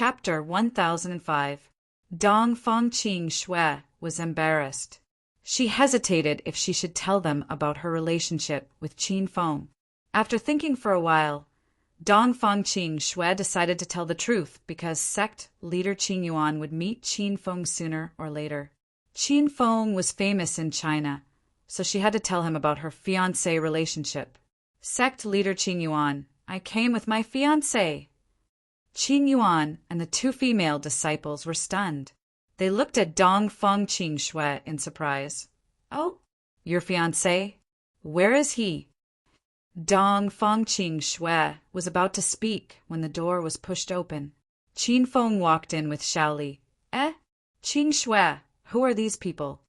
Chapter 1005. Dong Fangqing Shui was embarrassed. She hesitated if she should tell them about her relationship with Qin Feng. After thinking for a while, Dong Fangqing Shui decided to tell the truth because sect leader Qin Yuan would meet Qin Feng sooner or later. Qin Feng was famous in China, so she had to tell him about her fiancé relationship. Sect leader Qin Yuan, I came with my fiancé. Qin Yuan and the two female disciples were stunned. They looked at Dong Fangqing Shui in surprise. Oh, your fiancé? Where is he? Dong Fangqing Shui was about to speak when the door was pushed open. Qin Feng walked in with Shaoli. Qin Shui, who are these people?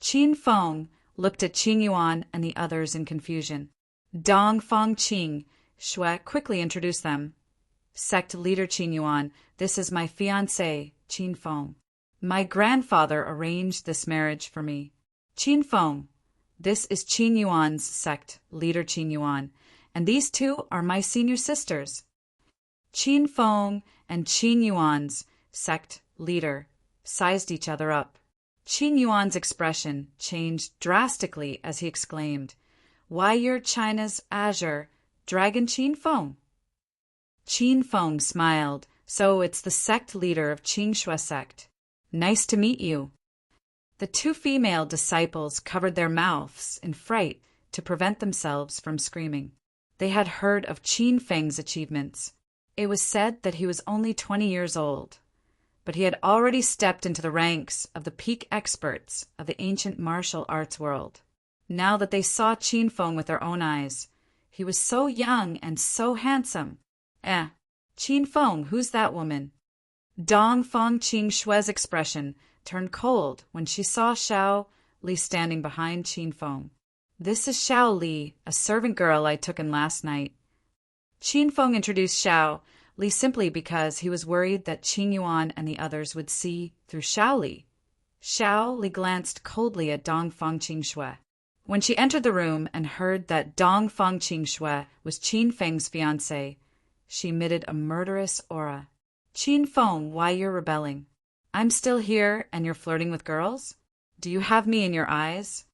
Qin Feng looked at Qin Yuan and the others in confusion. Dong Fangqing Shui quickly introduced them. Sect leader Qin Yuan, this is my fiancé, Qin Feng. My grandfather arranged this marriage for me. Qin Feng, this is Qin Yuan's sect leader Qin Yuan, and these two are my senior sisters. Qin Feng and Qin Yuan's sect leader sized each other up. Qin Yuan's expression changed drastically as he exclaimed, Why, you're China's azure dragon Qin Feng. Qin Feng smiled. So it's the sect leader of Qing Shui sect. Nice to meet you. The two female disciples covered their mouths in fright to prevent themselves from screaming. They had heard of Qin Feng's achievements. It was said that he was only 20 years old, but he had already stepped into the ranks of the peak experts of the ancient martial arts world. Now that they saw Qin Feng with their own eyes, he was so young and so handsome. Qin Feng, who's that woman? Dong Fangqing Shui's expression turned cold when she saw Xiao Li standing behind Qin Feng. This is Xiao Li, a servant girl I took in last night. Qin Feng introduced Xiao Li simply because he was worried that Qin Yuan and the others would see through Xiao Li. Xiao Li glanced coldly at Dong Fangqing Shui. When she entered the room and heard that Dong Fangqing Shui was Qin Feng's fiancé, she emitted a murderous aura. Qin Feng, why you're rebelling? I'm still here and you're flirting with girls? Do you have me in your eyes?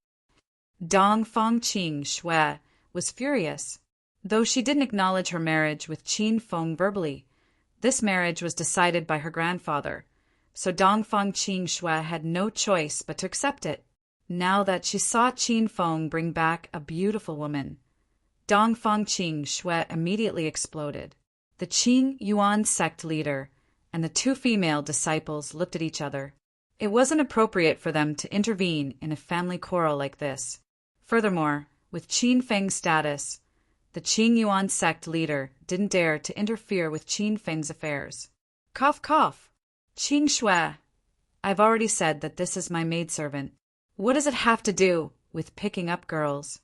Dong Fangqing Shui was furious. Though she didn't acknowledge her marriage with Qin Feng verbally, this marriage was decided by her grandfather, so Dong Fangqing Shui had no choice but to accept it. Now that she saw Qin Feng bring back a beautiful woman, Dong Fangqing Shui immediately exploded. The Qin Yuan sect leader and the two female disciples looked at each other. It wasn't appropriate for them to intervene in a family quarrel like this. Furthermore, with Qin Feng's status, the Qin Yuan sect leader didn't dare to interfere with Qin Feng's affairs. Cough, cough. Qin Shui, I've already said that this is my maidservant. What does it have to do with picking up girls?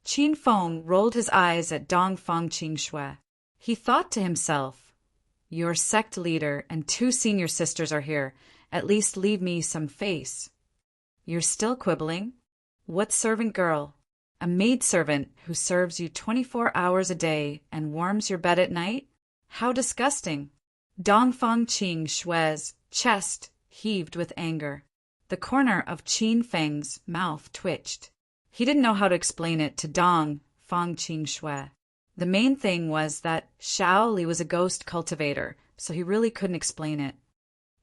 Qin Feng rolled his eyes at Dong Fangqing Shui. He thought to himself, Your sect leader and two senior sisters are here. At least leave me some face. You're still quibbling? What servant girl? A maidservant who serves you 24 hours a day and warms your bed at night? How disgusting! Dong Fangqing Shui's chest heaved with anger. The corner of Qin Feng's mouth twitched. He didn't know how to explain it to Dong Fangqing Shui. The main thing was that Xiao Li was a ghost cultivator, so he really couldn't explain it.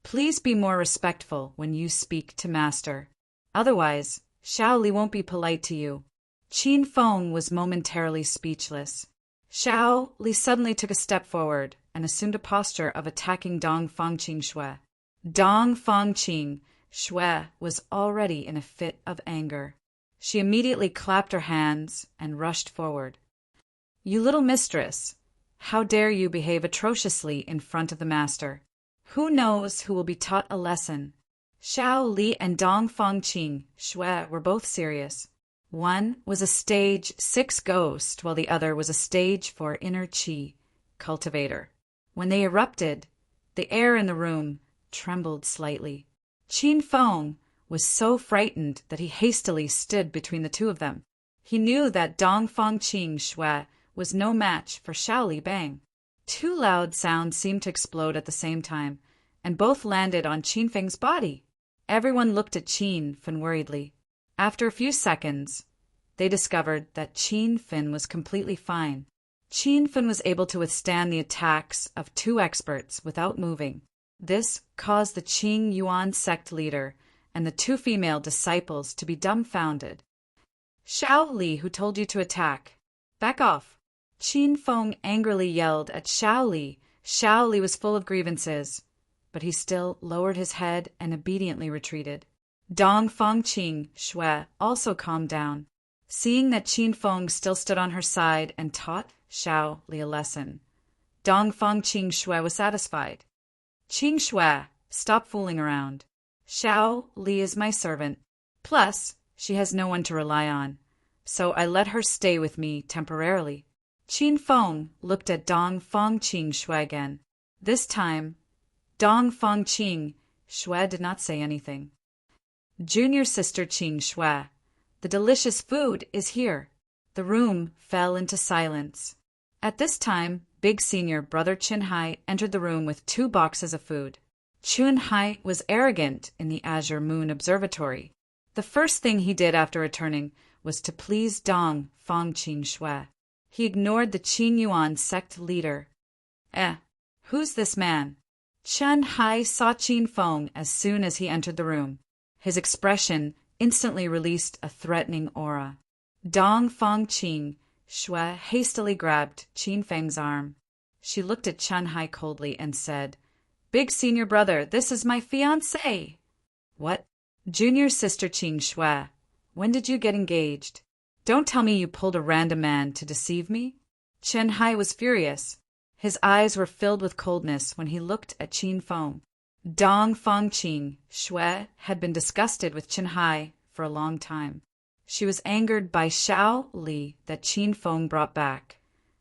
Please be more respectful when you speak to Master. Otherwise, Xiao Li won't be polite to you. Qin Feng was momentarily speechless. Xiao Li suddenly took a step forward and assumed a posture of attacking Dong Fangqing Shui. Dong Fangqing Shui was already in a fit of anger. She immediately clapped her hands and rushed forward. You little mistress, how dare you behave atrociously in front of the master? Who knows who will be taught a lesson? Xiao Li and Dong Fangqing Shui were both serious. One was a stage 6 ghost, while the other was a stage 4 inner qi cultivator. When they erupted, the air in the room trembled slightly. Qin Feng was so frightened that he hastily stood between the two of them. He knew that Dong Fangqing Shui was no match for Xiao Li Bang. Two loud sounds seemed to explode at the same time, and both landed on Qin Feng's body. Everyone looked at Qin Fen worriedly. After a few seconds, they discovered that Qin Fen was completely fine. Qin Fen was able to withstand the attacks of two experts without moving. This caused the Qing Yuan sect leader and the two female disciples to be dumbfounded. Xiao Li, who told you to attack? Back off! Qin Feng angrily yelled at Xiao Li. Xiao Li was full of grievances, but he still lowered his head and obediently retreated. Dong Fangqing Shui also calmed down, seeing that Qin Feng still stood on her side and taught Xiao Li a lesson. Dong Fangqing Shui was satisfied. Qing Shui, stop fooling around. Xiao Li is my servant. Plus, she has no one to rely on, so I let her stay with me temporarily. Qin Feng looked at Dong Fangqing Shui again. This time, Dong Fangqing Shui did not say anything. Junior sister Qing Shui, the delicious food is here. The room fell into silence. At this time, big senior brother Qin Hai entered the room with 2 boxes of food. Qin Hai was arrogant in the Azure Moon Observatory. The first thing he did after returning was to please Dong Fangqing Shui. He ignored the Qin Yuan sect leader. Who's this man? Qin Hai saw Qin Feng as soon as he entered the room. His expression instantly released a threatening aura. Dong Fangqing Shui hastily grabbed Qin Feng's arm. She looked at Qin Hai coldly and said, "Big senior brother, this is my fiancé." "What? Junior sister Qing Shui, when did you get engaged? Don't tell me you pulled a random man to deceive me?" Qin Hai was furious. His eyes were filled with coldness when he looked at Qin Feng. Dong Fangqing Shui had been disgusted with Qin Hai for a long time. She was angered by Xiao Li that Qin Feng brought back,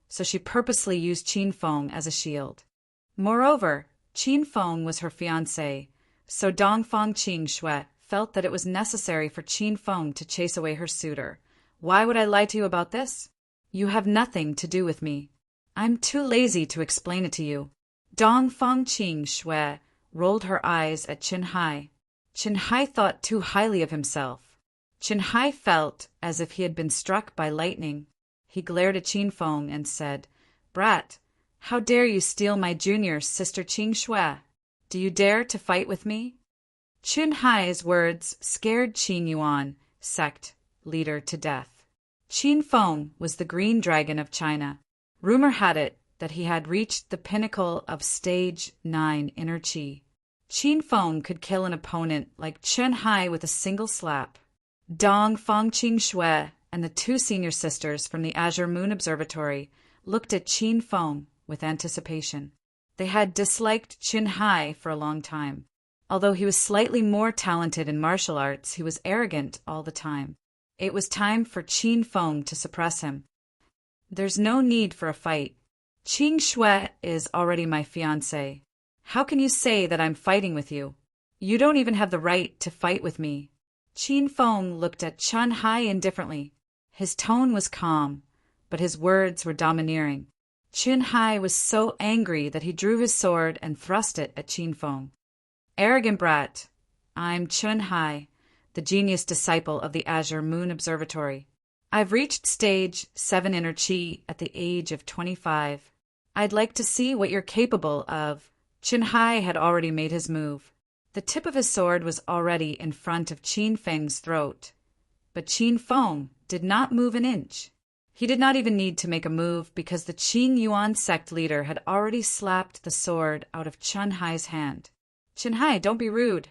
so she purposely used Qin Feng as a shield. Moreover, Qin Feng was her fiancé, so Dong Fangqing Shui felt that it was necessary for Qin Feng to chase away her suitor. "Why would I lie to you about this? You have nothing to do with me. I'm too lazy to explain it to you." Dong Fangqing Shui rolled her eyes at Qin Hai. Qin Hai thought too highly of himself. Qin Hai felt as if he had been struck by lightning. He glared at Qin Feng and said, "Brat, how dare you steal my junior sister Qing Shui? Do you dare to fight with me?" Qin Hai's words scared Qin Yuan sect leader to death. Qin Feng was the green dragon of China. Rumor had it that he had reached the pinnacle of stage 9 inner qi. Qin Feng could kill an opponent like Qin Hai with a single slap. Dong Fangqing Shui and the 2 senior sisters from the Azure Moon Observatory looked at Qin Feng with anticipation. They had disliked Qin Hai for a long time. Although he was slightly more talented in martial arts, he was arrogant all the time. It was time for Qin Feng to suppress him. "There's no need for a fight. Qing Shui is already my fiancé. How can you say that I'm fighting with you? You don't even have the right to fight with me." Qin Feng looked at Qin Hai indifferently. His tone was calm, but his words were domineering. Qin Hai was so angry that he drew his sword and thrust it at Qin Feng. "Arrogant brat, I'm Qin Hai, the genius disciple of the Azure Moon Observatory. I've reached stage 7 inner qi at the age of 25. I'd like to see what you're capable of." Qin Hai had already made his move. The tip of his sword was already in front of Qin Feng's throat, but Qin Feng did not move an inch. He did not even need to make a move because the Qing Yuan sect leader had already slapped the sword out of Qin Hai's hand. "Qin Hai, don't be rude."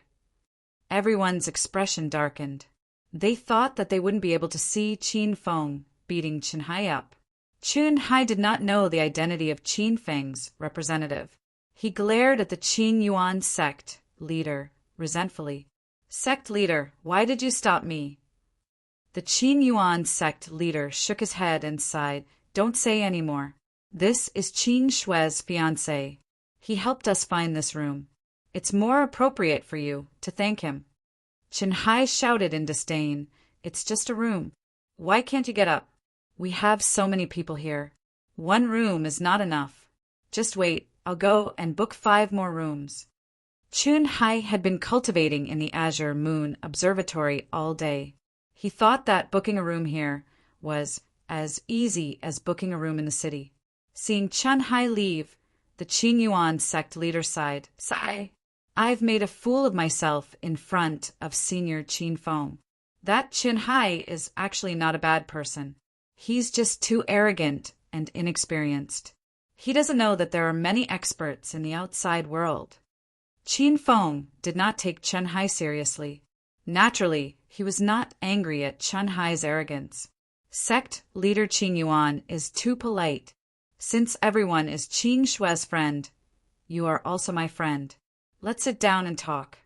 Everyone's expression darkened. They thought that they wouldn't be able to see Qin Feng beating Qin Hai up. Qin Hai did not know the identity of Qin Feng's representative. He glared at the Qing Yuan sect leader resentfully. "Sect leader, why did you stop me?" The Qin Yuan sect leader shook his head and sighed. "Don't say any more. This is Qin Shui's fiancé. He helped us find this room. It's more appropriate for you to thank him." Qin Hai shouted in disdain, "It's just a room. Why can't you get up? We have so many people here. One room is not enough." Just wait, I'll go and book 5 more rooms. Chun Hai had been cultivating in the Azure Moon Observatory all day. He thought that booking a room here was as easy as booking a room in the city. Seeing Chun Hai leave, the Qing Yuan sect leader sighed. Sigh. I've made a fool of myself in front of Senior Qin Feng. That Chun Hai is actually not a bad person. He's just too arrogant and inexperienced. He doesn't know that there are many experts in the outside world. Qin Feng did not take Chun Hai seriously. Naturally, he was not angry at Chun Hai's arrogance. Sect leader Qing Yuan is too polite. Since everyone is Qing Shue's friend, you are also my friend. Let's sit down and talk.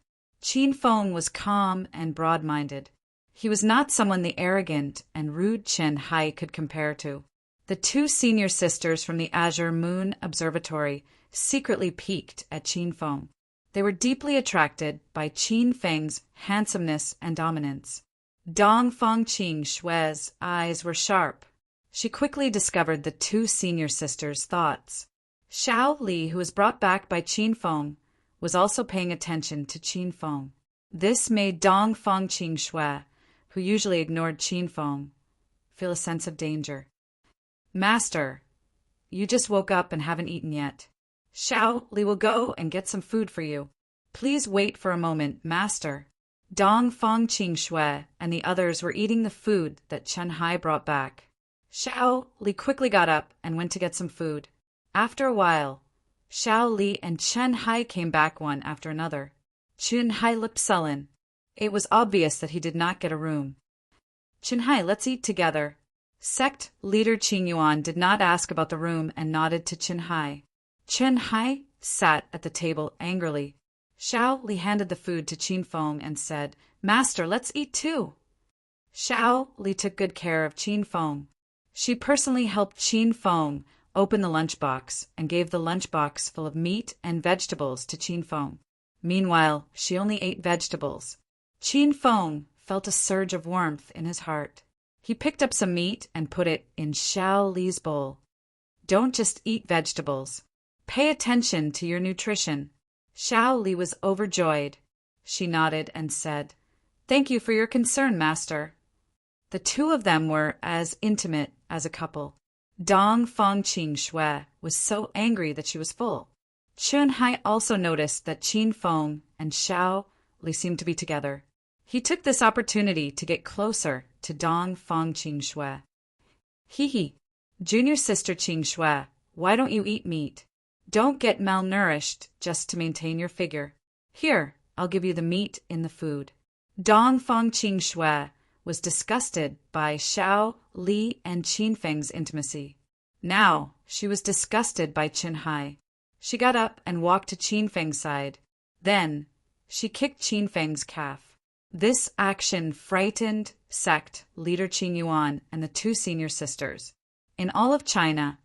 Qin Feng was calm and broad-minded. He was not someone the arrogant and rude Chun Hai could compare to. The 2 senior sisters from the Azure Moon Observatory secretly piqued at Qin Feng. They were deeply attracted by Qin Feng's handsomeness and dominance. Dong Fangqing Shue's eyes were sharp. She quickly discovered the 2 senior sisters' thoughts. Xiao Li, who was brought back by Qin Feng, was also paying attention to Qin Feng. This made Dong Fangqing Shue, who usually ignored Qin Feng, feel a sense of danger. Master, you just woke up and haven't eaten yet. Xiao Li will go and get some food for you. Please wait for a moment, Master. Dong Fangqing Shue and the others were eating the food that Chun Hai brought back. Xiao Li quickly got up and went to get some food. After a while, Xiao Li and Chun Hai came back one after another. Chun Hai looked sullen. It was obvious that he did not get a room. Chun Hai, let's eat together. Sect leader Qing Yuan did not ask about the room and nodded to Chun Hai. Chun Hai sat at the table angrily. Xiao Li handed the food to Qin Feng and said, Master, let's eat too. Xiao Li took good care of Qin Feng. She personally helped Qin Feng open the lunchbox and gave the lunchbox full of meat and vegetables to Qin Feng. Meanwhile, she only ate vegetables. Qin Feng felt a surge of warmth in his heart. He picked up some meat and put it in Xiao Li's bowl. Don't just eat vegetables. Pay attention to your nutrition. Xiao Li was overjoyed. She nodded and said, Thank you for your concern, Master. The 2 of them were as intimate as a couple. Dong Fangqing Shue was so angry that she was full. Chun Hai also noticed that Qin Feng and Xiao Li seemed to be together. He took this opportunity to get closer to Dong Fangqing Shue. Hee, junior sister Qing Shue, why don't you eat meat? Don't get malnourished just to maintain your figure. Here, I'll give you the meat in the food. Dong Fangqing Shue was disgusted by Xiao Li and Qin Feng's intimacy. Now, she was disgusted by Chun Hai. She got up and walked to Qin Feng's side. Then, she kicked Qin Feng's calf. This action frightened sect leader Qing Yuan and the 2 senior sisters. In all of China,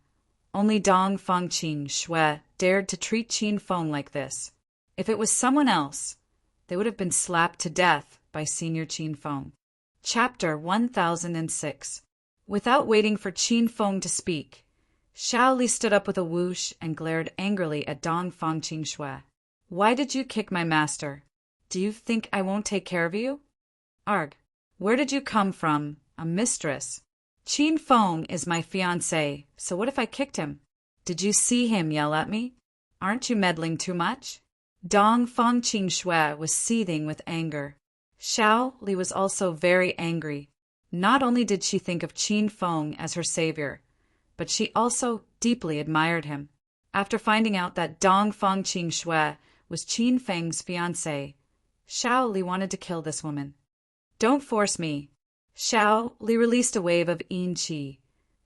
only Dong Fangqing Shue dared to treat Qin Feng like this. If it was someone else, they would have been slapped to death by Senior Qin Feng. Chapter 1006. Without waiting for Qin Feng to speak, Xiao Li stood up with a whoosh and glared angrily at Dong Fangqing Shue. Why did you kick my master? Do you think I won't take care of you? Arg, where did you come from, a mistress? Qin Feng is my fiancé, so what if I kicked him? Did you see him yell at me? Aren't you meddling too much? Dong Fangqing Shue was seething with anger. Xiao Li was also very angry. Not only did she think of Qin Feng as her savior, but she also deeply admired him. After finding out that Dong Fangqing Shue was Qin Feng's fiancé, Xiao Li wanted to kill this woman. Don't force me. Xiao Li released a wave of yin qi,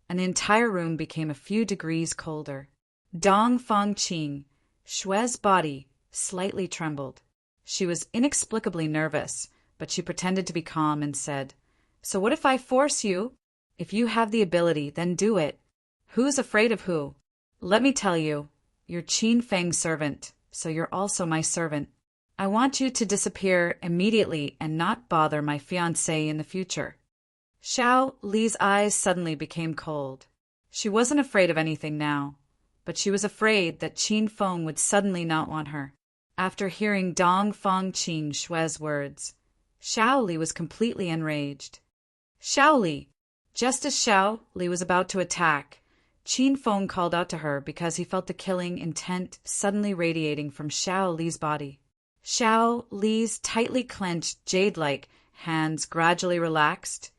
and the entire room became a few degrees colder. Dong Fangqing Shue's body slightly trembled. She was inexplicably nervous, but she pretended to be calm and said, So what if I force you? If you have the ability, then do it. Who's afraid of who? Let me tell you, you're Qin Feng's servant, so you're also my servant. I want you to disappear immediately and not bother my fiancé in the future. Xiao Li's eyes suddenly became cold. She wasn't afraid of anything now, but she was afraid that Qin Feng would suddenly not want her. After hearing Dong Fangqing Xue's words, Xiao Li was completely enraged. Xiao Li! Just as Xiao Li was about to attack, Qin Feng called out to her because he felt the killing intent suddenly radiating from Xiao Li's body. Xiao Li's tightly clenched, jade-like hands gradually relaxed,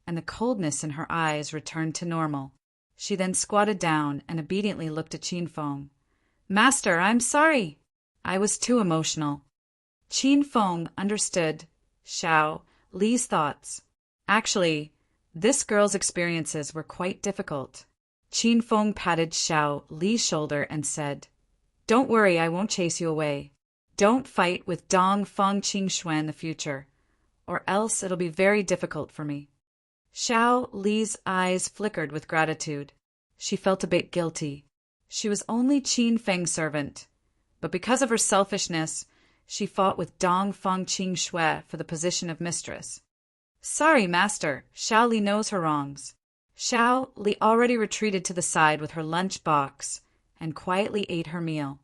and the coldness in her eyes returned to normal. She then squatted down and obediently looked at Qin Feng. "Master, I'm sorry. I was too emotional." Qin Feng understood Xiao Li's thoughts. Actually, this girl's experiences were quite difficult. Qin Feng patted Xiao Li's shoulder and said, "Don't worry, I won't chase you away. Don't fight with Dong Fangqing Xue in the future, or else it'll be very difficult for me." Xiao Li's eyes flickered with gratitude. She felt a bit guilty. She was only Qin Feng's servant, but because of her selfishness, she fought with Dong Fangqing Xue for the position of mistress. "Sorry, master. Xiao Li knows her wrongs." Xiao Li already retreated to the side with her lunch box and quietly ate her meal.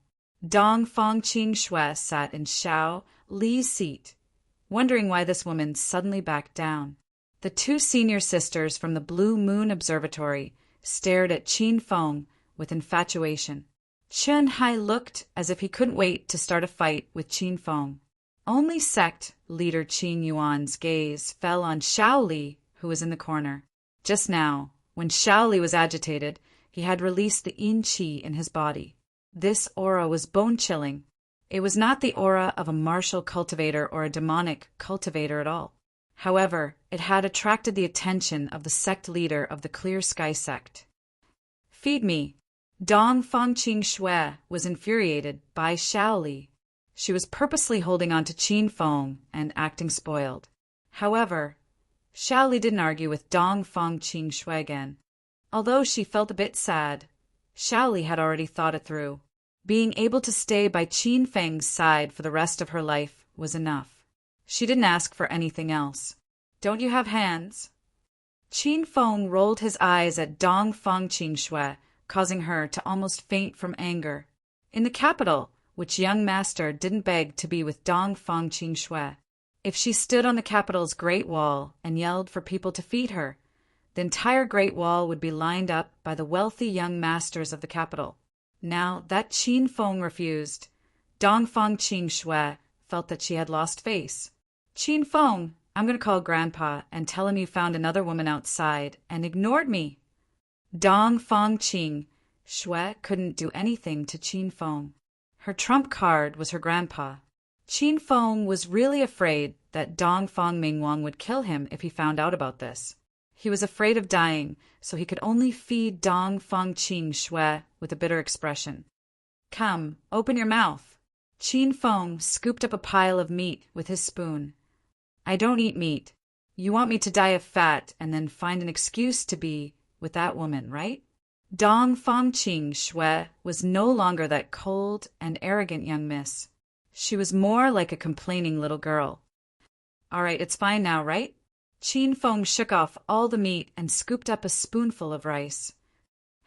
Dong Fangqing Xue sat in Xiao Li's seat, wondering why this woman suddenly backed down. The two senior sisters from the Blue Moon Observatory stared at Qin Feng with infatuation. Chen Hai looked as if he couldn't wait to start a fight with Qin Feng. Only sect leader Qin Yuan's gaze fell on Xiao Li, who was in the corner. Just now, when Xiao Li was agitated, he had released the yin qi in his body. This aura was bone-chilling. It was not the aura of a martial cultivator or a demonic cultivator at all. However, it had attracted the attention of the sect leader of the Clear Sky sect. "Feed me." Dong Fangqing Xue was infuriated by Xiao Li. She was purposely holding on to Qin Feng and acting spoiled. However, Xiao Li didn't argue with Dong Fangqing Xue again. Although she felt a bit sad, Xiao Li had already thought it through. Being able to stay by Qin Feng's side for the rest of her life was enough. She didn't ask for anything else. "Don't you have hands?" Qin Feng rolled his eyes at Dong Fangqing Xue, causing her to almost faint from anger. In the capital, which young master didn't beg to be with Dong Fangqing Xue. If she stood on the capital's Great Wall and yelled for people to feed her, the entire Great Wall would be lined up by the wealthy young masters of the capital. Now that Qin Feng refused, Dong Fangqing Xue felt that she had lost face. "Qin Feng, I'm going to call Grandpa and tell him you found another woman outside and ignored me." Dong Fangqing Xue couldn't do anything to Qin Feng. Her trump card was her grandpa. Qin Feng was really afraid that Dong Fang Mingwang would kill him if he found out about this. He was afraid of dying, so he could only feed Dong Fangqing Xue with a bitter expression. "Come, open your mouth." Qin Feng scooped up a pile of meat with his spoon. "I don't eat meat. You want me to die of fat and then find an excuse to be with that woman, right?" Dong Fangqing Xue was no longer that cold and arrogant young miss. She was more like a complaining little girl. "All right, it's fine now, right?" Qin Feng shook off all the meat and scooped up a spoonful of rice.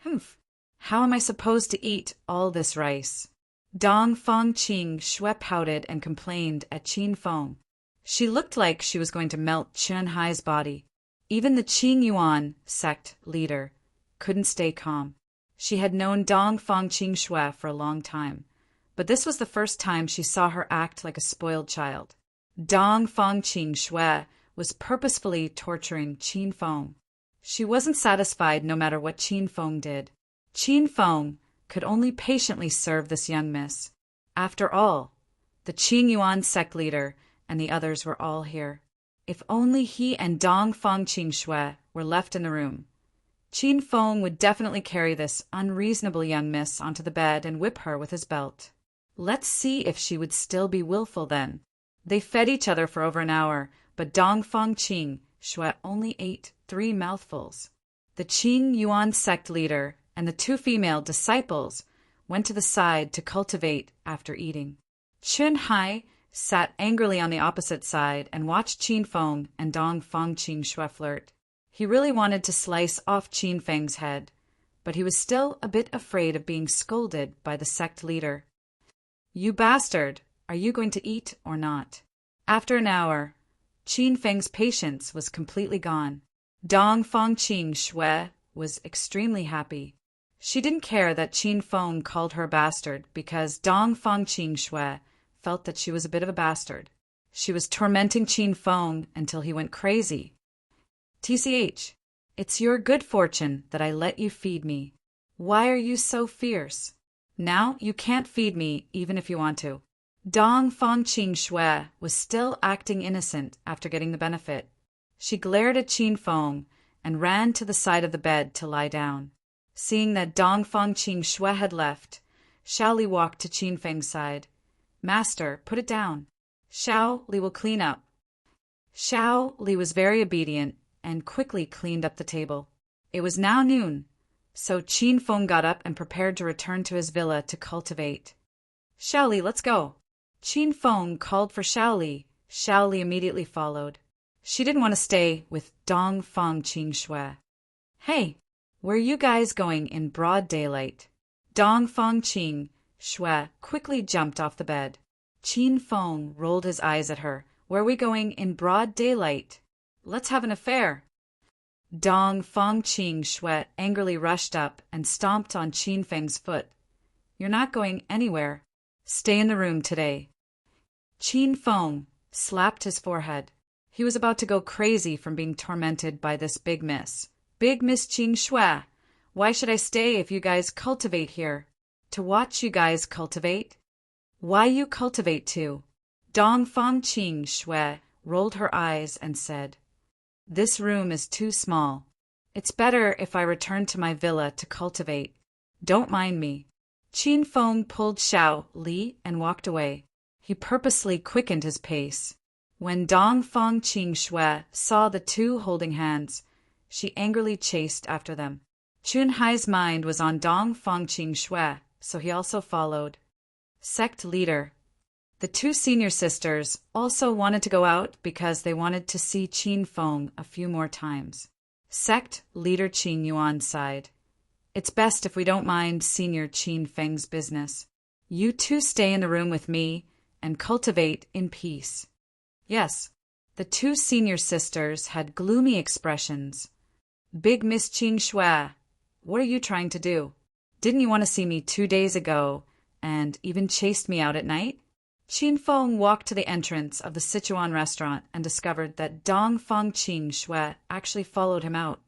"Humph, how am I supposed to eat all this rice?" Dong Fangqing Xue pouted and complained at Qin Feng. She looked like she was going to melt Chen Hai's body. Even the Qing Yuan sect leader couldn't stay calm. She had known Dong Fangqing Xue for a long time, but this was the first time she saw her act like a spoiled child. Dong Fangqing Xue was purposefully torturing Qin Feng. She wasn't satisfied no matter what Qin Feng did. Qin Feng could only patiently serve this young miss. After all, the Qing Yuan sect leader and the others were all here. If only he and Dong Fangqing Xue were left in the room, Qin Feng would definitely carry this unreasonable young miss onto the bed and whip her with his belt. Let's see if she would still be willful then. They fed each other for over an hour, but Dong Fangqing Xue only ate 3 mouthfuls. The Qing Yuan sect leader and the 2 female disciples went to the side to cultivate after eating. Chen Hai sat angrily on the opposite side and watched Qin Feng and Dong Fangqing Xue flirt. He really wanted to slice off Qin Feng's head, but he was still a bit afraid of being scolded by the sect leader. "You bastard! Are you going to eat or not?" After an hour, Qin Feng's patience was completely gone. Dong Fang Qing Shui was extremely happy. She didn't care that Qin Feng called her a bastard because Dong Fang Qing Shui felt that she was a bit of a bastard. She was tormenting Qin Feng until he went crazy. "TCH, it's your good fortune that I let you feed me. Why are you so fierce? Now you can't feed me even if you want to." Dong Fang Qing Shui was still acting innocent after getting the benefit. She glared at Qin Feng and ran to the side of the bed to lie down. Seeing that Dong Fang Qing Shui had left, Xiao Li walked to Qin Feng's side. "Master, put it down. Xiao Li will clean up." Xiao Li was very obedient and quickly cleaned up the table. It was now noon, so Qin Feng got up and prepared to return to his villa to cultivate. "Xiao Li, let's go." Qin Feng called for Xiao Li. Xiao Li immediately followed. She didn't want to stay with Dong Fang Qing Shui. "Hey, where are you guys going in broad daylight?" Dong Fang Qing Shui quickly jumped off the bed. Qin Feng rolled his eyes at her. "Where are we going in broad daylight? Let's have an affair." Dong Fang Qing Shui angrily rushed up and stomped on Qin Feng's foot. "You're not going anywhere. Stay in the room today." Qin Feng slapped his forehead. He was about to go crazy from being tormented by this big miss. "Big Miss Qing Shui, why should I stay if you guys cultivate here? To watch you guys cultivate? Why you cultivate too?" Dong Fang Qing Shui rolled her eyes and said, "This room is too small. It's better if I return to my villa to cultivate. Don't mind me." Qin Feng pulled Xiao Li and walked away. He purposely quickened his pace. When Dong Fang Qing Shui saw the two holding hands, she angrily chased after them. Chun Hai's mind was on Dong Fang Qing Shui, so he also followed. Sect leader. The two senior sisters also wanted to go out because they wanted to see Qin Feng a few more times. Sect leader Qin Yuan sighed. "It's best if we don't mind Senior Qin Feng's business. You two stay in the room with me and cultivate in peace." Yes, the two senior sisters had gloomy expressions. "Big Miss Qing Shui, what are you trying to do? Didn't you want to see me 2 days ago and even chased me out at night?" Qin Feng walked to the entrance of the Sichuan restaurant and discovered that Dong Fang Qing Shui actually followed him out.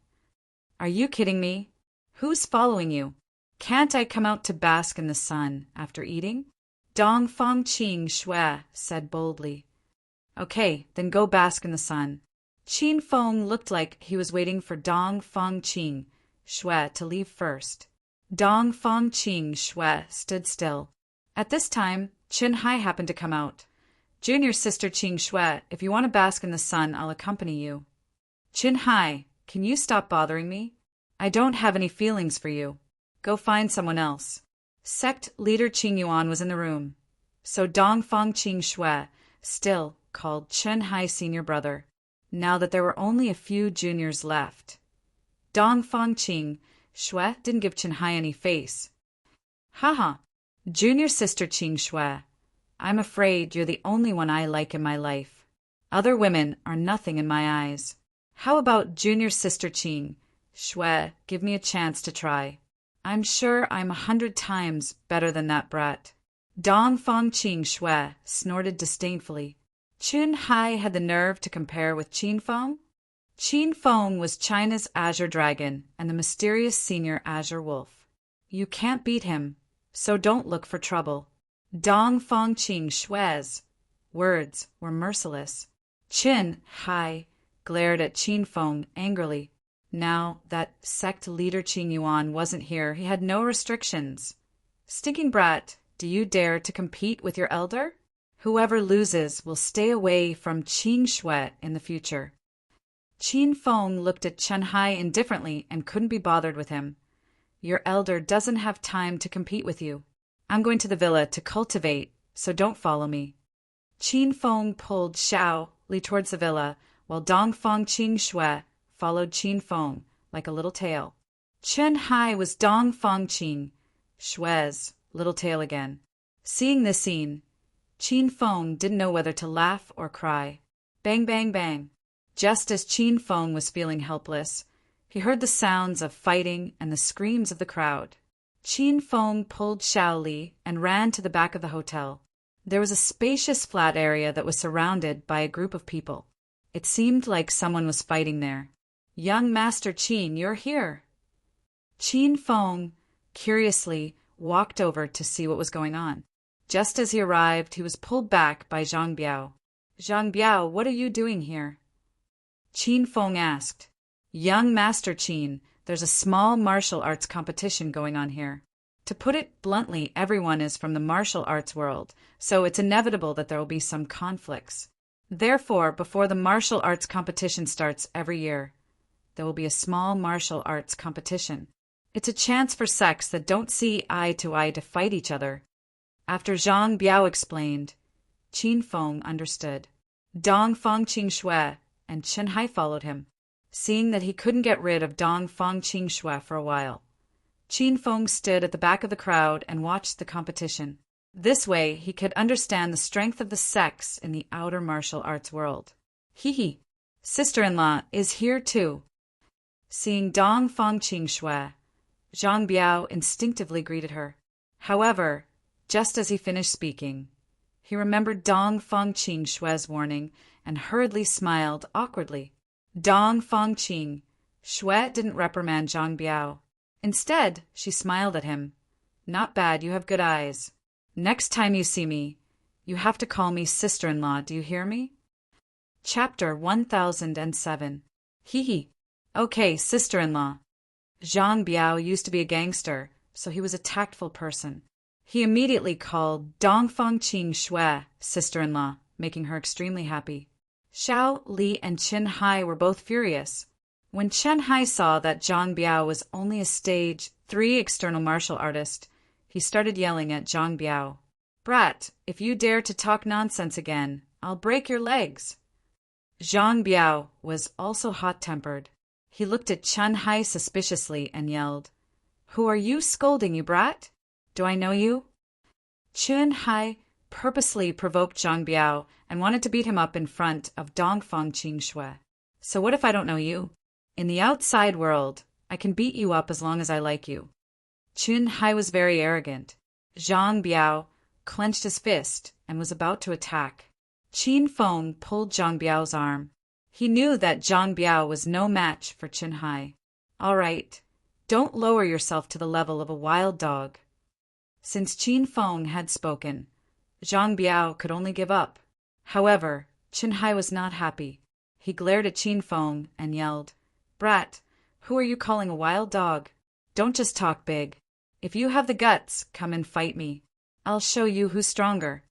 "Are you kidding me? Who's following you? Can't I come out to bask in the sun after eating?" Dong Fang Qing Shui said boldly. "Okay, then go bask in the sun." Qin Feng looked like he was waiting for Dong Fang Qing Shui to leave first. Dong Fang Qing Shui stood still. At this time, Chun Hai happened to come out. "Junior sister Qing Shui, if you want to bask in the sun, I'll accompany you." "Chun Hai, can you stop bothering me? I don't have any feelings for you. Go find someone else." Sect leader Qing Yuan was in the room, so Dong Fang Qing Shui still called Chun Hai senior brother, now that there were only a few juniors left. Dong Fang Qing Shui didn't give Chun Hai any face. "Haha, junior sister Qing Shui, I'm afraid you're the only one I like in my life. Other women are nothing in my eyes. How about junior sister Qing Shui, give me a chance to try. I'm sure I'm 100 times better than that brat." Dong Fang Qing Shui snorted disdainfully. Chun Hai had the nerve to compare with Qin Feng? Qin Feng was China's Azure Dragon and the mysterious senior Azure Wolf. You can't beat him, so don't look for trouble. Dong Fang Qing Shui's words were merciless. Chun Hai glared at Qin Feng angrily. Now that sect leader Qing Yuan wasn't here, he had no restrictions. "Stinking brat, do you dare to compete with your elder? Whoever loses will stay away from Qing Shui in the future." Qin Feng looked at Chun Hai indifferently and couldn't be bothered with him. "Your elder doesn't have time to compete with you. I'm going to the villa to cultivate, so don't follow me." Qin Feng pulled Xiao Li towards the villa, while Dong Fang Qing Shui followed Qin Feng like a little tail. Chen Hai was Dong Fangqing, Shue's little tail again. Seeing this scene, Qin Feng didn't know whether to laugh or cry. Bang, bang, bang. Just as Qin Feng was feeling helpless, he heard the sounds of fighting and the screams of the crowd. Qin Feng pulled Xiao Li and ran to the back of the hotel. There was a spacious flat area that was surrounded by a group of people. It seemed like someone was fighting there. Young Master Qin, you're here. Qin Feng, curiously, walked over to see what was going on. Just as he arrived, he was pulled back by Zhang Biao. Zhang Biao, what are you doing here? Qin Feng asked. Young Master Qin, there's a small martial arts competition going on here. To put it bluntly, everyone is from the martial arts world, so it's inevitable that there will be some conflicts. Therefore, before the martial arts competition starts every year, there will be a small martial arts competition. It's a chance for sects that don't see eye to fight each other. After Zhang Biao explained, Qin Feng understood. Dong Fangqing Shui and Chen Hai followed him. Seeing that he couldn't get rid of Dong Fangqing Shui for a while, Qin Feng stood at the back of the crowd and watched the competition. This way, he could understand the strength of the sects in the outer martial arts world. Hee, sister-in-law is here too. Seeing Dong Fangqing Shui, Zhang Biao instinctively greeted her. However, just as he finished speaking, he remembered Dong Fangqing Shui's warning and hurriedly smiled awkwardly. Dong Fangqing Shui didn't reprimand Zhang Biao. Instead, she smiled at him. Not bad, you have good eyes. Next time you see me, you have to call me sister-in-law, do you hear me? Chapter 1007. Hee. Okay, sister-in-law. Zhang Biao used to be a gangster, so he was a tactful person. He immediately called Dong Fangqing Shui sister-in-law, making her extremely happy. Xiao Li and Chen Hai were both furious. When Chen Hai saw that Zhang Biao was only a stage 3 external martial artist, he started yelling at Zhang Biao. Brat, if you dare to talk nonsense again, I'll break your legs. Zhang Biao was also hot-tempered. He looked at Chen Hai suspiciously and yelled, Who are you scolding, you brat? Do I know you? Chen Hai purposely provoked Zhang Biao and wanted to beat him up in front of Dong Fangqing Shui. So what if I don't know you? In the outside world, I can beat you up as long as I like you. Chen Hai was very arrogant. Zhang Biao clenched his fist and was about to attack. Qin Feng pulled Zhang Biao's arm. He knew that Zhang Biao was no match for Chen Hai. All right, don't lower yourself to the level of a wild dog. Since Qin Feng had spoken, Zhang Biao could only give up. However, Chen Hai was not happy. He glared at Qin Feng and yelled, Brat, who are you calling a wild dog? Don't just talk big. If you have the guts, come and fight me. I'll show you who's stronger.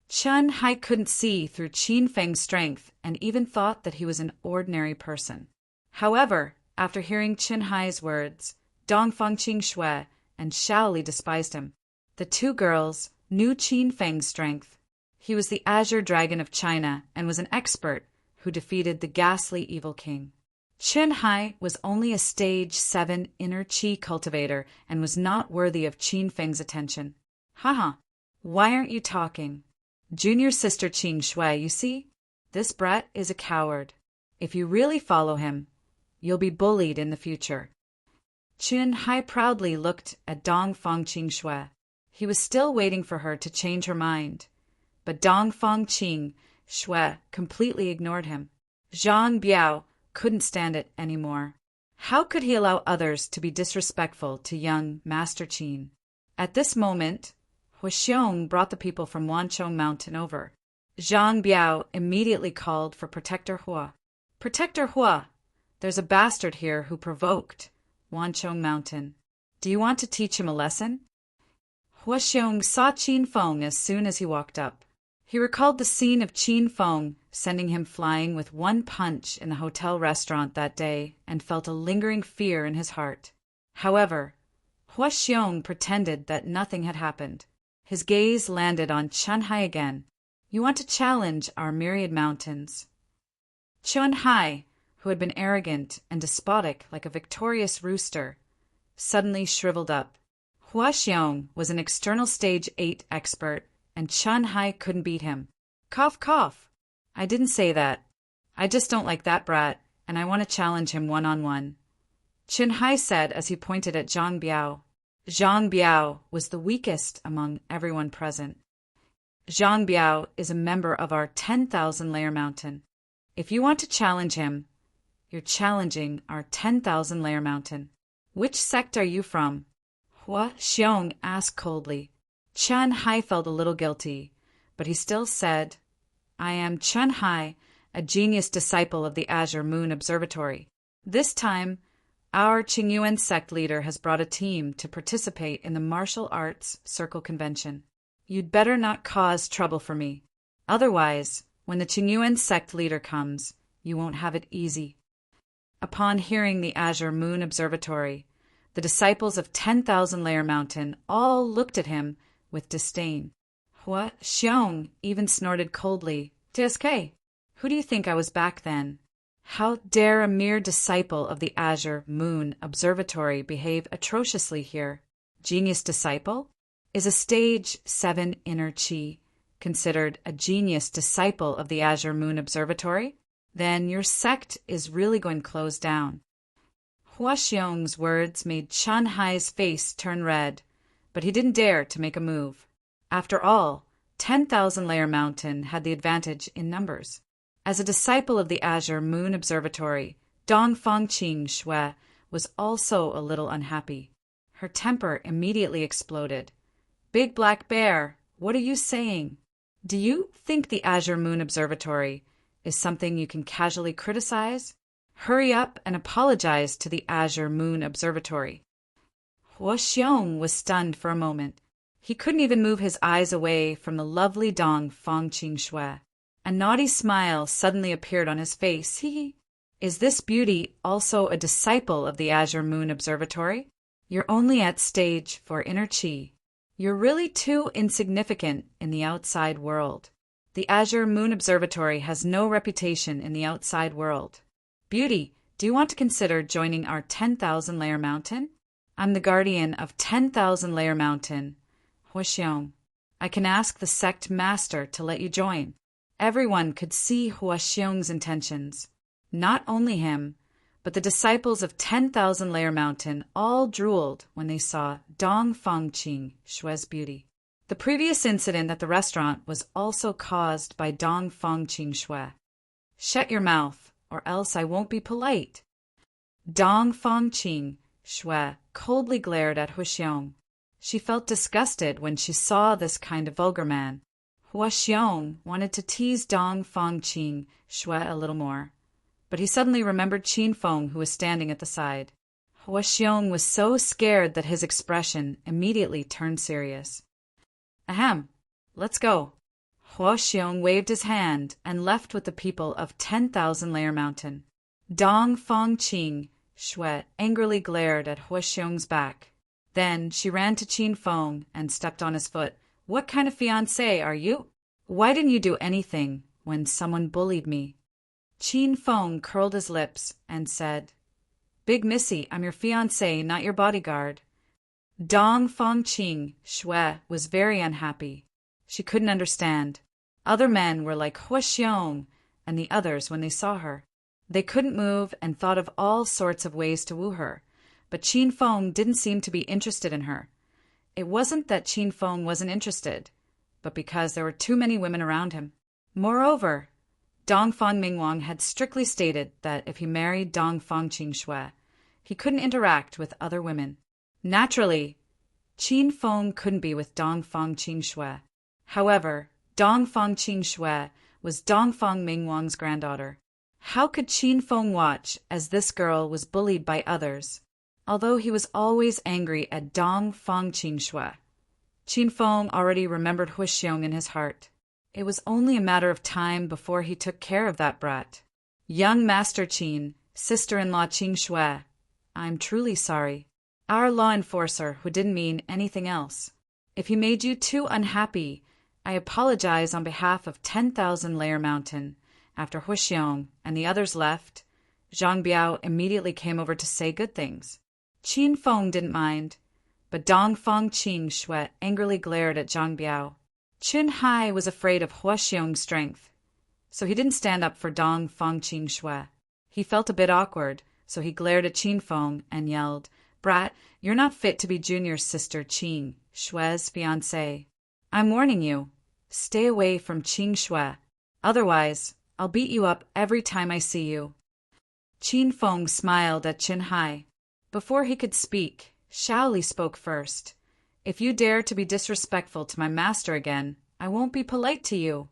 Chen Hai couldn't see through Qin Feng's strength and even thought that he was an ordinary person. However, after hearing Chen Hai's words, Dong Fangqing Shui and Xiao Li despised him. The two girls knew Qin Feng's strength. He was the Azure Dragon of China and was an expert who defeated the ghastly evil king. Chen Hai was only a stage 7 inner qi cultivator and was not worthy of Qin Feng's attention. Haha, why aren't you talking? Junior sister Qing Shui, you see? This brat is a coward. If you really follow him, you'll be bullied in the future. Chen Hai proudly looked at Dong Fangqing Shui. He was still waiting for her to change her mind. But Dong Fangqing Shui completely ignored him. Zhang Biao couldn't stand it anymore. How could he allow others to be disrespectful to young Master Qin? At this moment, Huaxiong brought the people from Wanchong Mountain over. Zhang Biao immediately called for Protector Hua. Protector Hua, there's a bastard here who provoked Wanchong Mountain. Do you want to teach him a lesson? Huaxiong saw Qin Feng as soon as he walked up. He recalled the scene of Qin Feng sending him flying with one punch in the hotel restaurant that day and felt a lingering fear in his heart. However, Huaxiong pretended that nothing had happened. His gaze landed on Chen Hai again. You want to challenge our myriad mountains? Chen Hai, who had been arrogant and despotic like a victorious rooster, suddenly shriveled up. Hua Xiong was an external stage 8 expert, and Chen Hai couldn't beat him. Cough, cough. I didn't say that. I just don't like that brat, and I want to challenge him one-on-one. Chen Hai said as he pointed at Zhang Biao. Zhang Biao was the weakest among everyone present. Zhang Biao is a member of our 10,000-layer mountain. If you want to challenge him, you're challenging our 10,000-layer mountain. Which sect are you from? Hua Xiong asked coldly. Chen Hai felt a little guilty, but he still said, I am Chen Hai, a genius disciple of the Azure Moon Observatory. This time, our Qingyuan sect leader has brought a team to participate in the Martial Arts Circle Convention. You'd better not cause trouble for me. Otherwise, when the Qingyuan sect leader comes, you won't have it easy. Upon hearing the Azure Moon Observatory, the disciples of 10,000-layer mountain all looked at him with disdain. Hua Xiong even snorted coldly, TSK, who do you think I was back then? How dare a mere disciple of the Azure Moon Observatory behave atrociously here? Genius disciple? Is a stage 7 inner chi considered a genius disciple of the Azure Moon Observatory? Then your sect is really going to close down. Hua Xiong's words made Chen Hai's face turn red, but he didn't dare to make a move. After all, 10,000-layer mountain had the advantage in numbers. As a disciple of the Azure Moon Observatory, Dong Fangqing Shui was also a little unhappy. Her temper immediately exploded. Big Black Bear, what are you saying? Do you think the Azure Moon Observatory is something you can casually criticize? Hurry up and apologize to the Azure Moon Observatory. Hua Xiong was stunned for a moment. He couldn't even move his eyes away from the lovely Dong Fangqing Shui. A naughty smile suddenly appeared on his face. Is this beauty also a disciple of the Azure Moon Observatory? You're only at stage 4 inner chi. You're really too insignificant in the outside world. The Azure Moon Observatory has no reputation in the outside world. Beauty, do you want to consider joining our 10,000-layer mountain? I'm the guardian of 10,000-layer mountain. Hua Xiong, I can ask the sect master to let you join. Everyone could see Hua Xiong's intentions. Not only him, but the disciples of 10,000-layer mountain all drooled when they saw Dong Fangqing Shui's beauty. The previous incident at the restaurant was also caused by Dong Fangqing Shui. Shut your mouth, or else I won't be polite. Dong Fangqing Shui coldly glared at Hua Xiong. She felt disgusted when she saw this kind of vulgar man. Hua Xiong wanted to tease Dong Fangqing Shui a little more, but he suddenly remembered Qin Feng, who was standing at the side. Hua Xiong was so scared that his expression immediately turned serious. Ahem, let's go. Hua Xiong waved his hand and left with the people of 10,000-layer mountain. Dong Fangqing Shui angrily glared at Hua Xiong's back. Then she ran to Qin Feng and stepped on his foot. What kind of fiancé are you? Why didn't you do anything when someone bullied me? Qin Feng curled his lips and said, Big Missy, I'm your fiancé, not your bodyguard. Dong Fangqing Shui was very unhappy. She couldn't understand. Other men were like Hua Xiong and the others when they saw her. They couldn't move and thought of all sorts of ways to woo her, but Qin Feng didn't seem to be interested in her. It wasn't that Qin Feng wasn't interested, but because there were too many women around him. Moreover, Dong Fang Mingwang had strictly stated that if he married Dong Fangqing Shui, he couldn't interact with other women. Naturally, Qin Feng couldn't be with Dong Fangqing Shui. However, Dong Fangqing Shui was Dong Fang Mingwang's granddaughter. How could Qin Feng watch as this girl was bullied by others? Although he was always angry at Dong Fangqing Shui, Qin Feng already remembered Hua Xiong in his heart. It was only a matter of time before he took care of that brat. Young Master Qin, sister-in-law Qing Shui, I'm truly sorry. Our law enforcer who didn't mean anything else. If he made you too unhappy, I apologize on behalf of 10,000-layer mountain. After Hua Xiong and the others left, Zhang Biao immediately came over to say good things. Qin Feng didn't mind, but Dong Fang Qing Shui angrily glared at Zhang Biao. Qin Hai was afraid of Hua Xiong's strength, so he didn't stand up for Dong Fang Qing Shui. He felt a bit awkward, so he glared at Qin Feng and yelled, "Brat, you're not fit to be Junior's sister Qing, Shui's fiancée. I'm warning you. Stay away from Qing Shui. Otherwise, I'll beat you up every time I see you." Qin Feng smiled at Qin Hai. Before he could speak, Shaoli spoke first. "If you dare to be disrespectful to my master again, I won't be polite to you."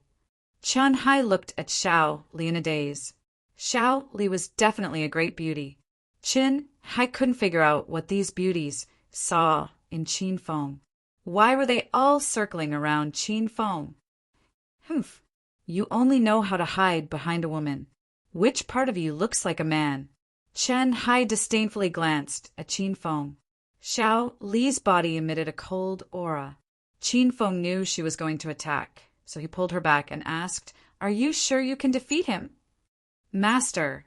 Qin Hai looked at Xiao Li in a daze. Xiao Li was definitely a great beauty. Qin Hai couldn't figure out what these beauties saw in Qin Feng. Why were they all circling around Qin Feng? "Humph, you only know how to hide behind a woman. Which part of you looks like a man?" Qin Hai disdainfully glanced at Qin Feng. Xiao Li's body emitted a cold aura. Qin Feng knew she was going to attack, so he pulled her back and asked, "Are you sure you can defeat him?" "Master,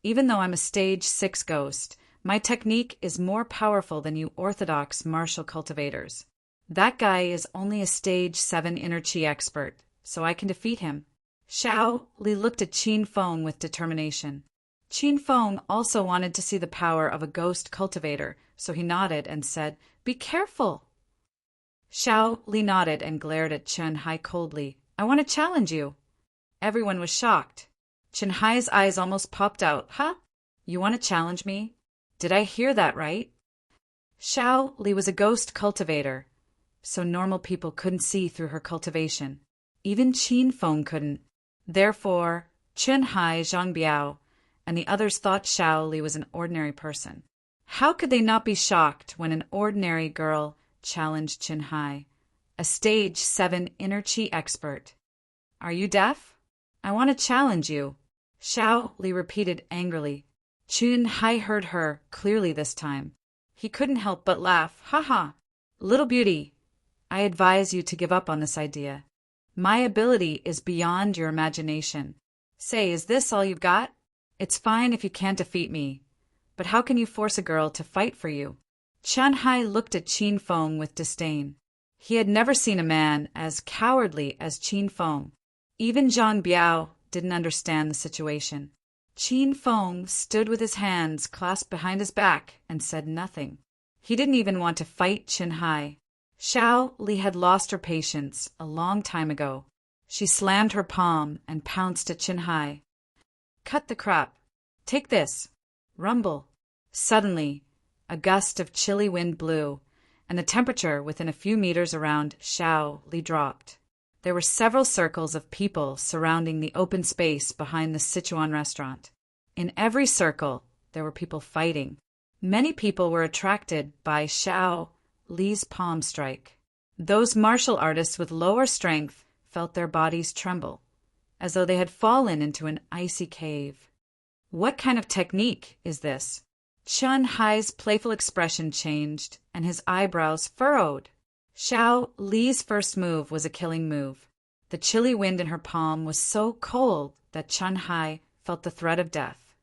even though I'm a stage 6 ghost, my technique is more powerful than you orthodox martial cultivators. That guy is only a stage 7 inner chi expert, so I can defeat him." Xiao Li looked at Qin Feng with determination. Qin Feng also wanted to see the power of a ghost cultivator, so he nodded and said, "Be careful." Xiao Li nodded and glared at Qin Hai coldly. "I want to challenge you." Everyone was shocked. Qin Hai's eyes almost popped out. "Huh? You want to challenge me? Did I hear that right?" Xiao Li was a ghost cultivator, so normal people couldn't see through her cultivation. Even Qin Feng couldn't. Therefore, Qin Hai, Zhang Biao, and the others thought Xiao Li was an ordinary person. How could they not be shocked when an ordinary girl challenged Qin Hai, a stage 7 inner chi expert? "Are you deaf? I want to challenge you," Xiao Li repeated angrily. Qin Hai heard her clearly this time. He couldn't help but laugh. "Ha ha! Little beauty, I advise you to give up on this idea. My ability is beyond your imagination. Say, is this all you've got? It's fine if you can't defeat me, but how can you force a girl to fight for you?" Qin Hai looked at Qin Feng with disdain. He had never seen a man as cowardly as Qin Feng. Even Zhang Biao didn't understand the situation. Qin Feng stood with his hands clasped behind his back and said nothing. He didn't even want to fight Qin Hai. Xiao Li had lost her patience a long time ago. She slammed her palm and pounced at Qin Hai. "Cut the crap. Take this. Rumble." Suddenly, a gust of chilly wind blew, and the temperature within a few meters around Xiao Li dropped. There were several circles of people surrounding the open space behind the Sichuan restaurant. In every circle, there were people fighting. Many people were attracted by Xiao Li's palm strike. Those martial artists with lower strength felt their bodies tremble, as though they had fallen into an icy cave. "What kind of technique is this?" Qin Hai's playful expression changed, and his eyebrows furrowed. Xiao Li's first move was a killing move. The chilly wind in her palm was so cold that Qin Hai felt the threat of death.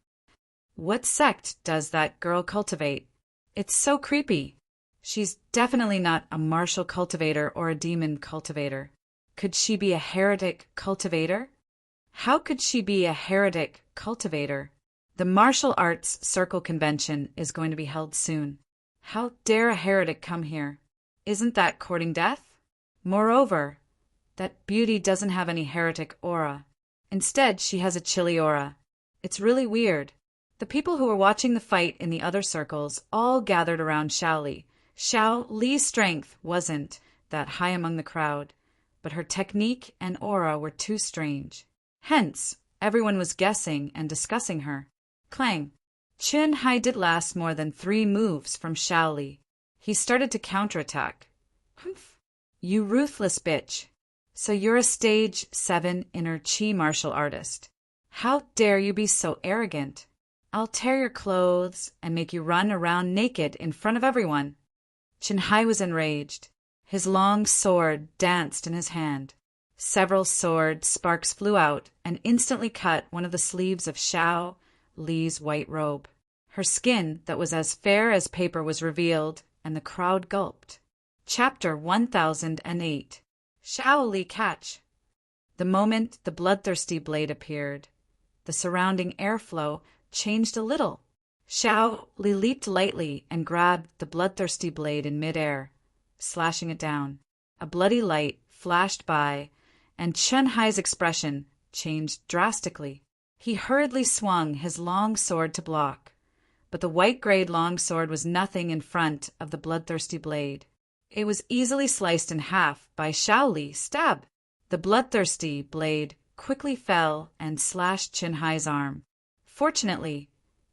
"What sect does that girl cultivate? It's so creepy. She's definitely not a martial cultivator or a demon cultivator. Could she be a heretic cultivator? How could she be a heretic cultivator? The martial arts circle convention is going to be held soon. How dare a heretic come here? Isn't that courting death? Moreover, that beauty doesn't have any heretic aura. Instead, she has a chilly aura. It's really weird." The people who were watching the fight in the other circles all gathered around Xiao Li. Xiao Li's strength wasn't that high among the crowd, but her technique and aura were too strange. Hence, everyone was guessing and discussing her. Clang! Qin Hai didn't last more than 3 moves from Xiao Li. He started to counterattack. "Humph! You ruthless bitch. So you're a stage 7 inner chi martial artist. How dare you be so arrogant? I'll tear your clothes and make you run around naked in front of everyone." Qin Hai was enraged. His long sword danced in his hand. Several sword sparks flew out and instantly cut one of the sleeves of Xiao Li's white robe. Her skin that was as fair as paper was revealed, and the crowd gulped. Chapter 1008. Xiao Li Catch. The moment the bloodthirsty blade appeared, the surrounding airflow changed a little. Xiao Li leaped lightly and grabbed the bloodthirsty blade in midair, slashing it down. A bloody light flashed by, and Chen Hai's expression changed drastically. He hurriedly swung his long sword to block, but the white-grade long sword was nothing in front of the bloodthirsty blade. It was easily sliced in half by Xiao Li's stab. The bloodthirsty blade quickly fell and slashed Chen Hai's arm. Fortunately,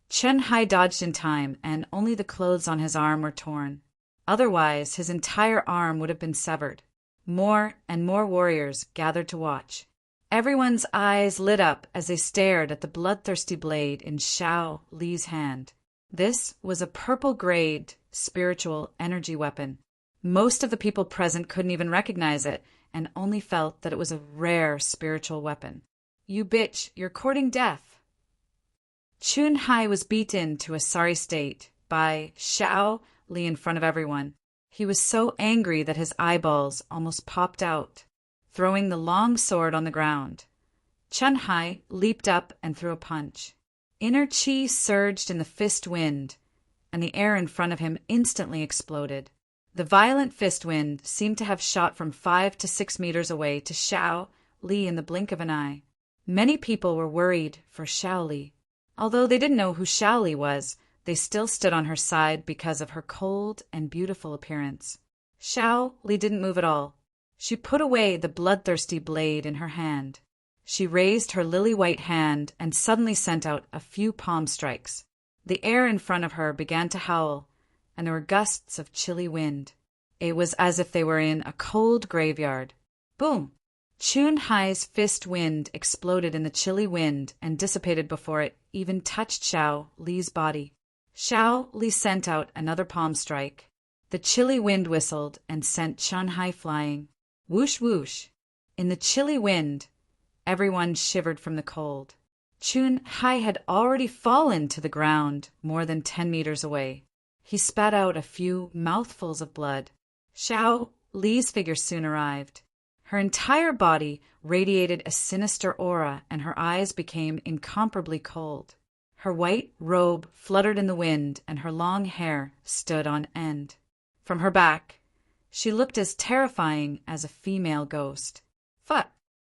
Chen Hai dodged in time, and only the clothes on his arm were torn. Otherwise, his entire arm would have been severed. More and more warriors gathered to watch. Everyone's eyes lit up as they stared at the bloodthirsty blade in Xiao Li's hand. This was a purple-grade spiritual energy weapon. Most of the people present couldn't even recognize it, and only felt that it was a rare spiritual weapon. "You bitch, you're courting death." Chen Hai was beaten to a sorry state by Xiao Li in front of everyone. He was so angry that his eyeballs almost popped out. Throwing the long sword on the ground, Chen Hai leaped up and threw a punch. Inner chi surged in the fist wind, and the air in front of him instantly exploded. The violent fist wind seemed to have shot from 5 to 6 meters away to Xiao Li in the blink of an eye. Many people were worried for Xiao Li. Although they didn't know who Xiao Li was, they still stood on her side because of her cold and beautiful appearance. Xiao Li didn't move at all. She put away the bloodthirsty blade in her hand. She raised her lily-white hand and suddenly sent out a few palm strikes. The air in front of her began to howl, and there were gusts of chilly wind. It was as if they were in a cold graveyard. Boom! Chen Hai's fist wind exploded in the chilly wind and dissipated before it even touched Xiao Li's body. Xiao Li sent out another palm strike. The chilly wind whistled and sent Chen Hai flying. Whoosh, whoosh. In the chilly wind, everyone shivered from the cold. Chen Hai had already fallen to the ground more than 10 meters away. He spat out a few mouthfuls of blood. Xiao Li's figure soon arrived. Her entire body radiated a sinister aura, and her eyes became incomparably cold. Her white robe fluttered in the wind, and her long hair stood on end. From her back, she looked as terrifying as a female ghost. Fuck!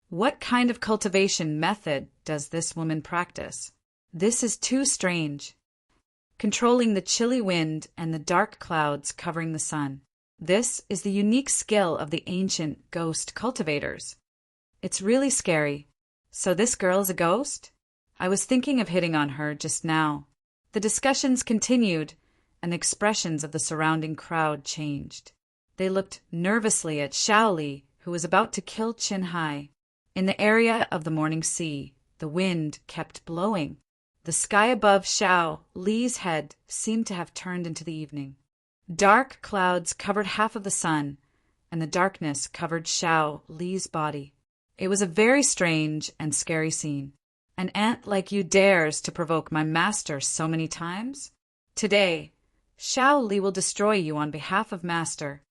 What kind of cultivation method does this woman practice? This is too strange. Controlling the chilly wind and the dark clouds covering the sun. This is the unique skill of the ancient ghost cultivators. It's really scary. So this girl is a ghost? I was thinking of hitting on her just now. The discussions continued, and the expressions of the surrounding crowd changed. They looked nervously at Xiao Li, who was about to kill Chen Hai. In the area of the morning sea, the wind kept blowing. The sky above Xiao Li's head seemed to have turned into the evening. Dark clouds covered half of the sun, and the darkness covered Xiao Li's body. It was a very strange and scary scene. An ant like you dares to provoke my master so many times? Today, Xiao Li will destroy you on behalf of master.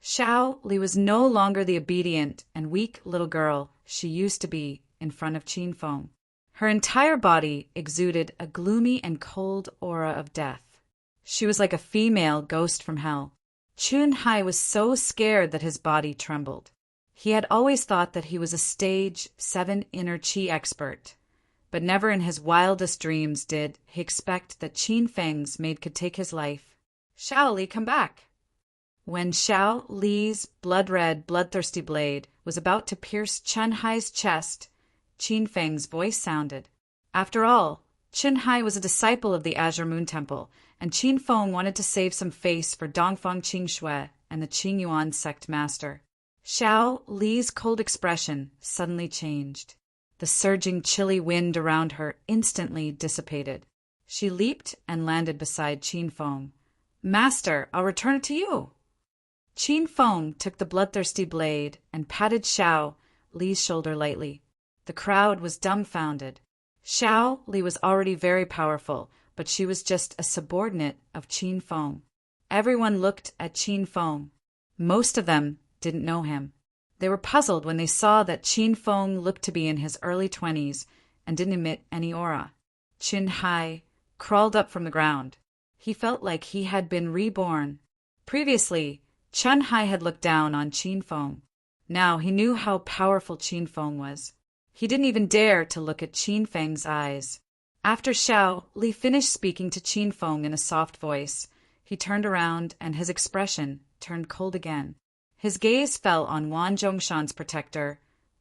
Xiao Li was no longer the obedient and weak little girl she used to be in front of Qin Feng. Her entire body exuded a gloomy and cold aura of death. She was like a female ghost from hell. Chen Hai was so scared that his body trembled. He had always thought that he was a stage 7 inner chi expert, but never in his wildest dreams did he expect that Qin Feng's maid could take his life. Xiao Li, come back! When Xiao Li's blood-red, bloodthirsty blade was about to pierce Chen Hai's chest, Qin Feng's voice sounded. After all, Chen Hai was a disciple of the Azure Moon Temple, and Qin Feng wanted to save some face for Dongfang Qingshui and the Qingyuan sect master. Xiao Li's cold expression suddenly changed. The surging chilly wind around her instantly dissipated. She leaped and landed beside Qin Feng. "Master, I'll return it to you." Qin Feng took the bloodthirsty blade and patted Xiao Li's shoulder lightly. The crowd was dumbfounded. Xiao Li was already very powerful, but she was just a subordinate of Qin Feng. Everyone looked at Qin Feng. Most of them didn't know him. They were puzzled when they saw that Qin Feng looked to be in his early 20s and didn't emit any aura. Qin Hai crawled up from the ground. He felt like he had been reborn. Previously, Qin Hai had looked down on Qin Feng. Now he knew how powerful Qin Feng was. He didn't even dare to look at Qin Feng's eyes. After Xiao Li finished speaking to Qin Feng in a soft voice, he turned around and his expression turned cold again. His gaze fell on Wan Zhongshan's protector,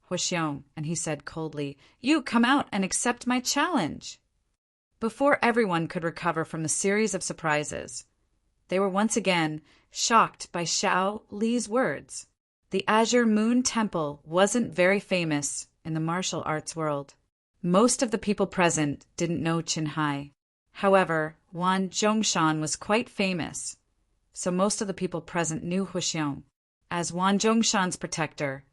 Huaxiong, and he said coldly, "You come out and accept my challenge." Before everyone could recover from the series of surprises, they were once again shocked by Xiao Li's words. The Azure Moon Temple wasn't very famous in the martial arts world. Most of the people present didn't know Qin Hai. However, Wan Zhongshan was quite famous, so most of the people present knew Huaxiong. As Wan Zhongshan's protector,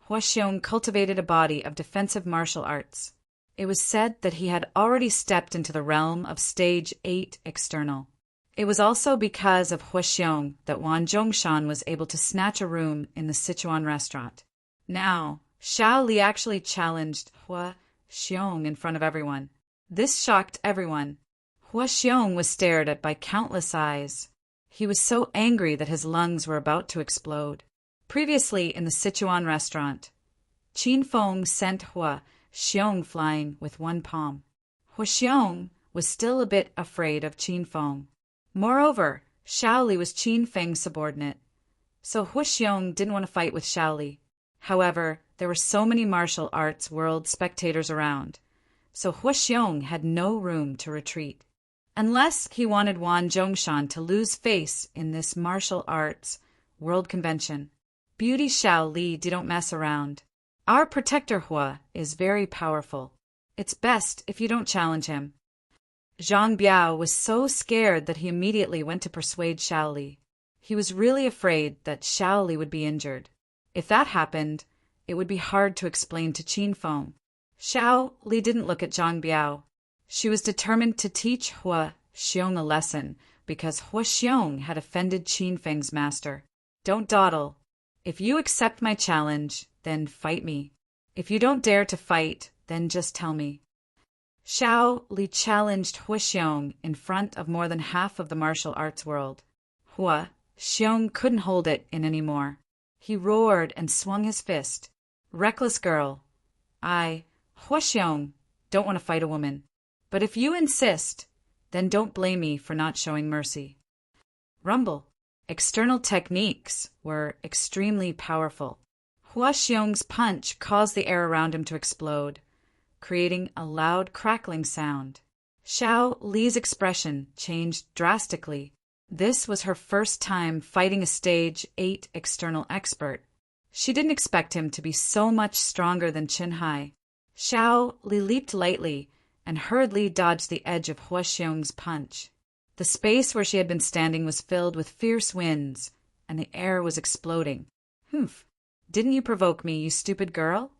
Huaxiong cultivated a body of defensive martial arts. It was said that he had already stepped into the realm of Stage 8 External. It was also because of Huaxiong that Wan Zhongshan was able to snatch a room in the Sichuan restaurant. Now, Xiao Li actually challenged Huaxiong in front of everyone. This shocked everyone. Huaxiong was stared at by countless eyes. He was so angry that his lungs were about to explode. Previously in the Sichuan restaurant, Qin Feng sent Huaxiong flying with one palm. Huaxiong was still a bit afraid of Qin Feng. Moreover, Xiao Li was Qin Feng's subordinate, so Huaxiong didn't want to fight with Xiao Li. However, there were so many martial arts world spectators around, so Huaxiong had no room to retreat. Unless he wanted Wan Zhongshan to lose face in this martial arts world convention. Beauty Xiao Li didn't mess around. Our protector Hua is very powerful. It's best if you don't challenge him. Zhang Biao was so scared that he immediately went to persuade Xiao Li. He was really afraid that Xiao Li would be injured. If that happened, it would be hard to explain to Qin Feng. Xiao Li didn't look at Zhang Biao. She was determined to teach Huaxiong a lesson because Huaxiong had offended Qin Feng's master. Don't dawdle. If you accept my challenge, then fight me. If you don't dare to fight, then just tell me. Xiao Li challenged Huaxiong in front of more than half of the martial arts world. Huaxiong couldn't hold it in anymore. He roared and swung his fist. Reckless girl. Huaxiong, don't want to fight a woman. But if you insist, then don't blame me for not showing mercy. Rumble. External techniques were extremely powerful. Huaxiong's punch caused the air around him to explode, creating a loud crackling sound. Xiao Li's expression changed drastically. This was her first time fighting a Stage 8 external expert. She didn't expect him to be so much stronger than Qin Hai. Xiao Li leaped lightly and hurriedly dodged the edge of Huaxiong's punch. The space where she had been standing was filled with fierce winds, and the air was exploding. Humph! Didn't you provoke me, you stupid girl?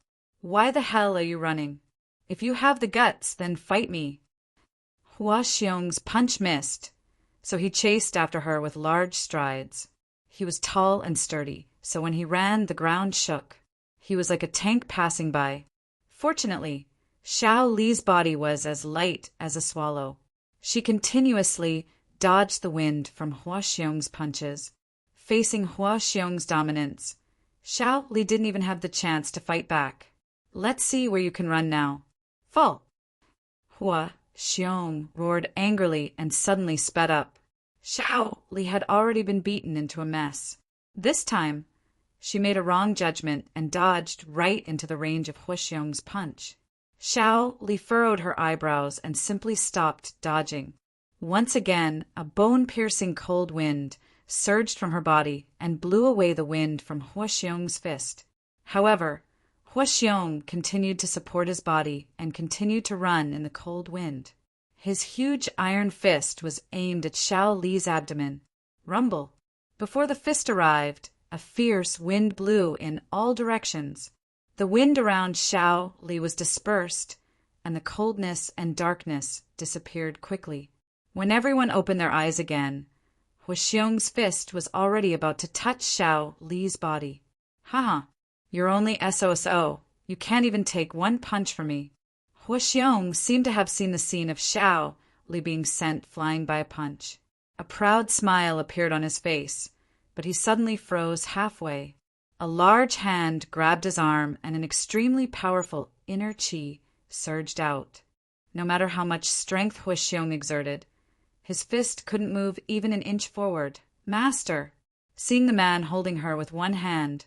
Why the hell are you running? If you have the guts, then fight me. Huaxiong's punch missed, so he chased after her with large strides. He was tall and sturdy, so when he ran, the ground shook. He was like a tank passing by. Fortunately, Xiao Li's body was as light as a swallow. She continuously dodged the wind from Huaxiong's punches. Facing Huaxiong's dominance, Xiao Li didn't even have the chance to fight back. Let's see where you can run now. Fall! Huaxiong roared angrily and suddenly sped up. Xiao Li had already been beaten into a mess. This time, she made a wrong judgment and dodged right into the range of Huaxiong's punch. Xiao Li furrowed her eyebrows and simply stopped dodging. Once again, a bone-piercing cold wind surged from her body and blew away the wind from Huaxiong's fist. However, Huaxiong continued to support his body and continued to run in the cold wind. His huge iron fist was aimed at Xiao Li's abdomen. Rumble. Before the fist arrived, a fierce wind blew in all directions. The wind around Xiao Li was dispersed, and the coldness and darkness disappeared quickly. When everyone opened their eyes again, Huaxiong's fist was already about to touch Xiao Li's body. Haha, you're only SOSO. You can't even take one punch from me. Huaxiong seemed to have seen the scene of Xiao Li being sent flying by a punch. A proud smile appeared on his face, but he suddenly froze halfway. A large hand grabbed his arm and an extremely powerful inner qi surged out. No matter how much strength Huaxiong exerted, his fist couldn't move even an inch forward. Master! Seeing the man holding her with one hand,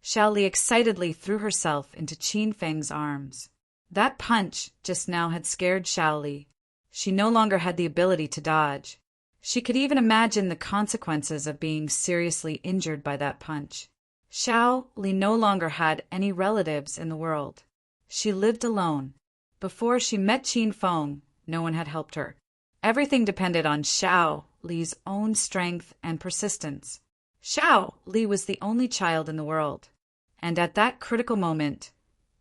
Xiao Li excitedly threw herself into Qin Feng's arms. That punch just now had scared Xiao Li. She no longer had the ability to dodge. She could even imagine the consequences of being seriously injured by that punch. Xiao Li no longer had any relatives in the world. She lived alone. Before she met Qin Feng, no one had helped her. Everything depended on Xiao Li's own strength and persistence. Xiao Li was the only child in the world. And at that critical moment,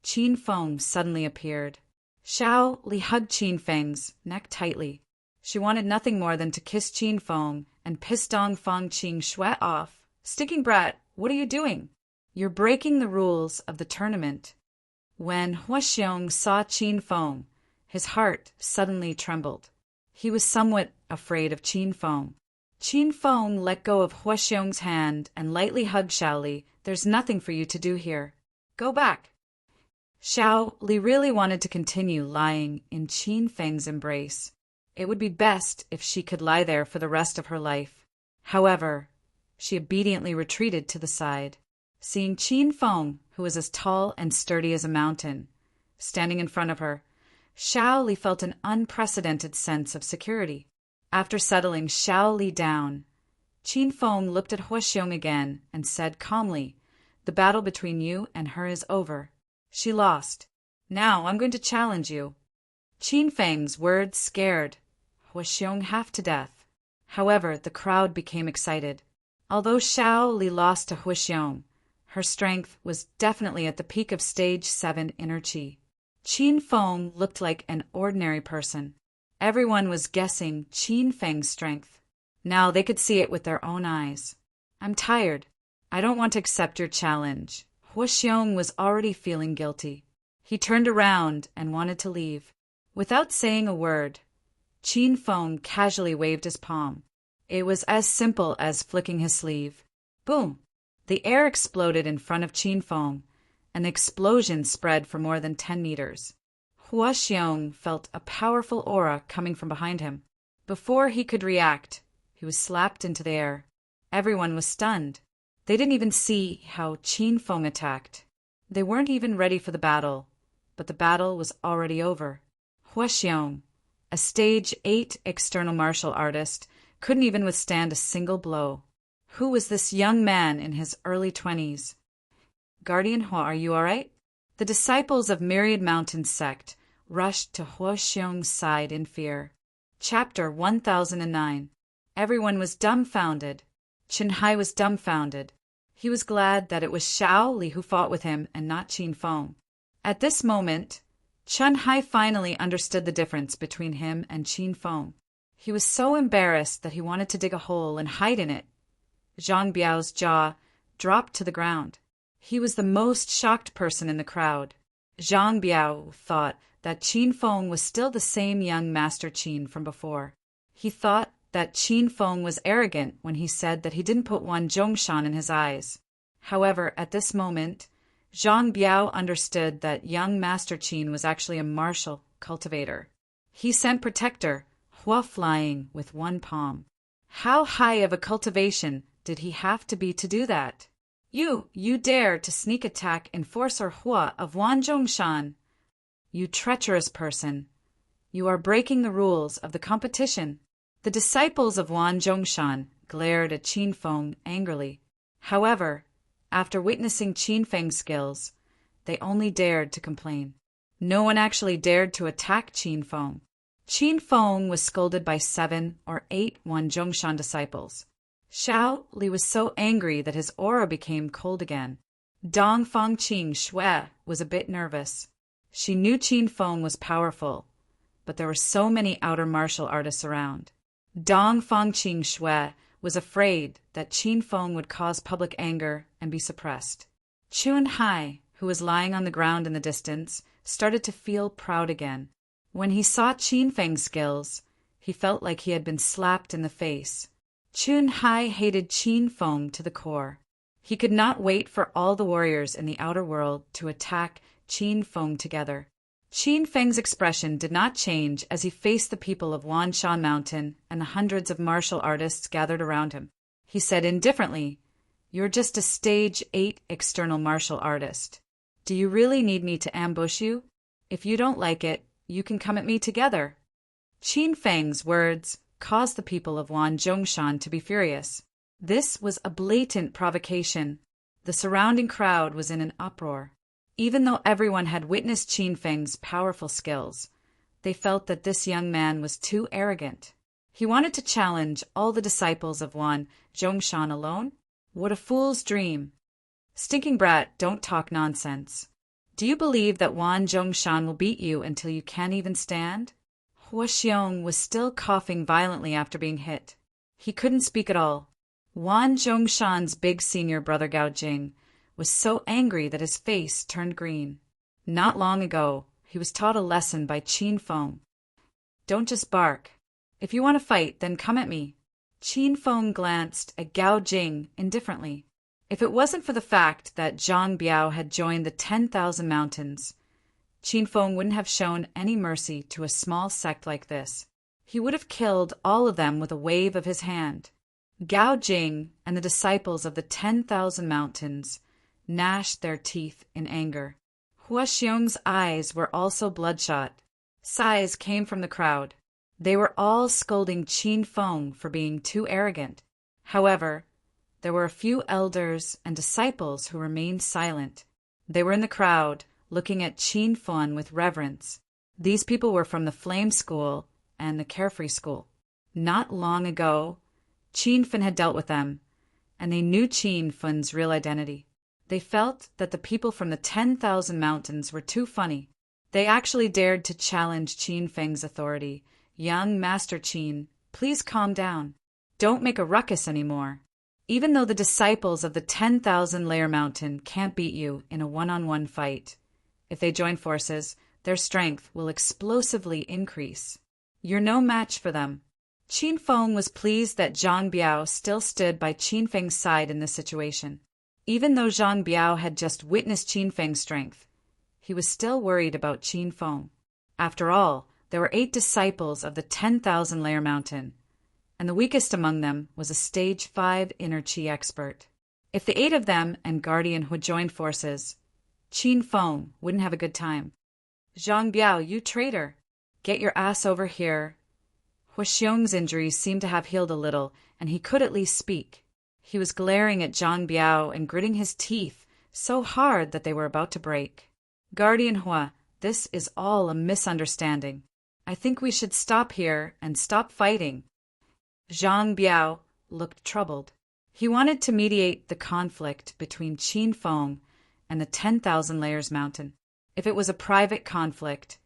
Qin Feng suddenly appeared. Xiao Li hugged Qin Feng's neck tightly. She wanted nothing more than to kiss Qin Feng and piss Dong Fang Qing Shui off. Stinking brat, what are you doing? You're breaking the rules of the tournament. When Huaxiong saw Qin Feng, his heart suddenly trembled. He was somewhat afraid of Qin Feng. Qin Feng let go of Huaxiong's hand and lightly hugged Xiao Li. There's nothing for you to do here. Go back. Xiao Li really wanted to continue lying in Qin Feng's embrace. It would be best if she could lie there for the rest of her life. However, she obediently retreated to the side. Seeing Qin Feng, who was as tall and sturdy as a mountain, standing in front of her, Xiao Li felt an unprecedented sense of security. After settling Xiao Li down, Qin Feng looked at Huaxiong again and said calmly, "The battle between you and her is over. She lost. Now I'm going to challenge you." Qin Feng's words scared Huaxiong half to death. However, the crowd became excited. Although Xiao Li lost to Huaxiong, her strength was definitely at the peak of stage 7 inner qi. Qin Feng looked like an ordinary person. Everyone was guessing Qin Feng's strength. Now they could see it with their own eyes. "I'm tired. I don't want to accept your challenge." Huaxiong was already feeling guilty. He turned around and wanted to leave. Without saying a word, Qin Feng casually waved his palm. It was as simple as flicking his sleeve. Boom! The air exploded in front of Qin Feng, and the explosion spread for more than 10 meters. Huaxiong felt a powerful aura coming from behind him. Before he could react, he was slapped into the air. Everyone was stunned. They didn't even see how Qin Feng attacked. They weren't even ready for the battle, but the battle was already over. Huaxiong, a stage 8 external martial artist, couldn't even withstand a single blow. Who was this young man in his early 20s? "Guardian Hua, are you all right?" The disciples of Myriad Mountain sect rushed to Huaxiong's side in fear. Chapter 1009. Everyone was dumbfounded. Qinhai was dumbfounded. He was glad that it was Xiao Li who fought with him and not Qin Feng. At this moment, Qinhai finally understood the difference between him and Qin Feng. He was so embarrassed that he wanted to dig a hole and hide in it. Zhang Biao's jaw dropped to the ground. He was the most shocked person in the crowd. Zhang Biao thought that Qin Feng was still the same young Master Qin from before. He thought that Qin Feng was arrogant when he said that he didn't put one Zhongshan in his eyes. However, at this moment, Zhang Biao understood that young Master Qin was actually a martial cultivator. He sent Protector Hua flying with one palm. How high of a cultivation did he have to be to do that? You dare to sneak attack Enforcer Hua of Wan Zhongshan. You treacherous person. You are breaking the rules of the competition. The disciples of Wan Zhongshan glared at Qin Feng angrily. However, after witnessing Qin Feng's skills, they only dared to complain. No one actually dared to attack Qin Feng. Qin Feng was scolded by 7 or 8 Wan Zhongshan disciples. Xiao Li was so angry that his aura became cold again. Dong Fang Qing Shui was a bit nervous. She knew Qin Feng was powerful, but there were so many outer martial artists around. Dong Fangqing Shui was afraid that Qin Feng would cause public anger and be suppressed. Chun Hai, who was lying on the ground in the distance, started to feel proud again. When he saw Qin Feng's skills, he felt like he had been slapped in the face. Chun Hai hated Qin Feng to the core. He could not wait for all the warriors in the outer world to attack Qin Feng together. Qin Feng's expression did not change as he faced the people of Wanshan Mountain and the hundreds of martial artists gathered around him. He said indifferently, "You're just a stage 8 external martial artist. Do you really need me to ambush you? If you don't like it, you can come at me together." Qin Feng's words caused the people of Wanzhongshan to be furious. This was a blatant provocation. The surrounding crowd was in an uproar. Even though everyone had witnessed Qin Feng's powerful skills, they felt that this young man was too arrogant. He wanted to challenge all the disciples of Wanzhongshan alone? What a fool's dream. Stinking brat, don't talk nonsense. Do you believe that Wanzhongshan will beat you until you can't even stand? Hua Xiong was still coughing violently after being hit. He couldn't speak at all. Wanzhongshan's big senior brother Gao Jing was so angry that his face turned green. Not long ago, he was taught a lesson by Qin Feng. Don't just bark. If you want to fight, then come at me. Qin Feng glanced at Gao Jing indifferently. If it wasn't for the fact that Zhang Biao had joined the 10,000 Mountains, Qin Feng wouldn't have shown any mercy to a small sect like this. He would have killed all of them with a wave of his hand. Gao Jing and the disciples of the 10,000 Mountains gnashed their teeth in anger. Hua Xiong's eyes were also bloodshot. Sighs came from the crowd. They were all scolding Qin Feng for being too arrogant. However, there were a few elders and disciples who remained silent. They were in the crowd, looking at Qin Feng with reverence. These people were from the Flame School and the Carefree School. Not long ago, Qin Feng had dealt with them, and they knew Qin Feng's real identity. They felt that the people from the 10,000 Mountains were too funny. They actually dared to challenge Qin Feng's authority. "Young Master Qin, please calm down. Don't make a ruckus anymore. Even though the disciples of the 10,000 Layer Mountain can't beat you in a one-on-one fight, if they join forces, their strength will explosively increase. You're no match for them." Qin Feng was pleased that Zhang Biao still stood by Qin Feng's side in this situation. Even though Zhang Biao had just witnessed Qin Feng's strength, he was still worried about Qin Feng. After all, there were 8 disciples of the 10,000 Layer Mountain, and the weakest among them was a stage 5 inner Qi expert. If the 8 of them and Guardian would join forces, Qin Feng wouldn't have a good time. "Zhang Biao, you traitor! Get your ass over here." Hua Xiong's injuries seemed to have healed a little, and he could at least speak. He was glaring at Zhang Biao and gritting his teeth so hard that they were about to break. "Guardian Hua, this is all a misunderstanding. I think we should stop here and stop fighting." Zhang Biao looked troubled. He wanted to mediate the conflict between Qin Feng and the 10,000 Layers Mountain. If it was a private conflict,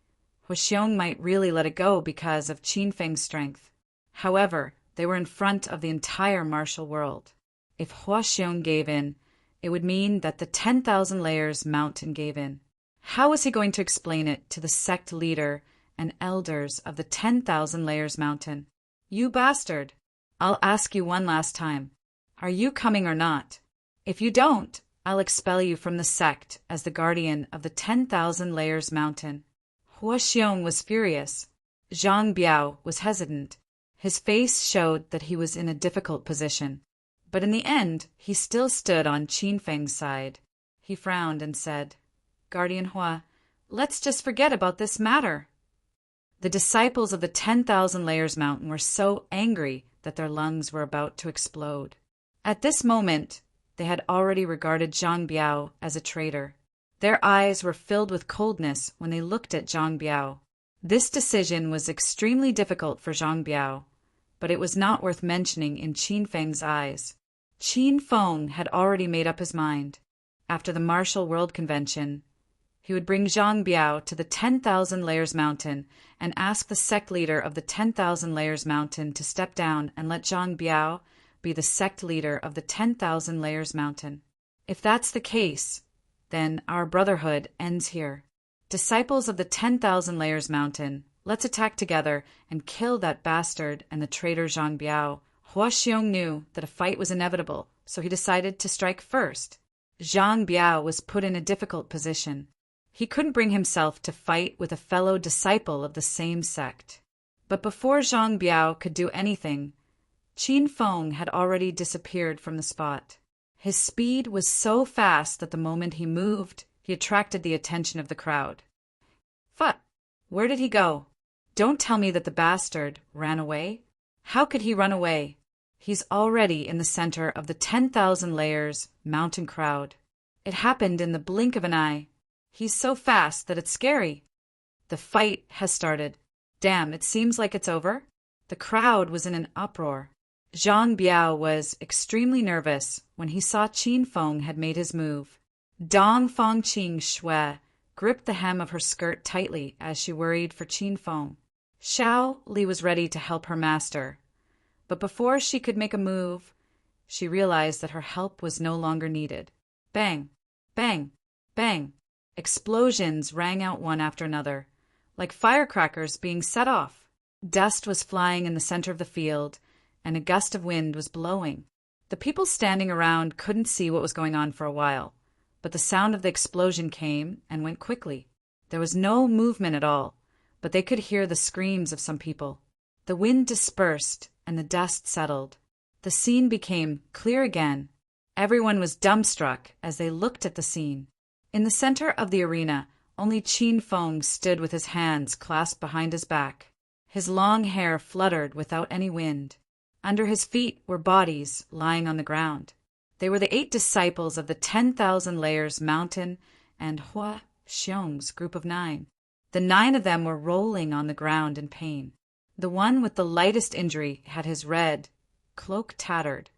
Hua Xiong might really let it go because of Qin Feng's strength. However, they were in front of the entire martial world. If Hua Xiong gave in, it would mean that the 10,000 Layers Mountain gave in. How was he going to explain it to the sect leader and elders of the 10,000 Layers Mountain? "You bastard! I'll ask you one last time. Are you coming or not? If you don't, I'll expel you from the sect as the guardian of the 10,000 Layers Mountain." Hua Xiong was furious. Zhang Biao was hesitant. His face showed that he was in a difficult position. But in the end, he still stood on Qin Feng's side. He frowned and said, "Guardian Hua, let's just forget about this matter." The disciples of the 10,000 Layers Mountain were so angry that their lungs were about to explode. At this moment, they had already regarded Zhang Biao as a traitor. Their eyes were filled with coldness when they looked at Zhang Biao. This decision was extremely difficult for Zhang Biao, but it was not worth mentioning in Qin Feng's eyes. Qin Feng had already made up his mind. After the Martial World Convention, He would bring Zhang Biao to the 10,000 Layers Mountain and ask the sect leader of the 10,000 Layers Mountain to step down and let Zhang Biao be the sect leader of the 10,000 Layers Mountain. If that's the case, then our brotherhood ends here. Disciples of the 10,000 Layers Mountain, let's attack together and kill that bastard and the traitor Zhang Biao. Hua Xiong knew that a fight was inevitable, so he decided to strike first. Zhang Biao was put in a difficult position. He couldn't bring himself to fight with a fellow disciple of the same sect. But before Zhang Biao could do anything, Qin Feng had already disappeared from the spot. His speed was so fast that the moment he moved, he attracted the attention of the crowd. Where did he go? Don't tell me that the bastard ran away. How could he run away? He's already in the center of the 10,000 Layers Mountain crowd. It happened in the blink of an eye. He's so fast that it's scary. The fight has started. Damn, it seems like it's over. The crowd was in an uproar. Zhang Biao was extremely nervous when he saw Qin Feng had made his move. Dong Fangqing Shui gripped the hem of her skirt tightly as she worried for Qin Feng. Xiao Li was ready to help her master, but before she could make a move, she realized that her help was no longer needed. Bang! Bang! Bang! Explosions rang out one after another, like firecrackers being set off. Dust was flying in the center of the field, and a gust of wind was blowing. The people standing around couldn't see what was going on for a while, but the sound of the explosion came and went quickly. There was no movement at all, but they could hear the screams of some people. The wind dispersed and the dust settled. The scene became clear again. Everyone was dumbstruck as they looked at the scene. In the center of the arena, only Qin Feng stood with his hands clasped behind his back. His long hair fluttered without any wind. Under his feet were bodies lying on the ground. They were the 8 disciples of the 10,000 Layers Mountain and Hua Xiong's group of 9. The 9 of them were rolling on the ground in pain. The one with the lightest injury had his red cloak tattered.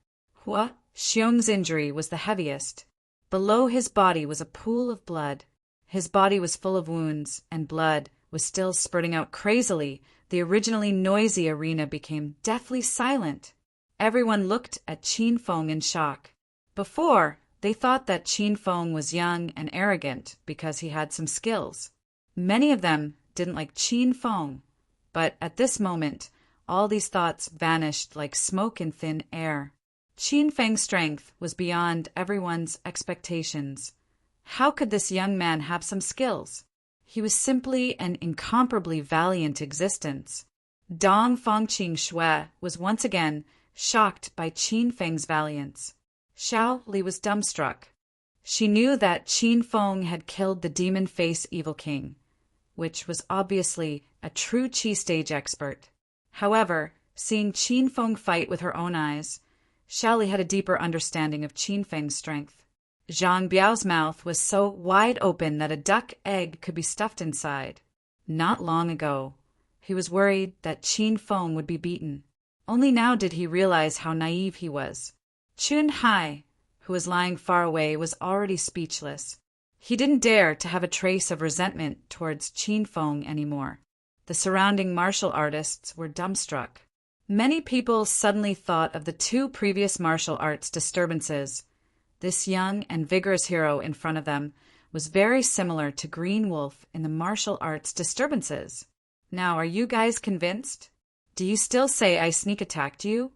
Hua Xiong's injury was the heaviest. Below his body was a pool of blood. His body was full of wounds, and blood was still spurting out crazily. The originally noisy arena became deathly silent. Everyone looked at Qin Feng in shock. Before, they thought that Qin Feng was young and arrogant because he had some skills. Many of them didn't like Qin Feng, but at this moment, all these thoughts vanished like smoke in thin air. Qin Feng's strength was beyond everyone's expectations. How could this young man have some skills? He was simply an incomparably valiant existence. Dong Fangqing Shui was once again shocked by Qin Feng's valiance. Xiao Li was dumbstruck. She knew that Qin Feng had killed the demon face evil king, which was obviously a true Qi stage expert. However, seeing Qin Feng fight with her own eyes, Xiao Li had a deeper understanding of Qin Feng's strength. Zhang Biao's mouth was so wide open that a duck egg could be stuffed inside. Not long ago, he was worried that Qin Feng would be beaten. Only now did he realize how naive he was. Chun Hai, who was lying far away, was already speechless. He didn't dare to have a trace of resentment towards Qin Feng anymore. The surrounding martial artists were dumbstruck. Many people suddenly thought of the 2 previous martial arts disturbances. This young and vigorous hero in front of them was very similar to Green Wolf in the martial arts disturbances. Now, are you guys convinced? Do you still say I sneak attacked you?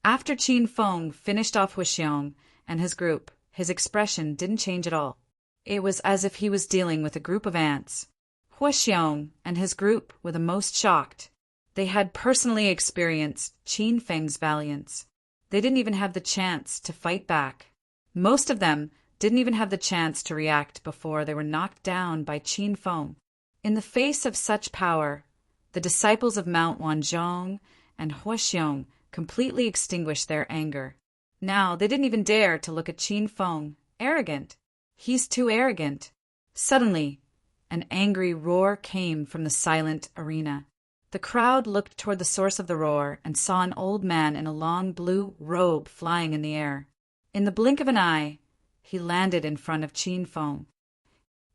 After Qin Feng finished off Hua Xiong and his group, his expression didn't change at all. It was as if he was dealing with a group of ants. Hua Xiong and his group were the most shocked. They had personally experienced Qin Feng's valiance. They didn't even have the chance to fight back. Most of them didn't even have the chance to react before they were knocked down by Qin Feng. In the face of such power, the disciples of Mount Wanzhong and Hua Xiong completely extinguished their anger. Now they didn't even dare to look at Qin Feng. Arrogant. He's too arrogant. Suddenly, an angry roar came from the silent arena. The crowd looked toward the source of the roar and saw an old man in a long blue robe flying in the air. In the blink of an eye, he landed in front of Qin Feng.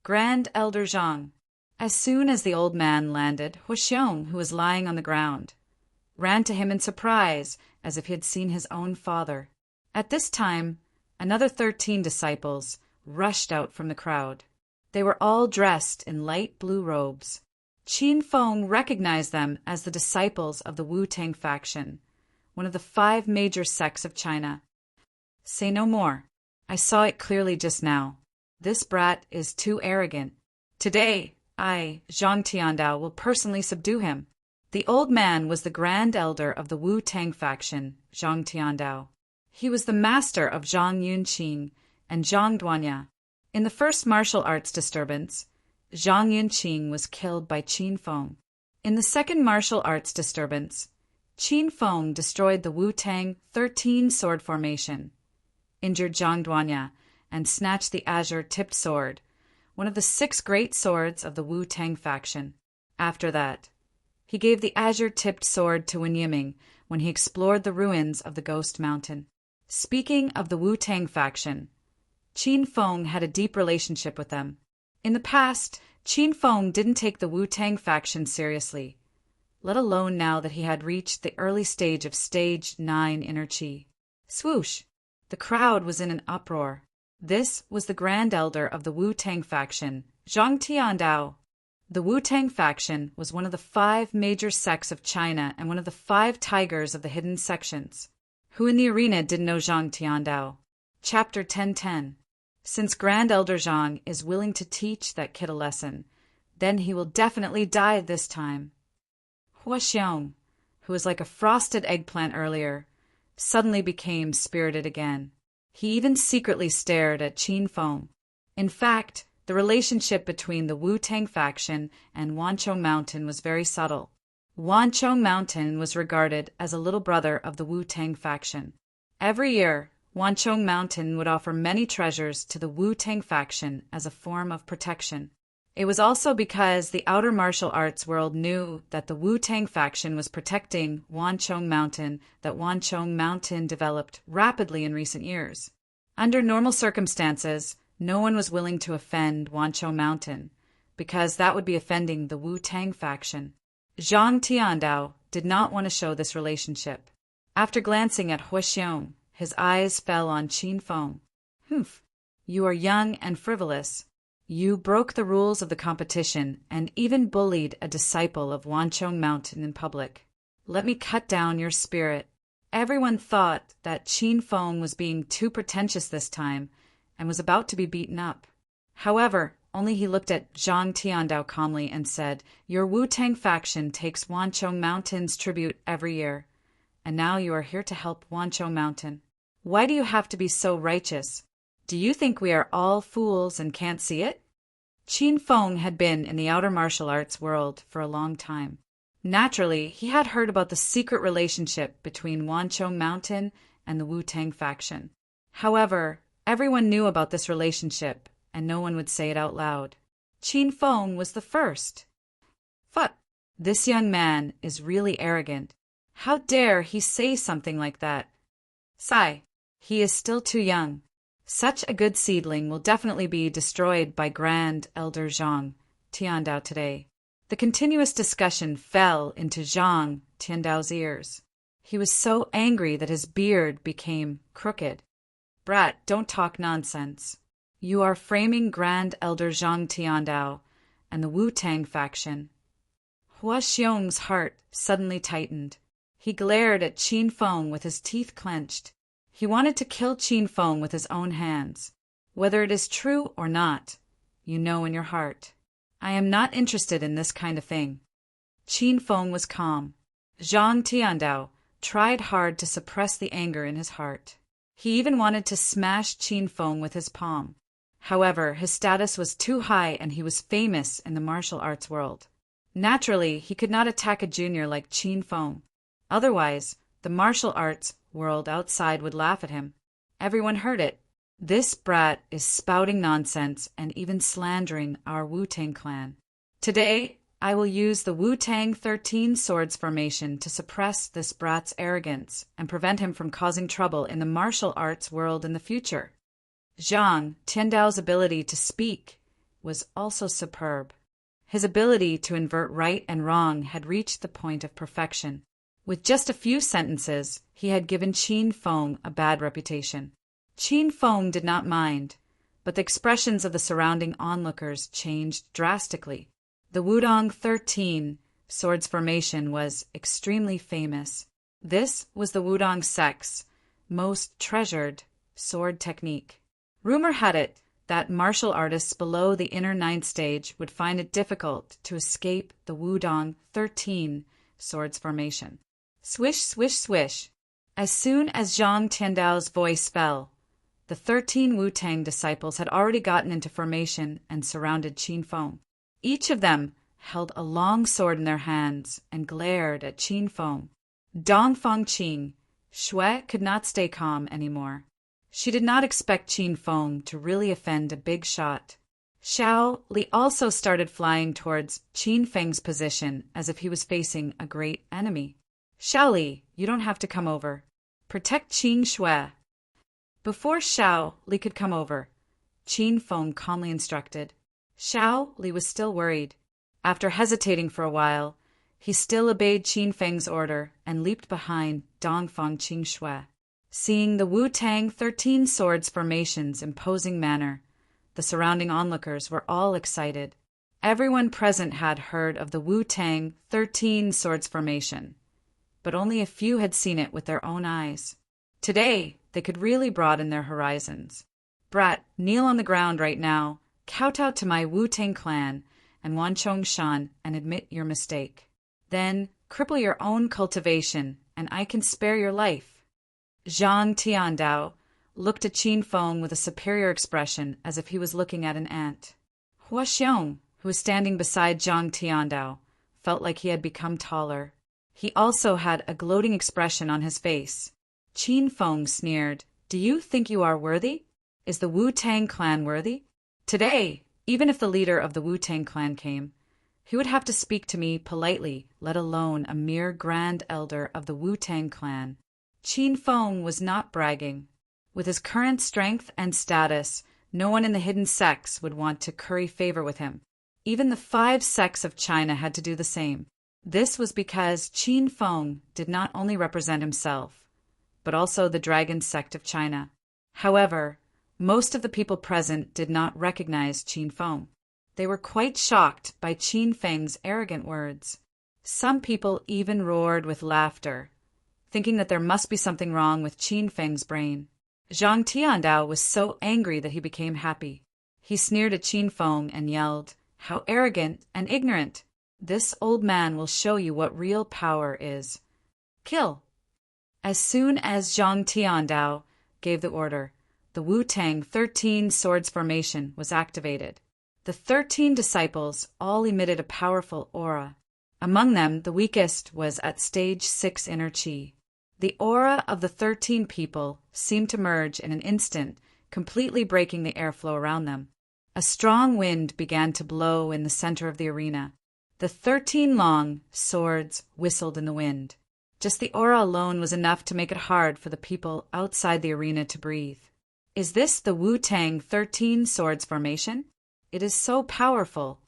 Grand Elder Zhang. As soon as the old man landed, Huaxiong, who was lying on the ground, ran to him in surprise, as if he had seen his own father. At this time, another 13 disciples rushed out from the crowd. They were all dressed in light blue robes. Qin Feng recognized them as the disciples of the Wu-Tang faction, one of the 5 major sects of China. Say no more. I saw it clearly just now. This brat is too arrogant. Today, I, Zhang Tiandao, will personally subdue him. The old man was the grand elder of the Wu-Tang faction, Zhang Tiandao. He was the master of Zhang Yunqing and Zhang Duanya. In the first martial arts disturbance, Zhang Yunqing was killed by Qin Feng. In the second martial arts disturbance, Qin Feng destroyed the Wu-Tang 13 sword formation, injured Zhang Duanya, and snatched the azure-tipped sword, one of the 6 great swords of the Wu-Tang faction. After that, he gave the azure-tipped sword to Wen Yiming when he explored the ruins of the Ghost Mountain. Speaking of the Wu-Tang faction, Qin Feng had a deep relationship with them. In the past, Qin Feng didn't take the Wu-Tang faction seriously, let alone now that he had reached the early stage of Stage 9 inner Qi. Swoosh! The crowd was in an uproar. This was the grand elder of the Wu-Tang faction, Zhang Tiandao. The Wu-Tang faction was one of the 5 major sects of China and one of the 5 tigers of the hidden sections. Who in the arena didn't know Zhang Tiandao? Chapter 1010. Since Grand Elder Zhang is willing to teach that kid a lesson, then he will definitely die this time. Huaxiong, who was like a frosted eggplant earlier, suddenly became spirited again. He even secretly stared at Qin Feng. In fact, the relationship between the Wu-Tang faction and Wanchong Mountain was very subtle. Wanchong Mountain was regarded as a little brother of the Wu-Tang faction. Every year, Wanchong Mountain would offer many treasures to the Wu-Tang faction as a form of protection. It was also because the outer martial arts world knew that the Wu-Tang faction was protecting Wanchong Mountain that Wanchong Mountain developed rapidly in recent years. Under normal circumstances, no one was willing to offend Wanchong Mountain, because that would be offending the Wu-Tang faction. Zhang Tiandao did not want to show this relationship. After glancing at Huaxiong, his eyes fell on Qin Feng. Humph, you are young and frivolous. You broke the rules of the competition and even bullied a disciple of Wanchong Mountain in public. Let me cut down your spirit. Everyone thought that Qin Feng was being too pretentious this time and was about to be beaten up. However, only he looked at Zhang Tiandao calmly and said, "Your Wu-Tang faction takes Wanchong Mountain's tribute every year, and now you are here to help Wanchong Mountain. Why do you have to be so righteous? Do you think we are all fools and can't see it?" Qin Feng had been in the outer martial arts world for a long time. Naturally, he had heard about the secret relationship between Wanchong Mountain and the Wu-Tang faction. However, everyone knew about this relationship, and no one would say it out loud. Qin Feng was the first. Fuck, this young man is really arrogant. How dare he say something like that? Sigh, he is still too young. Such a good seedling will definitely be destroyed by Grand Elder Zhang Tiandao today. The continuous discussion fell into Zhang Tiandao's ears. He was so angry that his beard became crooked. Brat, don't talk nonsense. You are framing Grand Elder Zhang Tiandao and the Wu-Tang faction. Huaxiong's heart suddenly tightened. He glared at Qin Feng with his teeth clenched. He wanted to kill Qin Feng with his own hands. Whether it is true or not, you know in your heart. I am not interested in this kind of thing. Qin Feng was calm. Zhang Tiandao tried hard to suppress the anger in his heart. He even wanted to smash Qin Feng with his palm. However, his status was too high and he was famous in the martial arts world. Naturally, he could not attack a junior like Qin Feng. Otherwise, the martial arts world outside would laugh at him. Everyone heard it. This brat is spouting nonsense and even slandering our Wu-Tang clan. Today, I will use the Wu-Tang 13 swords formation to suppress this brat's arrogance and prevent him from causing trouble in the martial arts world in the future. Zhang Tiandao's ability to speak was also superb. His ability to invert right and wrong had reached the point of perfection. With just a few sentences, he had given Qin Feng a bad reputation. Qin Feng did not mind, but the expressions of the surrounding onlookers changed drastically. The Wudong 13 swords formation was extremely famous. This was the Wudong sect's most treasured sword technique. Rumor had it that martial artists below the inner ninth stage would find it difficult to escape the Wudong 13 swords formation. Swish, swish, swish. As soon as Zhang Tiandao's voice fell, the 13 Wu-Tang disciples had already gotten into formation and surrounded Qin Feng. Each of them held a long sword in their hands and glared at Qin Feng. Dong Fangqing, Shui could not stay calm anymore. She did not expect Qin Feng to really offend a big shot. Xiao Li also started flying towards Qin Feng's position as if he was facing a great enemy. Xiao Li, you don't have to come over. Protect Qin Shui. Before Xiao Li could come over, Qin Feng calmly instructed. Xiao Li was still worried. After hesitating for a while, he still obeyed Qin Feng's order and leaped behind Dongfang Qing Shui. Seeing the Wu-Tang 13 swords formation's imposing manner, the surrounding onlookers were all excited. Everyone present had heard of the Wu-Tang 13 swords formation, but only a few had seen it with their own eyes. Today, they could really broaden their horizons. Brat, kneel on the ground right now, kowtow to my Wu-Tang clan and Wanchong Shan and admit your mistake. Then, cripple your own cultivation, and I can spare your life. Zhang Tiandao looked at Qin Feng with a superior expression as if he was looking at an ant. Hua Xiong, who was standing beside Zhang Tiandao, felt like he had become taller. He also had a gloating expression on his face. Qin Feng sneered, Do you think you are worthy? Is the Wu-Tang clan worthy? Today, even if the leader of the Wu-Tang clan came, he would have to speak to me politely, let alone a mere grand elder of the Wu-Tang clan. Qin Feng was not bragging. With his current strength and status, no one in the hidden sects would want to curry favor with him. Even the 5 sects of China had to do the same. This was because Qin Feng did not only represent himself, but also the Dragon sect of China. However, most of the people present did not recognize Qin Feng. They were quite shocked by Qin Feng's arrogant words. Some people even roared with laughter, thinking that there must be something wrong with Qin Feng's brain. Zhang Tiandao was so angry that he became happy. He sneered at Qin Feng and yelled, How arrogant and ignorant! This old man will show you what real power is. Kill! As soon as Zhang Tiandao gave the order, the Wu-Tang 13 swords formation was activated. The 13 disciples all emitted a powerful aura. Among them, the weakest was at stage 6 inner chi. The aura of the 13 people seemed to merge in an instant, completely breaking the airflow around them. A strong wind began to blow in the center of the arena. The 13 long swords whistled in the wind. Just the aura alone was enough to make it hard for the people outside the arena to breathe. Is this the Wu-Tang 13 swords formation? It is so powerful.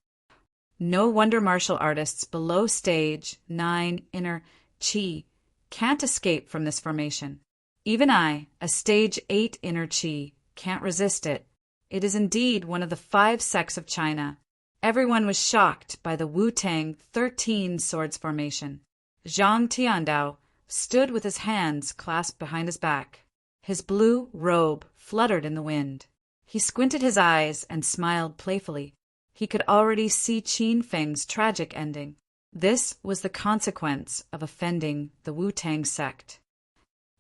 No wonder martial artists below stage 9 inner chi can't escape from this formation. Even I, a stage 8 inner chi, can't resist it. It is indeed one of the 5 sects of China. Everyone was shocked by the Wu-Tang 13 swords formation. Zhang Tiandao stood with his hands clasped behind his back. His blue robe fluttered in the wind. He squinted his eyes and smiled playfully. He could already see Qin Feng's tragic ending. This was the consequence of offending the Wu-Tang sect.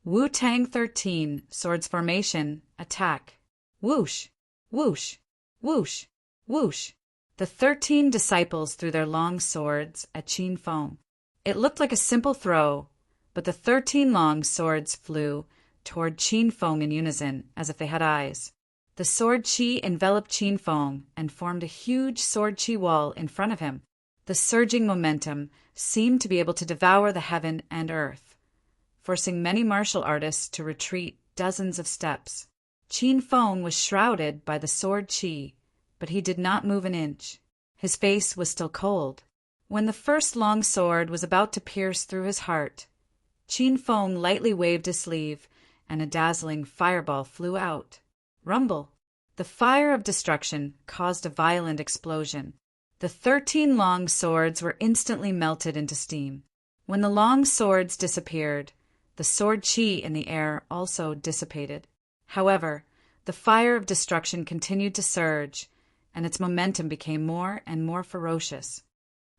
Wu-Tang 13 swords formation attack. Whoosh, whoosh, whoosh, whoosh. The 13 disciples threw their long swords at Qin Feng. It looked like a simple throw, but the 13 long swords flew toward Qin Feng in unison, as if they had eyes. The sword chi enveloped Qin Feng and formed a huge sword chi wall in front of him. The surging momentum seemed to be able to devour the heaven and earth, forcing many martial artists to retreat dozens of steps. Qin Feng was shrouded by the sword chi, but he did not move an inch. His face was still cold. When the first long sword was about to pierce through his heart, Qin Feng lightly waved his sleeve, and a dazzling fireball flew out. Rumble! The fire of destruction caused a violent explosion. The 13 long swords were instantly melted into steam. When the long swords disappeared, the sword qi in the air also dissipated. However, the fire of destruction continued to surge, and its momentum became more and more ferocious.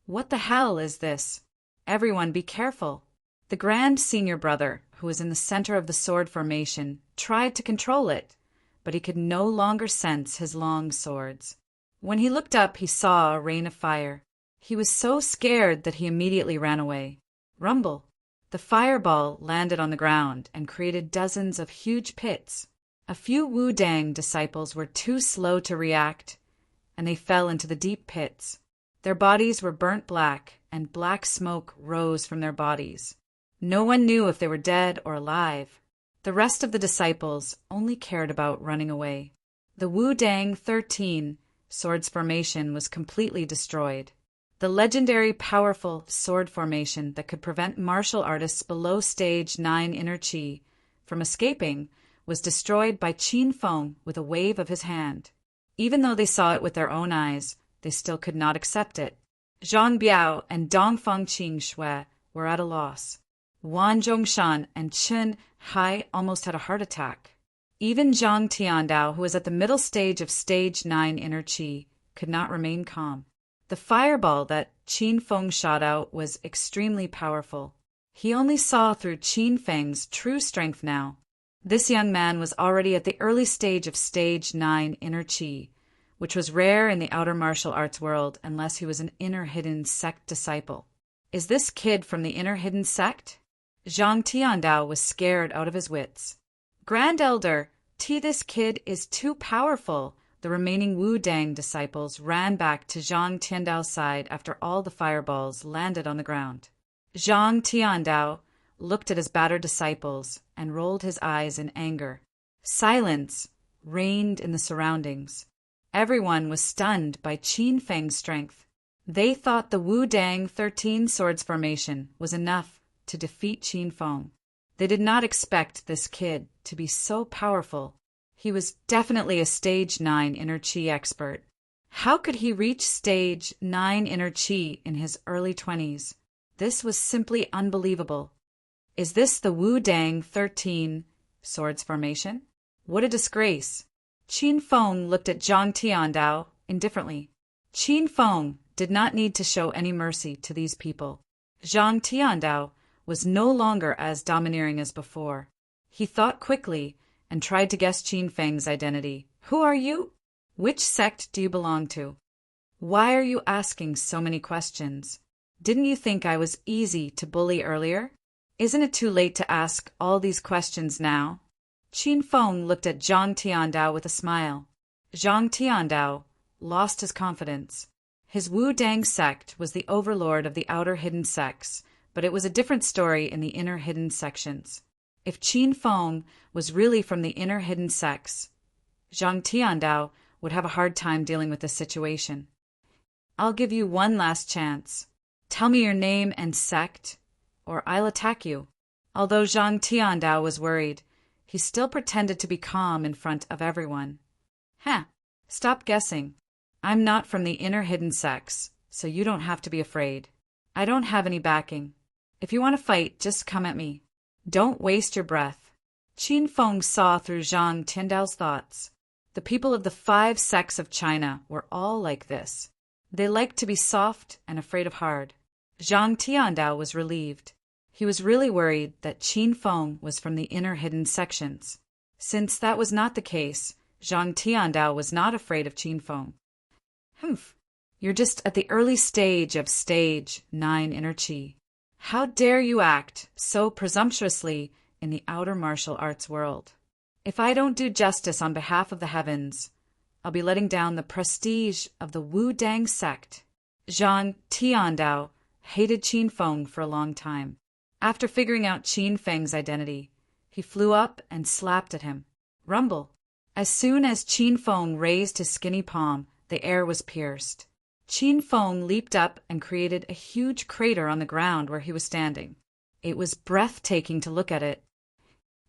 What the hell is this? Everyone be careful! The grand senior brother, who was in the center of the sword formation, tried to control it, but he could no longer sense his long swords. When he looked up, he saw a rain of fire. He was so scared that he immediately ran away. Rumble! The fireball landed on the ground and created dozens of huge pits. A few Wu Dang disciples were too slow to react, and they fell into the deep pits. Their bodies were burnt black, and black smoke rose from their bodies. No one knew if they were dead or alive. The rest of the disciples only cared about running away. The Wu Dang 13 swords formation was completely destroyed. The legendary powerful sword formation that could prevent martial artists below stage 9 inner qi from escaping was destroyed by Qin Feng with a wave of his hand. Even though they saw it with their own eyes, they still could not accept it. Zhang Biao and Dongfang Qing Shui were at a loss. Wan Zhongshan and Chen Hai almost had a heart attack. Even Zhang Tiandao, who was at the middle stage of stage 9 inner qi, could not remain calm. The fireball that Qin Feng shot out was extremely powerful. He only saw through Qin Feng's true strength now. This young man was already at the early stage of stage 9 inner qi, which was rare in the outer martial arts world unless he was an inner hidden sect disciple. Is this kid from the inner hidden sect? Zhang Tiandao was scared out of his wits. Grand Elder, this kid is too powerful. The remaining Wu Dang disciples ran back to Zhang Tiandao's side after all the fireballs landed on the ground. Zhang Tiandao looked at his battered disciples and rolled his eyes in anger. Silence reigned in the surroundings. Everyone was stunned by Qin Feng's strength. They thought the Wu Dang 13 swords formation was enough to defeat Qin Feng. They did not expect this kid to be so powerful. He was definitely a stage 9 inner qi expert. How could he reach stage 9 inner qi in his early 20s? This was simply unbelievable. Is this the Wu Dang 13 swords formation? What a disgrace. Qin Feng looked at Zhang Tiandao indifferently. Qin Feng did not need to show any mercy to these people. Zhang Tiandao was no longer as domineering as before. He thought quickly and tried to guess Qin Feng's identity. Who are you? Which sect do you belong to? Why are you asking so many questions? Didn't you think I was easy to bully earlier? Isn't it too late to ask all these questions now? Qin Feng looked at Zhang Tiandao with a smile. Zhang Tiandao lost his confidence. His Wu Dang sect was the overlord of the outer hidden sects, but it was a different story in the inner hidden sections. If Qin Feng was really from the inner hidden sects, Zhang Tiandao would have a hard time dealing with this situation. I'll give you one last chance. Tell me your name and sect, or I'll attack you. Although Zhang Tiandao was worried, he still pretended to be calm in front of everyone. Stop guessing. I'm not from the inner hidden sects, so you don't have to be afraid. I don't have any backing. If you want to fight, just come at me. Don't waste your breath. Qin Feng saw through Zhang Tiandao's thoughts. The people of the 5 sects of China were all like this. They liked to be soft and afraid of hard. Zhang Tiandao was relieved. He was really worried that Qin Feng was from the inner hidden sections. Since that was not the case, Zhang Tiandao was not afraid of Qin Feng. You're just at the early stage of stage 9 inner qi. How dare you act so presumptuously in the outer martial arts world? If I don't do justice on behalf of the heavens, I'll be letting down the prestige of the Wu Dang sect. Zhang Tiandao hated Qin Feng for a long time. After figuring out Qin Feng's identity, he flew up and slapped at him. Rumble! As soon as Qin Feng raised his skinny palm, The air was pierced. Qin Feng leaped up and created a huge crater on the ground where he was standing. It was breathtaking to look at it.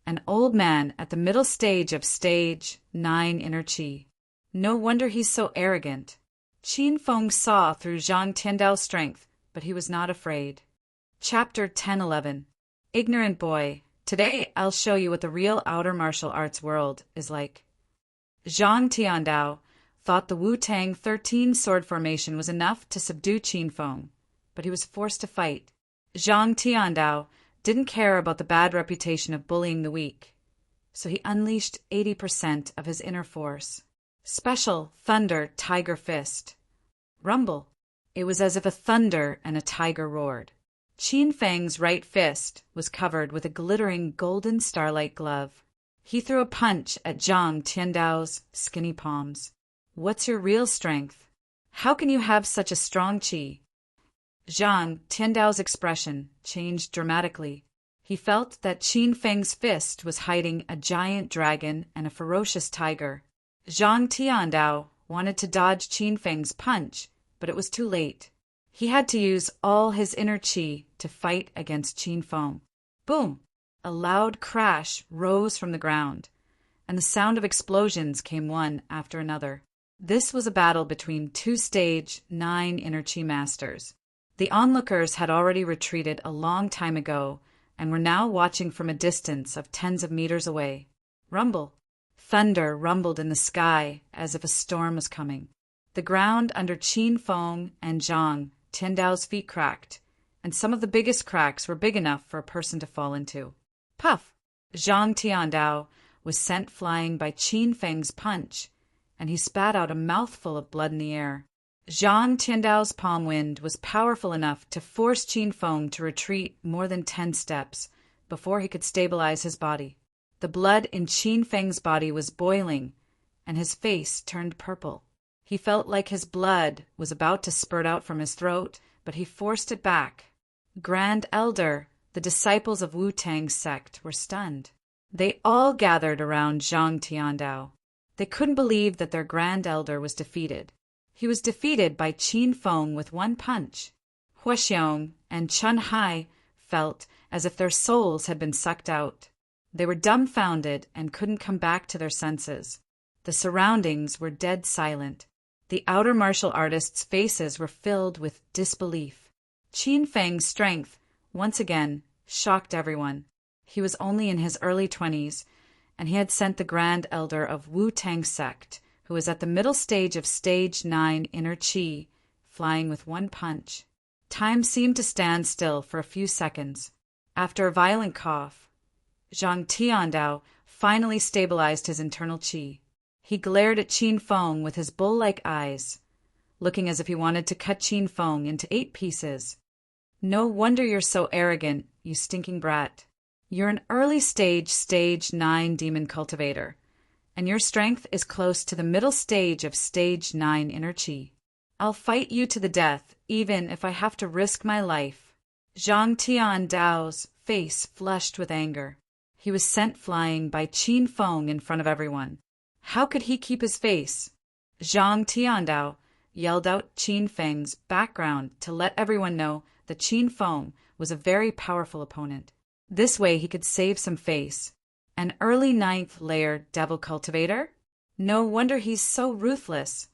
An old man at the middle stage of stage 9 inner qi. No wonder he's so arrogant. Qin Feng saw through Zhang Tiandao's strength, but he was not afraid. Chapter 10:11. Ignorant boy, today I'll show you what the real outer martial arts world is like. Zhang Tiandao thought the Wu-Tang 13 sword formation was enough to subdue Qin Feng, but he was forced to fight. Zhang Tiandao didn't care about the bad reputation of bullying the weak, so he unleashed 80% of his inner force. Special Thunder Tiger Fist. Rumble. It was as if a thunder and a tiger roared. Qin Feng's right fist was covered with a glittering golden starlight glove. He threw a punch at Zhang Tiandao's skinny palms. What's your real strength? How can you have such a strong qi? Zhang Tiandao's expression changed dramatically. He felt that Qin Feng's fist was hiding a giant dragon and a ferocious tiger. Zhang Tiandao wanted to dodge Qin Feng's punch, but it was too late. He had to use all his inner qi to fight against Qin Feng. Boom! A loud crash rose from the ground, and the sound of explosions came one after another. This was a battle between two stage 9 inner qi masters. The onlookers had already retreated a long time ago and were now watching from a distance of tens of meters away. Rumble. Thunder rumbled in the sky as if a storm was coming. The ground under Qin Feng and Zhang Tiandao's feet cracked, and some of the biggest cracks were big enough for a person to fall into. Puff! Zhang Tiandao was sent flying by Qin Feng's punch, and he spat out a mouthful of blood in the air. Zhang Tiandao's palm wind was powerful enough to force Qin Feng to retreat more than 10 steps before he could stabilize his body. The blood in Qin Feng's body was boiling, and his face turned purple. He felt like his blood was about to spurt out from his throat, but he forced it back. Grand Elder, the disciples of Wu-Tang's sect, were stunned. They all gathered around Zhang Tiandao. They couldn't believe that their Grand Elder was defeated. He was defeated by Qin Feng with one punch. Huaxiong and Chun Hai felt as if their souls had been sucked out. They were dumbfounded and couldn't come back to their senses. The surroundings were dead silent. The outer martial artists' faces were filled with disbelief. Qin Feng's strength, once again, shocked everyone. He was only in his early 20s, and he had sent the Grand Elder of Wu-Tang sect, who was at the middle stage of stage 9 inner qi, flying with one punch. Time seemed to stand still for a few seconds. After a violent cough, Zhang Tiandao finally stabilized his internal qi. He glared at Qin Feng with his bull-like eyes, looking as if he wanted to cut Qin Feng into 8 pieces. No wonder you're so arrogant, you stinking brat. You're an early stage 9 demon cultivator, and your strength is close to the middle stage of stage 9 inner qi. I'll fight you to the death, even if I have to risk my life. Zhang Tiandao's face flushed with anger. He was sent flying by Qin Feng in front of everyone. How could he keep his face? Zhang Tiandao yelled out Qin Feng's background to let everyone know that Qin Feng was a very powerful opponent. This way he could save some face. An early 9th layer devil cultivator? No wonder he's so ruthless.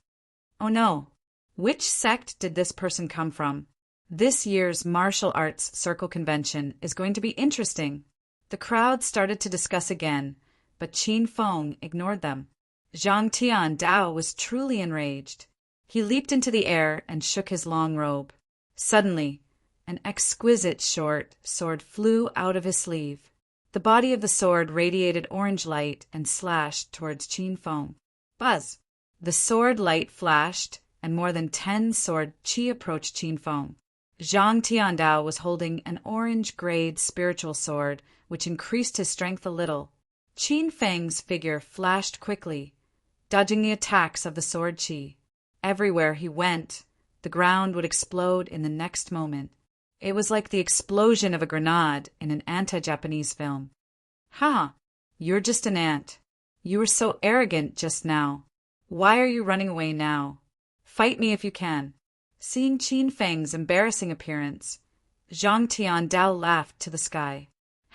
Oh no, which sect did this person come from? This year's martial arts circle convention is going to be interesting. The crowd started to discuss again, but Qin Feng ignored them. Zhang Tiandao was truly enraged. He leaped into the air and shook his long robe. Suddenly, an exquisite short sword flew out of his sleeve. The body of the sword radiated orange light and slashed towards Qin Feng. Buzz! The sword light flashed, and more than 10 sword qi approached Qin Feng. Zhang Tiandao was holding an orange-grade spiritual sword, which increased his strength a little. Qin Feng's figure flashed quickly, dodging the attacks of the sword qi. Everywhere he went, the ground would explode in the next moment. It was like the explosion of a grenade in an anti-Japanese film. Ha! You're just an ant. You were so arrogant just now. Why are you running away now? Fight me if you can." Seeing Qin Feng's embarrassing appearance, Zhang Tiandao laughed to the sky.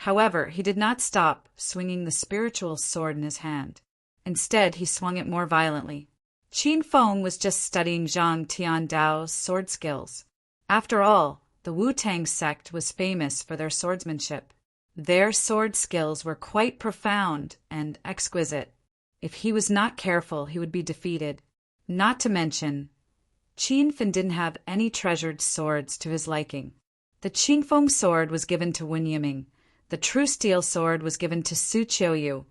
However, he did not stop swinging the spiritual sword in his hand. Instead, he swung it more violently. Qin Feng was just studying Zhang Tiandao's sword skills. After all, the Wu-Tang sect was famous for their swordsmanship. Their sword skills were quite profound and exquisite. If he was not careful, he would be defeated. Not to mention, Qin Feng didn't have any treasured swords to his liking. The Qin Feng sword was given to Wen Yiming, the true steel sword was given to Su Qiuyu,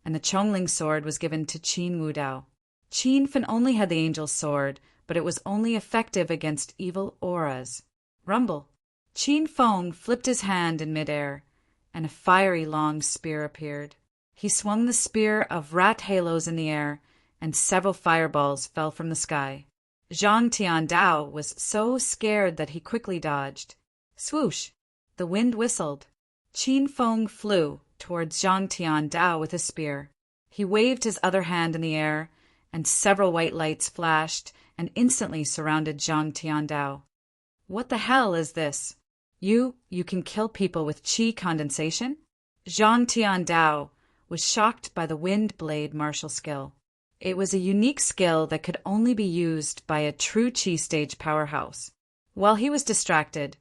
and the Chongling sword was given to Qin Wudao. Qin Feng only had the angel's sword, but it was only effective against evil auras. Rumble. Qin Feng flipped his hand in midair, and a fiery long spear appeared. He swung the spear of rat halos in the air, and several fireballs fell from the sky. Zhang Tiandao was so scared that he quickly dodged. Swoosh! The wind whistled. Qin Feng flew towards Zhang Tiandao with his spear. He waved his other hand in the air, and several white lights flashed and instantly surrounded Zhang Tiandao. "What the hell is this? You can kill people with qi condensation?" Zhang Tiandao was shocked by the wind blade martial skill. It was a unique skill that could only be used by a true qi stage powerhouse. While he was distracted,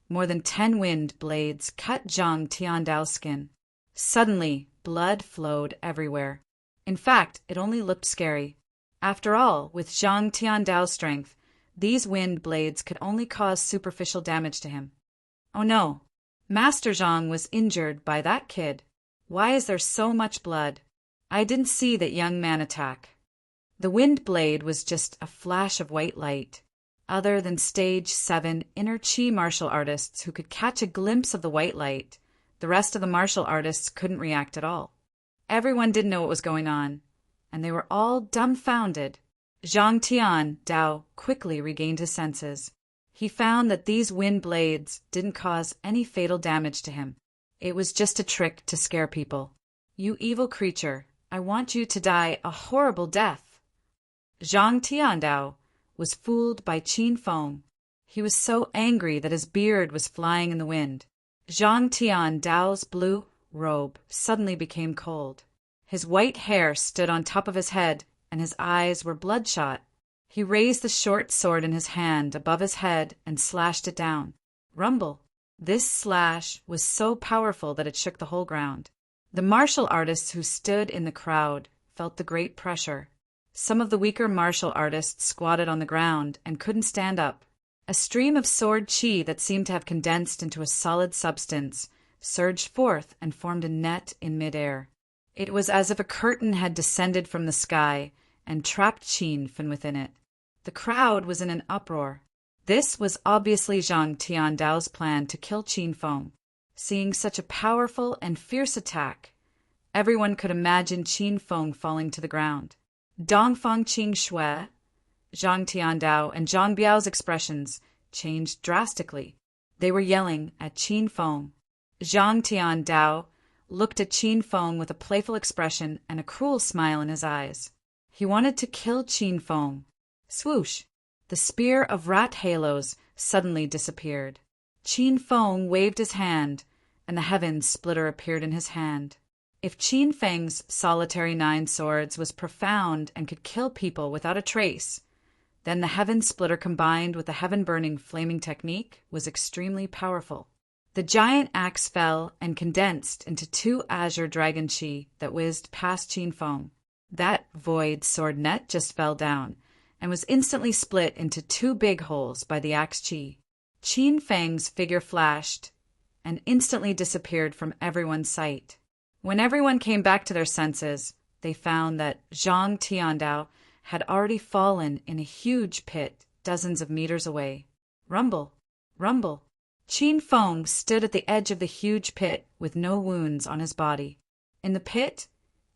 more than 10 wind blades cut Zhang Tiandao's skin. Suddenly, blood flowed everywhere. In fact, it only looked scary. After all, with Zhang Tiandao's strength, these wind blades could only cause superficial damage to him. Oh no! Master Zhang was injured by that kid. Why is there so much blood? I didn't see that young man attack. The wind blade was just a flash of white light. Other than Stage 7 inner Qi martial artists who could catch a glimpse of the white light, the rest of the martial artists couldn't react at all. Everyone didn't know what was going on, and they were all dumbfounded. Zhang Tiandao quickly regained his senses. He found that these wind blades didn't cause any fatal damage to him. It was just a trick to scare people. "You evil creature, I want you to die a horrible death." Zhang Tiandao was fooled by Qin Feng. He was so angry that his beard was flying in the wind. Zhang Tiandao's blue robe suddenly became cold. His white hair stood on top of his head, and his eyes were bloodshot. He raised the short sword in his hand above his head and slashed it down. Rumble! This slash was so powerful that it shook the whole ground. The martial artists who stood in the crowd felt the great pressure. Some of the weaker martial artists squatted on the ground and couldn't stand up. A stream of sword qi that seemed to have condensed into a solid substance surged forth and formed a net in midair. It was as if a curtain had descended from the sky and trapped Qin Feng within it. The crowd was in an uproar. This was obviously Zhang Tiandao's plan to kill Qin Feng. Seeing such a powerful and fierce attack, everyone could imagine Qin Feng falling to the ground. Dongfang Qing Shui, Zhang Tiandao, and Zhang Biao's expressions changed drastically. They were yelling at Qin Feng. Zhang Tiandao looked at Qin Feng with a playful expression and a cruel smile in his eyes. He wanted to kill Qin Feng. Swoosh! The spear of rat halos suddenly disappeared. Qin Feng waved his hand, and the heaven splitter appeared in his hand. If Qin Feng's solitary 9 swords was profound and could kill people without a trace, then the heaven splitter combined with the heaven-burning flaming technique was extremely powerful. The giant axe fell and condensed into 2 azure dragon qi that whizzed past Qin Feng. That void sword net just fell down and was instantly split into 2 big holes by the axe qi. Qin Feng's figure flashed and instantly disappeared from everyone's sight. When everyone came back to their senses, they found that Zhang Tiandao had already fallen in a huge pit dozens of meters away. Rumble! Rumble! Qin Feng stood at the edge of the huge pit with no wounds on his body. In the pit,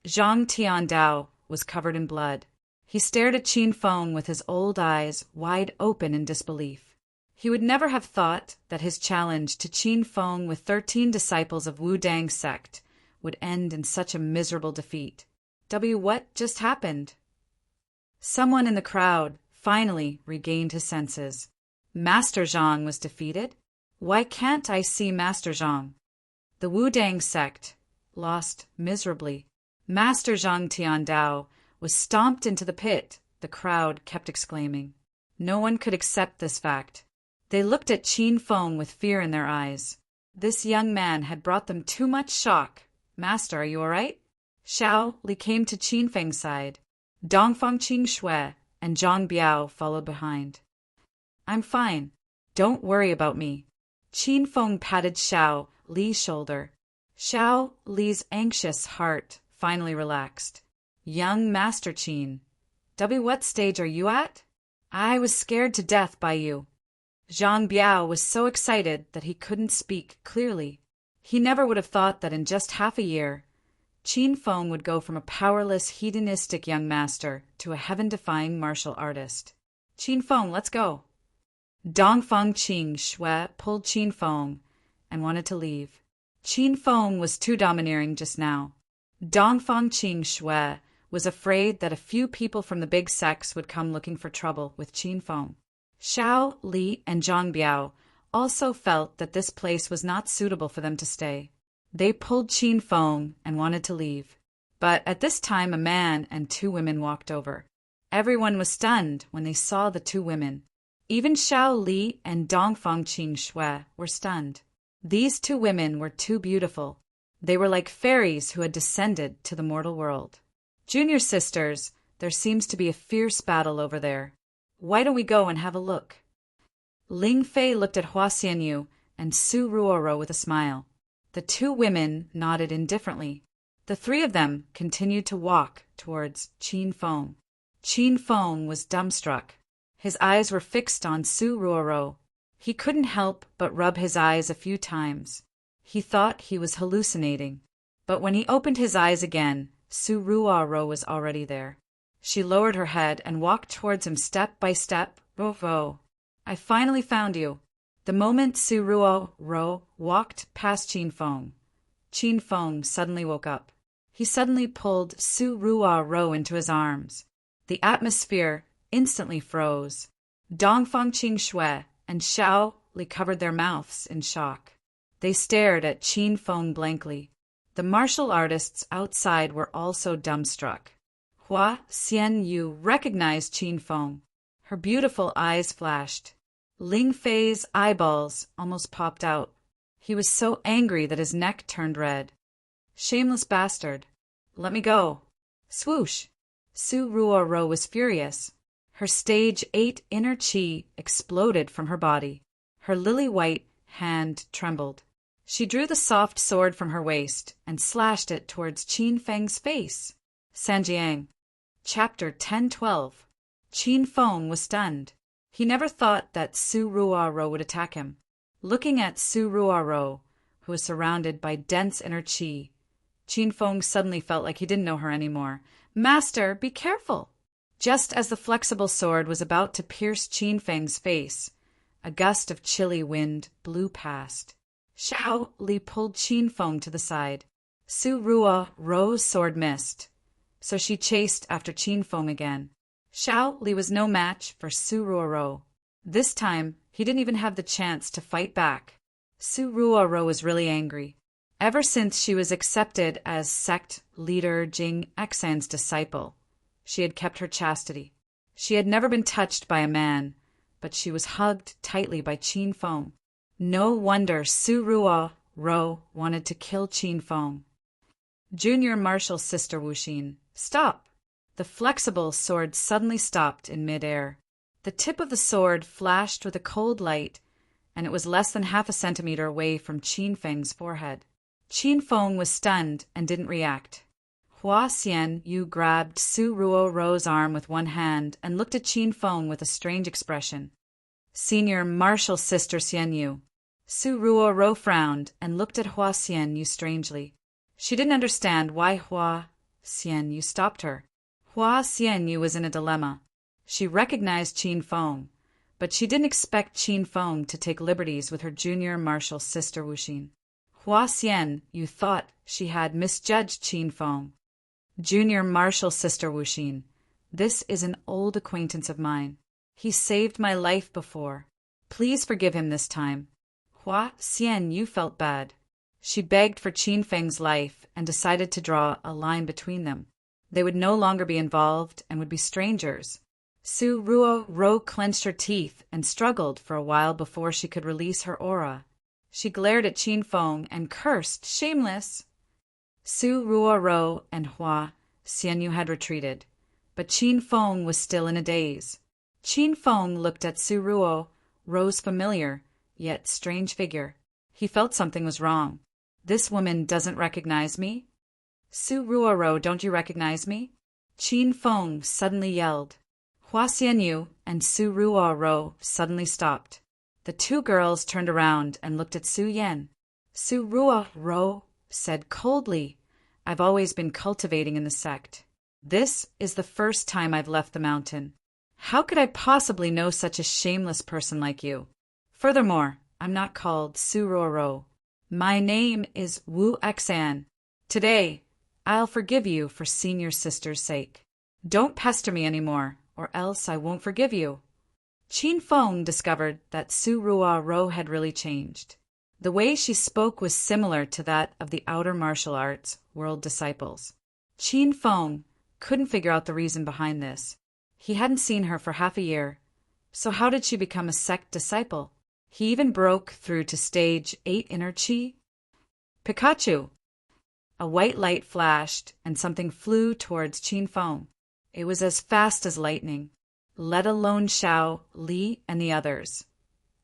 Zhang Tiandao was covered in blood. He stared at Qin Feng with his old eyes wide open in disbelief. He would never have thought that his challenge to Qin Feng with 13 disciples of Wu-Dang sect would end in such a miserable defeat. What just happened? Someone in the crowd finally regained his senses. Master Zhang was defeated? Why can't I see Master Zhang? The Wudang sect lost miserably. Master Zhang Tiandao was stomped into the pit, the crowd kept exclaiming. No one could accept this fact. They looked at Qin Feng with fear in their eyes. This young man had brought them too much shock. Master, are you all right? Xiao Li came to Qin Feng's side. Dongfang Qing Shui and Zhang Biao followed behind. I'm fine. Don't worry about me. Qin Feng patted Xiao Li's shoulder. Xiao Li's anxious heart finally relaxed. Young Master Qin, what stage are you at? I was scared to death by you. Zhang Biao was so excited that he couldn't speak clearly. He never would have thought that in just half a year, Qin Feng would go from a powerless, hedonistic young master to a heaven-defying martial artist. Qin Feng, let's go. Dongfang Qing Shui pulled Qin Feng and wanted to leave. Qin Feng was too domineering just now. Dongfang Qing Shui was afraid that a few people from the big sects would come looking for trouble with Qin Feng. Xiao Li and Zhang Biao also felt that this place was not suitable for them to stay. They pulled Qin Feng and wanted to leave. But at this time a man and two women walked over. Everyone was stunned when they saw the two women. Even Xiao Li and Dongfang Qing Shui were stunned. These two women were too beautiful. They were like fairies who had descended to the mortal world. Junior sisters, there seems to be a fierce battle over there. Why don't we go and have a look? Ling Fei looked at Hua Xianyu and Su Ruoro with a smile. The two women nodded indifferently. The three of them continued to walk towards Qin Feng. Qin Feng was dumbstruck. His eyes were fixed on Su Ruoro. He couldn't help but rub his eyes a few times. He thought he was hallucinating. But when he opened his eyes again, Su Ruoro was already there. She lowered her head and walked towards him step by step. Ro, I finally found you. The moment Su Ruoro walked past Qin Feng suddenly woke up. He suddenly pulled Su Ruoro into his arms. The atmosphere instantly froze. Dongfang Qing Shui and Xiao Li covered their mouths in shock. They stared at Qin Feng blankly. The martial artists outside were also dumbstruck. Hua Xianyu recognized Qin Feng. Her beautiful eyes flashed. Ling Fei's eyeballs almost popped out. He was so angry that his neck turned red. Shameless bastard. Let me go. Swoosh. Su Ruoro was furious. Her stage 8 inner chi exploded from her body. Her lily-white hand trembled. She drew the soft sword from her waist and slashed it towards Qin Feng's face. Sanjiang. Chapter 10-12. Qin Feng was stunned. He never thought that Su Ruoro would attack him. Looking at Su Ruoro, who was surrounded by dense inner chi, Qin Feng suddenly felt like he didn't know her anymore. Master, be careful! Just as the flexible sword was about to pierce Qin Feng's face, a gust of chilly wind blew past. Xiao Li pulled Qin Feng to the side. Su Ruoro's sword missed, so she chased after Qin Feng again. Xiao Li was no match for Su Ruoro. This time, he didn't even have the chance to fight back. Su Ruoro was really angry. Ever since she was accepted as sect leader Jing Exan's disciple, she had kept her chastity. She had never been touched by a man, but she was hugged tightly by Qin Feng. No wonder Su Ruoro wanted to kill Qin Feng. Junior martial sister Wuxin, stop! The flexible sword suddenly stopped in midair. The tip of the sword flashed with a cold light, and it was less than half a centimeter away from Qin Feng's forehead. Qin Feng was stunned and didn't react. Hua Xianyu grabbed Su Ruoro's arm with one hand and looked at Qin Feng with a strange expression. Senior martial sister Xianyu. Su Ruoro frowned and looked at Hua Xianyu strangely. She didn't understand why Hua Xianyu stopped her. Hua Xianyu was in a dilemma. She recognized Qin Feng, but she didn't expect Qin Feng to take liberties with her junior martial sister Wuxin. Hua Xianyu thought she had misjudged Qin Feng. Junior martial sister Wuxin, this is an old acquaintance of mine. He saved my life before. Please forgive him this time. Hua Xian Yu felt bad. She begged for Qin Feng's life and decided to draw a line between them. They would no longer be involved and would be strangers. Su Ruo clenched her teeth and struggled for a while before she could release her aura. She glared at Qin Feng and cursed, "Shameless!" Su Ruo and Hua Xianyu had retreated, but Qin Feng was still in a daze. Qin Feng looked at Su Ruo's familiar, yet strange figure. He felt something was wrong. This woman doesn't recognize me? Su Ruo, don't you recognize me? Qin Feng suddenly yelled. Hua Xianyu and Su Ruo suddenly stopped. The two girls turned around and looked at Su Yan. Su Ruo said coldly, "I've always been cultivating in the sect. This is the first time I've left the mountain. How could I possibly know such a shameless person like you? Furthermore, I'm not called Su Ruo. My name is Wu Xan. Today, I'll forgive you for senior sister's sake. Don't pester me anymore, or else I won't forgive you." Qin Feng discovered that Su Ruo had really changed. The way she spoke was similar to that of the outer martial arts world disciples. Qin Feng couldn't figure out the reason behind this. He hadn't seen her for half a year. So how did she become a sect disciple? He even broke through to stage 8 inner chi. Pikachu! A white light flashed and something flew towards Qin Feng. It was as fast as lightning, let alone Xiao, Li, and the others.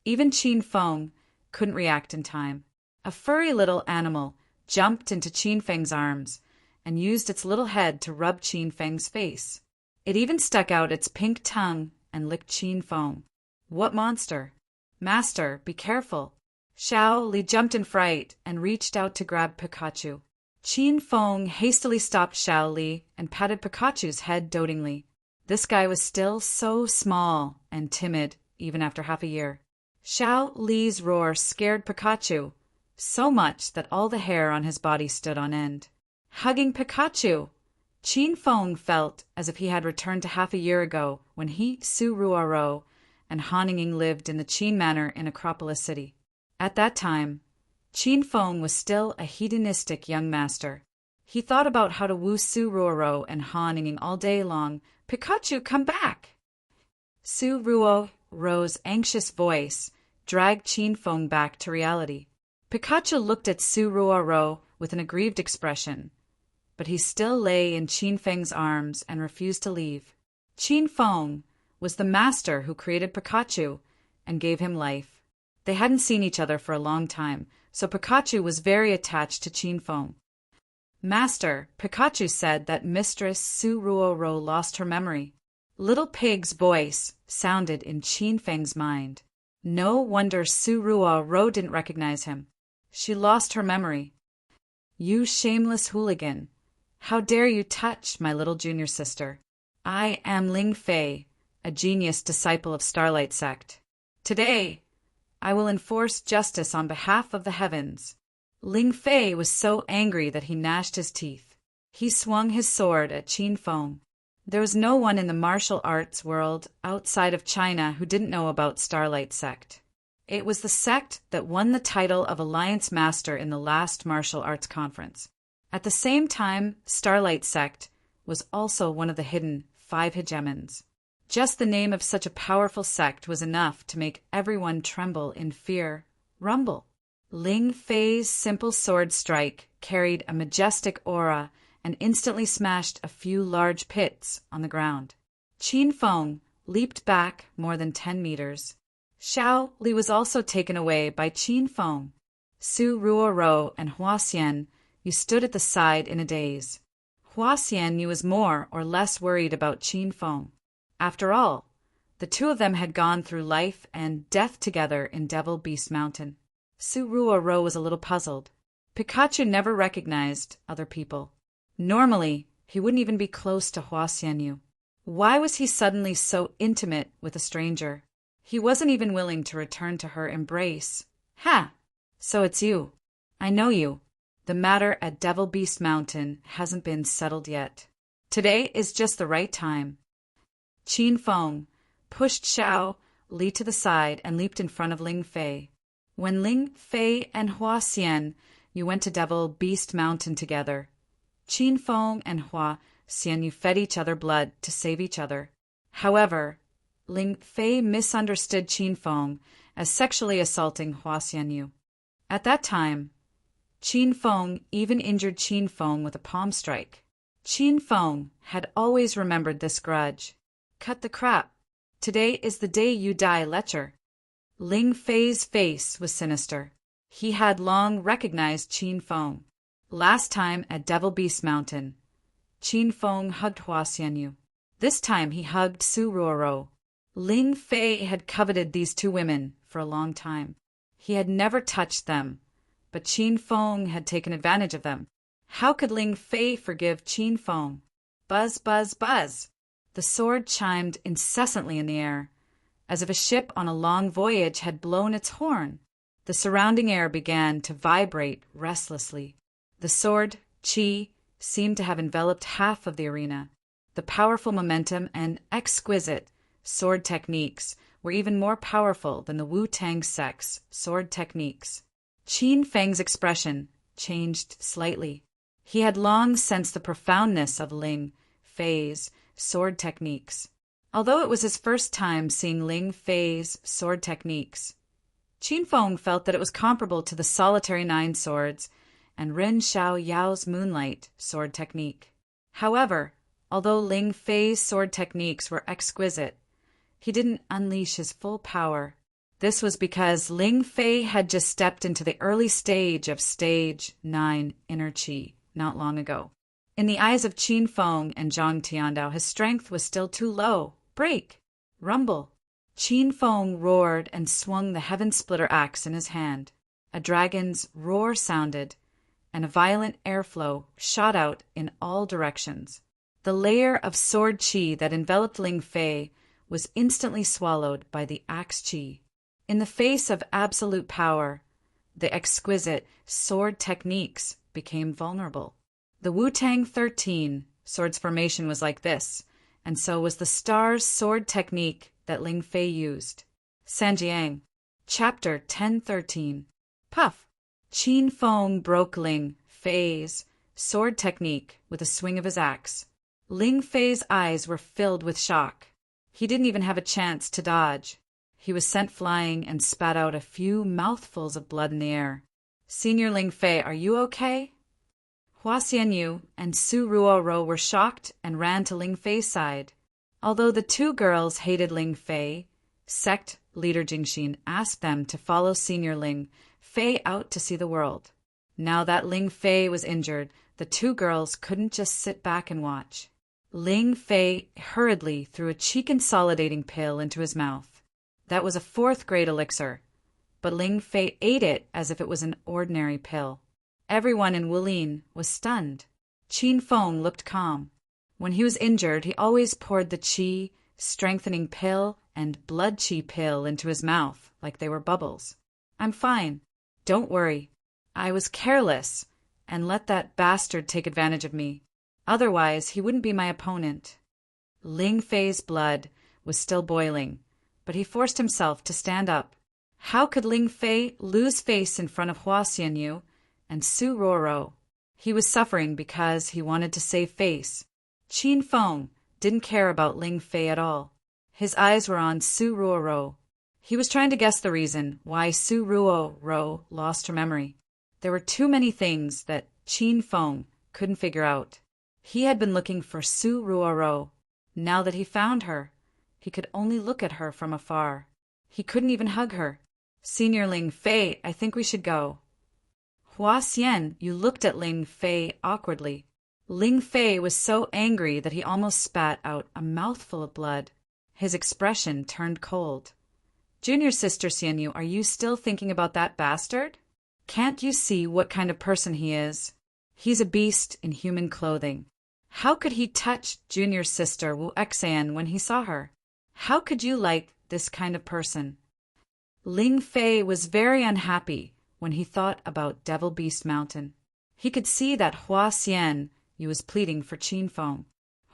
Even Qin Feng couldn't react in time. A furry little animal jumped into Qin Feng's arms and used its little head to rub Qin Feng's face. It even stuck out its pink tongue and licked Qin Feng. What monster! Master, be careful! Xiao Li jumped in fright and reached out to grab Pikachu. Qin Feng hastily stopped Xiao Li and patted Pikachu's head dotingly. This guy was still so small and timid, even after half a year. Xiao Li's roar scared Pikachu so much that all the hair on his body stood on end. Hugging Pikachu, Qin Feng felt as if he had returned to half a year ago when he, Su Ruo, and Han Ying lived in the Qin Manor in Acropolis City. At that time, Qin Feng was still a hedonistic young master. He thought about how to woo Su Ruo and Han Ying all day long. "Pikachu, come back!" Su Ruo's anxious voice dragged Qin Feng back to reality. Pikachu looked at Su Ruo with an aggrieved expression, but he still lay in Qin Feng's arms and refused to leave. Qin Feng was the master who created Pikachu and gave him life. They hadn't seen each other for a long time, so Pikachu was very attached to Qin Feng. "Master," Pikachu said that Mistress Su Ruo lost her memory. Little Pig's voice sounded in Qin Feng's mind. No wonder Su Ruo didn't recognize him. She lost her memory. "You shameless hooligan! How dare you touch my little junior sister? I am Ling Fei, a genius disciple of Starlight Sect. Today, I will enforce justice on behalf of the heavens." Ling Fei was so angry that he gnashed his teeth. He swung his sword at Qin Feng. There was no one in the martial arts world outside of China who didn't know about Starlight Sect. It was the sect that won the title of Alliance Master in the last martial arts conference. At the same time, Starlight Sect was also one of the hidden 5 hegemons. Just the name of such a powerful sect was enough to make everyone tremble in fear, rumble. Ling Fei's simple sword strike carried a majestic aura and instantly smashed a few large pits on the ground. Qin Feng leaped back more than 10 meters. Xiao Li was also taken away by Qin Feng. Su Ruo and Hua Xian stood at the side in a daze. Hua Xian was more or less worried about Qin Feng. After all, the two of them had gone through life and death together in Devil Beast Mountain. Su Ruo was a little puzzled. Pikachu never recognized other people. Normally, he wouldn't even be close to Hua Xianyu. Why was he suddenly so intimate with a stranger? He wasn't even willing to return to her embrace. "Ha! So it's you. I know you. The matter at Devil Beast Mountain hasn't been settled yet. Today is just the right time." Qin Feng pushed Xiao Li to the side and leaped in front of Ling Fei. When Ling Fei and Hua Xian Yu went to Devil Beast Mountain together, Qin Feng and Hua Xian Yu fed each other blood to save each other. However, Ling Fei misunderstood Qin Feng as sexually assaulting Hua Xian Yu. At that time, Qin Feng even injured Qin Feng with a palm strike. Qin Feng had always remembered this grudge. Cut the crap. Today is the day you die, lecher. Ling Fei's face was sinister. He had long recognized Qin Feng. Last time at Devil Beast Mountain, Qin Feng hugged Hua Xianyu. This time he hugged Su Ruoro. Ling Fei had coveted these two women for a long time. He had never touched them, but Qin Feng had taken advantage of them. How could Ling Fei forgive Qin Feng? Buzz, buzz, buzz. The sword chimed incessantly in the air, as if a ship on a long voyage had blown its horn. The surrounding air began to vibrate restlessly. The sword, qi, seemed to have enveloped half of the arena. The powerful momentum and exquisite sword techniques were even more powerful than the Wu-Tang sect's sword techniques. Qin Feng's expression changed slightly. He had long sensed the profoundness of Ling Fei's sword techniques. Although it was his first time seeing Ling Fei's sword techniques, Qin Feng felt that it was comparable to the solitary nine swords and Ren Xiao Yao's moonlight sword technique. However, although Ling Fei's sword techniques were exquisite, he didn't unleash his full power. This was because Ling Fei had just stepped into the early stage of Stage 9 Inner Qi not long ago. In the eyes of Qin Feng and Zhang Tiandao, his strength was still too low. Break! Rumble! Qin Feng roared and swung the heaven-splitter axe in his hand. A dragon's roar sounded, and a violent airflow shot out in all directions. The layer of sword qi that enveloped Ling Fei was instantly swallowed by the axe qi. In the face of absolute power, the exquisite sword techniques became vulnerable. The Wu-Tang 13 sword's formation was like this, and so was the star's sword technique that Ling Fei used. Sanjiang, Chapter 1013. Puff! Qin Feng broke Ling Fei's sword technique with a swing of his axe. Ling Fei's eyes were filled with shock. He didn't even have a chance to dodge. He was sent flying and spat out a few mouthfuls of blood in the air. Senior Ling Fei, are you okay? Hua Xianyu and Su Ruoro were shocked and ran to Ling Fei's side. Although the two girls hated Ling Fei, sect leader Jingxin asked them to follow Senior Ling Fei out to see the world. Now that Ling Fei was injured, the two girls couldn't just sit back and watch. Ling Fei hurriedly threw a qi-consolidating pill into his mouth. That was a 4th-grade elixir, but Ling Fei ate it as if it was an ordinary pill. Everyone in Wulin was stunned. Qin Feng looked calm. When he was injured, he always poured the qi strengthening pill and blood qi pill into his mouth like they were bubbles. I'm fine. Don't worry. I was careless and let that bastard take advantage of me. Otherwise, he wouldn't be my opponent. Ling Fei's blood was still boiling, but he forced himself to stand up. How could Ling Fei lose face in front of Hua Xianyu and Su Ruoro? He was suffering because he wanted to save face. Qin Feng didn't care about Ling Fei at all. His eyes were on Su Ruoro. He was trying to guess the reason why Su Ruoro lost her memory. There were too many things that Qin Feng couldn't figure out. He had been looking for Su Ruoro. Now that he found her, he could only look at her from afar. He couldn't even hug her. Senior Ling Fei, I think we should go. Hua Xian, you looked at Ling Fei awkwardly. Ling Fei was so angry that he almost spat out a mouthful of blood. His expression turned cold. Junior sister Xianyu, are you still thinking about that bastard? Can't you see what kind of person he is? He's a beast in human clothing. How could he touch junior sister Wu Exan when he saw her? How could you like this kind of person? Ling Fei was very unhappy when he thought about Devil Beast Mountain. He could see that Hua Xianyu was pleading for Qin Feng.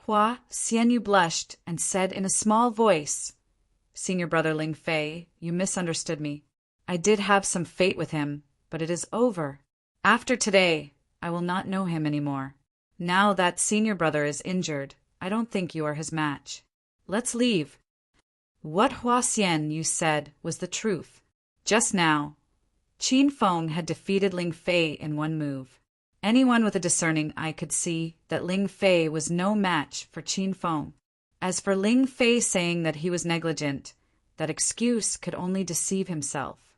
Hua Xianyu blushed and said in a small voice, Senior brother Ling Fei, you misunderstood me. I did have some fate with him, but it is over. After today, I will not know him anymore. Now that senior brother is injured, I don't think you are his match. Let's leave. What Hua Xian you said was the truth. Just now, Qin Feng had defeated Ling Fei in one move. Anyone with a discerning eye could see that Ling Fei was no match for Qin Feng. As for Ling Fei saying that he was negligent, that excuse could only deceive himself.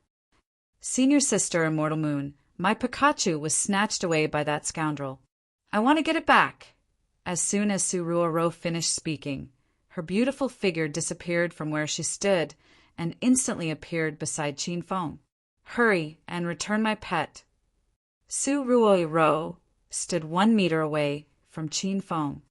Senior sister Immortal Moon, my Pikachu was snatched away by that scoundrel. I want to get it back. As soon as Su Ruoro finished speaking, her beautiful figure disappeared from where she stood and instantly appeared beside Qin Feng. Hurry and return my pet. Su Ruoro stood 1 meter away from Qin Feng.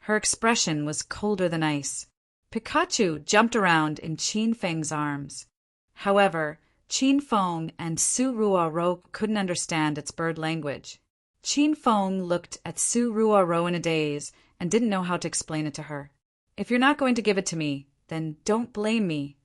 Her expression was colder than ice. Pikachu jumped around in Qin Feng's arms. However, Qin Feng and Su Ruoro couldn't understand its bird language. Qin Feng looked at Su Ruoro in a daze and didn't know how to explain it to her. If you're not going to give it to me, then don't blame me.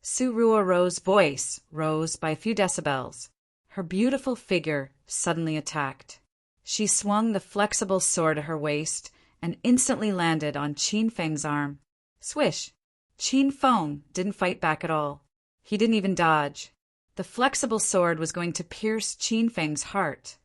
Su Ruoro's voice rose by a few decibels. Her beautiful figure suddenly attacked. She swung the flexible sword at her waist and instantly landed on Qin Feng's arm. Swish! Qin Feng didn't fight back at all. He didn't even dodge. The flexible sword was going to pierce Qin Feng's heart.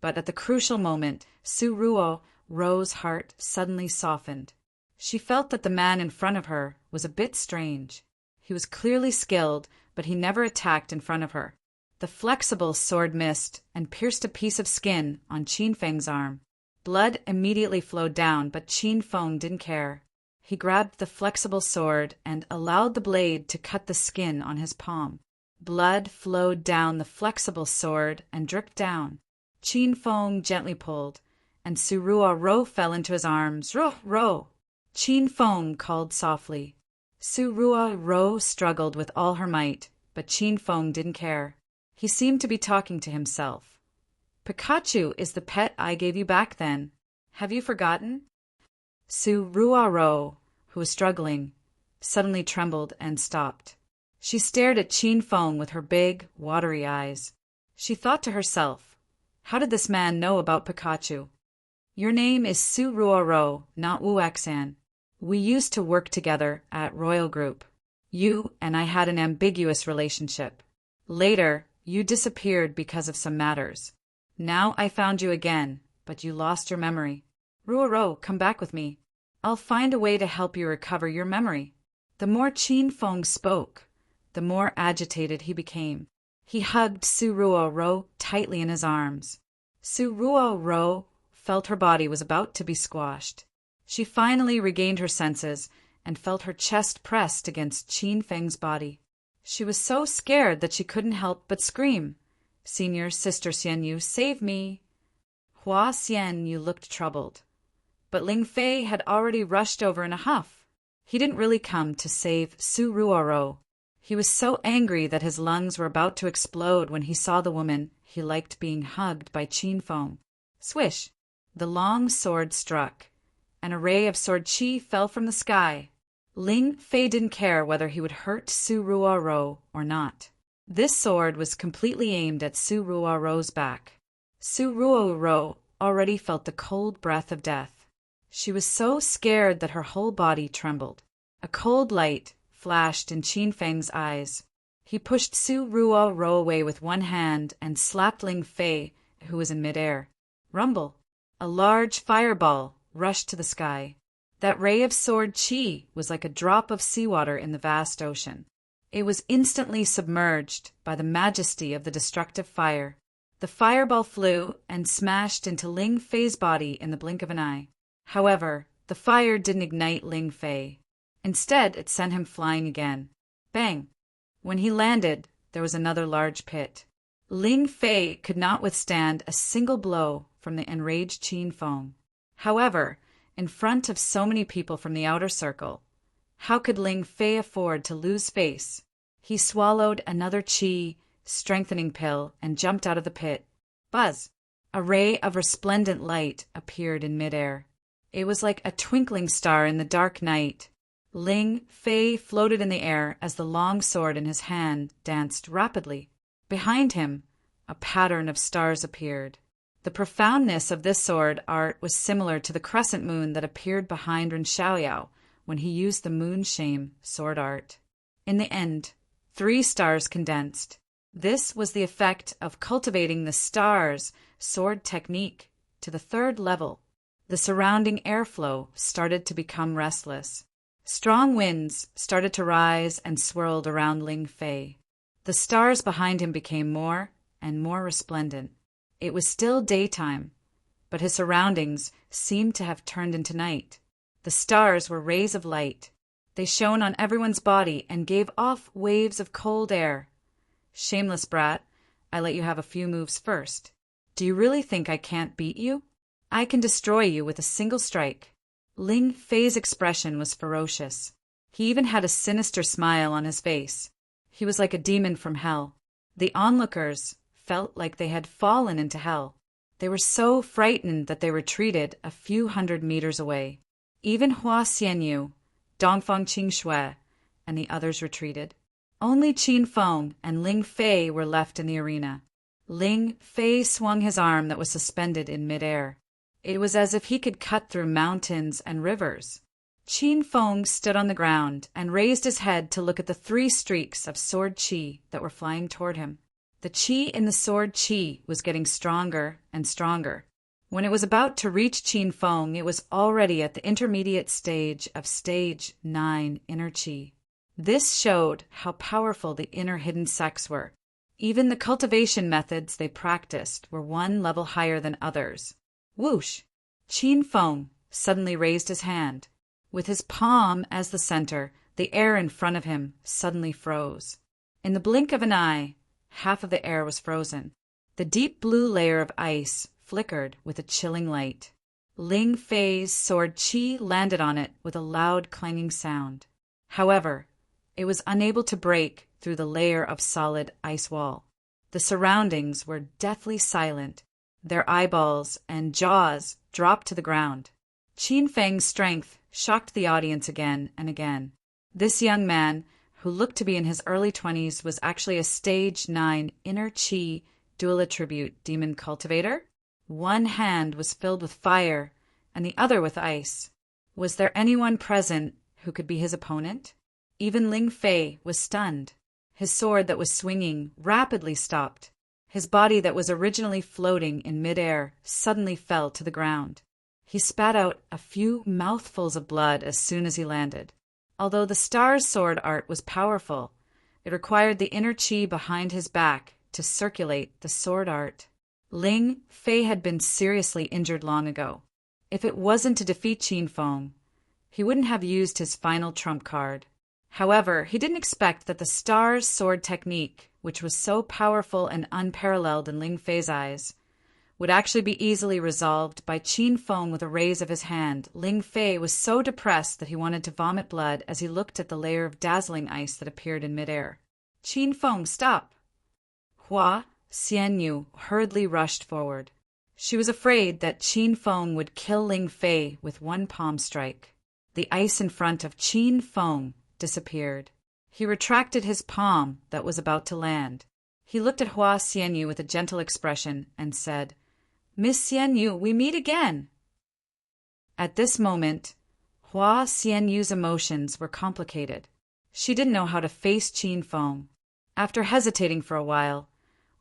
But at the crucial moment, Su Ruoro's heart suddenly softened. She felt that the man in front of her was a bit strange. He was clearly skilled, but he never attacked in front of her. The flexible sword missed and pierced a piece of skin on Qin Feng's arm. Blood immediately flowed down, but Qin Feng didn't care. He grabbed the flexible sword and allowed the blade to cut the skin on his palm. Blood flowed down the flexible sword and dripped down. Qin Feng gently pulled, and Su Ruoro fell into his arms. Ro! Qin Feng called softly. Su Ruoro struggled with all her might, but Qin Feng didn't care. He seemed to be talking to himself. Pikachu is the pet I gave you back then. Have you forgotten? Su Ruoro, who was struggling, suddenly trembled and stopped. She stared at Qin Feng with her big, watery eyes. She thought to herself, how did this man know about Pikachu? Your name is Su Ruoro, not Wu Xan. We used to work together at Royal Group. You and I had an ambiguous relationship. Later, you disappeared because of some matters. Now I found you again, but you lost your memory. Ruoro, come back with me. I'll find a way to help you recover your memory. The more Qin Feng spoke, the more agitated he became. He hugged Su Ruoro tightly in his arms. Su Ruoro felt her body was about to be squashed. She finally regained her senses and felt her chest pressed against Qin Feng's body. She was so scared that she couldn't help but scream. Senior Sister Xian Yu, save me. Hua Xian Yu looked troubled. But Ling Fei had already rushed over in a huff. He didn't really come to save Su Ruoro. He was so angry that his lungs were about to explode when he saw the woman he liked being hugged by Qin Feng. Swish! The long sword struck. An array of sword chi fell from the sky. Ling Fei didn't care whether he would hurt Su Ruoro or not. This sword was completely aimed at Su Ruoro's back. Su Ruoro already felt the cold breath of death. She was so scared that her whole body trembled. A cold light flashed in Qin Feng's eyes. He pushed Su Ruoro away with one hand and slapped Ling Fei, who was in midair. Rumble! A large fireball rushed to the sky. That ray of sword chi was like a drop of seawater in the vast ocean. It was instantly submerged by the majesty of the destructive fire. The fireball flew and smashed into Ling Fei's body in the blink of an eye. However, the fire didn't ignite Ling Fei. Instead, it sent him flying again. Bang! When he landed, there was another large pit. Ling Fei could not withstand a single blow from the enraged Qin Feng. However, in front of so many people from the outer circle, how could Ling Fei afford to lose face? He swallowed another chi strengthening pill and jumped out of the pit. Buzz! A ray of resplendent light appeared in midair. It was like a twinkling star in the dark night. Ling Fei floated in the air as the long sword in his hand danced rapidly. Behind him, a pattern of stars appeared. The profoundness of this sword art was similar to the crescent moon that appeared behind Ren Xiaoyao when he used the moon shame sword art. In the end, 3 stars condensed. This was the effect of cultivating the stars sword technique to the 3rd level. The surrounding airflow started to become restless. Strong winds started to rise and swirled around Ling Fei. The stars behind him became more and more resplendent. It was still daytime, but his surroundings seemed to have turned into night. The stars were rays of light. They shone on everyone's body and gave off waves of cold air. Shameless brat, I let you have a few moves first. Do you really think I can't beat you? I can destroy you with a single strike. Ling Fei's expression was ferocious. He even had a sinister smile on his face. He was like a demon from hell. The onlookers felt like they had fallen into hell. They were so frightened that they retreated a few hundred meters away. Even Hua Xianyu, Dongfang Qingxue, and the others retreated. Only Qin Feng and Ling Fei were left in the arena. Ling Fei swung his arm that was suspended in midair. It was as if he could cut through mountains and rivers. Qin Feng stood on the ground and raised his head to look at the 3 streaks of sword qi that were flying toward him. The qi in the sword qi was getting stronger and stronger. When it was about to reach Qin Feng, it was already at the intermediate stage of Stage 9 inner qi. This showed how powerful the inner hidden sects were. Even the cultivation methods they practiced were 1 level higher than others. Whoosh! Qin Feng suddenly raised his hand. With his palm as the center, the air in front of him suddenly froze. In the blink of an eye, half of the air was frozen. The deep blue layer of ice flickered with a chilling light. Ling Fei's sword qi landed on it with a loud clanging sound. However, it was unable to break through the layer of solid ice wall. The surroundings were deathly silent. Their eyeballs and jaws dropped to the ground. Qin Feng's strength shocked the audience again and again. This young man, who looked to be in his early 20s, was actually a Stage 9 inner qi dual attribute demon cultivator. 1 hand was filled with fire and the other with ice. Was there anyone present who could be his opponent? Even Ling Fei was stunned. His sword that was swinging rapidly stopped. His body that was originally floating in midair suddenly fell to the ground. He spat out a few mouthfuls of blood as soon as he landed. Although the star's sword art was powerful, it required the inner qi behind his back to circulate the sword art. Ling Fei had been seriously injured long ago. If it wasn't to defeat Qin Feng, he wouldn't have used his final trump card. However, he didn't expect that the star's sword technique, which was so powerful and unparalleled in Ling Fei's eyes, would actually be easily resolved by Qin Feng with a raise of his hand. Ling Fei was so depressed that he wanted to vomit blood as he looked at the layer of dazzling ice that appeared in midair. Qin Feng, stop! Hua Xianyu hurriedly rushed forward. She was afraid that Qin Feng would kill Ling Fei with 1 palm strike. The ice in front of Qin Feng disappeared. He retracted his palm that was about to land. He looked at Hua Xianyu with a gentle expression and said, "Miss Xianyu, we meet again." At this moment, Hua Xianyu's emotions were complicated. She didn't know how to face Qin Feng. After hesitating for a while,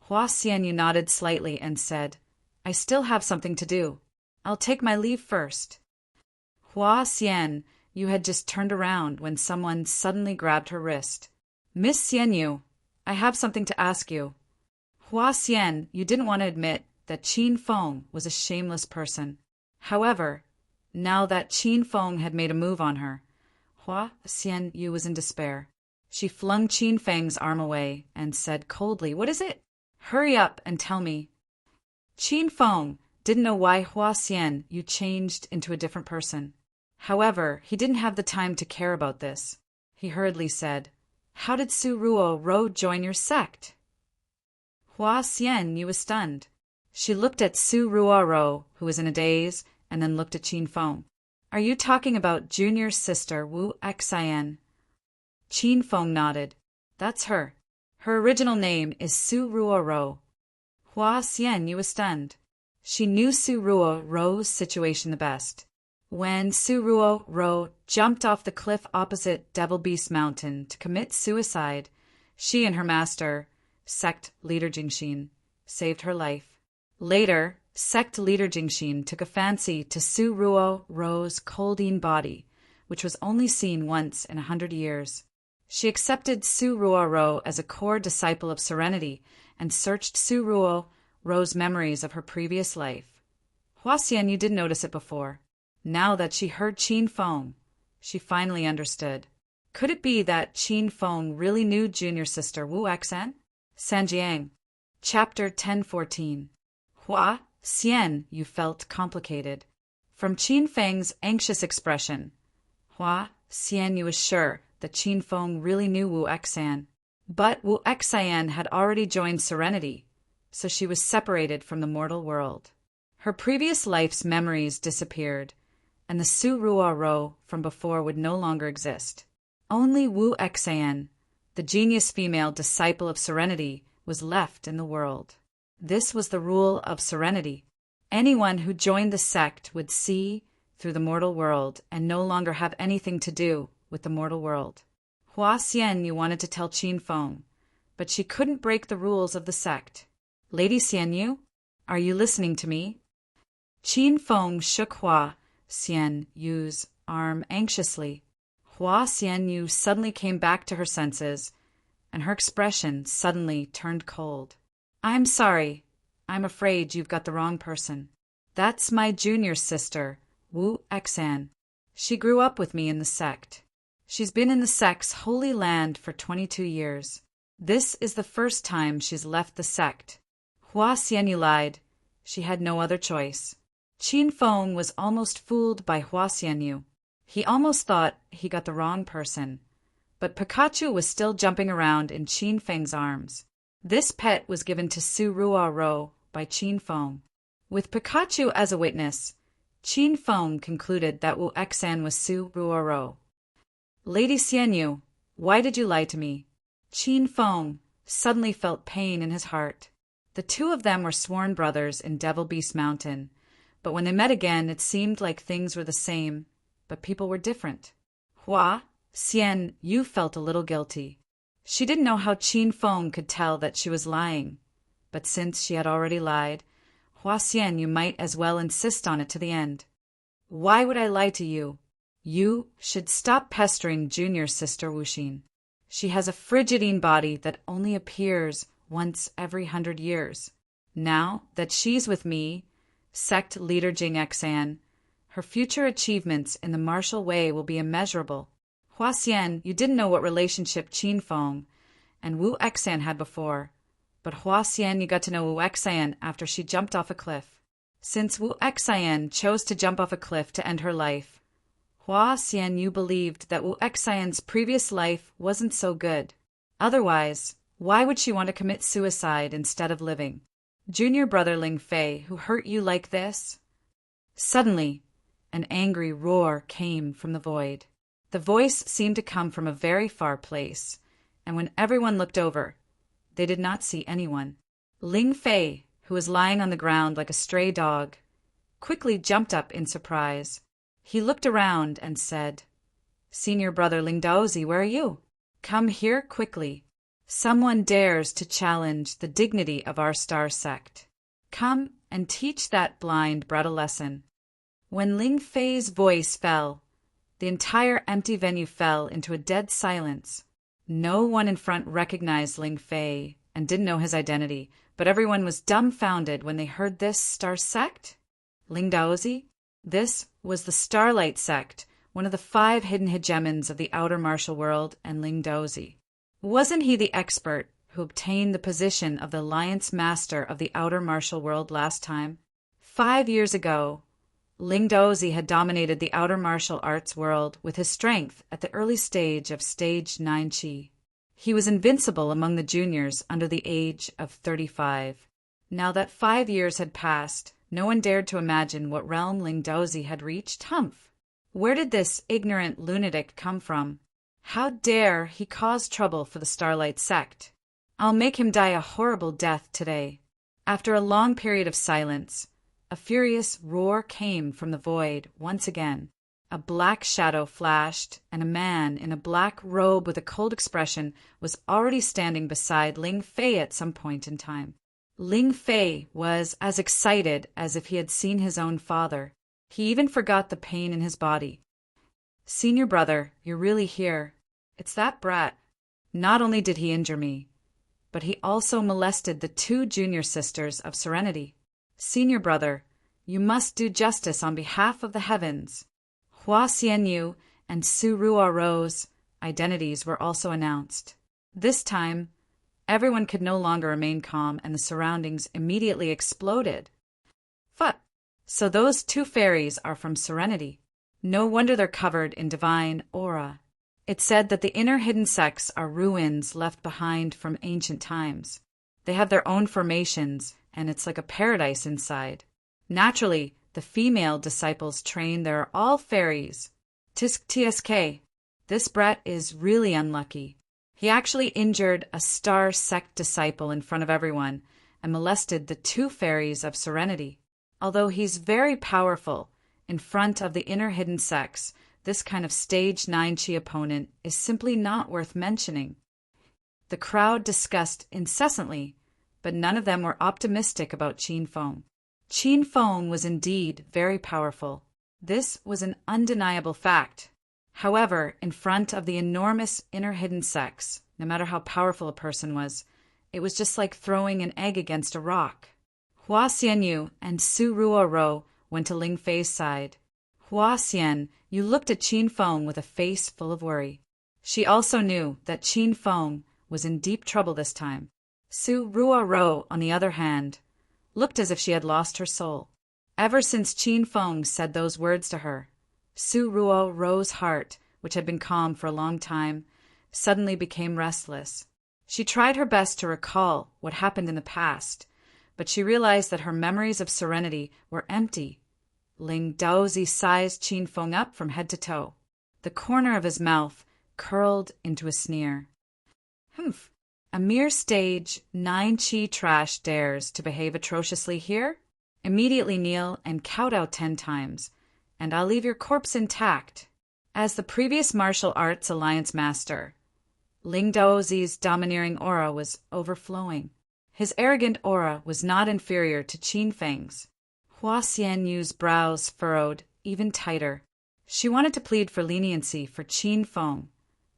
Hua Xianyu nodded slightly and said, "I still have something to do. I'll take my leave first." Hua Xianyu had just turned around when someone suddenly grabbed her wrist. "Miss Xianyu, I have something to ask you." Hua Xianyu didn't want to admit that Qin Feng was a shameless person. However, now that Qin Feng had made a move on her, Hua Xianyu was in despair. She flung Qin Feng's arm away and said coldly, "What is it? Hurry up and tell me." Qin Feng didn't know why Hua Xianyu changed into a different person. However, he didn't have the time to care about this. He hurriedly said, "How did Su Ruo join your sect?" Hua Xianyu was stunned. She looked at Su Ruo, who was in a daze, and then looked at Qin Feng. Are you talking about Junior's sister, Wu Xian? Qin Feng nodded. That's her. Her original name is Su Ruo. Hua Xian was stunned. She knew Su Ruo's situation the best. When Su Ruo jumped off the cliff opposite Devil Beast Mountain to commit suicide, she and her master, sect leader Jingxin, saved her life. Later, sect leader Jingxin took a fancy to Su Ruo's coldine body, which was only seen once in 100 years. She accepted Su Ruo as a core disciple of serenity and searched Su Ruo's memories of her previous life. Hua Xian did notice it before. Now that she heard Qin Feng, she finally understood. Could it be that Qin Feng really knew junior sister Wu Xian? Sanjiang. Chapter 1014. Hua Xian felt complicated. From Qin Feng's anxious expression, Hua Xian was sure that Qin Feng really knew Wu Xian. But Wu Xian had already joined Serenity, so she was separated from the mortal world. Her previous life's memories disappeared, and the Su Ruo from before would no longer exist. Only Wu Xian, the genius female disciple of Serenity, was left in the world. This was the rule of Serenity. Anyone who joined the sect would see through the mortal world and no longer have anything to do with the mortal world. Hua Xian wanted to tell Qin Feng, but she couldn't break the rules of the sect. Lady Xian, are you listening to me? Qin Feng shook Hua Xian's arm anxiously. Hua Xian suddenly came back to her senses, and her expression suddenly turned cold. I'm sorry. I'm afraid you've got the wrong person. That's my junior sister, Wu Xian. She grew up with me in the sect. She's been in the sect's holy land for 22 years. This is the first time she's left the sect. Hua Xian lied. She had no other choice. Qin Feng was almost fooled by Hua Xian. He almost thought he got the wrong person. But Pikachu was still jumping around in Qin Feng's arms. This pet was given to Su Ruo by Qin Feng. With Pikachu as a witness, Qin Feng concluded that Wu Xian was Su Ruo. Lady Xian, why did you lie to me? Qin Feng suddenly felt pain in his heart. The two of them were sworn brothers in Devil Beast Mountain, but when they met again it seemed like things were the same, but people were different. Hua Xian felt a little guilty. She didn't know how Qin Feng could tell that she was lying, but since she had already lied, Hua Xian might as well insist on it to the end. Why would I lie to you? You should stop pestering junior sister Wuxin. She has a frigidine body that only appears once every 100 years. Now that she's with me, sect leader Jingxan, her future achievements in the martial way will be immeasurable. Hua Xian, you didn't know what relationship Qin Feng and Wu Xian had before, but Hua Xian, you got to know Wu Xian after she jumped off a cliff. Since Wu Xian chose to jump off a cliff to end her life, Hua Xian, you believed that Wu Xian's previous life wasn't so good. Otherwise, why would she want to commit suicide instead of living? Junior brother Ling Fei, who hurt you like this? Suddenly, an angry roar came from the void. The voice seemed to come from a very far place, and when everyone looked over, they did not see anyone. Ling Fei, who was lying on the ground like a stray dog, quickly jumped up in surprise. He looked around and said, Senior brother Ling Daozi, where are you? Come here quickly. Someone dares to challenge the dignity of our star sect. Come and teach that blind brat a lesson. When Ling Fei's voice fell, the entire empty venue fell into a dead silence. No one in front recognized Ling Fei and didn't know his identity, but everyone was dumbfounded when they heard this star sect? Ling Daozi? This was the Starlight sect, one of the 5 hidden hegemons of the outer martial world, and Ling Daozi. Wasn't he the expert who obtained the position of the Alliance Master of the outer martial world last time? 5 years ago, Ling Daozi had dominated the outer martial arts world with his strength at the early stage of Stage 9 Qi. He was invincible among the juniors under the age of 35. Now that 5 years had passed, no one dared to imagine what realm Ling Daozi had reached. Humph! Where did this ignorant lunatic come from? How dare he cause trouble for the Starlight sect? I'll make him die a horrible death today. After a long period of silence, a furious roar came from the void once again. A black shadow flashed, and a man in a black robe with a cold expression was already standing beside Ling Fei at some point in time. Ling Fei was as excited as if he had seen his own father. He even forgot the pain in his body. "Senior brother, you're really here. It's that brat. Not only did he injure me, but he also molested the 2 junior sisters of Serenity. Senior brother, you must do justice on behalf of the heavens." Hua Xianyu and Su Ruo's identities were also announced. This time, everyone could no longer remain calm, and the surroundings immediately exploded. "Phut! So those 2 fairies are from Serenity. No wonder they're covered in divine aura. It's said that the inner hidden sects are ruins left behind from ancient times. They have their own formations, and it's like a paradise inside. Naturally, the female disciples trained there are all fairies. Tsk. This brat is really unlucky. He actually injured a star sect disciple in front of everyone and molested the 2 fairies of Serenity. Although he's very powerful, in front of the inner hidden sects, this kind of stage 9 chi opponent is simply not worth mentioning. The crowd discussed incessantly, but none of them were optimistic about Qin Feng. Qin Feng was indeed very powerful. This was an undeniable fact. However, in front of the enormous inner hidden sects, no matter how powerful a person was, it was just like throwing an egg against a rock. Hua Xianyu and Su Ruo went to Ling Fei's side. Hua Xian, you looked at Qin Feng with a face full of worry. She also knew that Qin Feng was in deep trouble this time. Su Ruo, on the other hand, looked as if she had lost her soul. Ever since Qin Feng said those words to her, Su Ruo's heart, which had been calm for a long time, suddenly became restless. She tried her best to recall what happened in the past, but she realized that her memories of Serenity were empty. Ling Daozi sized Qin Feng up from head to toe. The corner of his mouth curled into a sneer. "Humph! A mere stage 9 chi trash dares to behave atrociously here? Immediately kneel and kowtow 10 times, and I'll leave your corpse intact." As the previous martial arts alliance master, Ling Daozi's domineering aura was overflowing. His arrogant aura was not inferior to Qin Feng's. Hua Xianyu's brows furrowed even tighter. She wanted to plead for leniency for Qin Feng,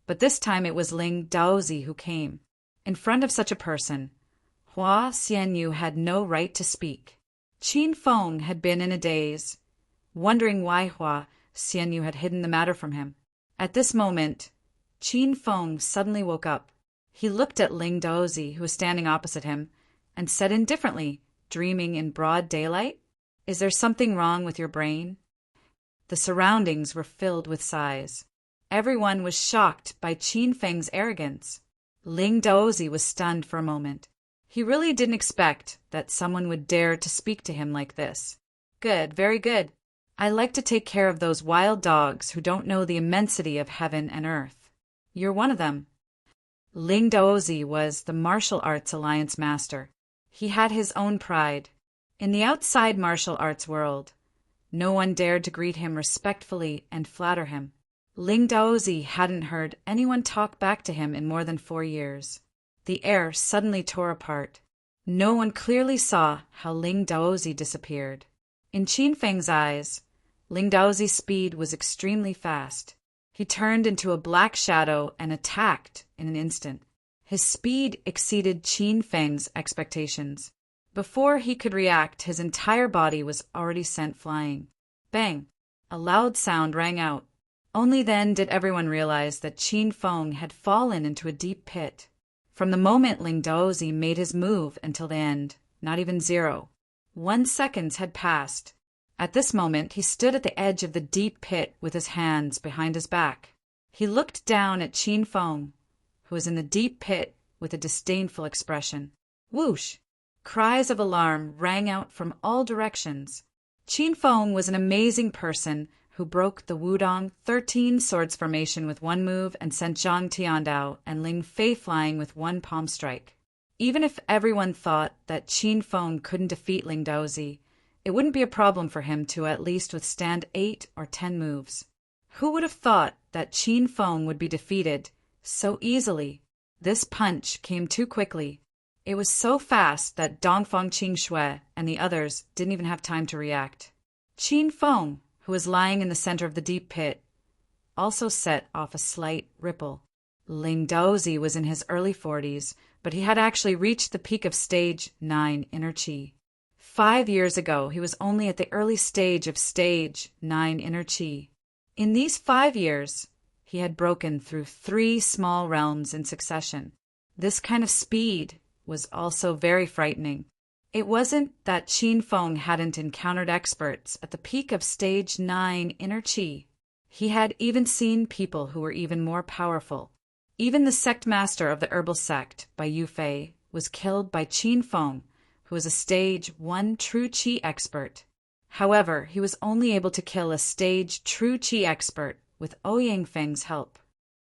but this time it was Ling Daozi who came. In front of such a person, Hua Xianyu had no right to speak. Qin Feng had been in a daze, wondering why Hua Xianyu had hidden the matter from him. At this moment, Qin Feng suddenly woke up. He looked at Ling Daozi, who was standing opposite him, and said indifferently, "Dreaming in broad daylight? Is there something wrong with your brain?" The surroundings were filled with sighs. Everyone was shocked by Qin Feng's arrogance. Ling Daozi was stunned for a moment. He really didn't expect that someone would dare to speak to him like this. "Good, very good. I like to take care of those wild dogs who don't know the immensity of heaven and earth. You're one of them." Ling Daozi was the martial arts alliance master. He had his own pride. In the outside martial arts world, no one dared to greet him respectfully and flatter him. Ling Daozi hadn't heard anyone talk back to him in more than 4 years. The air suddenly tore apart. No one clearly saw how Ling Daozi disappeared. In Qin Feng's eyes, Ling Daozi's speed was extremely fast. He turned into a black shadow and attacked in an instant. His speed exceeded Qin Feng's expectations. Before he could react, his entire body was already sent flying. Bang! A loud sound rang out. Only then did everyone realize that Qin Feng had fallen into a deep pit. From the moment Ling Daozi made his move until the end, not even 0. 1 second had passed. At this moment, he stood at the edge of the deep pit with his hands behind his back. He looked down at Qin Feng, who was in the deep pit with a disdainful expression. Whoosh! Cries of alarm rang out from all directions. Qin Feng was an amazing person who broke the Wudong 13 swords formation with one move and sent Zhang Tiandao and Ling Fei flying with one palm strike. Even if everyone thought that Qin Feng couldn't defeat Ling Daozi, it wouldn't be a problem for him to at least withstand 8 or 10 moves. Who would have thought that Qin Feng would be defeated so easily? This punch came too quickly. It was so fast that Dongfang Qingxue and the others didn't even have time to react. Qin Feng, who was lying in the center of the deep pit, also set off a slight ripple. Ling Daozi was in his early 40s, but he had actually reached the peak of stage 9 inner qi. 5 years ago, he was only at the early stage of stage 9 inner qi. In these 5 years, he had broken through 3 small realms in succession. This kind of speed was also very frightening. It wasn't that Qin Feng hadn't encountered experts at the peak of stage 9 inner qi. He had even seen people who were even more powerful. Even the sect master of the herbal sect, by Yu Fei, was killed by Qin Feng, who was a stage 1 true qi expert. However, he was only able to kill a stage true qi expert with Ouyang Feng's help.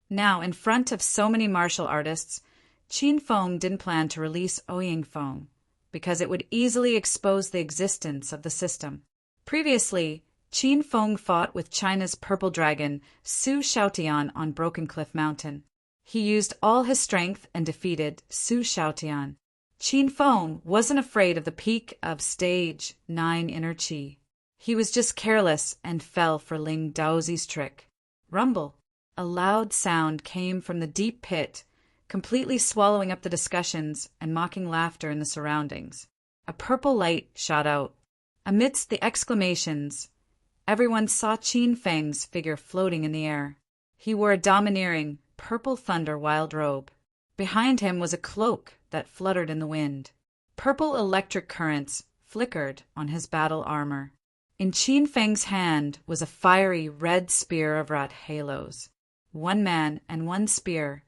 Now, in front of so many martial artists, Qin Feng didn't plan to release Ouyang Feng, because it would easily expose the existence of the system. Previously, Qin Feng fought with China's purple dragon, Su Xiaotian, on Broken Cliff Mountain. He used all his strength and defeated Su Xiaotian. Qin Feng wasn't afraid of the peak of stage 9 inner qi. He was just careless and fell for Ling Daozi's trick. Rumble. A loud sound came from the deep pit, completely swallowing up the discussions and mocking laughter in the surroundings. A purple light shot out. Amidst the exclamations, everyone saw Qin Feng's figure floating in the air. He wore a domineering, purple thunder wild robe. Behind him was a cloak that fluttered in the wind. Purple electric currents flickered on his battle armor. In Qin Feng's hand was a fiery red spear of rat halos. 1 man and 1 spear.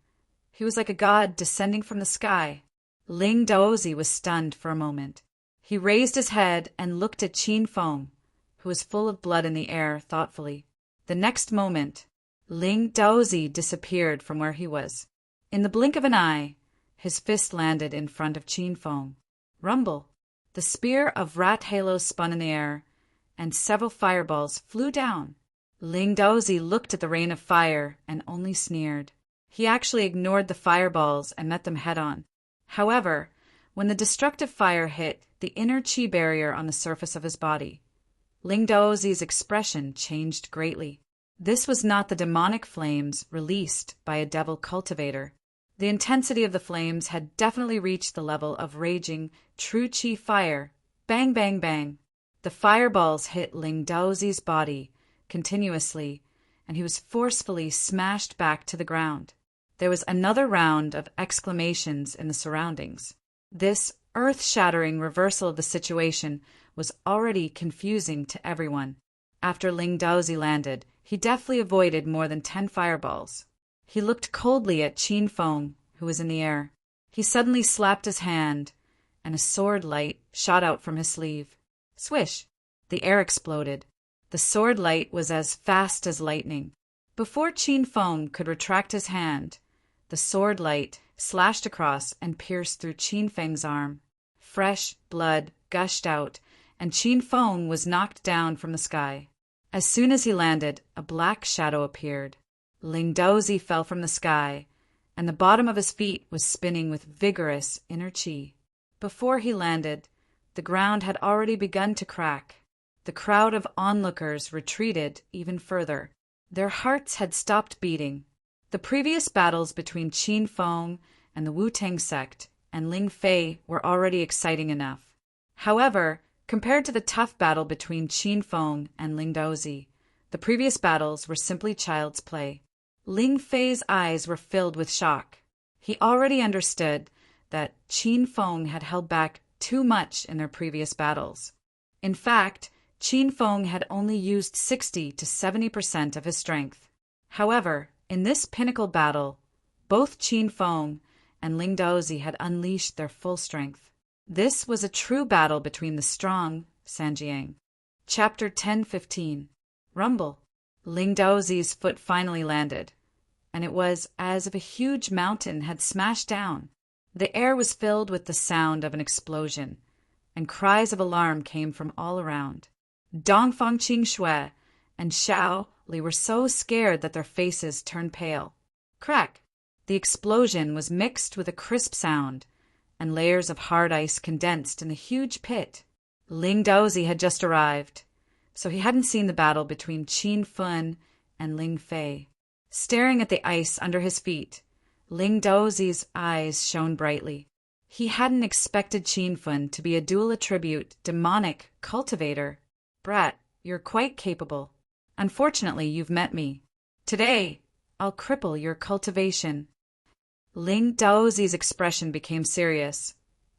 He was like a god descending from the sky. Ling Daozi was stunned for a moment. He raised his head and looked at Qin Feng, who was full of blood in the air, thoughtfully. The next moment, Ling Daozi disappeared from where he was. In the blink of an eye, his fist landed in front of Qin Feng. Rumble. The spear of rat halos spun in the air, and several fireballs flew down. Ling Daozi looked at the rain of fire and only sneered. He actually ignored the fireballs and met them head-on. However, when the destructive fire hit the inner qi barrier on the surface of his body, Ling Daozi's expression changed greatly. This was not the demonic flames released by a devil cultivator. The intensity of the flames had definitely reached the level of raging true qi fire. Bang, bang, bang. The fireballs hit Ling Daozi's body continuously, and he was forcefully smashed back to the ground. There was another round of exclamations in the surroundings. This earth-shattering reversal of the situation was already confusing to everyone. After Ling Daozi landed, he deftly avoided more than 10 fireballs. He looked coldly at Qin Feng, who was in the air. He suddenly slapped his hand, and a sword light shot out from his sleeve. Swish! The air exploded. The sword light was as fast as lightning. Before Qin Feng could retract his hand, the sword light slashed across and pierced through Qin Feng's arm. Fresh blood gushed out, and Qin Feng was knocked down from the sky. As soon as he landed, a black shadow appeared. Ling Daozi fell from the sky, and the bottom of his feet was spinning with vigorous inner qi. Before he landed, the ground had already begun to crack. The crowd of onlookers retreated even further. Their hearts had stopped beating. The previous battles between Qin Feng and the Wu-Tang sect and Ling Fei were already exciting enough. However, compared to the tough battle between Qin Feng and Ling Daozi, the previous battles were simply child's play. Ling Fei's eyes were filled with shock. He already understood that Qin Feng had held back too much in their previous battles. In fact, Qin Feng had only used 60 to 70% of his strength. However, in this pinnacle battle, both Qin Feng and Ling Daozi had unleashed their full strength. This was a true battle between the strong Sanjiang. Chapter 10:15. Rumble. Ling Daozi's foot finally landed, and it was as if a huge mountain had smashed down. The air was filled with the sound of an explosion, and cries of alarm came from all around. Dongfang Qingxue and Xiao Li were so scared that their faces turned pale. Crack! The explosion was mixed with a crisp sound, and layers of hard ice condensed in the huge pit. Ling Daozi had just arrived, so he hadn't seen the battle between Qin Feng and Ling Fei. Staring at the ice under his feet, Ling Daozi's eyes shone brightly. He hadn't expected Qin Feng to be a dual attribute demonic cultivator. Brat, you're quite capable. Unfortunately, you've met me. Today, I'll cripple your cultivation. Ling Daozi's expression became serious,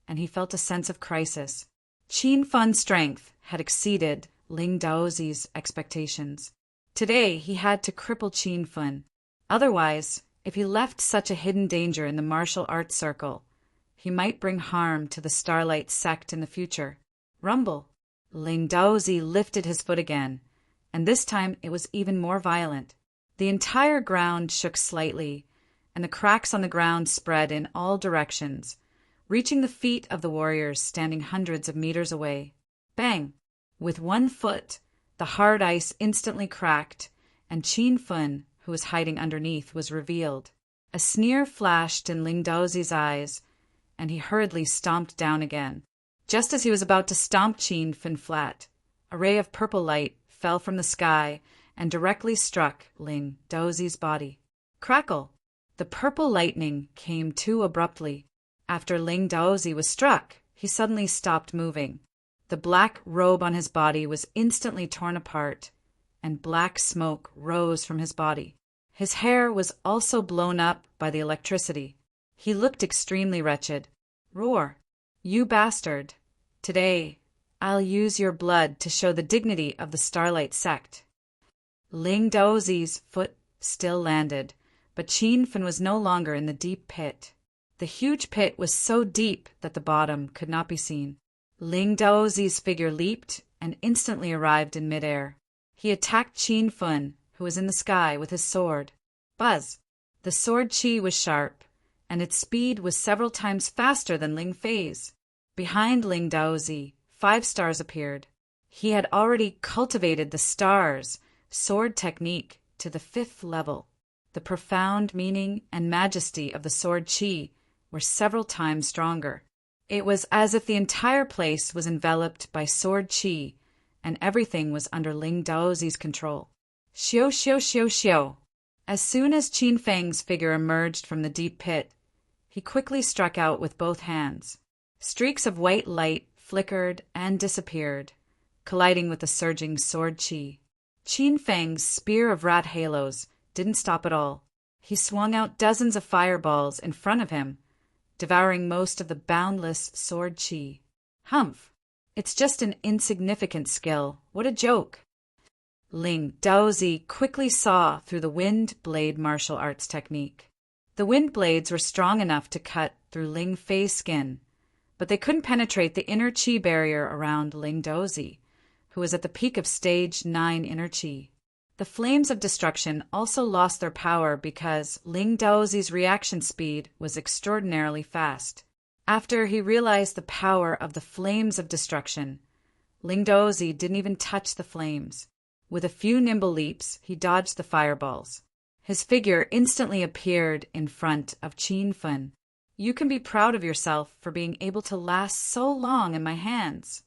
and he felt a sense of crisis. Qin Feng's strength had exceeded Ling Daozi's expectations. Today, he had to cripple Qin Feng. Otherwise, if he left such a hidden danger in the martial arts circle, he might bring harm to the Starlight sect in the future. Rumble! Ling Daozi lifted his foot again, and this time it was even more violent. The entire ground shook slightly, and the cracks on the ground spread in all directions, reaching the feet of the warriors standing hundreds of meters away. Bang! With one foot, the hard ice instantly cracked, and Qin Feng, who was hiding underneath, was revealed. A sneer flashed in Ling Daozi's eyes, and he hurriedly stomped down again. Just as he was about to stomp Qin Feng flat, a ray of purple light fell from the sky and directly struck Ling Daozi's body. Crackle! The purple lightning came too abruptly. After Ling Daozi was struck, he suddenly stopped moving. The black robe on his body was instantly torn apart, and black smoke rose from his body. His hair was also blown up by the electricity. He looked extremely wretched. Roar! You bastard! Today, I'll use your blood to show the dignity of the Starlight sect. Ling Daozi's foot still landed, but Qin Feng was no longer in the deep pit. The huge pit was so deep that the bottom could not be seen. Ling Daozi's figure leaped and instantly arrived in midair. He attacked Qin Feng, who was in the sky, with his sword. Buzz! The sword qi was sharp, and its speed was several times faster than Ling Fei's. Behind Ling Daozi, 5 stars appeared. He had already cultivated the stars' sword technique to the 5th level. The profound meaning and majesty of the sword qi were several times stronger. It was as if the entire place was enveloped by sword qi, and everything was under Ling Daozi's control. Xiu xiu xiu xiu! As soon as Qin Feng's figure emerged from the deep pit, he quickly struck out with both hands. Streaks of white light flickered and disappeared, colliding with the surging sword qi. Qin Feng's spear of rat halos didn't stop at all. He swung out dozens of fireballs in front of him, devouring most of the boundless sword qi. Humph! It's just an insignificant skill. What a joke! Ling Daozi quickly saw through the wind blade martial arts technique. The wind blades were strong enough to cut through Ling Fei's skin, but they couldn't penetrate the inner qi barrier around Ling Daozi, who was at the peak of stage 9 inner qi. The flames of destruction also lost their power because Ling Daozi's reaction speed was extraordinarily fast. After he realized the power of the flames of destruction, Ling Daozi didn't even touch the flames. With a few nimble leaps, he dodged the fireballs. His figure instantly appeared in front of Qin Feng. You can be proud of yourself for being able to last so long in my hands.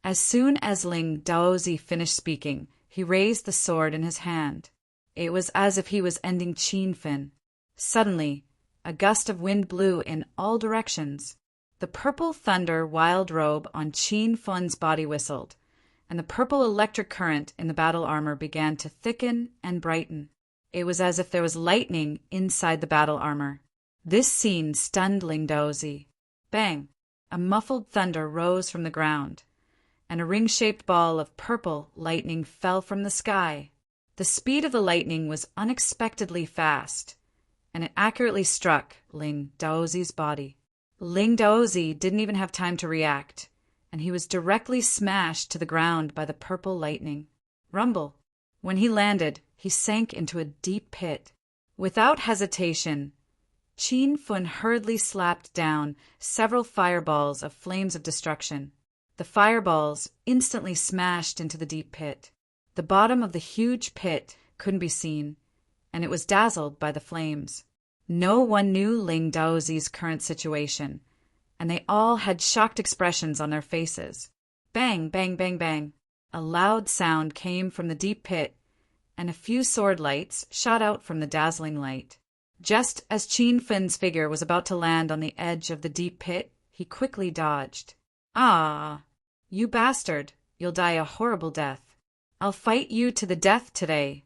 As soon as Ling Daozi finished speaking, he raised the sword in his hand. It was as if he was ending Qin Feng. Suddenly, a gust of wind blew in all directions. The purple thunder wild robe on Qin Feng's body whistled, and the purple electric current in the battle armor began to thicken and brighten. It was as if there was lightning inside the battle armor. This scene stunned Ling Daozi. Bang! A muffled thunder rose from the ground, and a ring-shaped ball of purple lightning fell from the sky. The speed of the lightning was unexpectedly fast, and it accurately struck Ling Daozi's body. Ling Daozi didn't even have time to react, and he was directly smashed to the ground by the purple lightning. Rumble! When he landed, he sank into a deep pit. Without hesitation, Qin Fun hurriedly slapped down several fireballs of flames of destruction. The fireballs instantly smashed into the deep pit. The bottom of the huge pit couldn't be seen, and it was dazzled by the flames. No one knew Ling Daozi's current situation, and they all had shocked expressions on their faces. Bang, bang, bang, bang. A loud sound came from the deep pit, and a few sword lights shot out from the dazzling light. Just as Qin Fun's figure was about to land on the edge of the deep pit, he quickly dodged. Ah, you bastard, you'll die a horrible death. I'll fight you to the death today.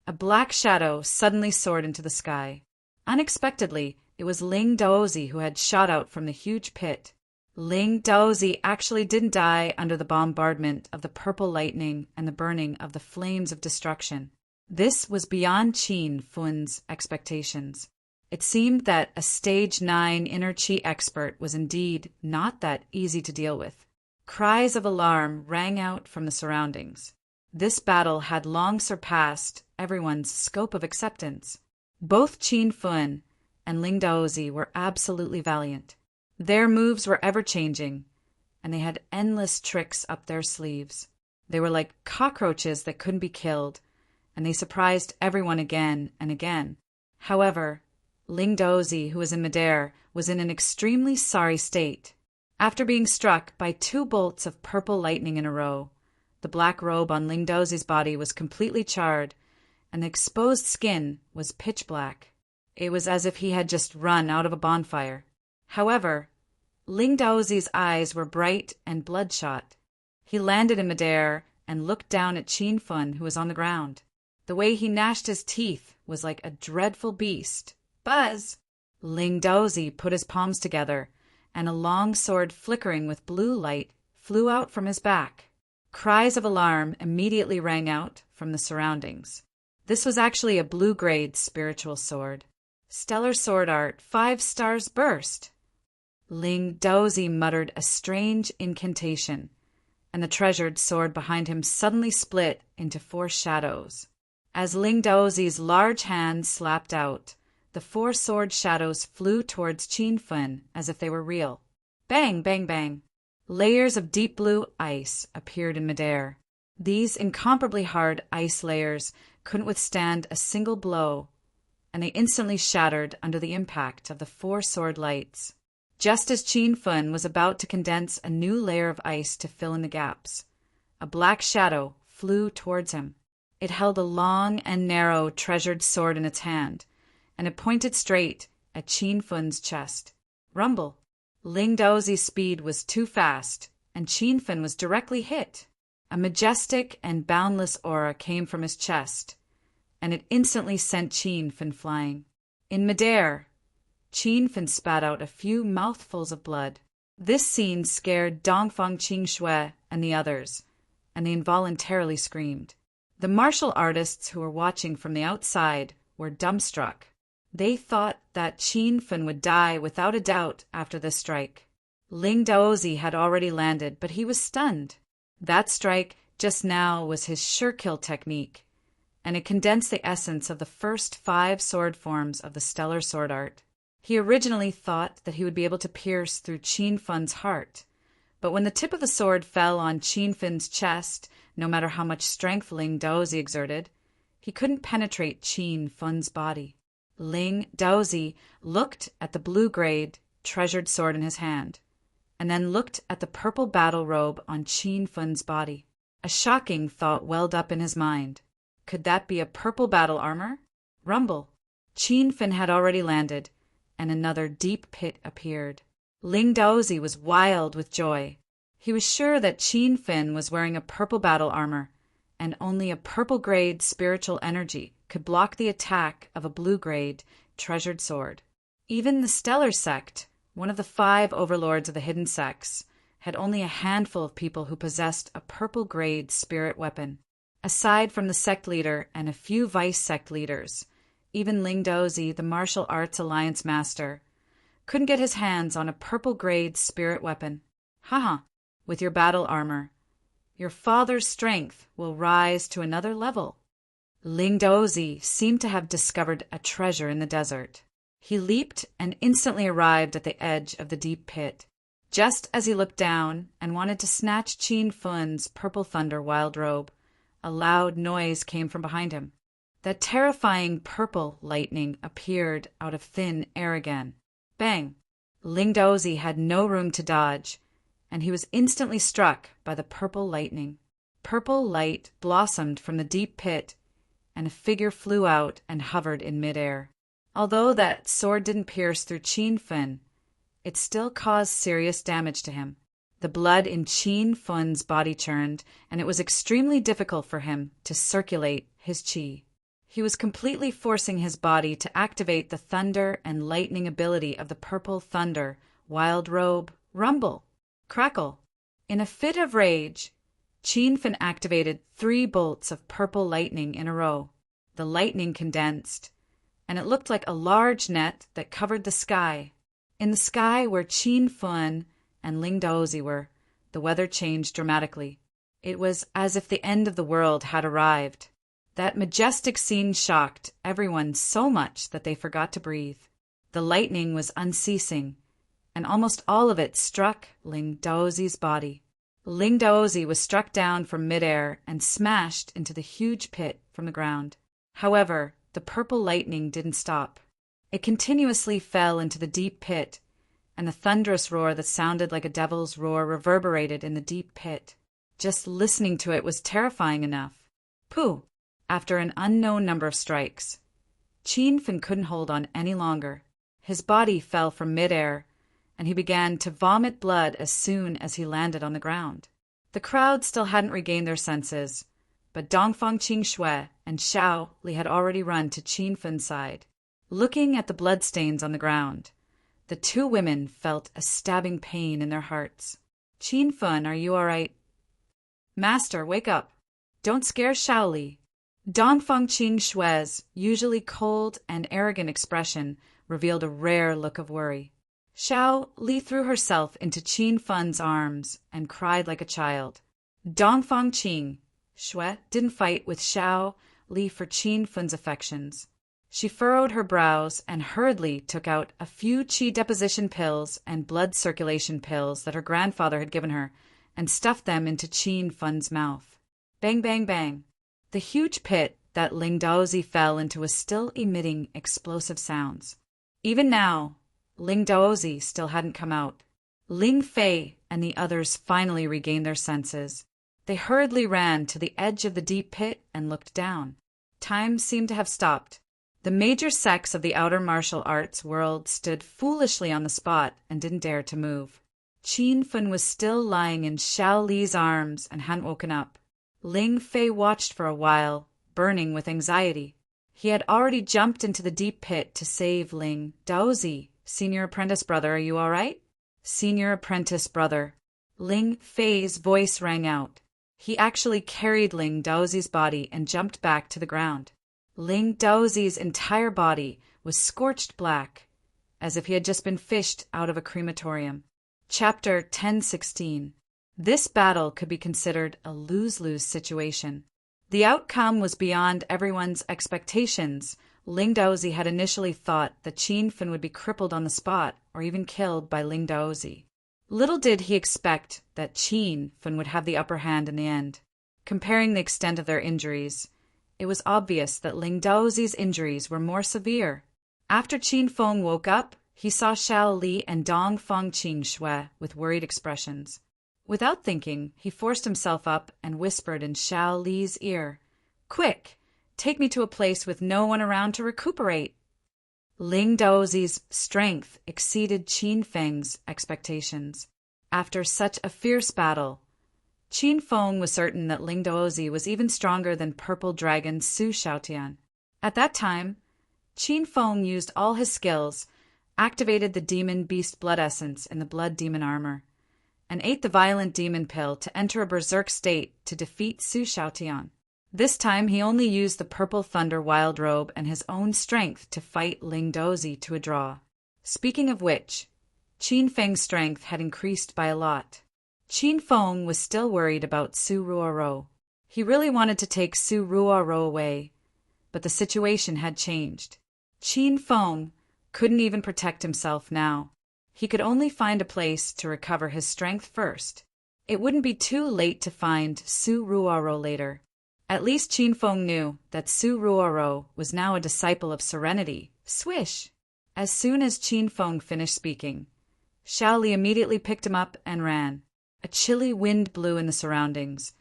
A black shadow suddenly soared into the sky. Unexpectedly, it was Ling Daozi who had shot out from the huge pit. Ling Daozi actually didn't die under the bombardment of the purple lightning and the burning of the flames of destruction. This was beyond Qin Fun's expectations. It seemed that a stage 9 inner chi expert was indeed not that easy to deal with. Cries of alarm rang out from the surroundings. This battle had long surpassed everyone's scope of acceptance. Both Qin Fun and Ling Daozi were absolutely valiant. Their moves were ever-changing, and they had endless tricks up their sleeves. They were like cockroaches that couldn't be killed, and they surprised everyone again and again. However, Ling Daozi, who was in midair, was in an extremely sorry state. After being struck by 2 bolts of purple lightning in a row, the black robe on Ling Daozi's body was completely charred, and the exposed skin was pitch black. It was as if he had just run out of a bonfire. However, Ling Daozi's eyes were bright and bloodshot. He landed in midair and looked down at Qin Fun, who was on the ground. The way he gnashed his teeth was like a dreadful beast. Buzz! Ling Daozi put his palms together, and a long sword flickering with blue light flew out from his back. Cries of alarm immediately rang out from the surroundings. This was actually a blue-grade spiritual sword. Stellar sword art, 5 stars burst! Ling Daozi muttered a strange incantation, and the treasured sword behind him suddenly split into 4 shadows. As Ling Daozi's large hand slapped out, the 4 sword shadows flew towards Qin Fun as if they were real. Bang, bang, bang! Layers of deep blue ice appeared in midair. These incomparably hard ice layers couldn't withstand a single blow, and they instantly shattered under the impact of the 4 sword lights. Just as Qin Fun was about to condense a new layer of ice to fill in the gaps, a black shadow flew towards him. It held a long and narrow treasured sword in its hand, and it pointed straight at Qin Fun's chest. Rumble! Ling Daozi's speed was too fast, and Qin Fun was directly hit. A majestic and boundless aura came from his chest, and it instantly sent Qin Fun flying. In midair, Qin Fun spat out a few mouthfuls of blood. This scene scared Dongfang Qingxue and the others, and they involuntarily screamed. The martial artists who were watching from the outside were dumbstruck. They thought that Qin Fun would die without a doubt after this strike. Ling Daozi had already landed, but he was stunned. That strike just now was his sure-kill technique, and it condensed the essence of the first 5 sword forms of the stellar sword art. He originally thought that he would be able to pierce through Qin Fun's heart, but when the tip of the sword fell on Qin Fun's chest, no matter how much strength Ling Daozi exerted, he couldn't penetrate Qin Fun's body. Ling Daozi looked at the blue-grade, treasured sword in his hand, and then looked at the purple battle robe on Qin Fun's body. A shocking thought welled up in his mind. Could that be a purple battle armor? Rumble! Qin Fun had already landed, and another deep pit appeared. Ling Daozi was wild with joy. He was sure that Qin Fun was wearing a purple battle armor, and only a purple-grade spiritual energy could block the attack of a blue-grade treasured sword. Even the Stellar Sect, one of the 5 overlords of the hidden sects, had only a handful of people who possessed a purple-grade spirit weapon. Aside from the sect leader and a few vice sect leaders, even Ling Daozi, the martial arts alliance master, couldn't get his hands on a purple-grade spirit weapon. Haha, with your battle armor, your father's strength will rise to another level. Ling Daozi seemed to have discovered a treasure in the desert. He leaped and instantly arrived at the edge of the deep pit. Just as he looked down and wanted to snatch Qin Fun's purple thunder wild robe, a loud noise came from behind him. That terrifying purple lightning appeared out of thin air again. Bang! Ling Daozi had no room to dodge, and he was instantly struck by the purple lightning. Purple light blossomed from the deep pit, and a figure flew out and hovered in midair. Although that sword didn't pierce through Qin Fun, it still caused serious damage to him. The blood in Qin Fun's body churned, and it was extremely difficult for him to circulate his qi. He was completely forcing his body to activate the thunder and lightning ability of the purple thunder, wild robe, rumble, crackle. In a fit of rage, Qin Fun activated 3 bolts of purple lightning in a row. The lightning condensed, and it looked like a large net that covered the sky. In the sky where Qin Fun and Ling Daozi were, the weather changed dramatically. It was as if the end of the world had arrived. That majestic scene shocked everyone so much that they forgot to breathe. The lightning was unceasing, and almost all of it struck Ling Daozi's body. Ling Daozi was struck down from midair and smashed into the huge pit from the ground. However, the purple lightning didn't stop. It continuously fell into the deep pit, and the thunderous roar that sounded like a devil's roar reverberated in the deep pit. Just listening to it was terrifying enough. Pooh! After an unknown number of strikes, Qin Fun couldn't hold on any longer. His body fell from midair, and he began to vomit blood as soon as he landed on the ground. The crowd still hadn't regained their senses, but Dongfang Qingxue and Xiao Li had already run to Qin Fun's side. Looking at the bloodstains on the ground, the 2 women felt a stabbing pain in their hearts. "Qin Fun, are you all right?" "Master, wake up. Don't scare Xiao Li." Dongfang Qingxue's usually cold and arrogant expression revealed a rare look of worry. Xiao Li threw herself into Qin Fun's arms and cried like a child. Dongfang Qingxue didn't fight with Xiao Li for Qin Fun's affections. She furrowed her brows and hurriedly took out a few qi deposition pills and blood circulation pills that her grandfather had given her and stuffed them into Qin Fun's mouth. Bang, bang, bang. The huge pit that Ling Daozi fell into was still emitting explosive sounds. Even now, Ling Daozi still hadn't come out. Ling Fei and the others finally regained their senses. They hurriedly ran to the edge of the deep pit and looked down. Time seemed to have stopped. The major sects of the outer martial arts world stood foolishly on the spot and didn't dare to move. Qin Fun was still lying in Xiao Li's arms and hadn't woken up. Ling Fei watched for a while, burning with anxiety. He had already jumped into the deep pit to save Ling Daozi. "Senior apprentice brother, are you all right?" "Senior apprentice brother." Ling Fei's voice rang out. He actually carried Ling Daozi's body and jumped back to the ground. Ling Daozi's entire body was scorched black, as if he had just been fished out of a crematorium. Chapter 1016. This battle could be considered a lose-lose situation. The outcome was beyond everyone's expectations. Ling Daozi had initially thought that Qin Fun would be crippled on the spot or even killed by Ling Daozi. Little did he expect that Qin Fun would have the upper hand in the end. Comparing the extent of their injuries, it was obvious that Ling Daozi's injuries were more severe. After Qin Fun woke up, he saw Xiao Li and Dongfang Qingxue with worried expressions. Without thinking, he forced himself up and whispered in Xiao Li's ear, "Quick! Take me to a place with no one around to recuperate." Ling Daozi's strength exceeded Qin Feng's expectations. After such a fierce battle, Qin Feng was certain that Ling Daozi was even stronger than Purple Dragon Su Xiaotian. At that time, Qin Feng used all his skills, activated the demon beast blood essence in the blood demon armor, and ate the violent demon pill to enter a berserk state to defeat Su Xiaotian. This time he only used the purple thunder wild robe and his own strength to fight Ling Daozi to a draw. Speaking of which, Qin Feng's strength had increased by a lot. Qin Feng was still worried about Su Ruoro. He really wanted to take Su Ruoro away, but the situation had changed. Qin Feng couldn't even protect himself now. He could only find a place to recover his strength first. It wouldn't be too late to find Su Ruoro later. At least Qin Feng knew that Su Ruoro was now a disciple of serenity. Swish! As soon as Qin Feng finished speaking, Xiao Li immediately picked him up and ran. A chilly wind blew in the surroundings,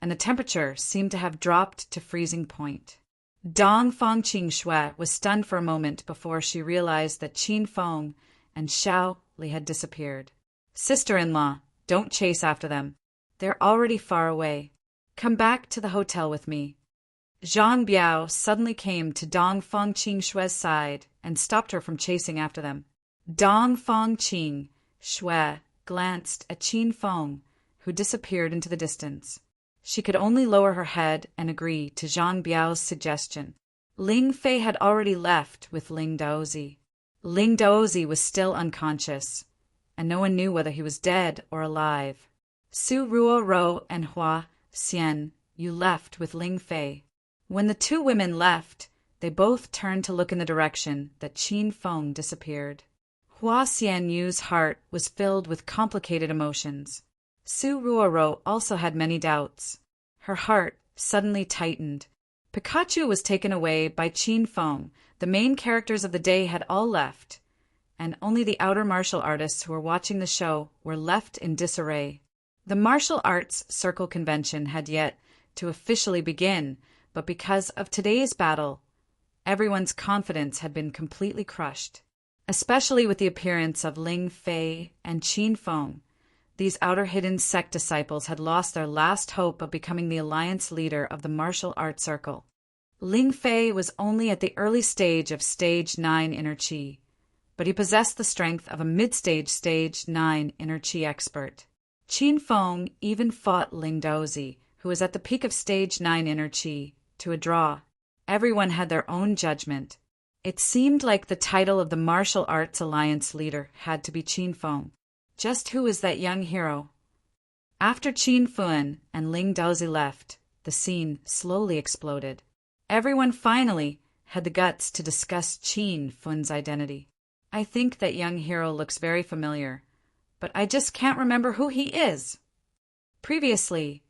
and the temperature seemed to have dropped to freezing point. Dong Fangqing Shui was stunned for a moment before she realized that Qin Feng and Xiao Li had disappeared. Sister-in-law, don't chase after them. They're already far away. Come back to the hotel with me. Zhang Biao suddenly came to Dong Fangqing Shui's side and stopped her from chasing after them. Dong Fangqing Shui glanced at Qin Feng, who disappeared into the distance. She could only lower her head and agree to Zhang Biao's suggestion. Ling Fei had already left with Ling Daozi. Ling Daozi was still unconscious, and no one knew whether he was dead or alive. Su Ruoro and Hua Xian, you left with Ling Fei. When the two women left, they both turned to look in the direction that Qin Feng disappeared. Hua Xian Yu's heart was filled with complicated emotions. Su Ruoro also had many doubts. Her heart suddenly tightened. Pikachu was taken away by Qin Feng. The main characters of the day had all left, and only the outer martial artists who were watching the show were left in disarray. The martial arts circle convention had yet to officially begin, but because of today's battle, everyone's confidence had been completely crushed, especially with the appearance of Ling Fei and Qin Feng. These outer hidden sect disciples had lost their last hope of becoming the alliance leader of the martial arts circle. Ling Fei was only at the early stage of Stage 9 Inner Qi, but he possessed the strength of a mid-stage Stage 9 Inner Qi expert. Qin Feng even fought Ling Daozi, who was at the peak of Stage 9 Inner Qi, to a draw. Everyone had their own judgment. It seemed like the title of the martial arts alliance leader had to be Qin Feng. Just who is that young hero? After Qin Feng and Ling Daozi left, the scene slowly exploded. Everyone finally had the guts to discuss Qin Feng's identity. I think that young hero looks very familiar, but I just can't remember who he is. Previously,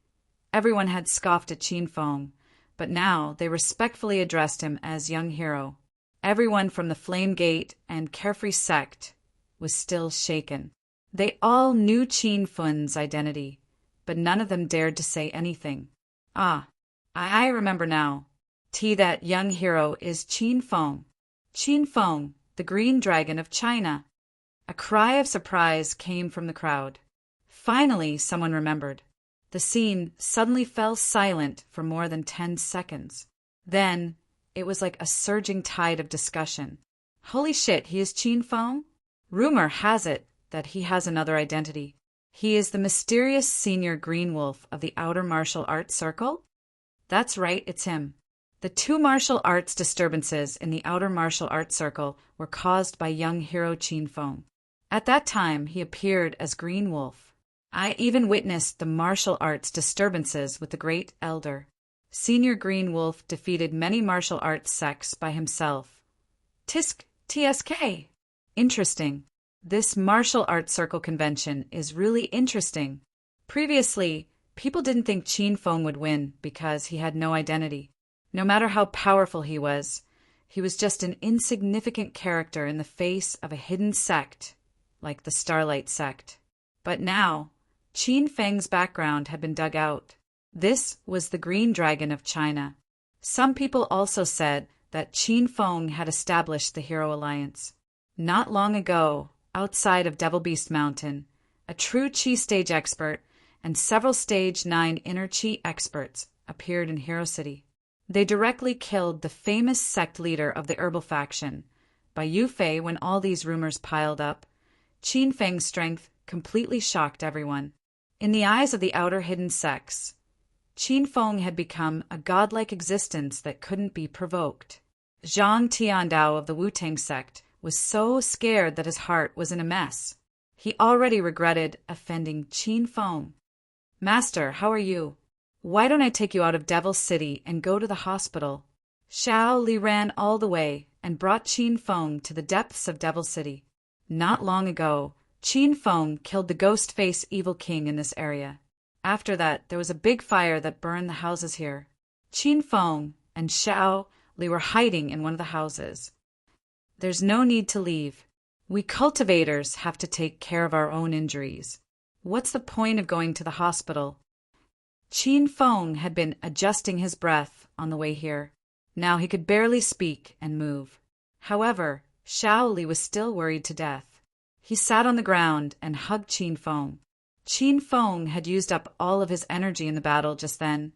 everyone had scoffed at Qin Feng, but now they respectfully addressed him as young hero. Everyone from the Flame Gate and Carefree sect was still shaken. They all knew Qin Feng's identity, but none of them dared to say anything. Ah, I remember now. That young hero is Qin Feng. Qin Feng, the green dragon of China. A cry of surprise came from the crowd. Finally, someone remembered. The scene suddenly fell silent for more than 10 seconds. Then, it was like a surging tide of discussion. Holy shit, he is Qin Feng? Rumor has it that he has another identity. He is the mysterious senior green wolf of the outer martial arts circle? That's right, it's him. The two martial arts disturbances in the outer martial arts circle were caused by young hero Qin Feng. At that time, he appeared as Green Wolf. I even witnessed the martial arts disturbances with the Great Elder. Senior Green Wolf defeated many martial arts sects by himself. TSK. Interesting. This martial arts circle convention is really interesting. Previously, people didn't think Qin Feng would win because he had no identity. No matter how powerful he was just an insignificant character in the face of a hidden sect, like the Starlight sect. But now, Qin Feng's background had been dug out. This was the Green Dragon of China. Some people also said that Qin Feng had established the Hero Alliance. Not long ago, outside of Devil Beast Mountain, a true Qi stage expert and several Stage 9 Inner Qi experts appeared in Hero City. They directly killed the famous sect leader of the herbal faction. By Yufei, when all these rumors piled up, Qin Feng's strength completely shocked everyone. In the eyes of the outer hidden sects, Qin Feng had become a godlike existence that couldn't be provoked. Zhang Tiandao of the Wu-Tang sect was so scared that his heart was in a mess. He already regretted offending Qin Feng. Master, how are you? Why don't I take you out of Devil City and go to the hospital? Xiao Li ran all the way and brought Qin Feng to the depths of Devil City. Not long ago, Qin Feng killed the ghost-face evil king in this area. After that, there was a big fire that burned the houses here. Qin Feng and Xiao Li were hiding in one of the houses. There's no need to leave. We cultivators have to take care of our own injuries. What's the point of going to the hospital? Qin Feng had been adjusting his breath on the way here. Now he could barely speak and move. However, Xiao Li was still worried to death. He sat on the ground and hugged Qin Feng. Qin Feng had used up all of his energy in the battle just then,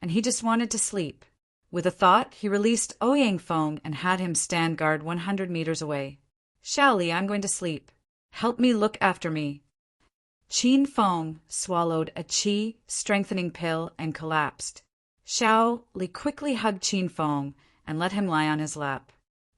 and he just wanted to sleep. With a thought, he released Ouyang Feng and had him stand guard 100 meters away. Xiao Li, I'm going to sleep. Help me look after me. Qin Feng swallowed a qi strengthening pill and collapsed. Xiao Li quickly hugged Qin Feng and let him lie on his lap.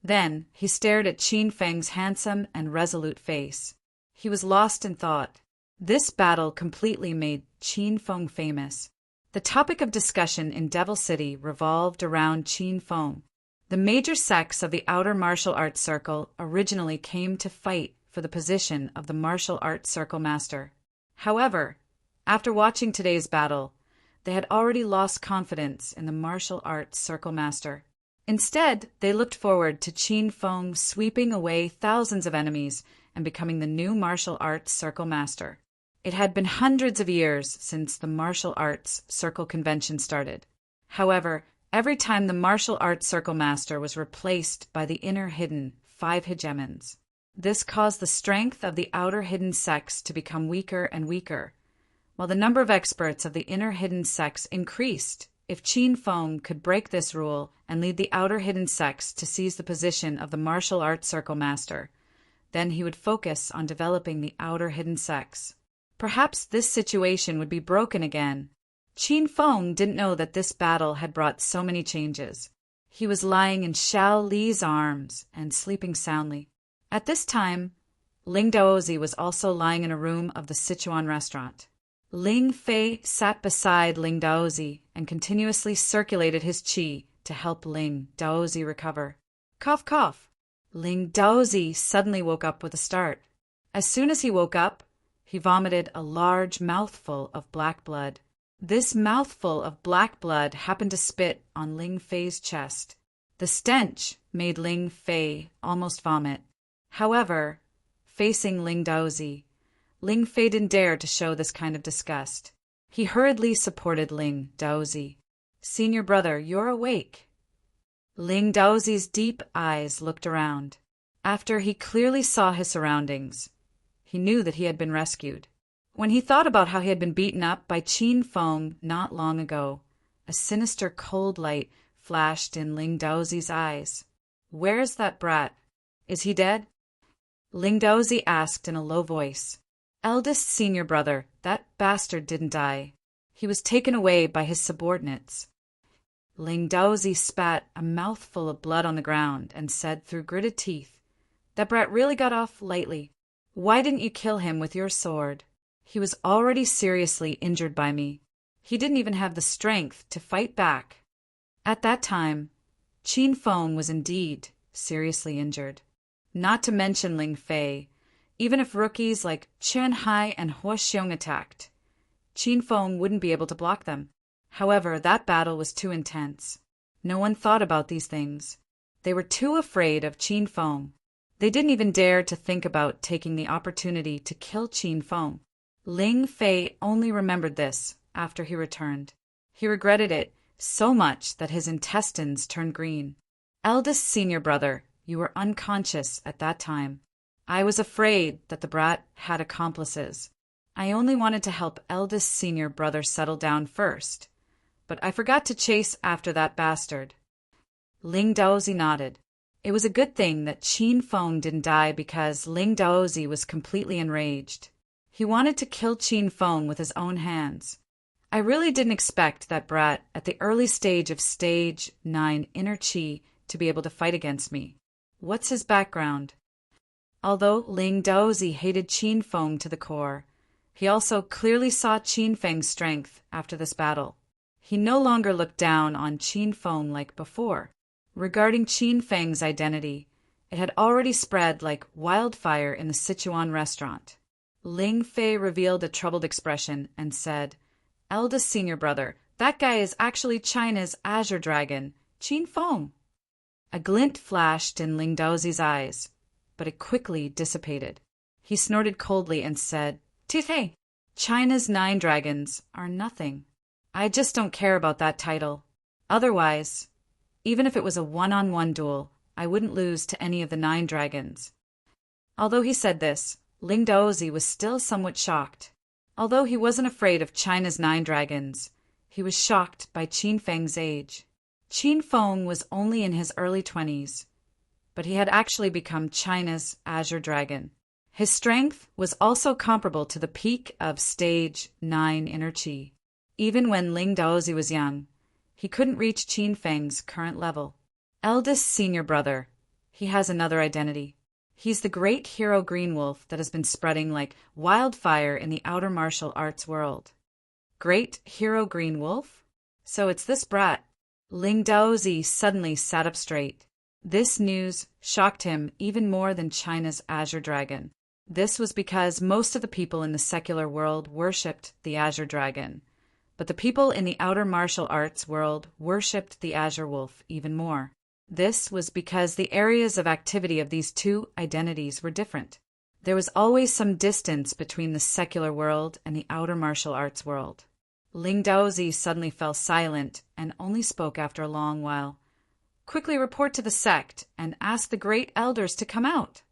Then he stared at Qin Feng's handsome and resolute face. He was lost in thought. This battle completely made Qin Feng famous. The topic of discussion in Devil City revolved around Qin Feng. The major sects of the outer martial arts circle originally came to fight for the position of the martial arts circle master. However, after watching today's battle, they had already lost confidence in the martial arts circle master. Instead, they looked forward to Qin Feng sweeping away thousands of enemies and becoming the new martial arts circle master. It had been hundreds of years since the martial arts circle convention started. However, every time the martial arts circle master was replaced by the inner hidden 5 hegemons. This caused the strength of the outer hidden sects to become weaker and weaker, while the number of experts of the inner hidden sects increased. If Qin Feng could break this rule and lead the outer hidden sects to seize the position of the martial arts circle master, then he would focus on developing the outer hidden sects. Perhaps this situation would be broken again. Qin Feng didn't know that this battle had brought so many changes. He was lying in Xiao Li's arms and sleeping soundly. At this time, Ling Daozi was also lying in a room of the Sichuan restaurant. Ling Fei sat beside Ling Daozi and continuously circulated his qi to help Ling Daozi recover. Cough, cough. Ling Daozi suddenly woke up with a start. As soon as he woke up, he vomited a large mouthful of black blood. This mouthful of black blood happened to spit on Ling Fei's chest. The stench made Ling Fei almost vomit. However, facing Ling Daozi, Ling Fei didn't dare to show this kind of disgust. He hurriedly supported Ling Daozi. Senior brother, you're awake. Ling Daozi's deep eyes looked around. After he clearly saw his surroundings, he knew that he had been rescued. When he thought about how he had been beaten up by Qin Feng not long ago, a sinister cold light flashed in Ling Daozi's eyes. Where's that brat? Is he dead? Ling Daozi asked in a low voice. Eldest senior brother, that bastard didn't die. He was taken away by his subordinates. Ling Daozi spat a mouthful of blood on the ground and said through gritted teeth, That brat really got off lightly. Why didn't you kill him with your sword? He was already seriously injured by me. He didn't even have the strength to fight back. At that time, Qin Feng was indeed seriously injured. Not to mention Ling Fei. Even if rookies like Chen Hai and Huo Xiong attacked, Qin Feng wouldn't be able to block them. However, that battle was too intense. No one thought about these things. They were too afraid of Qin Feng. They didn't even dare to think about taking the opportunity to kill Qin Feng. Ling Fei only remembered this after he returned. He regretted it so much that his intestines turned green. Eldest senior brother, you were unconscious at that time. I was afraid that the brat had accomplices. I only wanted to help eldest senior brother settle down first, but I forgot to chase after that bastard. Ling Daozi nodded. It was a good thing that Qin Feng didn't die because Ling Daozi was completely enraged. He wanted to kill Qin Feng with his own hands. I really didn't expect that brat at the early stage of Stage 9 Inner Qi to be able to fight against me. What's his background? Although Ling Daozi hated Qin Feng to the core, he also clearly saw Qin Feng's strength after this battle. He no longer looked down on Qin Feng like before. Regarding Qin Feng's identity, it had already spread like wildfire in the Sichuan restaurant. Ling Fei revealed a troubled expression and said, "Eldest senior brother, that guy is actually China's Azure Dragon, Qin Feng." A glint flashed in Ling Daozi's eyes, but it quickly dissipated. He snorted coldly and said, "Tithe, China's 9 dragons are nothing. I just don't care about that title. Otherwise, even if it was a one-on-one duel, I wouldn't lose to any of the 9 dragons." Although he said this, Ling Daozi was still somewhat shocked. Although he wasn't afraid of China's 9 dragons, he was shocked by Qin Feng's age. Qin Feng was only in his early 20s, but he had actually become China's Azure Dragon. His strength was also comparable to the peak of stage 9 inner Qi. Even when Ling Daozi was young, he couldn't reach Qin Feng's current level. Eldest senior brother, he has another identity. He's the great hero Green Wolf that has been spreading like wildfire in the outer martial arts world. Great hero Green Wolf? So it's this brat. Ling Daozi suddenly sat up straight. This news shocked him even more than China's Azure Dragon. This was because most of the people in the secular world worshipped the Azure Dragon, but the people in the outer martial arts world worshipped the Azure Wolf even more. This was because the areas of activity of these two identities were different. There was always some distance between the secular world and the outer martial arts world. Ling Daozi suddenly fell silent and only spoke after a long while. "Quickly report to the sect and ask the great elders to come out."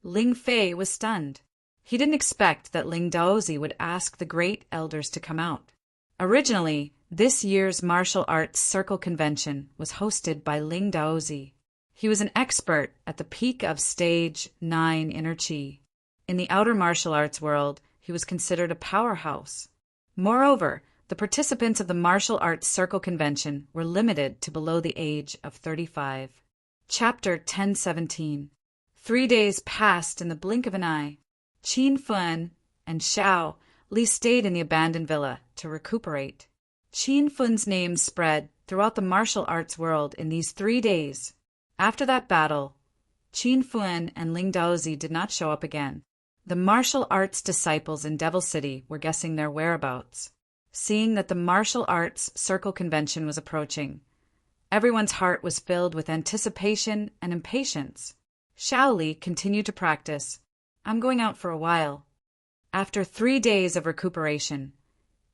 Ling Fei was stunned. He didn't expect that Ling Daozi would ask the great elders to come out. Originally, this year's martial arts circle convention was hosted by Ling Daozi. He was an expert at the peak of stage 9 inner Qi. In the outer martial arts world, he was considered a powerhouse. Moreover, the participants of the martial arts circle convention were limited to below the age of 35. Chapter 1017. 3 days passed in the blink of an eye. Qin Feng and Xiao Li stayed in the abandoned villa to recuperate. Qin Feng's name spread throughout the martial arts world in these 3 days. After that battle, Qin Feng and Ling Daozi did not show up again. The martial arts disciples in Devil City were guessing their whereabouts. Seeing that the martial arts circle convention was approaching, everyone's heart was filled with anticipation and impatience. Xiao Li continued to practice. "I'm going out for a while." After 3 days of recuperation,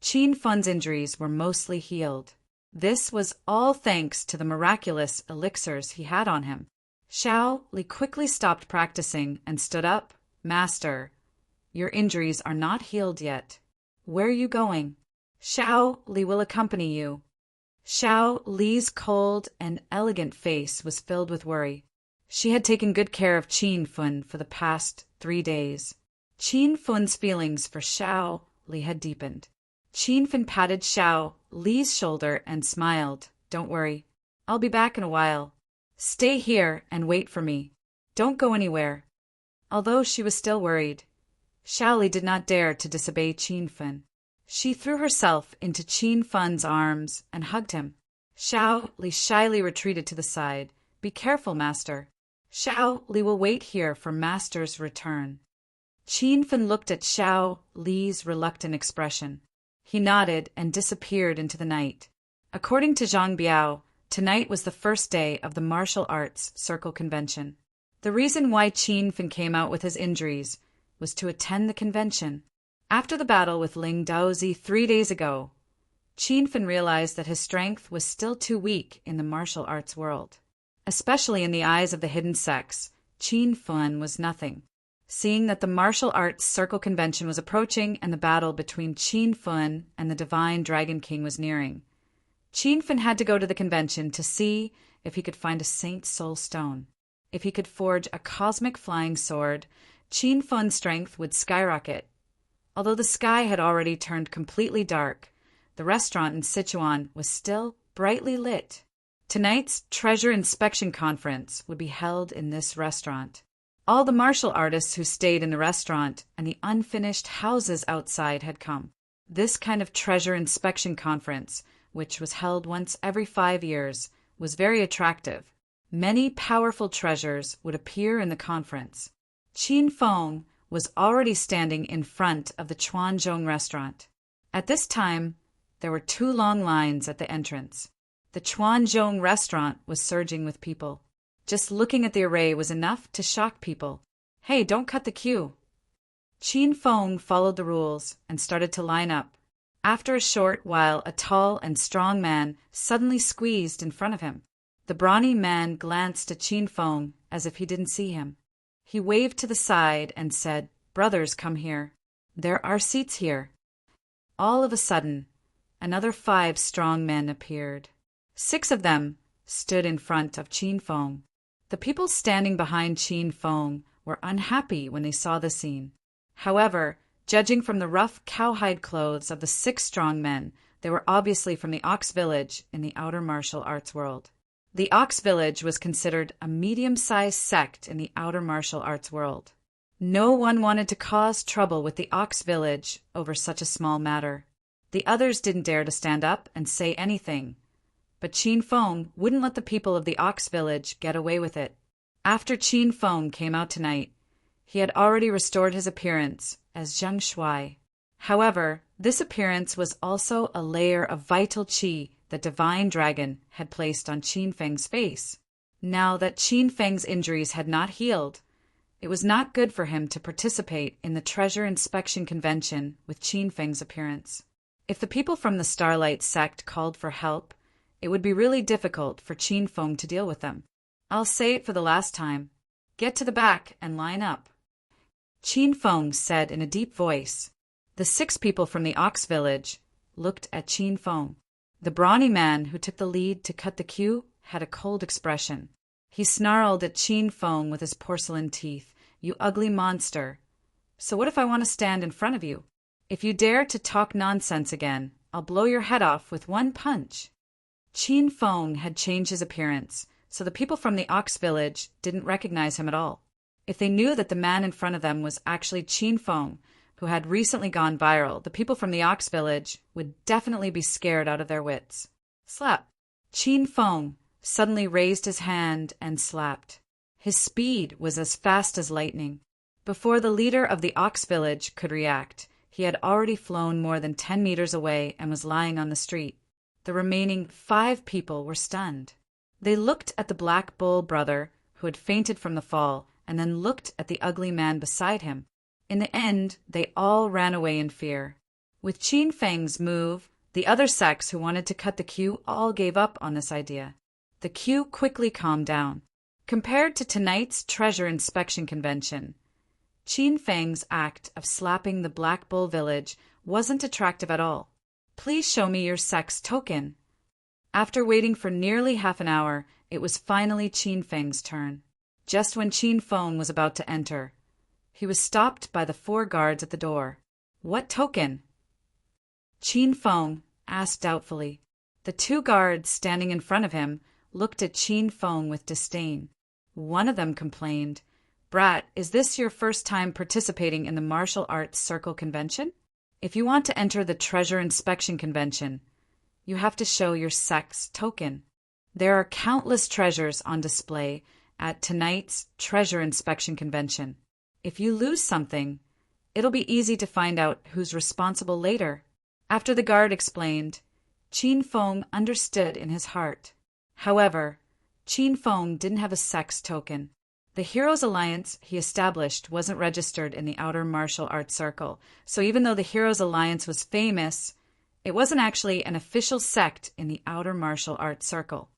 Qin Feng's injuries were mostly healed. This was all thanks to the miraculous elixirs he had on him. Xiao Li quickly stopped practicing and stood up. "Master, your injuries are not healed yet. Where are you going?" "Xiao Li will accompany you." Xiao Li's cold and elegant face was filled with worry. She had taken good care of Qin Feng for the past 3 days. Qin Feng's feelings for Xiao Li had deepened. Qin Feng patted Xiao Li's shoulder and smiled. "Don't worry. I'll be back in a while. Stay here and wait for me. Don't go anywhere." Although she was still worried, Xiao Li did not dare to disobey Qin Feng. She threw herself into Qin Feng's arms and hugged him. Xiao Li shyly retreated to the side. "Be careful, master. Xiao Li will wait here for master's return." Qin Feng looked at Xiao Li's reluctant expression. He nodded and disappeared into the night. According to Zhang Biao, tonight was the first day of the martial arts circle convention. The reason why Qin Feng came out with his injuries was to attend the convention. After the battle with Ling Daozi 3 days ago, Qin Feng realized that his strength was still too weak in the martial arts world. Especially in the eyes of the hidden sects, Qin Feng was nothing. Seeing that the martial arts circle convention was approaching and the battle between Qin Feng and the divine Dragon King was nearing, Qin Feng had to go to the convention to see if he could find a Saint Soul Stone. If he could forge a cosmic flying sword, Qin Feng's strength would skyrocket. Although the sky had already turned completely dark, the restaurant in Sichuan was still brightly lit. Tonight's treasure inspection conference would be held in this restaurant. All the martial artists who stayed in the restaurant and the unfinished houses outside had come. This kind of treasure inspection conference, which was held once every 5 years, was very attractive. Many powerful treasures would appear in the conference. Qin Feng was already standing in front of the Chuanzhong restaurant. At this time, there were 2 long lines at the entrance. The Chuanzhong restaurant was surging with people. Just looking at the array was enough to shock people. Hey, don't cut the queue. Qin Feng followed the rules and started to line up. After a short while, a tall and strong man suddenly squeezed in front of him. The brawny man glanced at Qin Feng as if he didn't see him. He waved to the side and said, "Brothers, come here. There are seats here." All of a sudden, another 5 strong men appeared. 6 of them stood in front of Qin Feng. The people standing behind Qin Feng were unhappy when they saw the scene. However, judging from the rough cowhide clothes of the 6 strong men, they were obviously from the Ox Village in the outer martial arts world. The Ox Village was considered a medium-sized sect in the outer martial arts world. No one wanted to cause trouble with the Ox Village over such a small matter. The others didn't dare to stand up and say anything, but Qin Feng wouldn't let the people of the Ox Village get away with it. After Qin Feng came out tonight, he had already restored his appearance as Zheng Shuai. However, this appearance was also a layer of vital qi the divine dragon had placed on Qin Feng's face. Now that Qin Feng's injuries had not healed, it was not good for him to participate in the treasure inspection convention with Qin Feng's appearance. If the people from the Starlight sect called for help, it would be really difficult for Qin Feng to deal with them. I'll say it for the last time. Get to the back and line up. Qin Feng said in a deep voice. The 6 people from the Ox Village looked at Qin Feng. The brawny man who took the lead to cut the queue had a cold expression. He snarled at Qin Feng with his porcelain teeth. "You ugly monster. So what if I want to stand in front of you? If you dare to talk nonsense again, I'll blow your head off with one punch." Qin Feng had changed his appearance, so the people from the Ox Village didn't recognize him at all. If they knew that the man in front of them was actually Qin Feng, who had recently gone viral, the people from the Ox Village would definitely be scared out of their wits. Slap! Qin Feng suddenly raised his hand and slapped. His speed was as fast as lightning. Before the leader of the Ox Village could react, he had already flown more than 10 meters away and was lying on the street. The remaining 5 people were stunned. They looked at the Black Bull brother, who had fainted from the fall, and then looked at the ugly man beside him. In the end, they all ran away in fear. With Qin Feng's move, the other sects who wanted to cut the queue all gave up on this idea. The queue quickly calmed down. Compared to tonight's treasure inspection convention, Qin Feng's act of slapping the Black Bull village wasn't attractive at all. "Please show me your sect's token." After waiting for nearly half an hour, it was finally Qin Feng's turn. Just when Qin Feng was about to enter, he was stopped by the 4 guards at the door. "What token?" Qin Feng asked doubtfully. The 2 guards standing in front of him looked at Qin Feng with disdain. One of them complained, "Brat, is this your first time participating in the martial arts circle convention? If you want to enter the treasure inspection convention, you have to show your sect's token. There are countless treasures on display at tonight's treasure inspection convention. If you lose something, it'll be easy to find out who's responsible later." After the guard explained, Qin Feng understood in his heart. However, Qin Feng didn't have a sect's token. The Heroes Alliance he established wasn't registered in the outer martial arts circle, so even though the Heroes Alliance was famous, it wasn't actually an official sect in the outer martial arts circle.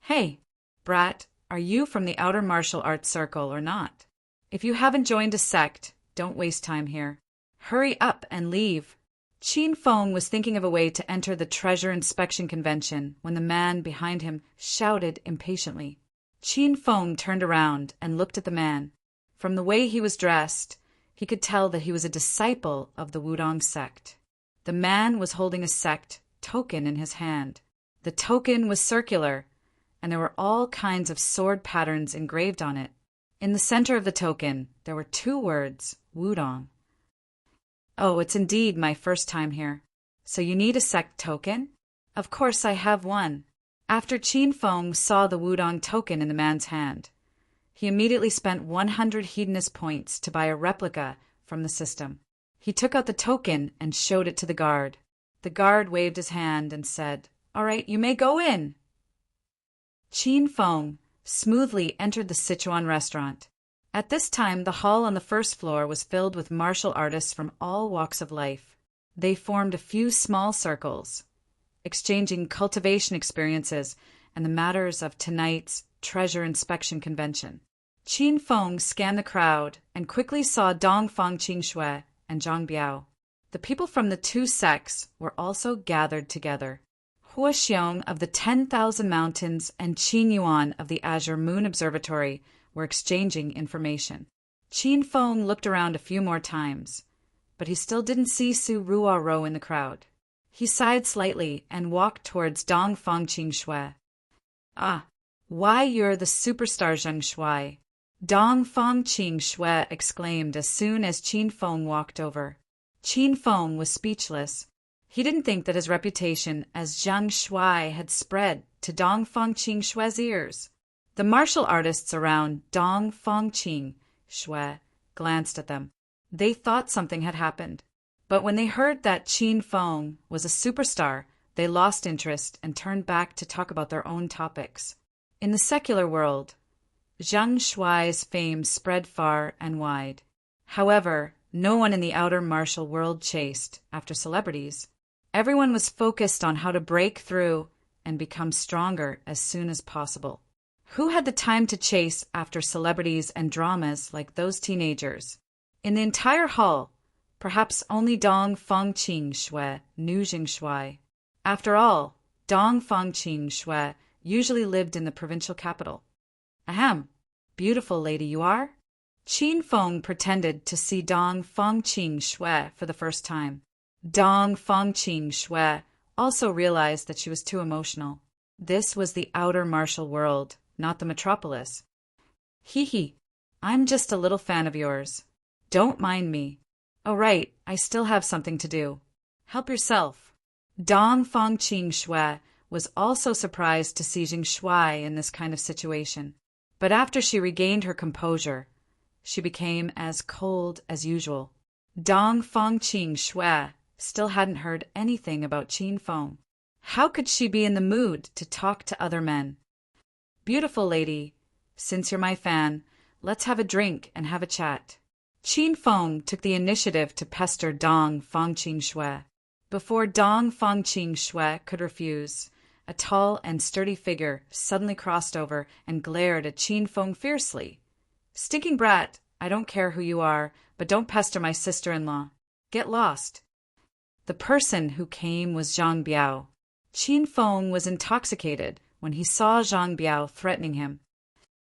"Hey, Brat, are you from the outer martial arts circle or not? If you haven't joined a sect, don't waste time here. Hurry up and leave." Qin Feng was thinking of a way to enter the treasure inspection convention when the man behind him shouted impatiently. Qin Feng turned around and looked at the man. From the way he was dressed, he could tell that he was a disciple of the Wudong sect. The man was holding a sect token in his hand. The token was circular, and there were all kinds of sword patterns engraved on it. In the center of the token, there were 2 words, Wudong. "Oh, it's indeed my first time here. So you need a sect token?" "Of course I have one." After Qin Feng saw the Wudong token in the man's hand, he immediately spent 100 hedonist points to buy a replica from the system. He took out the token and showed it to the guard. The guard waved his hand and said, "All right, you may go in." Qin Feng smoothly entered the Sichuan restaurant. At this time, the hall on the first floor was filled with martial artists from all walks of life. They formed a few small circles, exchanging cultivation experiences and the matters of tonight's treasure inspection convention. Qin Feng scanned the crowd and quickly saw Dongfang Qingshui and Zhang Biao. The people from the two sects were also gathered together. Hua Xiong of the 10,000 Mountains and Qin Yuan of the Azure Moon Observatory were exchanging information. Qin Feng looked around a few more times, but he still didn't see Su Ruoro in the crowd. He sighed slightly and walked towards Dongfang Qingshui. "Ah, why you're the superstar Zheng Shui," Dongfang Qingshui exclaimed as soon as Qin Feng walked over. Qin Feng was speechless. He didn't think that his reputation as Zheng Shui had spread to Dongfang Qingshui's ears. The martial artists around Dongfang Qingshui glanced at them. They thought something had happened. But when they heard that Qin Feng was a superstar, they lost interest and turned back to talk about their own topics. In the secular world, Zheng Shui's fame spread far and wide. However, no one in the outer martial world chased after celebrities. Everyone was focused on how to break through and become stronger as soon as possible. Who had the time to chase after celebrities and dramas like those teenagers? In the entire hall, perhaps only Dongfang Qingshui knew Zheng Shui. After all, Dongfang Qingshui usually lived in the provincial capital. "Ahem, beautiful lady you are?" Qin Feng pretended to see Dongfang Qingshui for the first time. Dongfang Qingshui also realized that she was too emotional. This was the outer martial world, not the metropolis. "Hee, I'm just a little fan of yours. Don't mind me. Oh right, I still have something to do. Help yourself." Dongfang Qingshui was also surprised to see Zheng Shui in this kind of situation. But after she regained her composure, she became as cold as usual. Dongfang Qingshui still hadn't heard anything about Qin Feng. How could she be in the mood to talk to other men? "Beautiful lady, since you're my fan, let's have a drink and have a chat." Qin Feng took the initiative to pester Dongfang Qingshui. Before Dongfang Qingshui could refuse, a tall and sturdy figure suddenly crossed over and glared at Qin Feng fiercely. "Stinking brat, I don't care who you are, but don't pester my sister-in-law. Get lost." The person who came was Zhang Biao. Qin Feng was intoxicated when he saw Zhang Biao threatening him.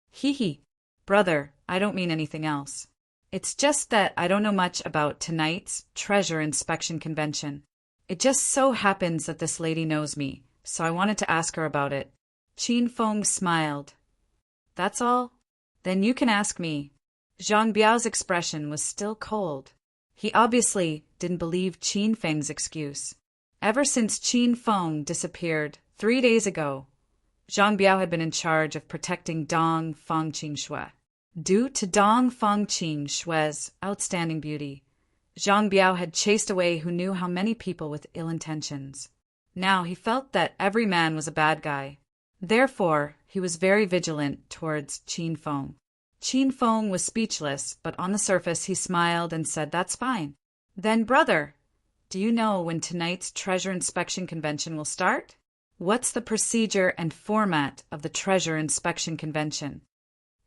"Hee, brother, I don't mean anything else. It's just that I don't know much about tonight's treasure inspection convention. It just so happens that this lady knows me, so I wanted to ask her about it." Qin Feng smiled. "That's all? Then you can ask me." Zhang Biao's expression was still cold. He obviously didn't believe Qin Feng's excuse. Ever since Qin Feng disappeared 3 days ago, Zhang Biao had been in charge of protecting Dongfang Qingshui. Due to Dongfang Qingshui's outstanding beauty, Zhang Biao had chased away who knew how many people with ill intentions. Now he felt that every man was a bad guy. Therefore, he was very vigilant towards Qin Feng. Qin Feng was speechless, but on the surface he smiled and said, "That's fine." "Then, brother, do you know when tonight's treasure inspection convention will start?" "What's the procedure and format of the treasure inspection convention?"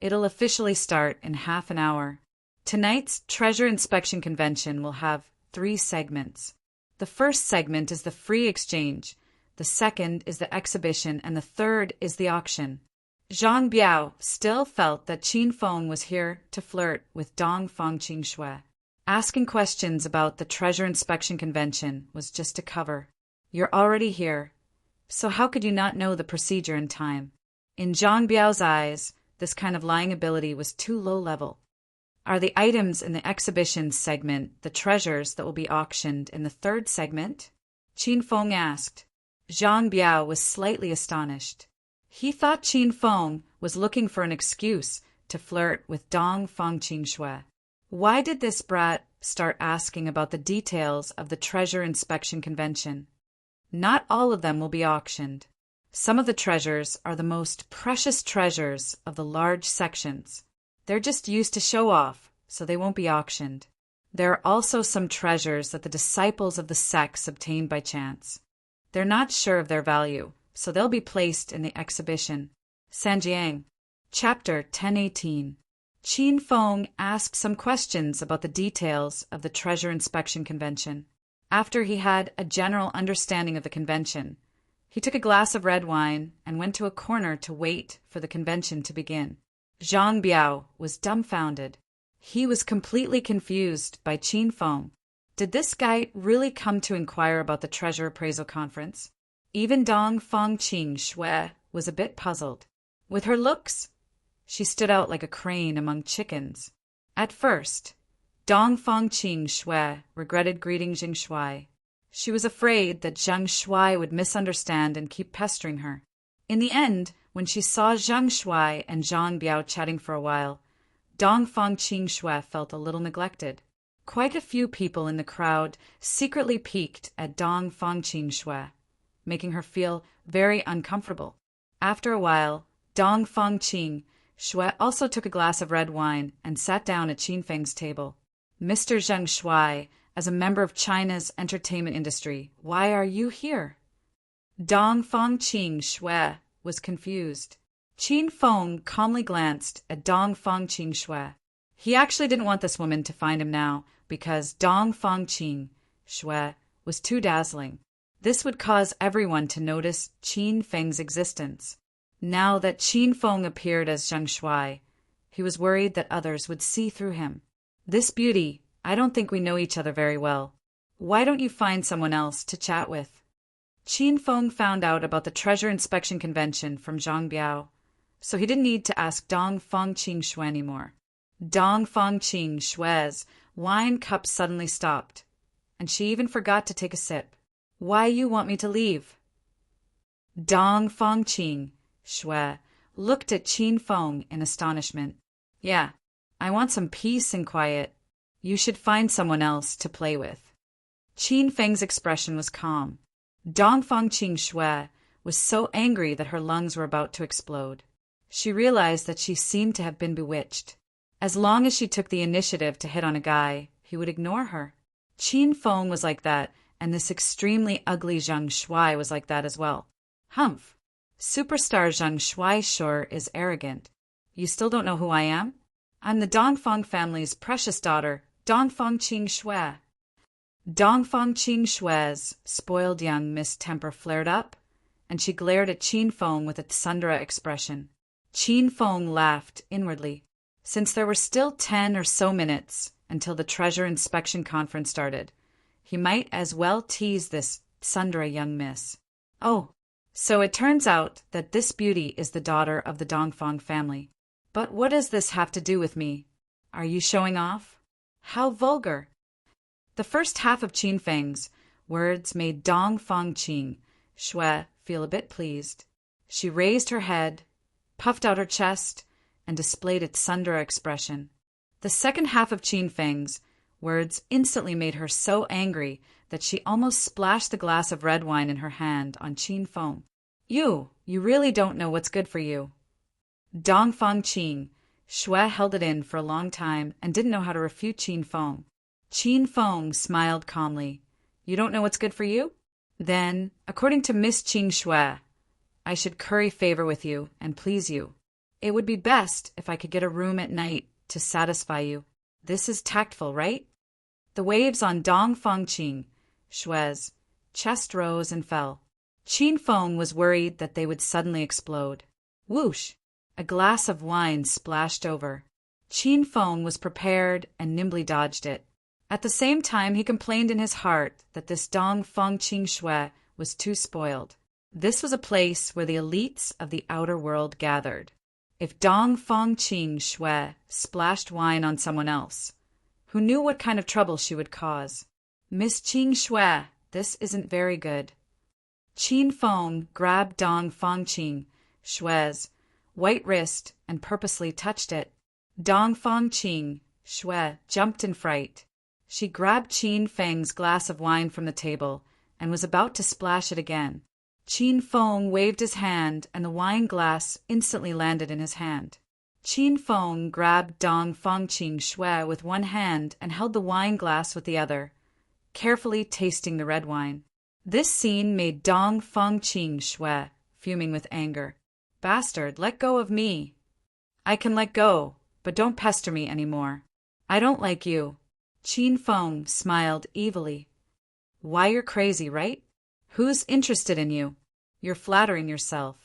"It'll officially start in half an hour. Tonight's treasure inspection convention will have 3 segments. The first segment is the free exchange, the second is the exhibition, and the third is the auction." Zhang Biao still felt that Qin Feng was here to flirt with Dongfang Qingshui. Asking questions about the treasure inspection convention was just a cover. You're already here, so how could you not know the procedure in time? In Zhang Biao's eyes, this kind of lying ability was too low level. Are the items in the exhibition segment the treasures that will be auctioned in the third segment? Qin Feng asked. Zhang Biao was slightly astonished. He thought Qin Feng was looking for an excuse to flirt with Dong Fangqing Shui. Why did this brat start asking about the details of the treasure inspection convention? Not all of them will be auctioned. Some of the treasures are the most precious treasures of the large sections. They're just used to show off, so they won't be auctioned. There are also some treasures that the disciples of the sects obtained by chance. They're not sure of their value, so they'll be placed in the exhibition. Sanjiang. Chapter 1018. Qin Feng asked some questions about the details of the treasure inspection convention. After he had a general understanding of the convention, he took a glass of red wine and went to a corner to wait for the convention to begin. Zhang Biao was dumbfounded. He was completely confused by Qin Feng. Did this guy really come to inquire about the treasure appraisal conference? Even Dong Fangqing Shui was a bit puzzled. With her looks, she stood out like a crane among chickens. At first, Dong Fangqing Shui regretted greeting Zhang Shui. She was afraid that Zhang Shui would misunderstand and keep pestering her. In the end, when she saw Zhang Shui and Zhang Biao chatting for a while, Dong Fangqing Shui felt a little neglected. Quite a few people in the crowd secretly peeked at Dong Fangqing Shui, making her feel very uncomfortable. After a while, Dong Fangqing Shui also took a glass of red wine and sat down at Qin Feng's table. Mr. Zhang Shui, as a member of China's entertainment industry, why are you here? Dong Fangqing Shui was confused. Qin Feng calmly glanced at Dong Fangqing Shui. He actually didn't want this woman to find him now because Dong Fangqing Shui was too dazzling. This would cause everyone to notice Qin Feng's existence. Now that Qin Feng appeared as Zhang Shui, he was worried that others would see through him. This beauty, I don't think we know each other very well. Why don't you find someone else to chat with? Qin Feng found out about the treasure inspection convention from Zhang Biao, so he didn't need to ask Dong Fangqing Shui anymore. Dong Fangqing Shui's wine cup suddenly stopped, and she even forgot to take a sip. Why you want me to leave? Dong Fangqing Shui looked at Qin Feng in astonishment. Yeah, I want some peace and quiet. You should find someone else to play with. Qin Feng's expression was calm. Dong Fangqing Shui was so angry that her lungs were about to explode. She realized that she seemed to have been bewitched. As long as she took the initiative to hit on a guy, he would ignore her. Qin Feng was like that, and this extremely ugly Zhang Shui was like that as well. Humph. Superstar Zhang Shui sure is arrogant. You still don't know who I am? I'm the Dongfang family's precious daughter, Dongfang Qing Shui. Dongfang Qing Shui's spoiled young Miss temper flared up, and she glared at Qin Feng with a tsundere expression. Qin Feng laughed inwardly. Since there were still 10 or so minutes until the treasure inspection conference started, he might as well tease this tsundere young miss. Oh, so it turns out that this beauty is the daughter of the Dongfang family. But what does this have to do with me? Are you showing off? How vulgar! The first half of Qin Feng's words made Dong Fangqing Shui feel a bit pleased. She raised her head, puffed out her chest, and displayed a tsundere expression. The second half of Qin Feng's words instantly made her so angry that she almost splashed the glass of red wine in her hand on Qin Feng. You really don't know what's good for you. Dong Fangqing Shui held it in for a long time and didn't know how to refute Qin Feng. Qin Feng smiled calmly. You don't know what's good for you? Then, according to Miss Qing Shui, I should curry favor with you and please you. It would be best if I could get a room at night to satisfy you. This is tactful, right? The waves on Dong Fangqing Shui's chest rose and fell. Qin Feng was worried that they would suddenly explode. Whoosh! A glass of wine splashed over. Qin Feng was prepared and nimbly dodged it. At the same time, he complained in his heart that this Dong Fangqing Shui was too spoiled. This was a place where the elites of the outer world gathered. If Dong Fangqing Shui splashed wine on someone else, who knew what kind of trouble she would cause? Miss Qing Shui, this isn't very good. Qin Feng grabbed Dong Fangqing Shui's white wrist and purposely touched it. Dong Fangqing Shui jumped in fright. She grabbed Qin Feng's glass of wine from the table and was about to splash it again. Qin Feng waved his hand and the wine glass instantly landed in his hand. Qin Feng grabbed Dong Fangqing Shui with one hand and held the wine glass with the other, carefully tasting the red wine. This scene made Dong Fangqing Shui fuming with anger. Bastard, let go of me. I can let go, but don't pester me anymore. I don't like you. Qin Feng smiled evilly. Why, you're crazy, right? Who's interested in you? You're flattering yourself.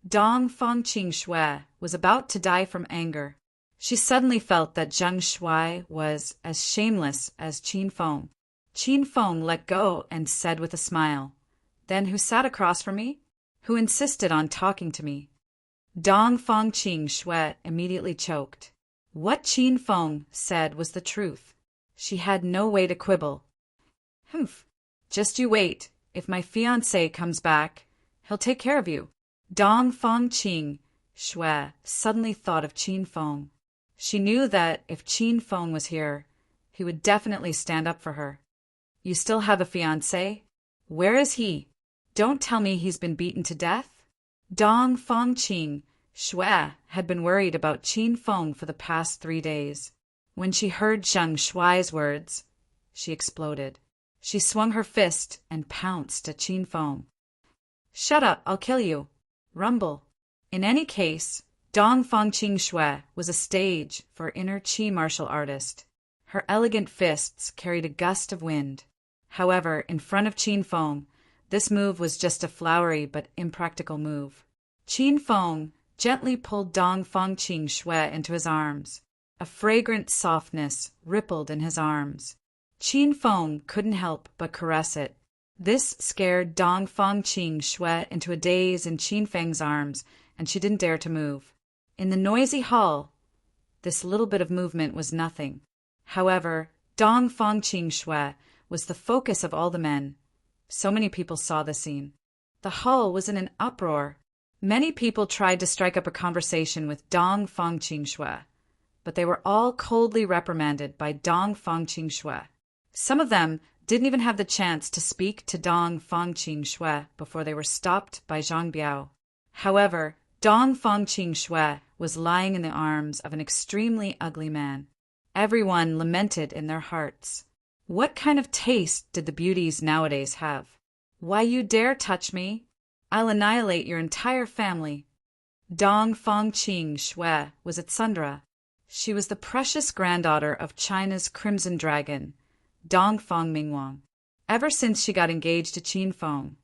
Dong Fangqing Shui was about to die from anger. She suddenly felt that Zheng Shui was as shameless as Qin Feng. Qin Feng let go and said with a smile, Then who sat across from me? Who insisted on talking to me? Dong Fangqing Shui immediately choked. What Qin Feng said was the truth. She had no way to quibble. Humph. Just you wait. If my fiancé comes back, he'll take care of you. Dong Fangqing Shui suddenly thought of Qin Feng. She knew that if Qin Feng was here, he would definitely stand up for her. You still have a fiancé? Where is he? Don't tell me he's been beaten to death? Dong Fangqing Shui had been worried about Qin Feng for the past 3 days. When she heard Zheng Shui's words, she exploded. She swung her fist and pounced at Qin Feng. Shut up, I'll kill you. Rumble. In any case, Dong Fangqing Shui was a stage for inner qi martial artist. Her elegant fists carried a gust of wind. However, in front of Qin Feng, this move was just a flowery but impractical move. Qin Feng gently pulled Dong Fangqing Shui into his arms. A fragrant softness rippled in his arms. Qin Feng couldn't help but caress it. This scared Dong Fangqing Shui into a daze in Qin Feng's arms, and she didn't dare to move. In the noisy hall, this little bit of movement was nothing. However, Dong Fangqing Shui was the focus of all the men. So many people saw the scene. The hall was in an uproar. Many people tried to strike up a conversation with Dong Fangqing Shui, but they were all coldly reprimanded by Dong Fangqing Shui. Some of them didn't even have the chance to speak to Dong Fangqing Shui before they were stopped by Zhang Biao. However, Dong Fangqing Shui was lying in the arms of an extremely ugly man. Everyone lamented in their hearts. What kind of taste did the beauties nowadays have? Why you dare touch me? I'll annihilate your entire family. Dong Fangqing Shui was at Sundra. She was the precious granddaughter of China's Crimson Dragon, Dong Fang Mingwang. Ever since she got engaged to Qin Feng,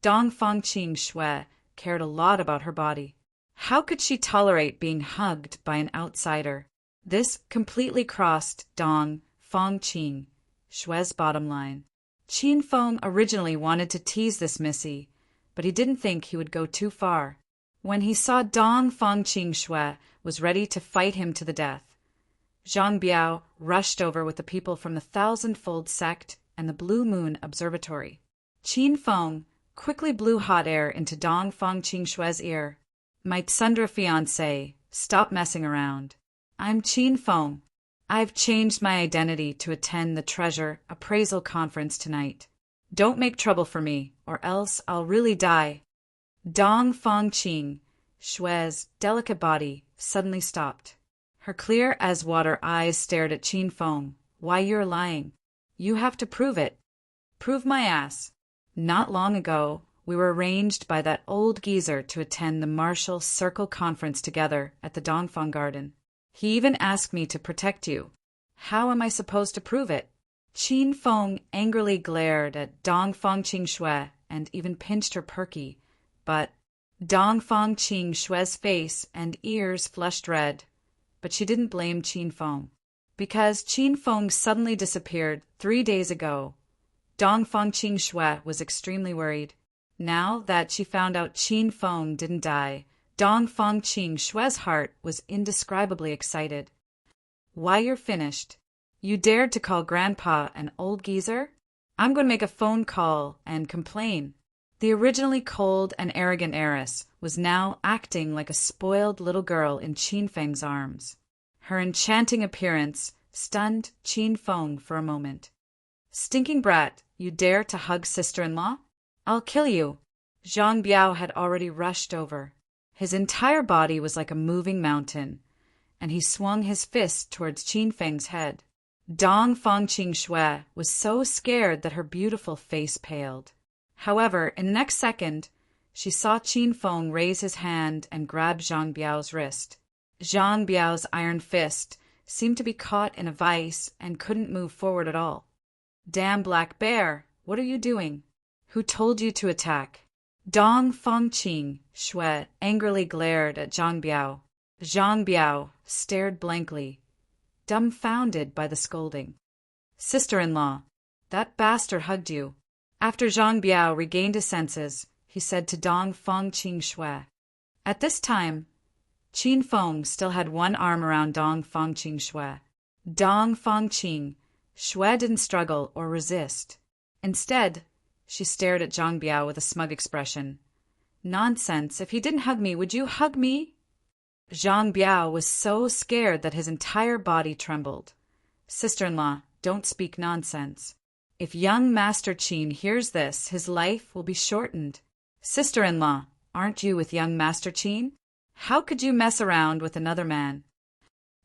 Dong Fangqing Shui cared a lot about her body. How could she tolerate being hugged by an outsider? This completely crossed Dong Fangqing Shui's bottom line. Qin Feng originally wanted to tease this missy, but he didn't think he would go too far. When he saw Dong Fangqing Shui was ready to fight him to the death, Zhang Biao rushed over with the people from the Thousand-Fold Sect and the Blue Moon Observatory. Qin Feng quickly blew hot air into Dong Fangqing Shui's ear. My Tsundra fiancé, stop messing around. I'm Qin Feng. I've changed my identity to attend the treasure appraisal conference tonight. Don't make trouble for me, or else I'll really die. Dong Fangqing Shui's delicate body suddenly stopped. Her clear-as-water eyes stared at Qin Feng. Why, you're lying. You have to prove it. Prove my ass. Not long ago, we were arranged by that old geezer to attend the Martial Circle Conference together at the Dongfang Garden. He even asked me to protect you. How am I supposed to prove it? Qin Feng angrily glared at Dong Fangqing Shui and even pinched her perky, but Dong Fangqing Shui's face and ears flushed red. But she didn't blame Qin Feng. Because Qin Feng suddenly disappeared 3 days ago, Dong Fangqing Shui was extremely worried. Now that she found out Qin Feng didn't die, Dong Fangqing Shui's heart was indescribably excited. Why, you're finished. You dared to call Grandpa an old geezer? I'm going to make a phone call and complain. The originally cold and arrogant heiress was now acting like a spoiled little girl in Qin Feng's arms. Her enchanting appearance stunned Qin Feng for a moment. "Stinking brat, you dare to hug sister-in-law? I'll kill you." Zhang Biao had already rushed over. His entire body was like a moving mountain, and he swung his fist towards Qin Feng's head. Dong Fangqing Shui was so scared that her beautiful face paled. However, in the next second, she saw Qin Feng raise his hand and grab Zhang Biao's wrist. Zhang Biao's iron fist seemed to be caught in a vice and couldn't move forward at all. "Damn black bear, what are you doing? Who told you to attack?" Dong Fangqing Shui angrily glared at Zhang Biao. Zhang Biao stared blankly, dumbfounded by the scolding. "Sister-in-law, that bastard hugged you." After Zhang Biao regained his senses, he said to Dong Fangqing Shui. At this time, Qin Feng still had one arm around Dong Fangqing Shui. Dong Fangqing Shui didn't struggle or resist. Instead, she stared at Zhang Biao with a smug expression. "Nonsense, if he didn't hug me, would you hug me?" Zhang Biao was so scared that his entire body trembled. "Sister-in-law, don't speak nonsense. If young Master Qin hears this, his life will be shortened. Sister-in-law, aren't you with young Master Qin? How could you mess around with another man?"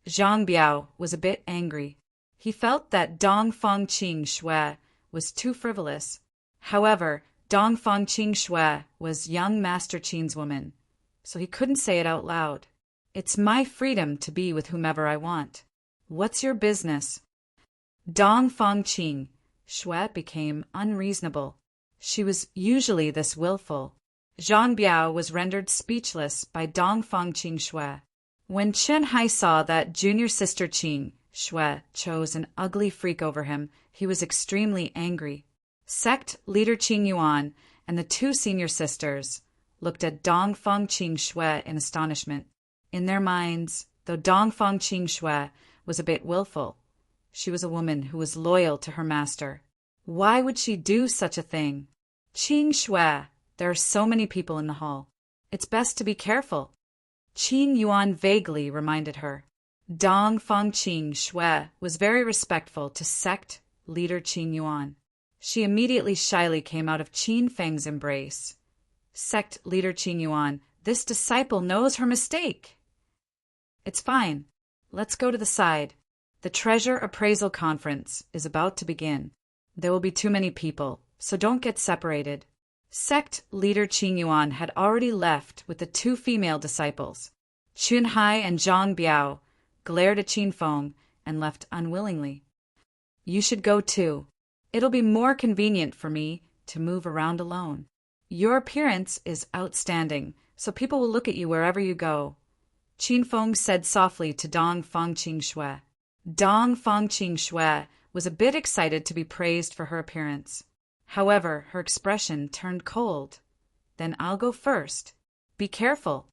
Zhang Biao was a bit angry. He felt that Dong Fangqing Shui was too frivolous. However, Dong Fangqing Shui was young Master Qin's woman, so he couldn't say it out loud. "It's my freedom to be with whomever I want. What's your business?" Dong Fangqing Shui became unreasonable. She was usually this willful. Zhang Biao was rendered speechless by Dong Fangqing Shui. When Chen Hai saw that junior sister Qing Shui chose an ugly freak over him, he was extremely angry. Sect leader Qing Yuan and the two senior sisters looked at Dong Fangqing Shui in astonishment. In their minds, though Dong Fangqing Shui was a bit willful, she was a woman who was loyal to her master. Why would she do such a thing? "Qing Shui, there are so many people in the hall. It's best to be careful," Qing Yuan vaguely reminded her. Dong Fangqing Shui was very respectful to sect leader Qing Yuan. She immediately shyly came out of Qin Feng's embrace. "Sect leader Qing Yuan, this disciple knows her mistake." "It's fine. Let's go to the side. The treasure appraisal conference is about to begin. There will be too many people, so don't get separated." Sect leader Qing Yuan had already left with the two female disciples. Chun Hai and Zhang Biao glared at Qin Feng and left unwillingly. "You should go too. It'll be more convenient for me to move around alone. Your appearance is outstanding, so people will look at you wherever you go," Qin Feng said softly to Dong Fangqing Shui. Dong Fangqing Shui was a bit excited to be praised for her appearance. However, her expression turned cold. "Then I'll go first. Be careful."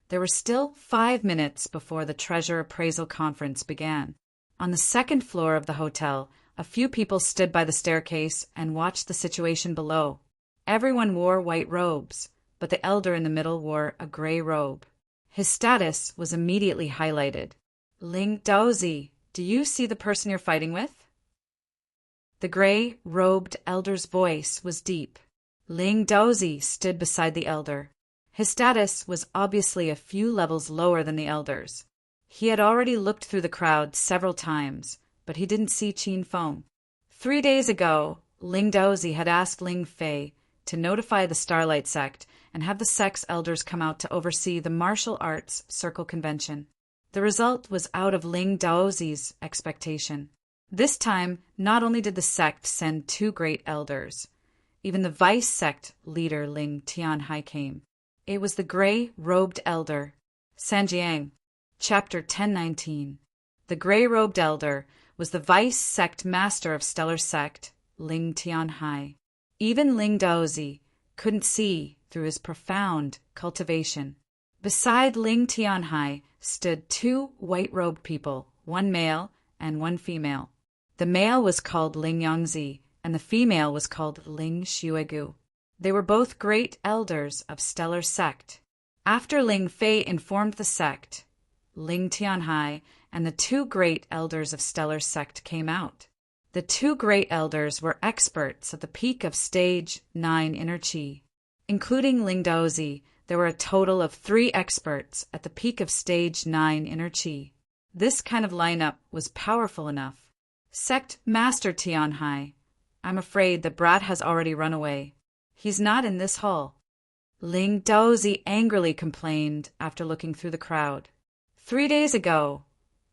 There were still 5 minutes before the treasure appraisal conference began. On the second floor of the hotel, a few people stood by the staircase and watched the situation below. Everyone wore white robes, but the elder in the middle wore a gray robe. His status was immediately highlighted. "Ling Daozi, do you see the person you're fighting with?" The gray-robed elder's voice was deep. Ling Daozi stood beside the elder. His status was obviously a few levels lower than the elder's. He had already looked through the crowd several times, but he didn't see Qin Feng. 3 days ago, Ling Daozi had asked Ling Fei to notify the Starlight Sect and have the sect's elders come out to oversee the martial arts circle convention. The result was out of Ling Daozi's expectation. This time, not only did the sect send 2 great elders, even the vice sect leader Ling Tianhai came. It was the gray-robed elder, Sanjiang. Chapter 1019. The gray-robed elder was the vice sect master of Stellar Sect, Ling Tianhai. Even Ling Daozi couldn't see through his profound cultivation. Beside Ling Tianhai stood 2 white-robed people, 1 male and 1 female. The male was called Ling Yangzi, and the female was called Ling Xuegu. They were both great elders of stellar sect. After Ling Fei informed the sect, Ling Tianhai and the two great elders of stellar sect came out. The two great elders were experts at the peak of stage 9 inner qi. Including Ling Daozi, there were a total of 3 experts at the peak of stage 9 inner qi. This kind of lineup was powerful enough. Sect Master Tianhai, I'm afraid the brat has already run away. He's not in this hall. Ling Daozi angrily complained after looking through the crowd. 3 days ago,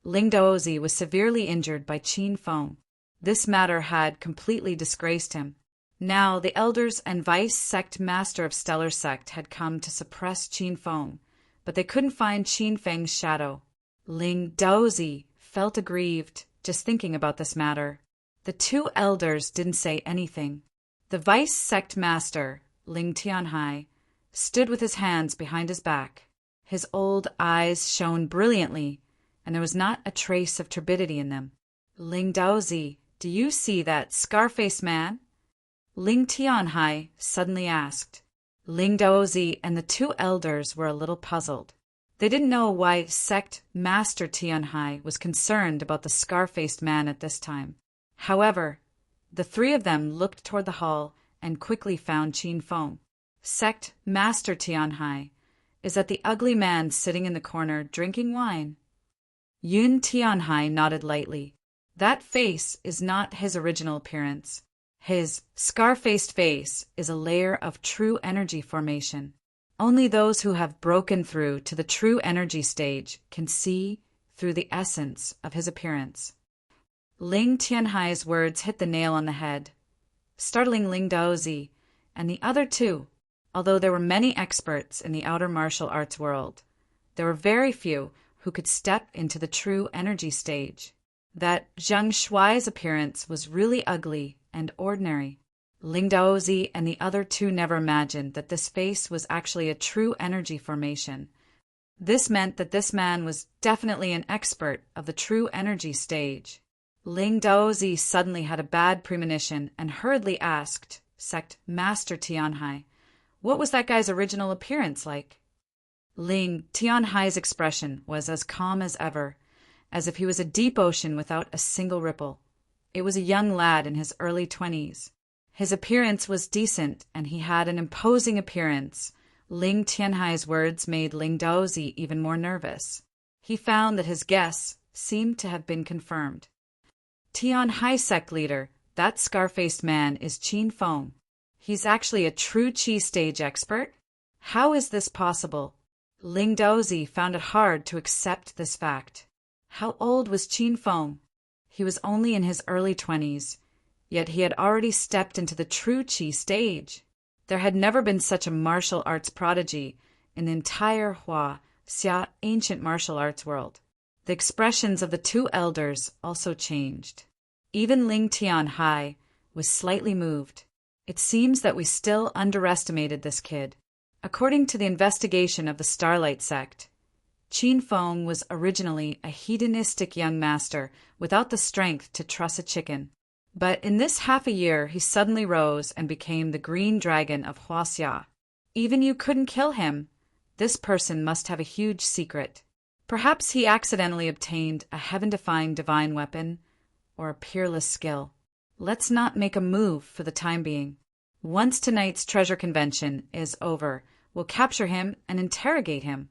Ling Daozi was severely injured by Qin Feng. This matter had completely disgraced him. Now the elders and vice sect master of stellar sect had come to suppress Qin Feng, but they couldn't find Qin Feng's shadow. Ling Daozi felt aggrieved just thinking about this matter. The two elders didn't say anything. The vice sect master, Ling Tianhai, stood with his hands behind his back. His old eyes shone brilliantly, and there was not a trace of turbidity in them. Ling Daozi, do you see that scar-faced man? Ling Tianhai suddenly asked. Ling Daozi and the two elders were a little puzzled. They didn't know why sect master Tianhai was concerned about the scar-faced man at this time. However, the 3 of them looked toward the hall and quickly found Qin Feng. Sect master Tianhai, is that the ugly man sitting in the corner drinking wine? Yun Tianhai nodded lightly. That face is not his original appearance. His scar-faced face is a layer of true energy formation. Only those who have broken through to the true energy stage can see through the essence of his appearance. Ling Tianhai's words hit the nail on the head, startling Ling Daozi and the other 2. Although there were many experts in the outer martial arts world, there were very few who could step into the true energy stage. That Zhang Shuai's appearance was really ugly and ordinary. Ling Daozi and the other 2 never imagined that this face was actually a true energy formation. This meant that this man was definitely an expert of the true energy stage. Ling Daozi suddenly had a bad premonition and hurriedly asked Sect Master Tianhai, what was that guy's original appearance like? Ling Tianhai's expression was as calm as ever, as if he was a deep ocean without a single ripple. It was a young lad in his early 20s. His appearance was decent, and he had an imposing appearance. Ling Tianhai's words made Ling Daozi even more nervous. He found that his guess seemed to have been confirmed. Tianhai sect leader, that scar-faced man is Qin Feng. He's actually a true Qi stage expert? How is this possible? Ling Daozi found it hard to accept this fact. How old was Qin Feng? He was only in his early 20s, yet he had already stepped into the true Qi stage. There had never been such a martial arts prodigy in the entire Hua Xia ancient martial arts world. The expressions of the 2 elders also changed. Even Ling Tianhai was slightly moved. It seems that we still underestimated this kid. According to the investigation of the Starlight sect, Qin Feng was originally a hedonistic young master without the strength to truss a chicken. But in this half a year, he suddenly rose and became the green dragon of Huaxia. Even you couldn't kill him. This person must have a huge secret. Perhaps he accidentally obtained a heaven-defying divine weapon or a peerless skill. Let's not make a move for the time being. Once tonight's treasure convention is over, we'll capture him and interrogate him.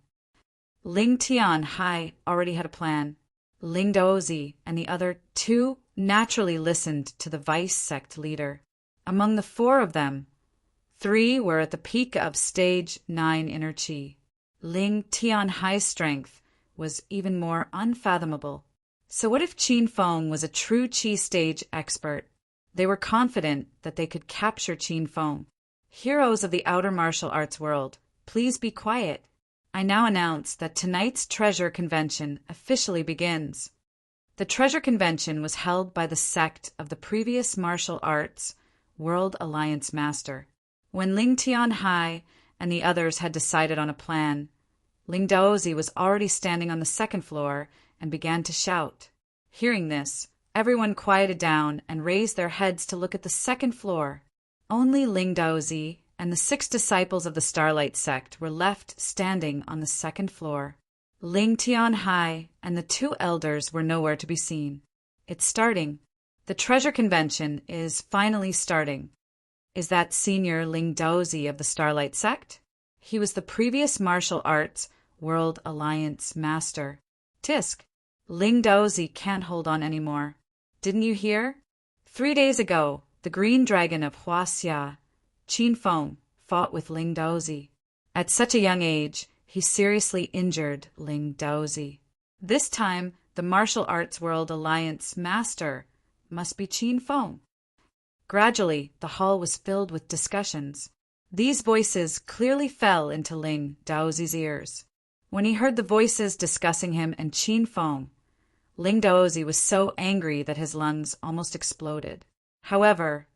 Ling Tianhai already had a plan. Ling Daozi and the other 2 naturally listened to the vice sect leader. Among the 4 of them, 3 were at the peak of stage 9 inner qi. Ling Tianhai's strength was even more unfathomable. So what if Qin Feng was a true qi stage expert? They were confident that they could capture Qin Feng. Heroes of the outer martial arts world, please be quiet. I now announce that tonight's treasure convention officially begins. The treasure convention was held by the sect of the previous martial arts World Alliance master. When Ling Tianhai and the others had decided on a plan, Ling Daozi was already standing on the 2nd floor and began to shout. Hearing this, everyone quieted down and raised their heads to look at the 2nd floor. Only Ling Daozi and the 6 disciples of the Starlight sect were left standing on the 2nd floor. Ling Tianhai and the 2 elders were nowhere to be seen. It's starting. The treasure convention is finally starting. Is that Senior Ling Daozi of the Starlight sect? He was the previous martial arts World Alliance master. Tisk. Ling Daozi can't hold on anymore. Didn't you hear? 3 days ago, the Green Dragon of Huaxia, Qin Feng, fought with Ling Daozi. At such a young age, he seriously injured Ling Daozi. This time, the Martial Arts World Alliance master must be Qin Feng. Gradually, the hall was filled with discussions. These voices clearly fell into Ling Daozi's ears. When he heard the voices discussing him and Qin Feng, Ling Daozi was so angry that his lungs almost exploded. However,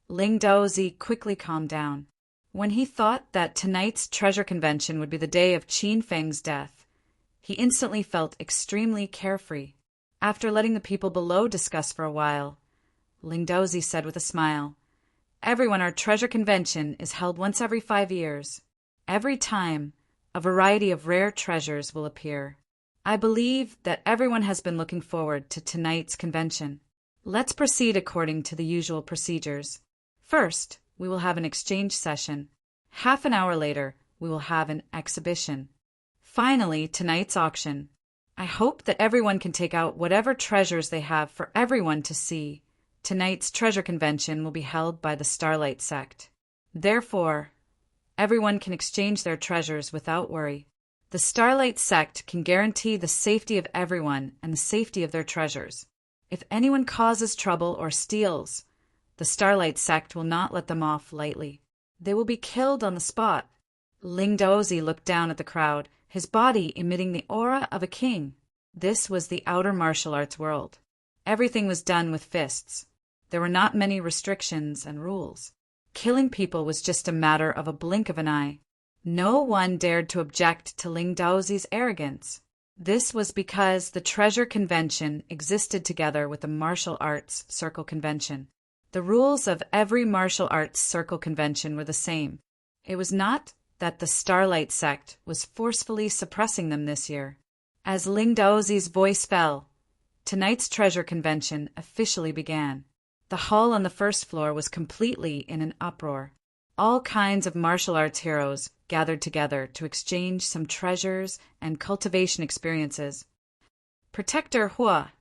Ling Daozi quickly calmed down. When he thought that tonight's treasure convention would be the day of Qin Feng's death, he instantly felt extremely carefree. After letting the people below discuss for a while, Ling Daozi said with a smile, "Everyone, our treasure convention is held once every 5 years. Every time, a variety of rare treasures will appear. I believe that everyone has been looking forward to tonight's convention. Let's proceed according to the usual procedures. First, we will have an exchange session. Half an hour later, we will have an exhibition. Finally, tonight's auction. I hope that everyone can take out whatever treasures they have for everyone to see. Tonight's treasure convention will be held by the Starlight sect. Therefore, everyone can exchange their treasures without worry. The Starlight sect can guarantee the safety of everyone and the safety of their treasures. If anyone causes trouble or steals, the Starlight sect will not let them off lightly. They will be killed on the spot." Ling Daozi looked down at the crowd, his body emitting the aura of a king. This was the outer martial arts world. Everything was done with fists. There were not many restrictions and rules. Killing people was just a matter of a blink of an eye. No one dared to object to Ling Daozi's arrogance. This was because the treasure convention existed together with the martial arts circle convention. The rules of every martial arts circle convention were the same. It was not that the Starlight sect was forcefully suppressing them this year. As Ling Daozi's voice fell, tonight's treasure convention officially began. The hall on the 1st floor was completely in an uproar. All kinds of martial arts heroes gathered together to exchange some treasures and cultivation experiences. "Protector Hua,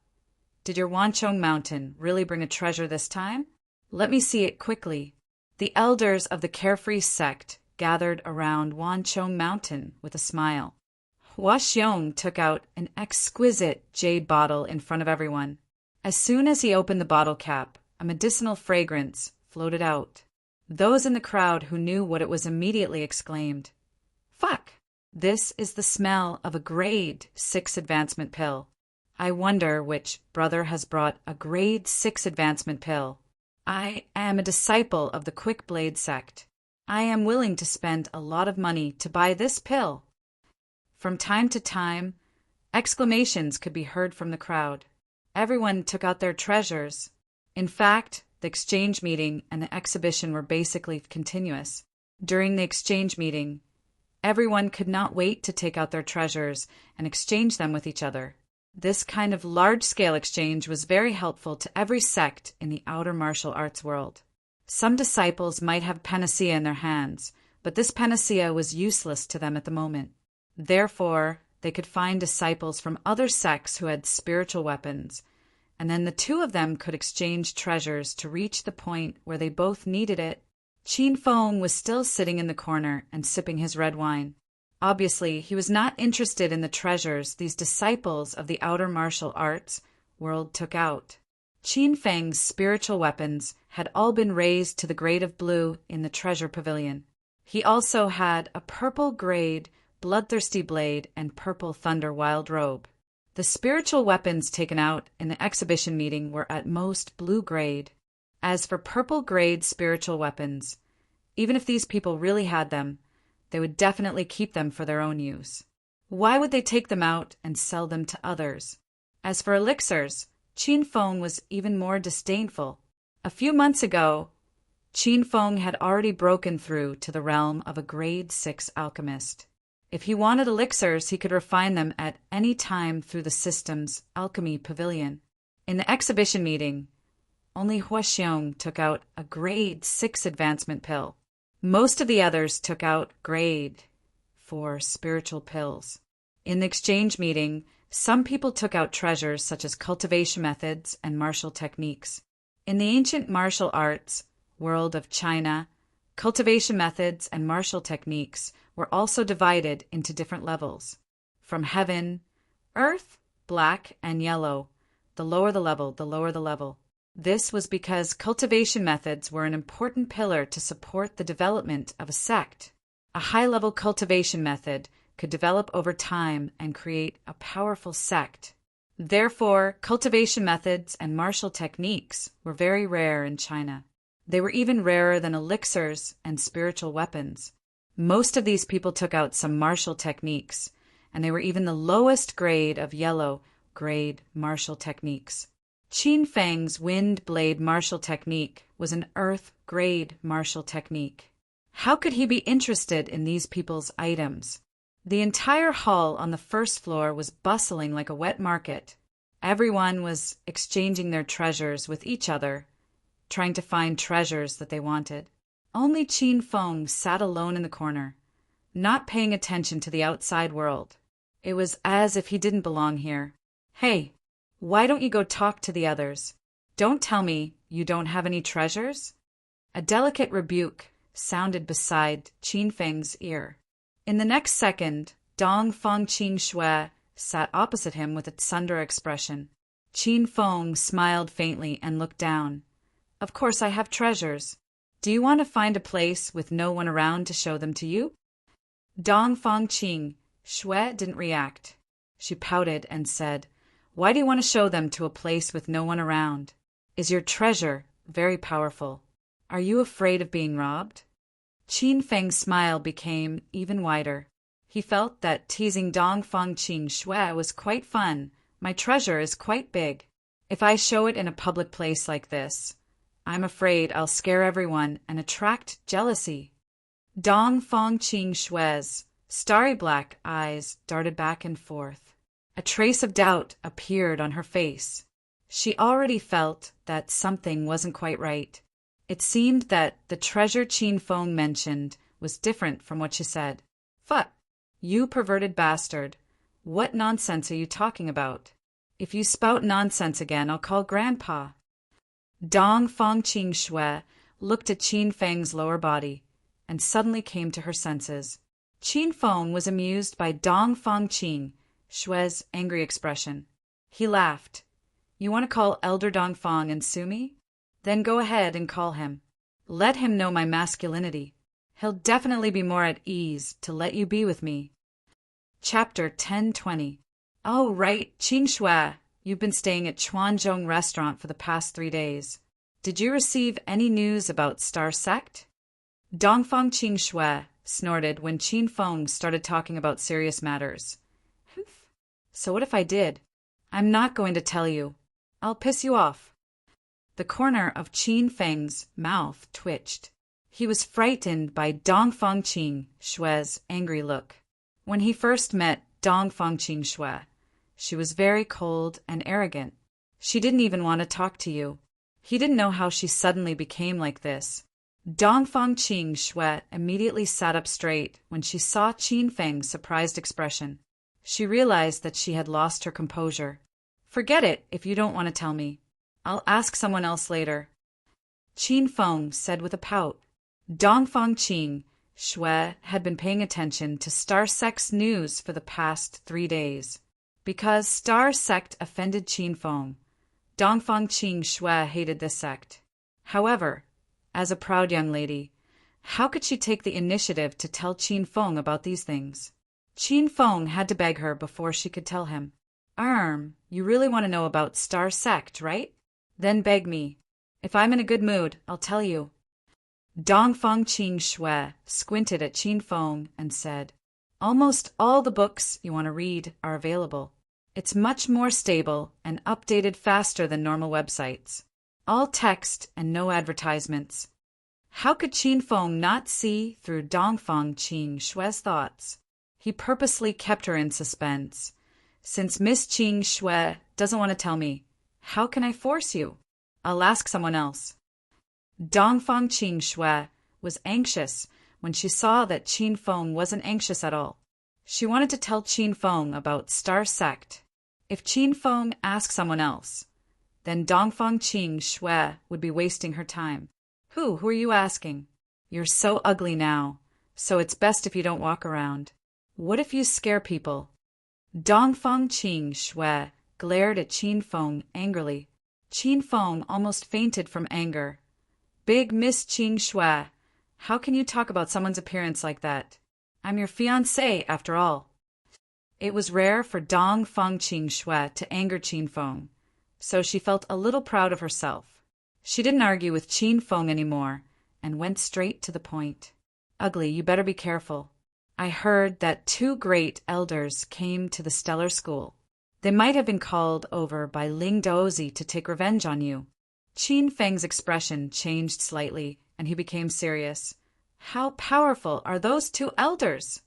did your Wanchong Mountain really bring a treasure this time? Let me see it quickly." The elders of the Carefree sect gathered around Wanchong Mountain with a smile. Hua Xiong took out an exquisite jade bottle in front of everyone. As soon as he opened the bottle cap, a medicinal fragrance floated out. Those in the crowd who knew what it was immediately exclaimed, "Fuck! This is the smell of a grade 6 advancement pill. I wonder which brother has brought a grade 6 advancement pill. I am a disciple of the Quick Blade sect. I am willing to spend a lot of money to buy this pill." From time to time, exclamations could be heard from the crowd. Everyone took out their treasures. In fact, the exchange meeting and the exhibition were basically continuous. During the exchange meeting, everyone could not wait to take out their treasures and exchange them with each other. This kind of large-scale exchange was very helpful to every sect in the outer martial arts world. Some disciples might have panacea in their hands, but this panacea was useless to them at the moment. Therefore, they could find disciples from other sects who had spiritual weapons, and then the 2 of them could exchange treasures to reach the point where they both needed it. Qin Feng was still sitting in the corner and sipping his red wine. Obviously, he was not interested in the treasures these disciples of the outer martial arts world took out. Qin Feng's spiritual weapons had all been raised to the grade of blue in the treasure pavilion. He also had a purple grade bloodthirsty blade and purple thunder wild robe. The spiritual weapons taken out in the exhibition meeting were at most blue grade. As for purple grade spiritual weapons, even if these people really had them, they would definitely keep them for their own use. Why would they take them out and sell them to others? As for elixirs, Qin Feng was even more disdainful. A few months ago, Qin Feng had already broken through to the realm of a grade 6 alchemist. If he wanted elixirs, he could refine them at any time through the system's alchemy pavilion. In the exhibition meeting, only Huaxiong took out a grade 6 advancement pill. Most of the others took out grade 4 spiritual pills. In the exchange meeting, some people took out treasures such as cultivation methods and martial techniques. In the ancient martial arts world of China, cultivation methods and martial techniques were also divided into different levels. From heaven, earth, black, and yellow. The lower the level, the lower the level. This was because cultivation methods were an important pillar to support the development of a sect. A high-level cultivation method could develop over time and create a powerful sect. Therefore, cultivation methods and martial techniques were very rare in China. They were even rarer than elixirs and spiritual weapons. Most of these people took out some martial techniques, and they were even the lowest grade of yellow grade martial techniques. Qin Feng's wind blade martial technique was an earth grade martial technique. How could he be interested in these people's items? The entire hall on the first floor was bustling like a wet market. Everyone was exchanging their treasures with each other, trying to find treasures that they wanted. Only Qin Feng sat alone in the corner, not paying attention to the outside world. It was as if he didn't belong here. Hey, why don't you go talk to the others? Don't tell me you don't have any treasures? A delicate rebuke sounded beside Qin Feng's ear. In the next second, Dong Fangqing Shui sat opposite him with a sunder expression. Qin Feng smiled faintly and looked down. Of course I have treasures. Do you want to find a place with no one around to show them to you? Dong Fangqing Shui didn't react. She pouted and said, Why do you want to show them to a place with no one around? Is your treasure very powerful? Are you afraid of being robbed? Qin Feng's smile became even wider. He felt that teasing Dong Fangqing Shui was quite fun. My treasure is quite big. If I show it in a public place like this, I'm afraid I'll scare everyone and attract jealousy. Dong Fangqing Shui's starry black eyes darted back and forth. A trace of doubt appeared on her face. She already felt that something wasn't quite right. It seemed that the treasure Qin Feng mentioned was different from what she said. Fuck! You perverted bastard. What nonsense are you talking about? If you spout nonsense again, I'll call Grandpa. Dong Fangqing Shui looked at Qin Feng's lower body and suddenly came to her senses. Qin Feng was amused by Dong Fangqing Shui's angry expression. He laughed. You want to call Elder Dong Fang and sue me? Then go ahead and call him. Let him know my masculinity. He'll definitely be more at ease to let you be with me. Chapter 1020. Oh, right, Qin Shui. You've been staying at Chuanzhong Restaurant for the past 3 days. Did you receive any news about Star Sect? Dong Fangqing Shui snorted when Qin Feng started talking about serious matters. So what if I did? I'm not going to tell you. I'll piss you off. The corner of Qin Feng's mouth twitched. He was frightened by Dong Fangqing Shui's angry look. When he first met Dong Fangqing Shui, she was very cold and arrogant. She didn't even want to talk to you. He didn't know how she suddenly became like this. Dong Fangqing Shui immediately sat up straight when she saw Qin Feng's surprised expression. She realized that she had lost her composure. Forget it if you don't want to tell me. I'll ask someone else later. Qin Feng said with a pout. Dong Fangqing Shui had been paying attention to Star Sect's news for the past 3 days. Because Star Sect offended Qin Feng, Dong Fangqing Shui hated this sect. However, as a proud young lady, how could she take the initiative to tell Qin Feng about these things? Qin Feng had to beg her before she could tell him. You really want to know about Star Sect, right? Then beg me. If I'm in a good mood, I'll tell you. Dong Fangqing Shui squinted at Qin Feng and said, Almost all the books you want to read are available. It's much more stable and updated faster than normal websites. All text and no advertisements. How could Qin Feng not see through Dongfang Qing Shue's thoughts? He purposely kept her in suspense. Since Miss Qing Shue doesn't want to tell me, how can I force you? I'll ask someone else. Dongfang Qing Shue was anxious when she saw that Qin Feng wasn't anxious at all. She wanted to tell Qin Feng about Star Sect. If Qin Feng asked someone else, then Dongfang Qing Shue would be wasting her time. Who are you asking? You're so ugly now, so it's best if you don't walk around. What if you scare people? Dongfang Qing Shue glared at Qin Feng angrily. Qin Feng almost fainted from anger. Big Miss Qing Shue, how can you talk about someone's appearance like that? I'm your fiancé, after all. It was rare for Dongfang Qing Shue to anger Qin Feng, so she felt a little proud of herself. She didn't argue with Qin Feng anymore and went straight to the point. Ugly, you better be careful. I heard that 2 great elders came to the stellar school. They might have been called over by Ling Daozi to take revenge on you. Qin Feng's expression changed slightly, and he became serious. How powerful are those 2 elders?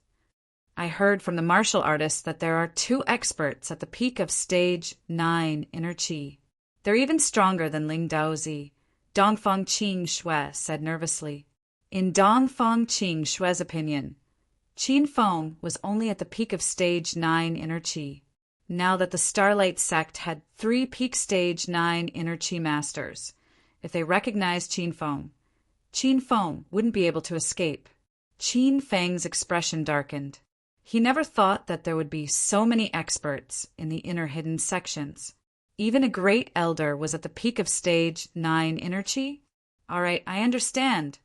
I heard from the martial artists that there are 2 experts at the peak of stage 9 inner qi. They're even stronger than Ling Daozi, Dongfang Qing Shue said nervously. In Dongfang Qing Shue's opinion, Qin Feng was only at the peak of stage 9 inner qi. Now that the Starlight sect had 3 peak stage 9 inner qi masters, if they recognized Qin Feng wouldn't be able to escape. Qin Feng's expression darkened. He never thought that there would be so many experts in the inner hidden sections. Even a great elder was at the peak of stage 9 inner qi? All right, I understand.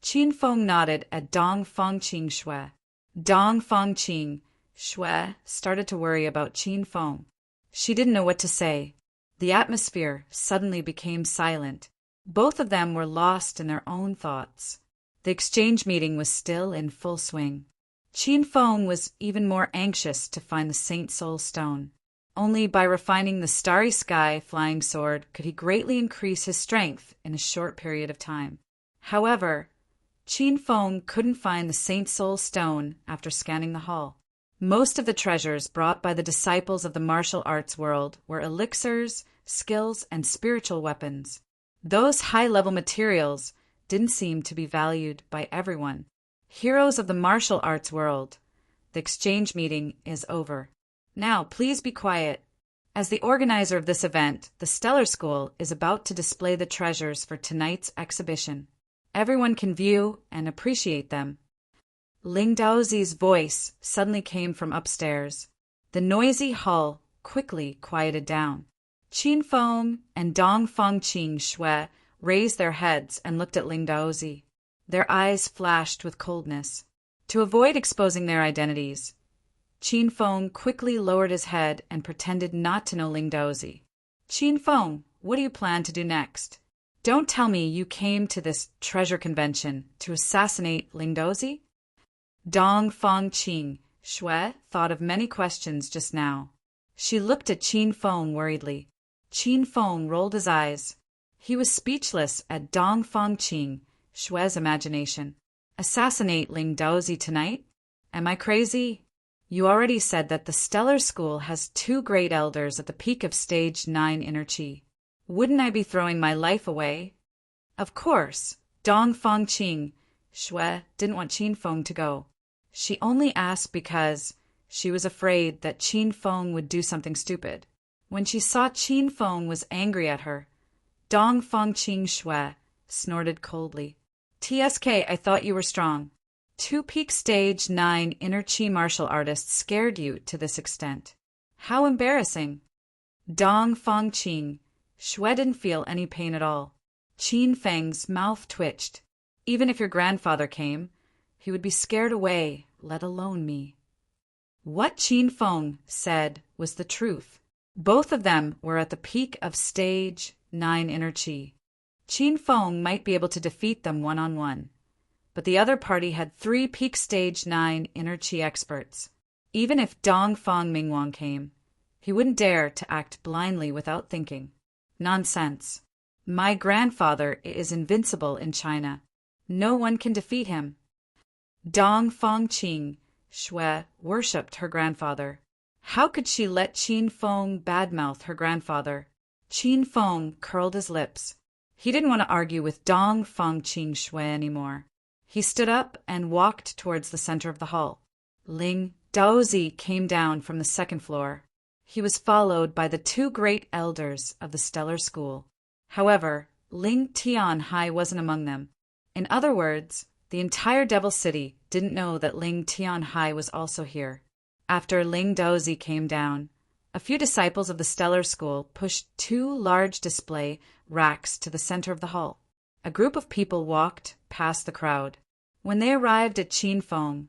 Qin Feng nodded at Dongfang Qing Shue. Dongfang Qing Shue started to worry about Qin Feng. She didn't know what to say. The atmosphere suddenly became silent. Both of them were lost in their own thoughts. The exchange meeting was still in full swing. Qin Feng was even more anxious to find the Saint Soul Stone. Only by refining the Starry Sky flying sword could he greatly increase his strength in a short period of time. However, Qin Feng couldn't find the Saint Soul Stone after scanning the hall. Most of the treasures brought by the disciples of the martial arts world were elixirs, skills, and spiritual weapons. Those high-level materials didn't seem to be valued by everyone. Heroes of the martial arts world, the exchange meeting is over. Now, please be quiet. As the organizer of this event, the Stellar School is about to display the treasures for tonight's exhibition. Everyone can view and appreciate them. Ling Daozi's voice suddenly came from upstairs. The noisy hall quickly quieted down. Qin Feng and Dongfang Qing Shue raised their heads and looked at Ling Daozi. Their eyes flashed with coldness. To avoid exposing their identities, Qin Feng quickly lowered his head and pretended not to know Ling Daozi. Qin Feng, what do you plan to do next? Don't tell me you came to this treasure convention to assassinate Ling Daozi? Dongfang Qing Shue thought of many questions just now. She looked at Qin Feng worriedly. Qin Feng rolled his eyes. He was speechless at Dongfang Qing Shue's imagination. Assassinate Ling Daozi tonight? Am I crazy? You already said that the Stellar School has 2 great elders at the peak of stage 9 inner qi. Wouldn't I be throwing my life away? Of course, Dongfang Qing Shue didn't want Qin Feng to go. She only asked because she was afraid that Qin Feng would do something stupid. When she saw Qin Feng was angry at her, Dongfang Qing Shue snorted coldly. TSK, I thought you were strong. 2 peak stage 9 inner qi martial artists scared you to this extent. How embarrassing. Dongfang Qing Shue didn't feel any pain at all. Qin Feng's mouth twitched. Even if your grandfather came, he would be scared away, let alone me. What Qin Feng said was the truth. Both of them were at the peak of stage 9 inner qi. Qin Feng might be able to defeat them one-on-one, but the other party had 3 peak stage 9 inner qi experts. Even if Dongfang Mingwang came, he wouldn't dare to act blindly without thinking. Nonsense. My grandfather is invincible in China. No one can defeat him. Dong Fangqing Shui worshipped her grandfather. How could she let Qin Feng badmouth her grandfather? Qin Feng curled his lips. He didn't want to argue with Dong Fangqing Shui anymore. He stood up and walked towards the center of the hall. Ling Daozi came down from the second floor. He was followed by the two great elders of the stellar school. However, Ling Tianhai wasn't among them. In other words, the entire Devil City didn't know that Ling Tianhai was also here. After Ling Daozi came down, a few disciples of the stellar school pushed two large display racks to the center of the hall. A group of people walked past the crowd. When they arrived at Qin Feng,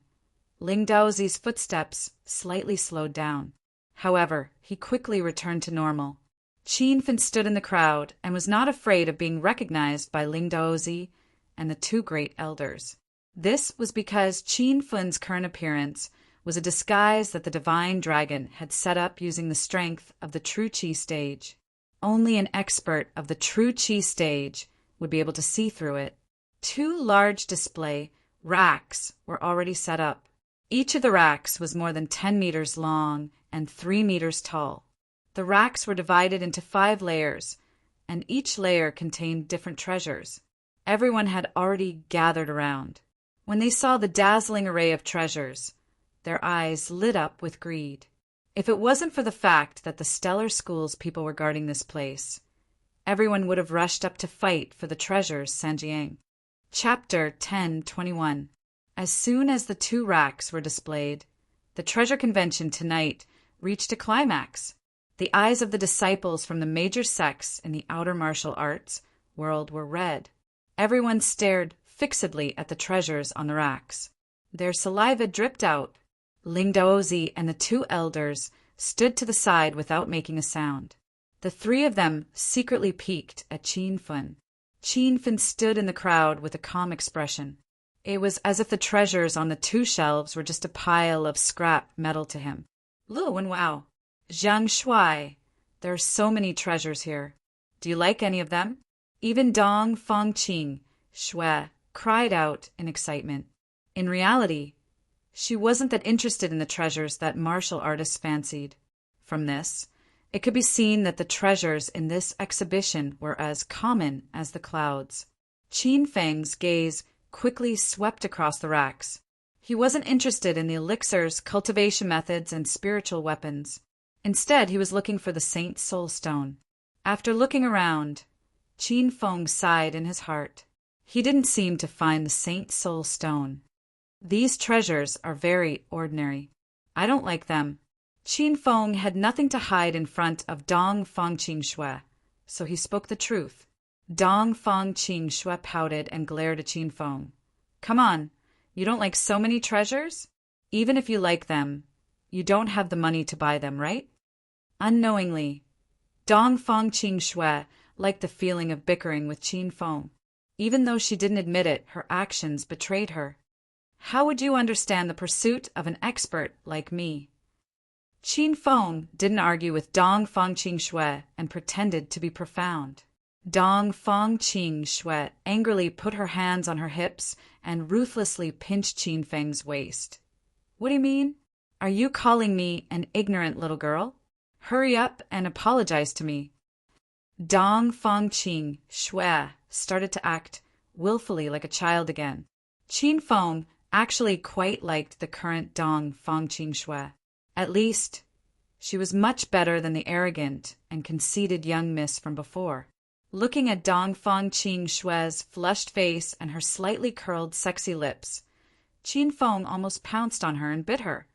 Ling Daozi's footsteps slightly slowed down. However, he quickly returned to normal. Qin Feng stood in the crowd and was not afraid of being recognized by Ling Daozi and the two great elders. This was because Qin Feng's current appearance was a disguise that the divine dragon had set up using the strength of the true Qi stage. Only an expert of the true Qi stage would be able to see through it. Two large display racks were already set up. Each of the racks was more than 10 meters long and 3 meters tall. The racks were divided into 5 layers, and each layer contained different treasures. Everyone had already gathered around. When they saw the dazzling array of treasures, their eyes lit up with greed. If it wasn't for the fact that the stellar school's people were guarding this place, everyone would have rushed up to fight for the treasures. Sanjiang. Chapter 10:21. As soon as the 2 racks were displayed, the treasure convention tonight reached a climax. The eyes of the disciples from the major sects in the outer martial arts world were red. Everyone stared fixedly at the treasures on the racks. Their saliva dripped out. Ling Daozi and the 2 elders stood to the side without making a sound. The 3 of them secretly peeked at Qin Feng. Qin Feng stood in the crowd with a calm expression. It was as if the treasures on the 2 shelves were just a pile of scrap metal to him. Lu and wow. Zhang Shui, there are so many treasures here. Do you like any of them? Even Dong Fangqing Shui cried out in excitement. In reality, she wasn't that interested in the treasures that martial artists fancied. From this, it could be seen that the treasures in this exhibition were as common as the clouds. Qin Feng's gaze quickly swept across the racks. He wasn't interested in the elixirs, cultivation methods, and spiritual weapons. Instead, he was looking for the Saint's Soul Stone. After looking around, Qin Feng sighed in his heart. He didn't seem to find the Saint's Soul Stone. These treasures are very ordinary. I don't like them. Qin Feng had nothing to hide in front of Dong Fangqing Shui, so he spoke the truth. Dong Fangqing Shui pouted and glared at Qin Feng. Come on, you don't like so many treasures? Even if you like them, you don't have the money to buy them, right? Unknowingly, Dong Fangqing Shui liked the feeling of bickering with Qin Feng. Even though she didn't admit it, her actions betrayed her. How would you understand the pursuit of an expert like me? Qin Feng didn't argue with Dong Fangqing Shui and pretended to be profound. Dong Fangqing Shui angrily put her hands on her hips and ruthlessly pinched Qin Feng's waist. What do you mean? Are you calling me an ignorant little girl? Hurry up and apologize to me. Dong Fangqing Shui started to act willfully like a child again. Qin Feng actually quite liked the current Dong Fangqing Shui. At least, she was much better than the arrogant and conceited young miss from before. Looking at Dong Fangqing Shui's flushed face and her slightly curled sexy lips, Qin Feng almost pounced on her and bit her.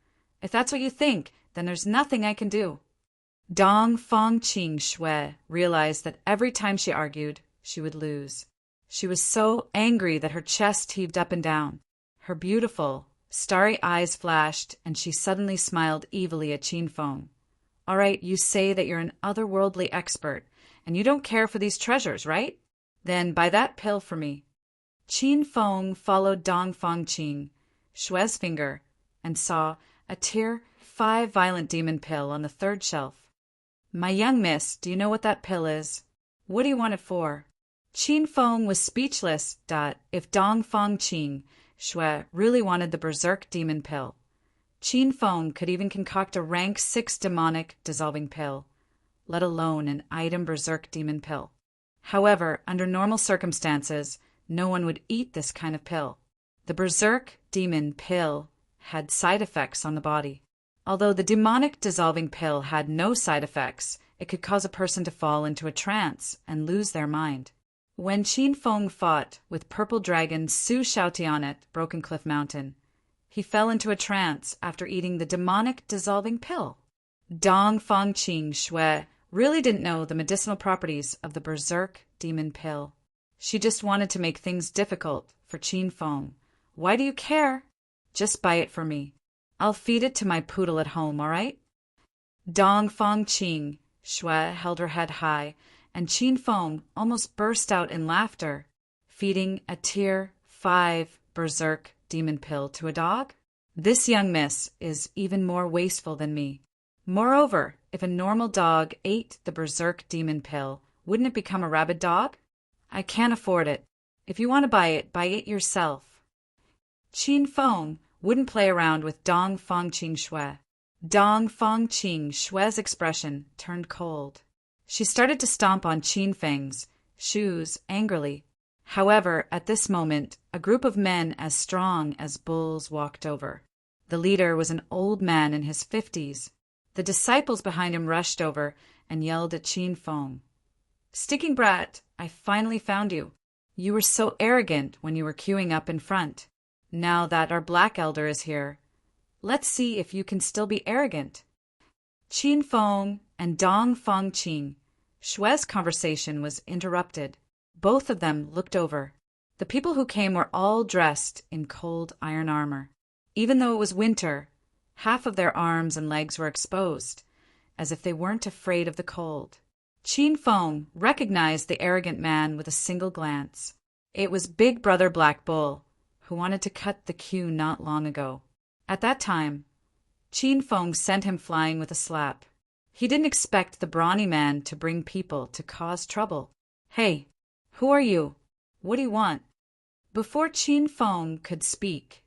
If that's what you think, then there's nothing I can do. Dong Fangqing Shui realized that every time she argued, she would lose. She was so angry that her chest heaved up and down. Her beautiful, starry eyes flashed, and she suddenly smiled evilly at Qin Feng. All right, you say that you're an otherworldly expert, and you don't care for these treasures, right? Then buy that pill for me. Qin Feng followed Dong Fangqing Shui's finger and saw a Tier 5 violent demon pill on the 3rd shelf. My young miss, do you know what that pill is? What do you want it for? Qin Feng was speechless. If Dong Fang Qing Shui really wanted the berserk demon pill, Qin Feng could even concoct a rank 6 demonic dissolving pill, let alone an item berserk demon pill. However, under normal circumstances, no one would eat this kind of pill. The berserk demon pill had side effects on the body. Although the demonic dissolving pill had no side effects, it could cause a person to fall into a trance and lose their mind. When Qin Feng fought with Purple Dragon Su Xiaotian at Broken Cliff Mountain, he fell into a trance after eating the demonic dissolving pill. Dong Fang Qing Shui really didn't know the medicinal properties of the berserk demon pill. She just wanted to make things difficult for Qin Feng. Why do you care? Just buy it for me. I'll feed it to my poodle at home, all right? Dong Fang Qing Shui held her head high, and Qin Feng almost burst out in laughter. Feeding a Tier 5 berserk demon pill to a dog? This young miss is even more wasteful than me. Moreover, if a normal dog ate the berserk demon pill, wouldn't it become a rabid dog? I can't afford it. If you want to buy it yourself. Qin Feng wouldn't play around with Dong Fang Qing Shui. Dong Fang Qing Shui's expression turned cold. She started to stomp on Qin Feng's shoes angrily. However, at this moment, a group of men as strong as bulls walked over. The leader was an old man in his 50s. The disciples behind him rushed over and yelled at Qin Feng. "Stinking brat, I finally found you. You were so arrogant when you were queuing up in front. Now that our black elder is here, let's see if you can still be arrogant." Qin Feng and Dong Fang Qing Shui's conversation was interrupted. Both of them looked over. The people who came were all dressed in cold iron armor. Even though it was winter, half of their arms and legs were exposed, as if they weren't afraid of the cold. Qin Feng recognized the arrogant man with a single glance. It was Big Brother Black Bull, who wanted to cut the queue not long ago. At that time, Qin Feng sent him flying with a slap. He didn't expect the brawny man to bring people to cause trouble. "Hey, who are you? What do you want?" Before Qin Feng could speak,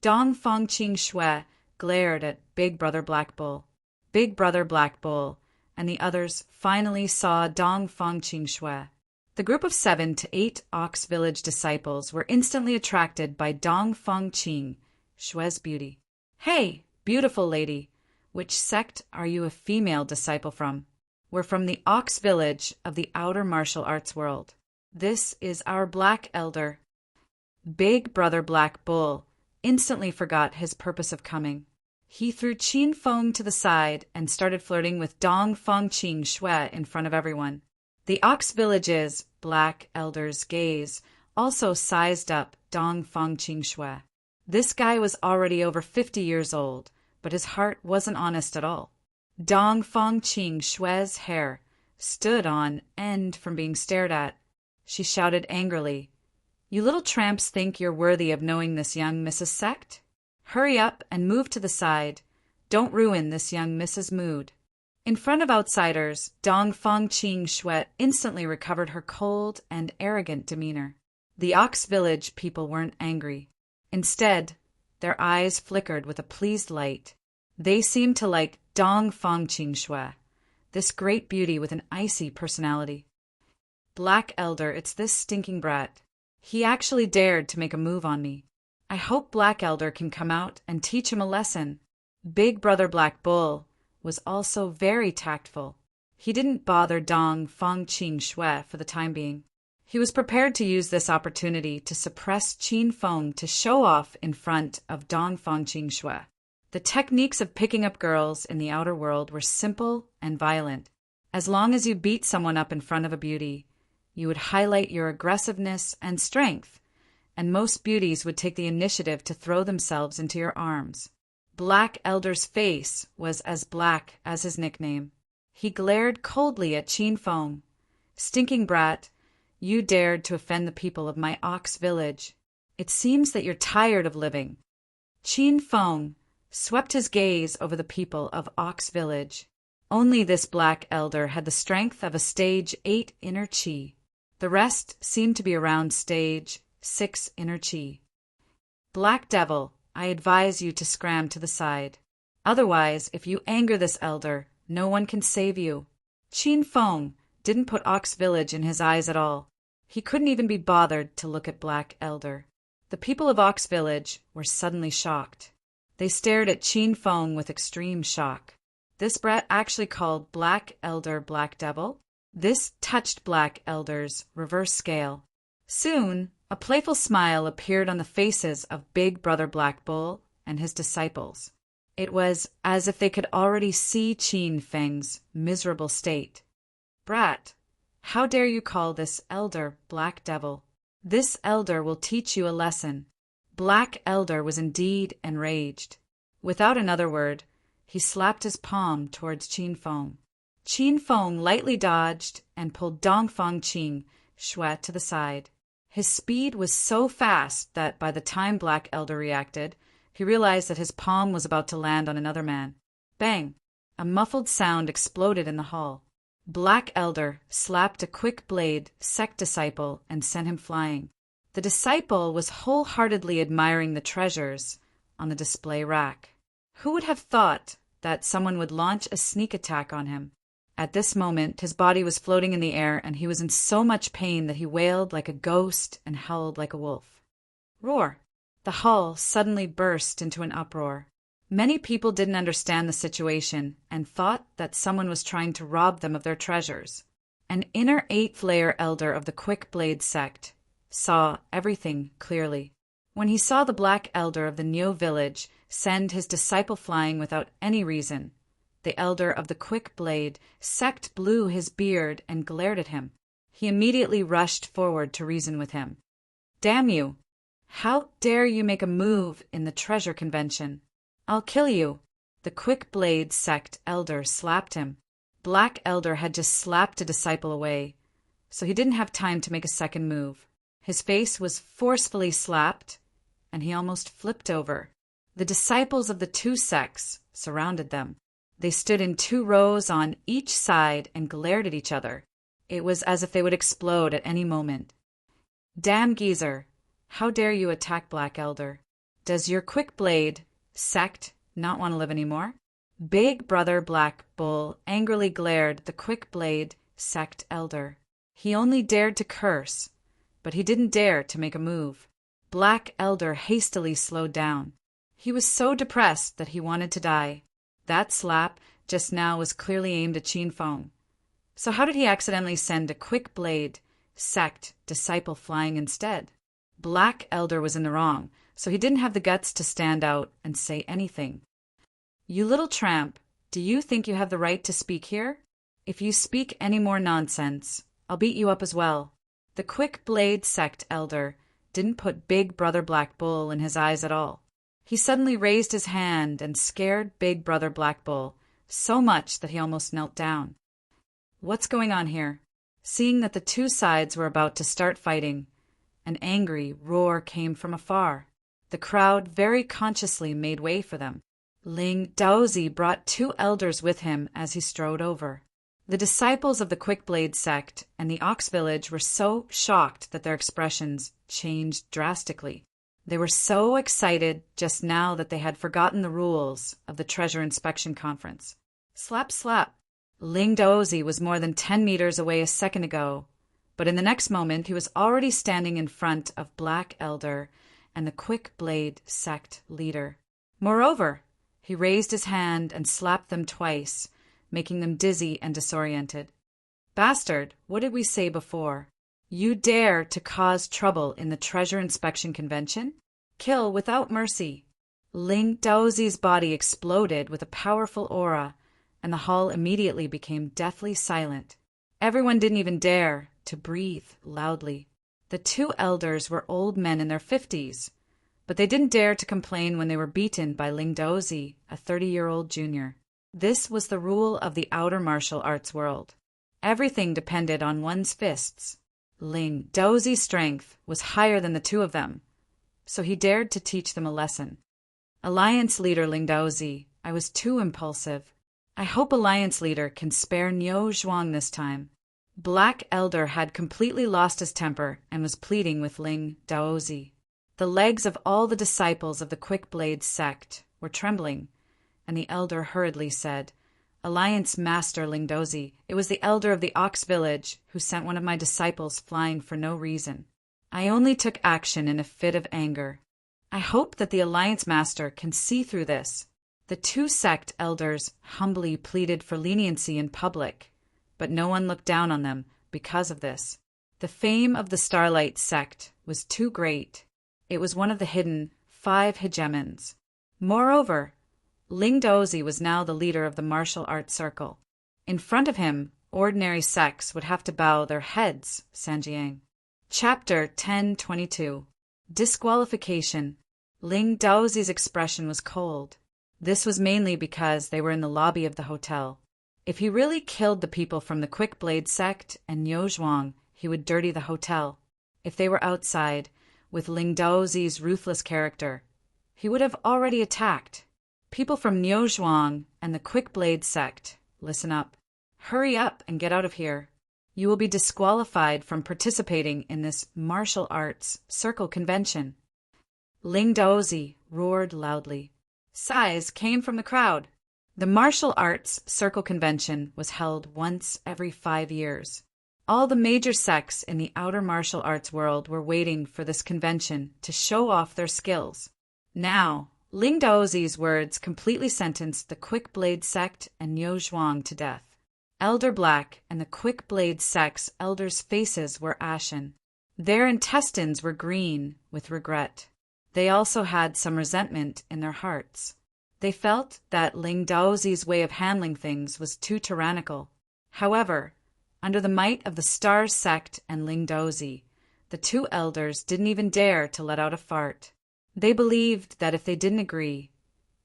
Dong Fang Qing Shui glared at Big Brother Black Bull. Big Brother Black Bull and the others finally saw Dong Fang Qing Shui. The group of 7 to 8 Ox Village disciples were instantly attracted by Dong Fang Qing Shui's beauty. "Hey, beautiful lady, which sect are you a female disciple from?" "We're from the Ox Village of the outer martial arts world. This is our black elder." Big Brother Black Bull instantly forgot his purpose of coming. He threw Qin Feng to the side and started flirting with Dong Fang Qing Shui in front of everyone. The Ox Village's black elder's gaze also sized up Dong Fang Qing Shui. This guy was already over 50 years old, but his heart wasn't honest at all. Dong Fang Qing Shui's hair stood on end from being stared at. She shouted angrily, "You little tramps think you're worthy of knowing this young Mrs. Sect? Hurry up and move to the side. Don't ruin this young Mrs. Mood." In front of outsiders, Dong Fang Qing Shui instantly recovered her cold and arrogant demeanor. The Ox Village people weren't angry. Instead, their eyes flickered with a pleased light. They seemed to like Dong Fang Qing Shui, this great beauty with an icy personality. "Black Elder, it's this stinking brat. He actually dared to make a move on me. I hope Black Elder can come out and teach him a lesson." Big Brother Black Bull was also very tactful. He didn't bother Dong Fang Qing Shui for the time being. He was prepared to use this opportunity to suppress Qin Feng to show off in front of Dong Fang Qing Shui. The techniques of picking up girls in the outer world were simple and violent. As long as you beat someone up in front of a beauty, you would highlight your aggressiveness and strength, and most beauties would take the initiative to throw themselves into your arms. Black Elder's face was as black as his nickname. He glared coldly at Qin Feng. "Stinking brat, you dared to offend the people of my Ox Village. It seems that you're tired of living." Qin Feng swept his gaze over the people of Ox Village. Only this Black Elder had the strength of a stage 8 inner chi. The rest seemed to be around stage 6 inner chi. Black Devil, I advise you to scram to the side. Otherwise, if you anger this elder, no one can save you. Qin Feng didn't put Ox Village in his eyes at all. He couldn't even be bothered to look at Black Elder. The people of Ox Village were suddenly shocked. They stared at Qin Feng with extreme shock. This brat actually called Black Elder Black Devil? This touched Black Elder's reverse scale. Soon, a playful smile appeared on the faces of Big Brother Black Bull and his disciples. It was as if they could already see Qin Feng's miserable state. Brat, how dare you call this elder Black Devil? This elder will teach you a lesson. Black Elder was indeed enraged. Without another word, he slapped his palm towards Qin Feng. Qin Feng lightly dodged and pulled Dongfang Qing Shui to the side. His speed was so fast that by the time Black Elder reacted, he realized that his palm was about to land on another man. Bang! A muffled sound exploded in the hall. Black Elder slapped a quick blade sect disciple and sent him flying. The disciple was wholeheartedly admiring the treasures on the display rack. Who would have thought that someone would launch a sneak attack on him? At this moment, his body was floating in the air, and he was in so much pain that he wailed like a ghost and howled like a wolf. Roar! The hall suddenly burst into an uproar. Many people didn't understand the situation and thought that someone was trying to rob them of their treasures. An inner 8th-layer elder of the Quick Blade sect saw everything clearly. When he saw the Black Elder of the Neo village send his disciple flying without any reason, the elder of the Quick Blade sect blew his beard and glared at him. He immediately rushed forward to reason with him. Damn you! How dare you make a move in the treasure convention? I'll kill you! The Quick Blade sect elder slapped him. Black Elder had just slapped a disciple away, so he didn't have time to make a second move. His face was forcefully slapped, and he almost flipped over. The disciples of the two sects surrounded them. They stood in 2 rows on each side and glared at each other. It was as if they would explode at any moment. Damn geezer! How dare you attack Black Elder? Does your Quick Blade sect not want to live anymore? Big Brother Black Bull angrily glared at the Quick Blade sect elder. He only dared to curse, but he didn't dare to make a move. Black Elder hastily slowed down. He was so depressed that he wanted to die. That slap just now was clearly aimed at Qin Feng. So how did he accidentally send a Quick Blade sect disciple flying instead? Black Elder was in the wrong, so he didn't have the guts to stand out and say anything. You little tramp, do you think you have the right to speak here? If you speak any more nonsense, I'll beat you up as well. The Quick Blade sect elder didn't put Big Brother Black Bull in his eyes at all. He suddenly raised his hand and scared Big Brother Black Bull so much that he almost knelt down. What's going on here? Seeing that the two sides were about to start fighting, an angry roar came from afar. The crowd very consciously made way for them. Ling Daozi brought 2 elders with him as he strode over. The disciples of the Quick Blade sect and the Ox Village were so shocked that their expressions changed drastically. They were so excited just now that they had forgotten the rules of the Treasure Inspection Conference. Slap, slap. Ling Daozi was more than 10 meters away a second ago, but in the next moment he was already standing in front of Black Elder and the Quick Blade sect leader. Moreover, he raised his hand and slapped them twice, making them dizzy and disoriented. Bastard, what did we say before? You dare to cause trouble in the Treasure Inspection Convention? Kill without mercy. Ling Daozi's body exploded with a powerful aura, and the hall immediately became deathly silent. Everyone didn't even dare to breathe loudly. The 2 elders were old men in their 50s, but they didn't dare to complain when they were beaten by Ling Daozi, a 30-year-old junior. This was the rule of the outer martial arts world. Everything depended on one's fists. Ling Daozi's strength was higher than the 2 of them, so he dared to teach them a lesson. Alliance leader Ling Daozi, I was too impulsive. I hope Alliance leader can spare Niu Zhuang this time. Black Elder had completely lost his temper and was pleading with Ling Daozi. The legs of all the disciples of the Quick Blade sect were trembling, and the elder hurriedly said, "Alliance Master Ling Daozi, it was the elder of the Ox Village who sent one of my disciples flying for no reason. I only took action in a fit of anger. I hope that the Alliance Master can see through this." The two sect elders humbly pleaded for leniency in public, but no one looked down on them because of this. The fame of the Starlight sect was too great. It was one of the hidden 5 hegemons. Moreover, Ling Daozi was now the leader of the martial arts circle. In front of him, ordinary sects would have to bow their heads, Sanjiang. Chapter 1022. Disqualification. Ling Daozi's expression was cold. This was mainly because they were in the lobby of the hotel. If he really killed the people from the Quick Blade sect and Niu Zhuang, he would dirty the hotel. If they were outside, with Ling Daozi's ruthless character, he would have already attacked. People from Niu Zhuang and the Quick Blade sect, listen up. Hurry up and get out of here. You will be disqualified from participating in this martial arts circle convention. Ling Daozi roared loudly. Sighs came from the crowd. The martial arts circle convention was held once every 5 years. All the major sects in the outer martial arts world were waiting for this convention to show off their skills. Now, Ling Daozi's words completely sentenced the Quick Blade sect and Niu Zhuang to death. Elder Black and the Quick Blade sect's elders' faces were ashen. Their intestines were green with regret. They also had some resentment in their hearts. They felt that Ling Daozi's way of handling things was too tyrannical. However, under the might of the Stars sect and Ling Daozi, the two elders didn't even dare to let out a fart. They believed that if they didn't agree,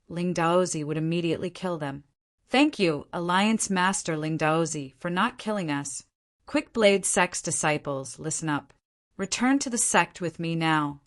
Ling Daozi would immediately kill them. Thank you, Alliance Master Ling Daozi, for not killing us. Quick Blade sect's disciples, listen up. Return to the sect with me now.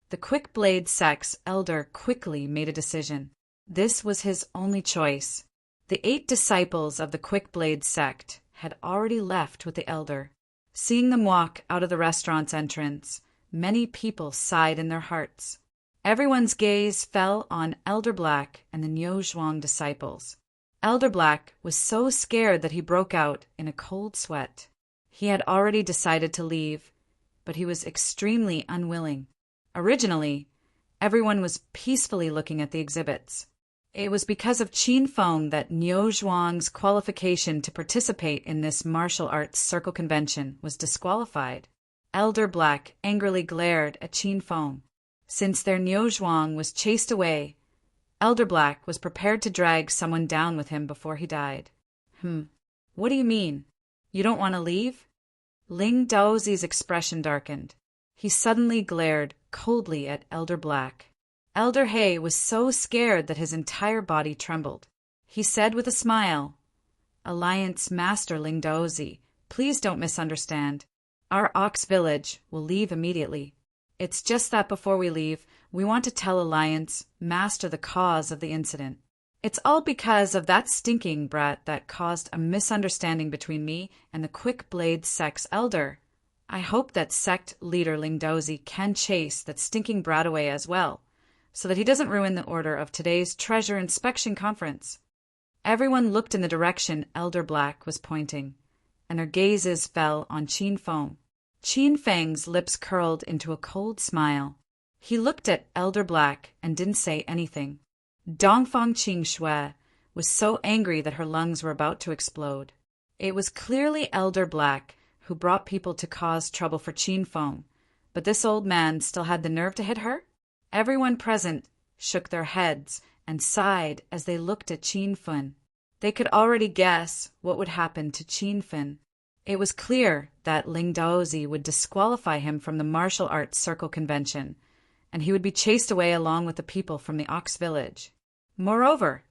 The Quick Blade sect's elder quickly made a decision. This was his only choice. The 8 disciples of the Quick Blade sect had already left with the elder. Seeing them walk out of the restaurant's entrance, many people sighed in their hearts. Everyone's gaze fell on Elder Black and the Niu Zhuang disciples. Elder Black was so scared that he broke out in a cold sweat. He had already decided to leave, but he was extremely unwilling. Originally, everyone was peacefully looking at the exhibits. It was because of Qin Feng that Niu Zhuang's qualification to participate in this martial arts circle convention was disqualified. Elder Black angrily glared at Qin Feng. Since their Niu Zhuang was chased away, Elder Black was prepared to drag someone down with him before he died. What do you mean? You don't want to leave? Ling Daozi's expression darkened. He suddenly glared coldly at Elder Black. Elder He was so scared that his entire body trembled. He said with a smile, Alliance Master Ling Daozi, please don't misunderstand. Our Ox Village will leave immediately. It's just that before we leave, we want to tell Alliance Master the cause of the incident. It's all because of that stinking brat that caused a misunderstanding between me and the Quick Blade sect's elder. I hope that sect leader Ling Daozi can chase that stinking brat away as well, so that he doesn't ruin the order of today's treasure inspection conference. Everyone looked in the direction Elder Black was pointing, and their gazes fell on Qin Feng. Qin Feng's lips curled into a cold smile. He looked at Elder Black and didn't say anything. Dongfang Qingxue was so angry that her lungs were about to explode. It was clearly Elder Black who brought people to cause trouble for Qin Feng, but this old man still had the nerve to hit her? Everyone present shook their heads and sighed as they looked at Qin Feng. They could already guess what would happen to Qin Feng. It was clear that Ling Daozi would disqualify him from the martial arts circle convention, and he would be chased away along with the people from the Ox Village. Moreover,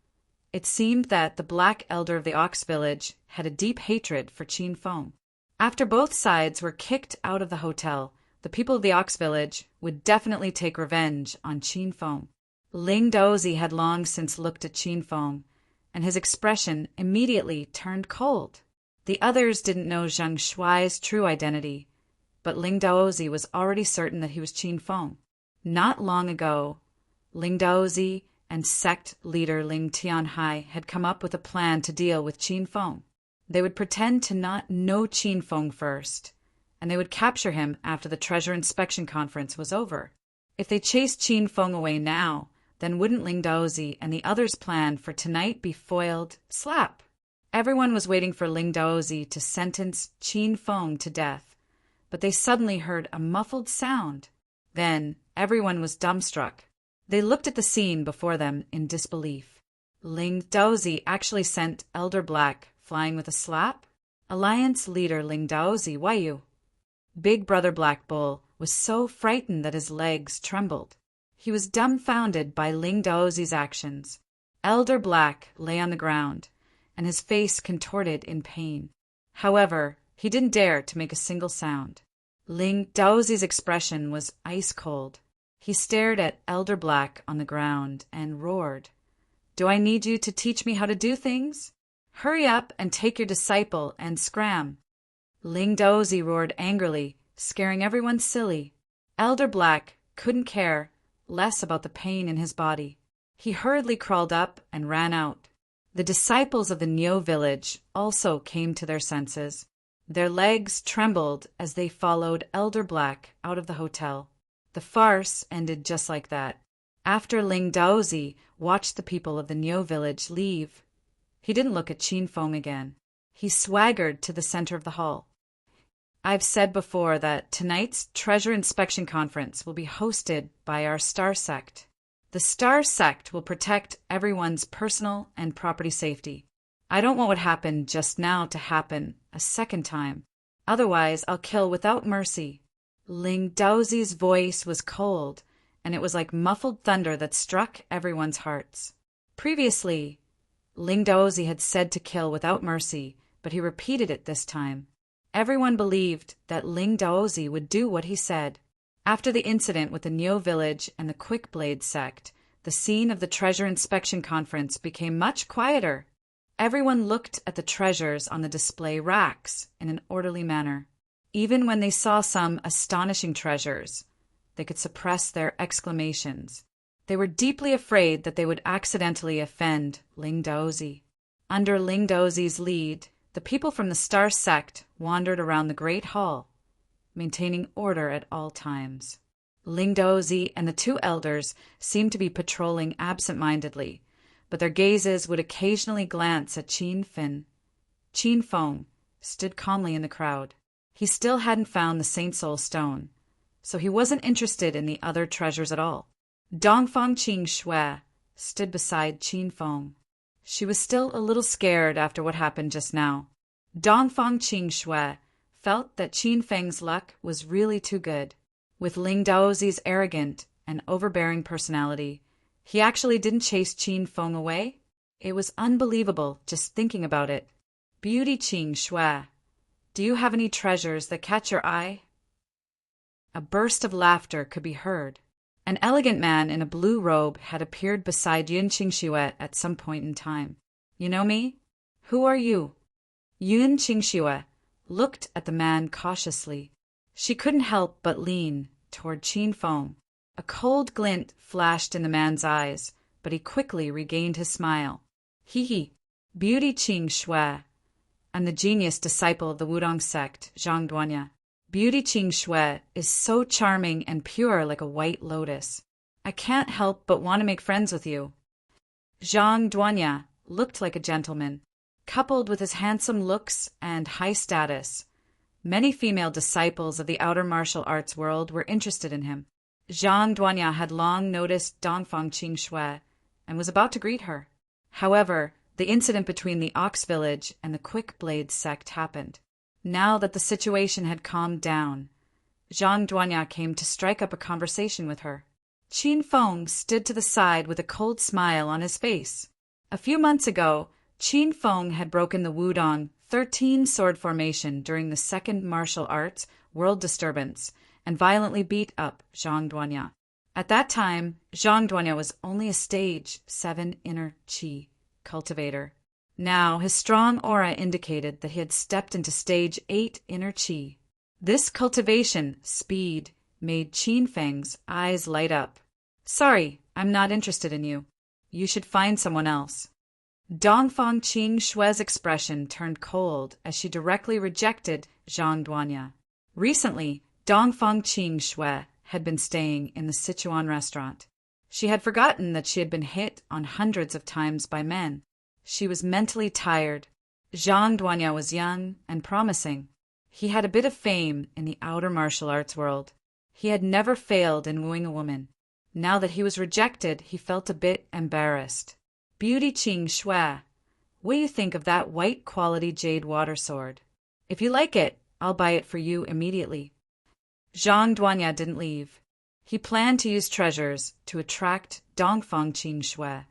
it seemed that the Black Elder of the Ox Village had a deep hatred for Qin Feng. After both sides were kicked out of the hotel, the people of the Ox Village would definitely take revenge on Qin Feng. Ling Daozi had long since looked at Qin Feng, and his expression immediately turned cold. The others didn't know Zhang Shuai's true identity, but Ling Daozi was already certain that he was Qin Feng. Not long ago, Ling Daozi and sect leader Ling Tianhai had come up with a plan to deal with Qin Feng. They would pretend to not know Qin Feng first, and they would capture him after the treasure inspection conference was over. If they chased Qin Feng away now, then wouldn't Ling Daozi and the others' plan for tonight be foiled? Slap! Everyone was waiting for Ling Daozi to sentence Qin Feng to death, but they suddenly heard a muffled sound. Then everyone was dumbstruck. They looked at the scene before them in disbelief. Ling Daozi actually sent Elder Black flying with a slap? Alliance leader Ling Daozi, why you? Big Brother Black Bull was so frightened that his legs trembled. He was dumbfounded by Ling Daozi's actions. Elder Black lay on the ground, and his face contorted in pain. However, he didn't dare to make a single sound. Ling Daozi's expression was ice cold. He stared at Elder Black on the ground and roared, "Do I need you to teach me how to do things? Hurry up and take your disciple and scram." Ling Daozi roared angrily, scaring everyone silly. Elder Black couldn't care less about the pain in his body. He hurriedly crawled up and ran out. The disciples of the Niu village also came to their senses. Their legs trembled as they followed Elder Black out of the hotel. The farce ended just like that. After Ling Daozi watched the people of the Niu village leave, he didn't look at Qin Feng again. He swaggered to the center of the hall. I've said before that tonight's treasure inspection conference will be hosted by our Star Sect. The Star Sect will protect everyone's personal and property safety. I don't want what happened just now to happen a second time. Otherwise, I'll kill without mercy. Ling Daozi's voice was cold, and it was like muffled thunder that struck everyone's hearts. Previously, Ling Daozi had said to kill without mercy, but he repeated it this time. Everyone believed that Ling Daozi would do what he said. After the incident with the Niu village and the Quickblade sect, the scene of the treasure inspection conference became much quieter. Everyone looked at the treasures on the display racks in an orderly manner. Even when they saw some astonishing treasures, they could suppress their exclamations. They were deeply afraid that they would accidentally offend Ling Daozi. Under Ling Daozi's lead, the people from the Star Sect wandered around the Great Hall, maintaining order at all times. Ling Daozi and the two elders seemed to be patrolling absent-mindedly, but their gazes would occasionally glance at Qin Feng. Qin Feng stood calmly in the crowd. He still hadn't found the Saint Soul Stone, so he wasn't interested in the other treasures at all. Dongfang Qing Shui stood beside Qin Feng. She was still a little scared after what happened just now. Dongfang Qing Shui felt that Qin Feng's luck was really too good. With Ling Daozi's arrogant and overbearing personality, he actually didn't chase Qin Feng away. It was unbelievable just thinking about it. Beauty Qing Shui, do you have any treasures that catch your eye? A burst of laughter could be heard. An elegant man in a blue robe had appeared beside Yun Qingxue at some point in time. You know me? Who are you? Yun Qingxue looked at the man cautiously. She couldn't help but lean toward Qin Feng. A cold glint flashed in the man's eyes, but he quickly regained his smile. Hee. Beauty Qing Shui. I'm the genius disciple of the Wudong sect, Zhang Duanya. Beauty Qing Shui is so charming and pure like a white lotus. I can't help but want to make friends with you. Zhang Duanya looked like a gentleman. Coupled with his handsome looks and high status, many female disciples of the outer martial arts world were interested in him. Zhang Duanya had long noticed Dongfang Qing Shui and was about to greet her. However, the incident between the Ox Village and the Quickblade sect happened. Now that the situation had calmed down, Zhang Duanya came to strike up a conversation with her. Qin Feng stood to the side with a cold smile on his face. A few months ago, Qin Feng had broken the Wudong 13 sword formation during the Second Martial Arts World Disturbance and violently beat up Zhang Duanya. At that time, Zhang Duanya was only a stage 7 inner Qi cultivator. Now, his strong aura indicated that he had stepped into stage 8 inner chi. This cultivation, speed, made Qin Feng's eyes light up. Sorry, I'm not interested in you. You should find someone else. Dongfang Qing Shue's expression turned cold as she directly rejected Zhang Duanya. Recently, Dongfang Qing Shue had been staying in the Sichuan restaurant. She had forgotten that she had been hit on hundreds of times by men. She was mentally tired. Zhang Duanya was young and promising. He had a bit of fame in the outer martial arts world. He had never failed in wooing a woman. Now that he was rejected, he felt a bit embarrassed. Beauty Qing Shue, what do you think of that white quality jade water sword? If you like it, I'll buy it for you immediately. Zhang Duanya didn't leave. He planned to use treasures to attract Dongfang Qing Shue.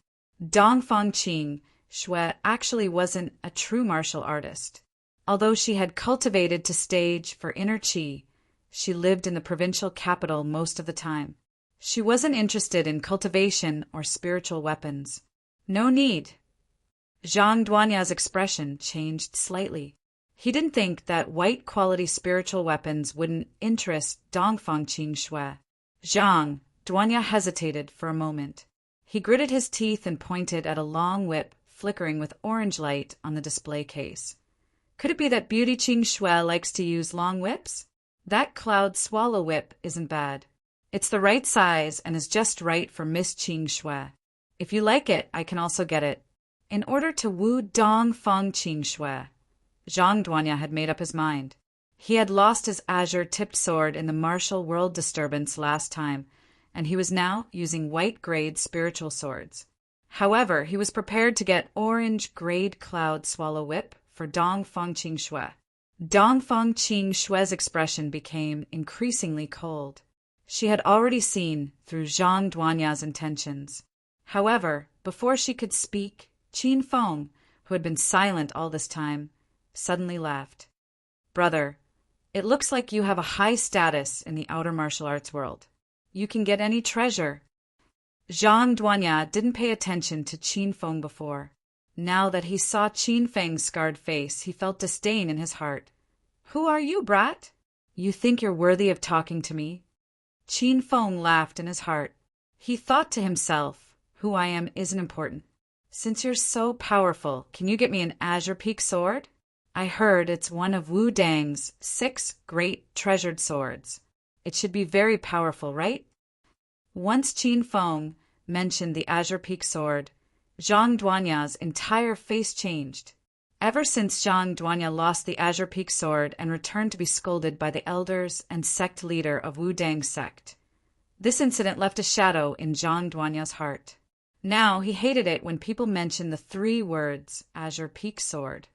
Dongfang Qing Shue actually wasn't a true martial artist. Although she had cultivated to stage for inner chi, she lived in the provincial capital most of the time. She wasn't interested in cultivation or spiritual weapons. No need. Zhang Duanya's expression changed slightly. He didn't think that white-quality spiritual weapons wouldn't interest Dongfang Qing Shue. Zhang Duanya hesitated for a moment. He gritted his teeth and pointed at a long whip flickering with orange light on the display case. Could it be that Beauty Qing Shue likes to use long whips? That cloud swallow whip isn't bad. It's the right size and is just right for Miss Qing Shue. If you like it, I can also get it. In order to woo Dongfang Qing Shue, Zhang Duanya had made up his mind. He had lost his azure-tipped sword in the martial world disturbance last time, and he was now using white-grade spiritual swords. However, he was prepared to get orange-grade cloud swallow whip for Dongfang Qing Shue. Dongfang Qing Shue's expression became increasingly cold. She had already seen through Zhang Duanya's intentions. However, before she could speak, Qin Feng, who had been silent all this time, suddenly laughed. Brother, it looks like you have a high status in the outer martial arts world. You can get any treasure. Zhang Duanya didn't pay attention to Qin Feng before. Now that he saw Qin Feng's scarred face, he felt disdain in his heart. Who are you, brat? You think you're worthy of talking to me? Qin Feng laughed in his heart. He thought to himself, who I am isn't important. Since you're so powerful, can you get me an azure peak sword? I heard it's one of Wu Dang's 6 great treasured swords. It should be very powerful, right? Once Qin Feng mentioned the azure peak sword, Zhang Duanya's entire face changed. Ever since Zhang Duanya lost the azure peak sword and returned to be scolded by the elders and sect leader of Wu Dang sect, this incident left a shadow in Zhang Duanya's heart. Now he hated it when people mentioned the 3 words, azure peak sword.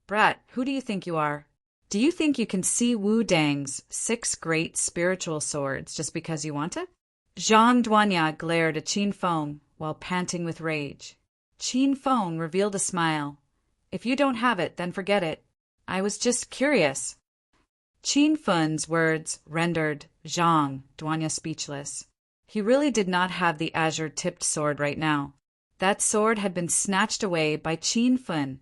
Brat, who do you think you are? Do you think you can see Wu Dang's 6 great spiritual swords just because you want it? Zhang Duanya glared at Qin Feng while panting with rage. Qin Feng revealed a smile. If you don't have it, then forget it. I was just curious. Qin Feng's words rendered Zhang Duanya speechless. He really did not have the azure-tipped sword right now. That sword had been snatched away by Qin Feng,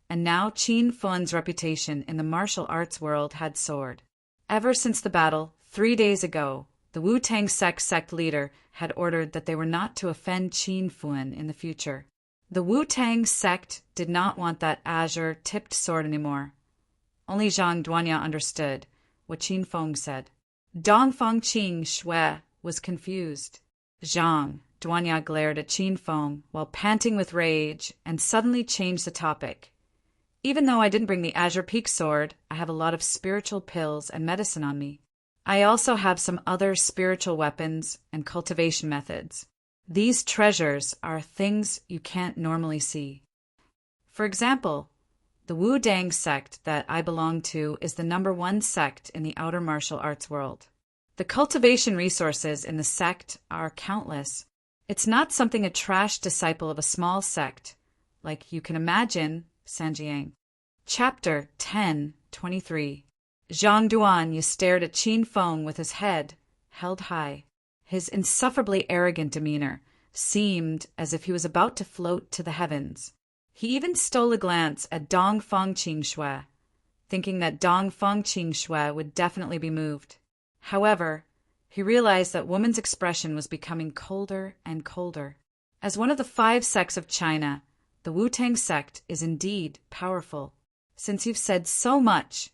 and now Qin Feng's reputation in the martial arts world had soared. Ever since the battle, 3 days ago, the Wu-Tang sect leader had ordered that they were not to offend Qin Feng in the future. The Wu-Tang sect did not want that azure-tipped sword anymore. Only Zhang Duanya understood what Qin Feng said. Dongfang Qing Shue was confused. Zhang Duanya glared at Qin Feng while panting with rage and suddenly changed the topic. Even though I didn't bring the azure peak sword, I have a lot of spiritual pills and medicine on me. I also have some other spiritual weapons and cultivation methods. These treasures are things you can't normally see. For example, the Wu Dang sect that I belong to is the #1 sect in the outer martial arts world. The cultivation resources in the sect are countless. It's not something a trash disciple of a small sect, like you can imagine, Sanjiang. Chapter 10:23. Zhang Duanya stared at Qin Feng with his head held high. His insufferably arrogant demeanor seemed as if he was about to float to the heavens. He even stole a glance at Dong Fangqing Shui, thinking that Dong Fangqing Shui would definitely be moved. However, he realized that woman's expression was becoming colder and colder. As one of the 5 sects of China, the Wu-Tang sect is indeed powerful. Since you've said so much,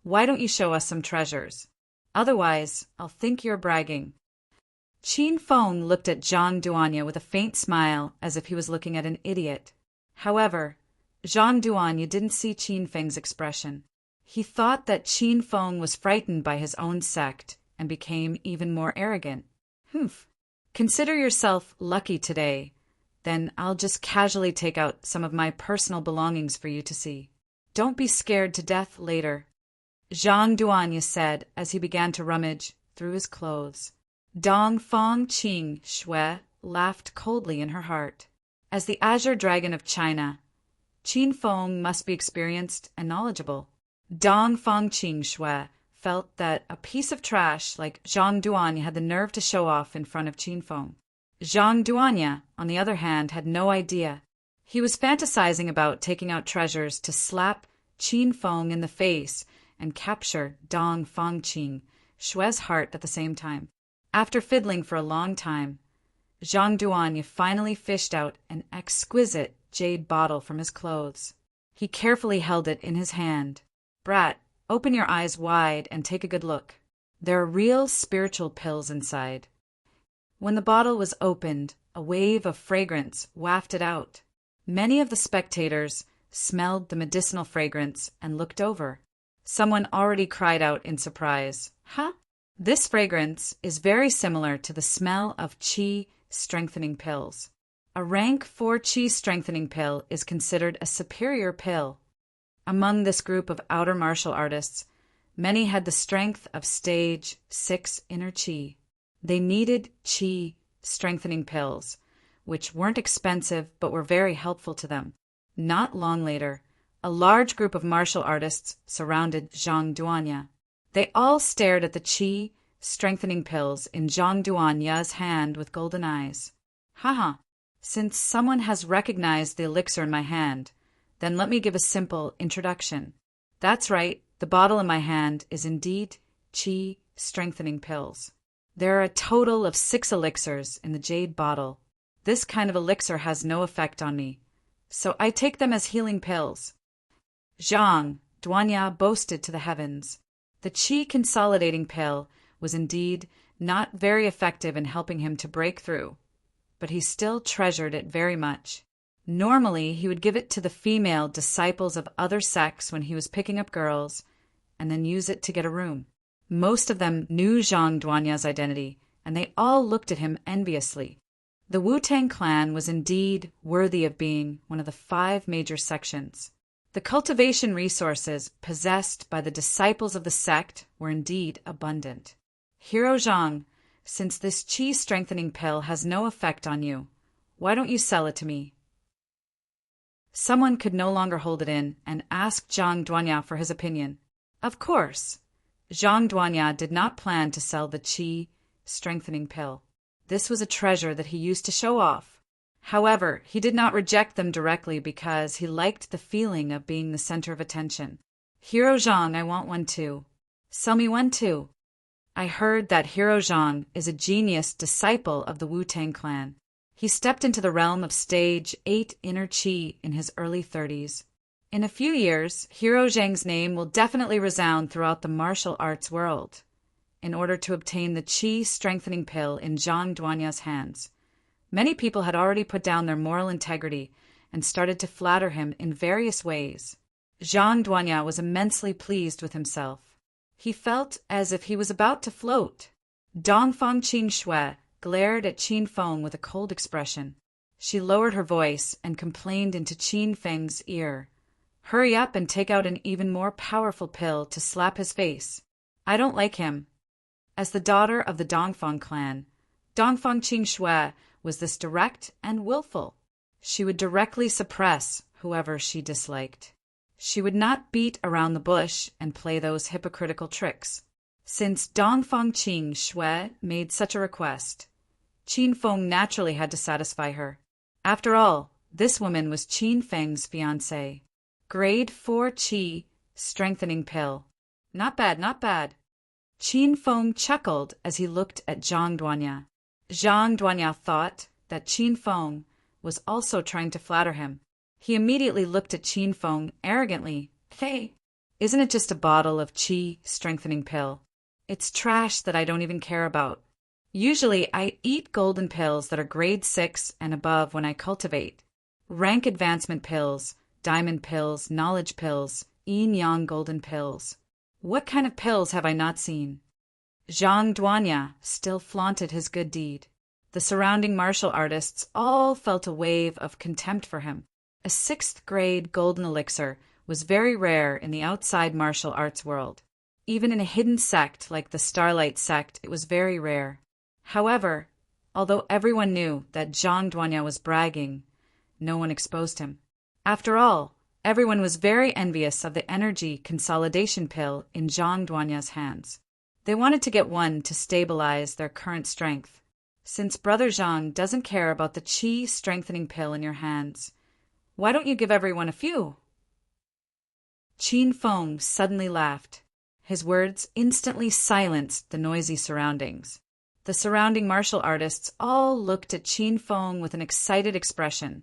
why don't you show us some treasures? Otherwise, I'll think you're bragging. Qin Feng looked at Zhang Duanya with a faint smile as if he was looking at an idiot. However, Zhang Duanya didn't see Qin Feng's expression. He thought that Qin Feng was frightened by his own sect and became even more arrogant. Humph. Consider yourself lucky today. Then I'll just casually take out some of my personal belongings for you to see. Don't be scared to death later, Zhang Duanya said as he began to rummage through his clothes. Dong Fangqing Shui laughed coldly in her heart. As the Azure Dragon of China, Qin Feng must be experienced and knowledgeable. Dong Fangqing Shui felt that a piece of trash like Zhang Duanya had the nerve to show off in front of Qin Feng. Zhang Duanya, on the other hand, had no idea. He was fantasizing about taking out treasures to slap Qin Feng in the face and capture Dong Fangqing Shui's heart at the same time. After fiddling for a long time, Zhang Duanya finally fished out an exquisite jade bottle from his clothes. He carefully held it in his hand. Brat, open your eyes wide and take a good look. There are real spiritual pills inside. When the bottle was opened, a wave of fragrance wafted out. Many of the spectators smelled the medicinal fragrance and looked over. Someone already cried out in surprise. Huh? This fragrance is very similar to the smell of qi strengthening pills. A rank 4 qi strengthening pill is considered a superior pill. Among this group of outer martial artists, many had the strength of stage 6 inner qi. They needed qi strengthening pills, which weren't expensive but were very helpful to them. Not long later, a large group of martial artists surrounded Zhang Duanya. They all stared at the qi strengthening pills in Zhang Duanya's hand with golden eyes. Haha, since someone has recognized the elixir in my hand, then let me give a simple introduction. That's right, the bottle in my hand is indeed qi strengthening pills. There are a total of 6 elixirs in the jade bottle. This kind of elixir has no effect on me, so I take them as healing pills. Zhang Duanya boasted to the heavens. The qi consolidating pill was indeed not very effective in helping him to break through, but he still treasured it very much. Normally, he would give it to the female disciples of other sects when he was picking up girls, and then use it to get a room. Most of them knew Zhang Duanya's identity, and they all looked at him enviously. The Wu-Tang clan was indeed worthy of being one of the 5 major sections. The cultivation resources possessed by the disciples of the sect were indeed abundant. Hero Zhang, since this qi strengthening pill has no effect on you, why don't you sell it to me? Someone could no longer hold it in and asked Zhang Duanya for his opinion. Of course, Zhang Duanya did not plan to sell the qi strengthening pill. This was a treasure that he used to show off. However, he did not reject them directly because he liked the feeling of being the center of attention. Hero Zhang, I want one too. Sell me one too. I heard that Hero Zhang is a genius disciple of the Wu-Tang clan. He stepped into the realm of stage 8 inner qi in his early 30s. In a few years, Hero Zhang's name will definitely resound throughout the martial arts world. In order to obtain the qi strengthening pill in Zhang Duanya's hands, many people had already put down their moral integrity and started to flatter him in various ways. Zhang Duanya was immensely pleased with himself. He felt as if he was about to float. Dong Fangqing Shui glared at Qin Feng with a cold expression. She lowered her voice and complained into Qin Feng's ear. Hurry up and take out an even more powerful pill to slap his face. I don't like him. As the daughter of the Dongfang clan, Dong Fangqing Shui was this direct and willful. She would directly suppress whoever she disliked. She would not beat around the bush and play those hypocritical tricks. Since Dong Fangqing Shui made such a request, Qin Feng naturally had to satisfy her. After all, This woman was Qin Feng's fiancée. Grade 4 Qi strengthening pill. Not bad, not bad. Qin Feng chuckled as he looked at Zhang Duanya. Zhang Duanya thought that Qin Feng was also trying to flatter him. He immediately looked at Qin Feng arrogantly. Hey, isn't it just a bottle of Qi strengthening pill? It's trash that I don't even care about. Usually I eat golden pills that are grade 6 and above when I cultivate. Rank advancement pills, diamond pills, knowledge pills, yin-yang golden pills. What kind of pills have I not seen? Zhang Duanya still flaunted his good deed. The surrounding martial artists all felt a wave of contempt for him. A 6th grade golden elixir was very rare in the outside martial arts world. Even in a hidden sect like the Starlight sect, it was very rare. However, although everyone knew that Zhang Duanya was bragging, no one exposed him. After all, everyone was very envious of the energy consolidation pill in Zhang Duanya's hands. They wanted to get one to stabilize their current strength. Since Brother Zhang doesn't care about the Qi strengthening pill in your hands, why don't you give everyone a few? Qin Feng suddenly laughed. His words instantly silenced the noisy surroundings. The surrounding martial artists all looked at Qin Feng with an excited expression,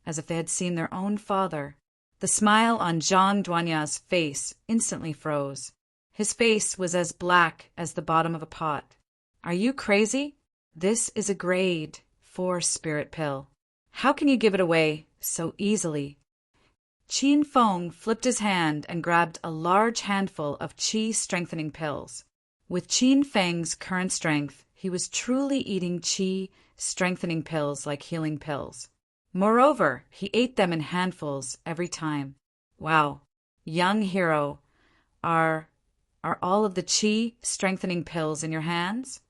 as if they had seen their own father. The smile on Zhang Duanya's face instantly froze. His face was as black as the bottom of a pot. Are you crazy? This is a grade 4 spirit pill. How can you give it away so easily? Qin Feng flipped his hand and grabbed a large handful of Qi strengthening pills. With Qin Feng's current strength, he was truly eating Qi strengthening pills like healing pills. Moreover, he ate them in handfuls every time. Wow, young hero, are all of the Qi strengthening pills in your hands?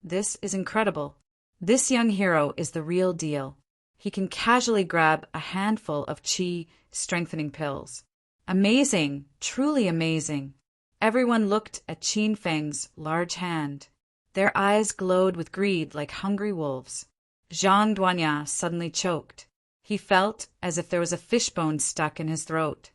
This is incredible. This young hero is the real deal. He can casually grab a handful of Qi strengthening pills. Amazing, truly amazing. Everyone looked at Qin Feng's large hand. Their eyes glowed with greed like hungry wolves. Zhang Duanya suddenly choked. He felt as if there was a fishbone stuck in his throat.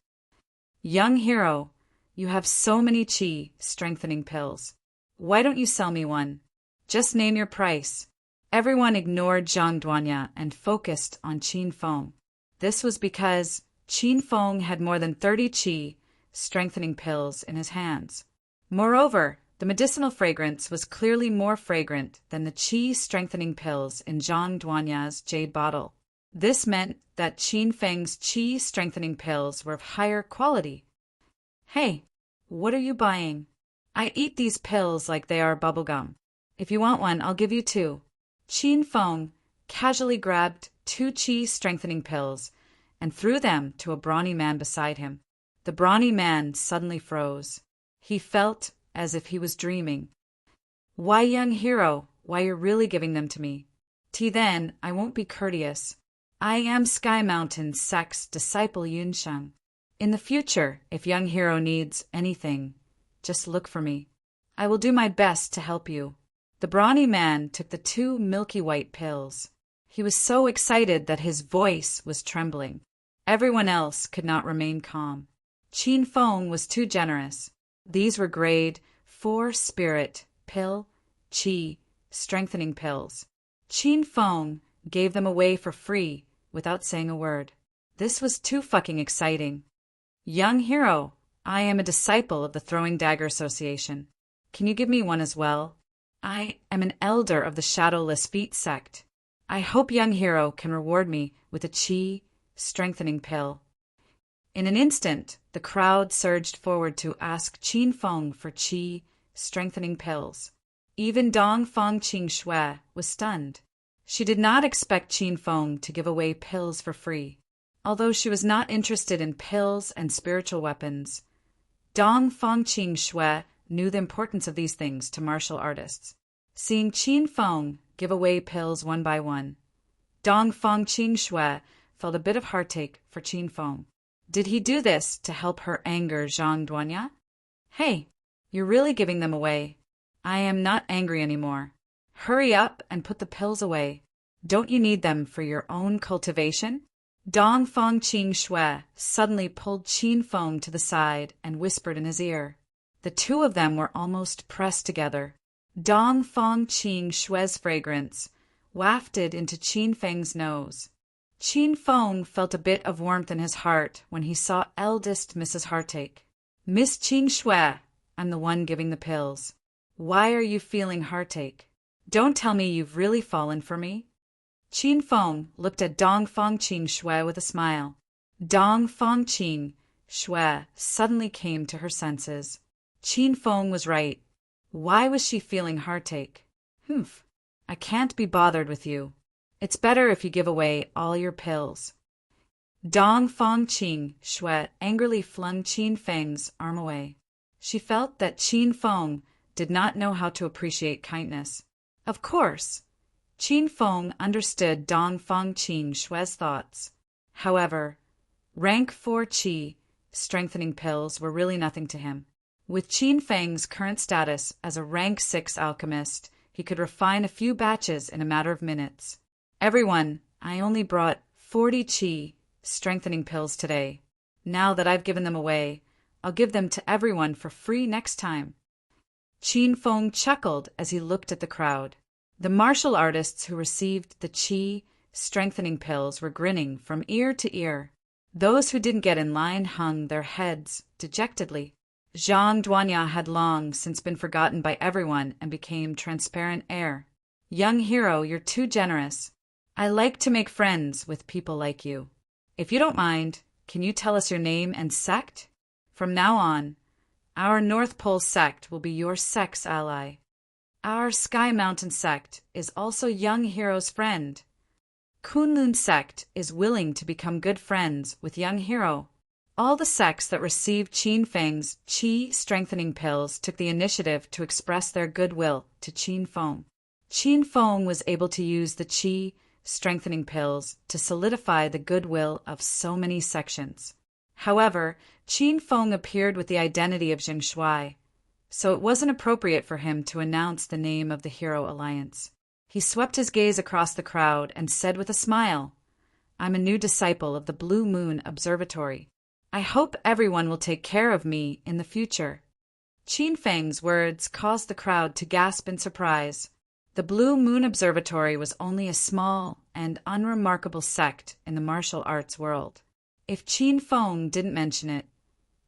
Young hero, you have so many Qi strengthening pills. Why don't you sell me one? Just name your price. Everyone ignored Zhang Duanya and focused on Qin Feng. This was because Qin Feng had more than 30 Qi strengthening pills in his hands. Moreover, the medicinal fragrance was clearly more fragrant than the Qi strengthening pills in Zhang Duanya's jade bottle. This meant that Qin Feng's Qi strengthening pills were of higher quality. Hey, what are you buying? I eat these pills like they are bubblegum. If you want one, I'll give you 2. Qin Feng casually grabbed 2 Qi strengthening pills and threw them to a brawny man beside him. The brawny man suddenly froze. He felt as if he was dreaming. Why, young hero, why you're really giving them to me? Then I won't be courteous. I am Sky Mountain sect's disciple Yunsheng. In the future, if young hero needs anything, just look for me. I will do my best to help you. The brawny man took the 2 milky white pills. He was so excited that his voice was trembling. Everyone else could not remain calm. Qin Feng was too generous. These were grade 4 spirit pill Qi strengthening pills. Qin Feng gave them away for free without saying a word. This was too fucking exciting. Young hero, I am a disciple of the Throwing Dagger Association. Can you give me one as well? I am an elder of the Shadowless Feet sect. I hope young hero can reward me with a Qi strengthening pill. In an instant, the crowd surged forward to ask Qin Feng for Qi strengthening pills. Even Dong Feng Qing Shui was stunned. She did not expect Qin Feng to give away pills for free. Although she was not interested in pills and spiritual weapons, Dong Feng Qing Shui knew the importance of these things to martial artists. Seeing Qin Feng give away pills one by one, Dong Feng Qing Shui felt a bit of heartache for Qin Feng. Did he do this to help her anger Zhang Duanya? Hey, you're really giving them away. I am not angry anymore. Hurry up and put the pills away. Don't you need them for your own cultivation? Dong Fang Qing Shui suddenly pulled Qin Feng to the side and whispered in his ear. The two of them were almost pressed together. Dong Fang Qing Shui's fragrance wafted into Qin Feng's nose. Qin Feng felt a bit of warmth in his heart when he saw eldest Mrs. Heartache. "Miss Qing Shui, I'm the one giving the pills. Why are you feeling heartache? Don't tell me you've really fallen for me?" Qin Feng looked at Dong Fang Qing Shui with a smile. Dong Fang Qing Shui suddenly came to her senses. Qin Feng was right. Why was she feeling heartache? "Humph, I can't be bothered with you. It's better if you give away all your pills." Dong Fang Qing Shui angrily flung Qin Feng's arm away. She felt that Qin Feng did not know how to appreciate kindness. Of course, Qin Feng understood Dong Fang Qing Shui's thoughts. However, rank 4 qi strengthening pills were really nothing to him. With Qin Feng's current status as a rank 6 alchemist, he could refine a few batches in a matter of minutes. "Everyone, I only brought 40 qi strengthening pills today. Now that I've given them away, I'll give them to everyone for free next time." Qin Feng chuckled as he looked at the crowd. The martial artists who received the qi strengthening pills were grinning from ear to ear. Those who didn't get in line hung their heads dejectedly. Zhang Duanya had long since been forgotten by everyone and became transparent air. "Young hero, you're too generous. I like to make friends with people like you. If you don't mind, can you tell us your name and sect? From now on, our North Pole sect will be your sect's ally. Our Sky Mountain sect is also Young Hero's friend. Kunlun sect is willing to become good friends with Young Hero." All the sects that received Qin Feng's qi strengthening pills took the initiative to express their goodwill to Qin Feng. Qin Feng was able to use the qi strengthening pills to solidify the goodwill of so many sections. However, Qin Feng appeared with the identity of Jing Shui, so it wasn't appropriate for him to announce the name of the Hero Alliance. He swept his gaze across the crowd and said with a smile, "I'm a new disciple of the Blue Moon Observatory. I hope everyone will take care of me in the future." Qin Feng's words caused the crowd to gasp in surprise. The Blue Moon Observatory was only a small and unremarkable sect in the martial arts world. If Qin Feng didn't mention it,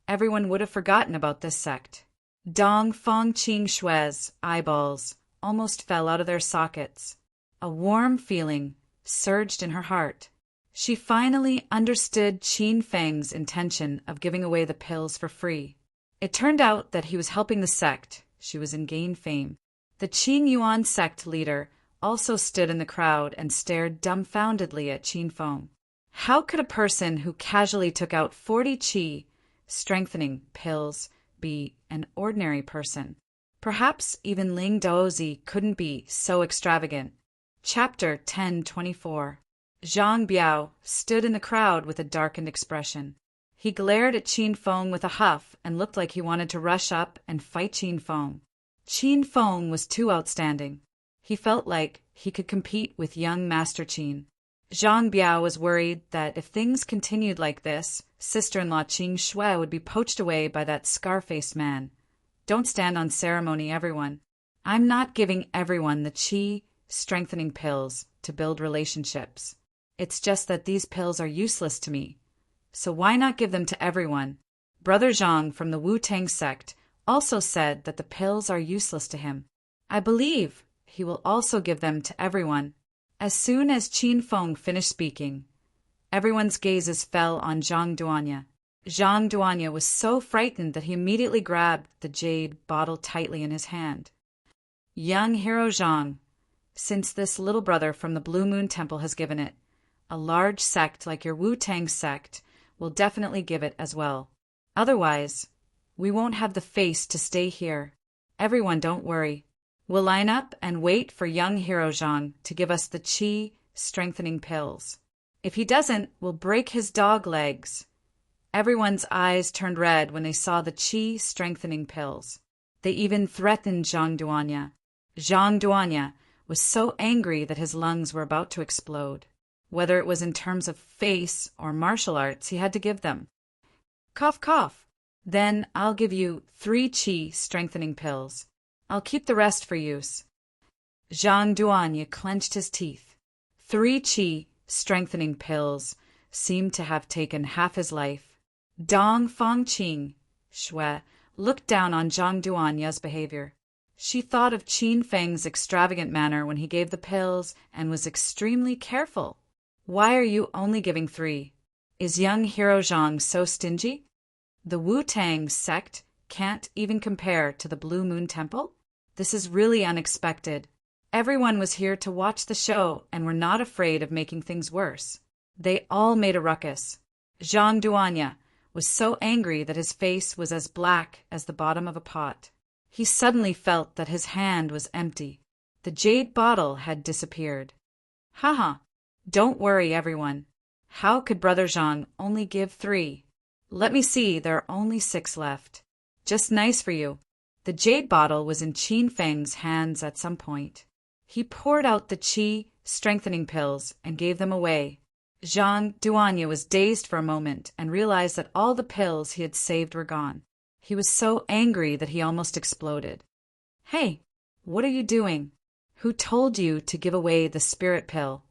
everyone would have forgotten about this sect. Dong Fang Qing Shui's eyeballs almost fell out of their sockets. A warm feeling surged in her heart. She finally understood Qin Feng's intention of giving away the pills for free. It turned out that he was helping the sect she was in gain fame. The Qin Yuan sect leader also stood in the crowd and stared dumbfoundedly at Qin Feng. How could a person who casually took out 40 qi strengthening pills be an ordinary person? Perhaps even Ling Daozi couldn't be so extravagant. Chapter 1024. Zhang Biao stood in the crowd with a darkened expression. He glared at Qin Feng with a huff and looked like he wanted to rush up and fight Qin Feng. Qin Feng was too outstanding. He felt like he could compete with young Master Qin. Zhang Biao was worried that if things continued like this, sister-in-law Qing Shui would be poached away by that scar-faced man. Don't stand on ceremony, everyone. I'm not giving everyone the qi strengthening pills to build relationships. It's just that these pills are useless to me. So why not give them to everyone? Brother Zhang from the Wu-Tang sect also said that the pills are useless to him. I believe he will also give them to everyone. As soon as Qin Feng finished speaking, everyone's gazes fell on Zhang Duanya. Zhang Duanya was so frightened that he immediately grabbed the jade bottle tightly in his hand. Young Hero Zhang, since this little brother from the Blue Moon Temple has given it, a large sect like your Wu-Tang sect will definitely give it as well. Otherwise, we won't have the face to stay here. Everyone, don't worry. We'll line up and wait for young Hero Zhang to give us the qi strengthening pills. If he doesn't, we'll break his dog legs. Everyone's eyes turned red when they saw the qi strengthening pills. They even threatened Zhang Duanya. Zhang Duanya was so angry that his lungs were about to explode. Whether it was in terms of face or martial arts, he had to give them. Cough, cough. Then I'll give you 3 qi strengthening pills. I'll keep the rest for use. Zhang Duanya clenched his teeth. 3 qi strengthening pills seemed to have taken half his life. Dong Fangqing, Shui, looked down on Zhang Duanya's behavior. She thought of Qin Feng's extravagant manner when he gave the pills and was extremely careful. Why are you only giving 3? Is young hero Zhang so stingy? The Wu-Tang sect can't even compare to the Blue Moon Temple? This is really unexpected. Everyone was here to watch the show and were not afraid of making things worse. They all made a ruckus. Zhang Duanya was so angry that his face was as black as the bottom of a pot. He suddenly felt that his hand was empty. The jade bottle had disappeared. Haha, don't worry, everyone. How could Brother Zhang only give 3? Let me see, there are only 6 left. Just nice for you. The jade bottle was in Qin Feng's hands at some point. He poured out the qi strengthening pills and gave them away. Zhang Duanya was dazed for a moment and realized that all the pills he had saved were gone. He was so angry that he almost exploded. Hey, what are you doing? Who told you to give away the spirit pill?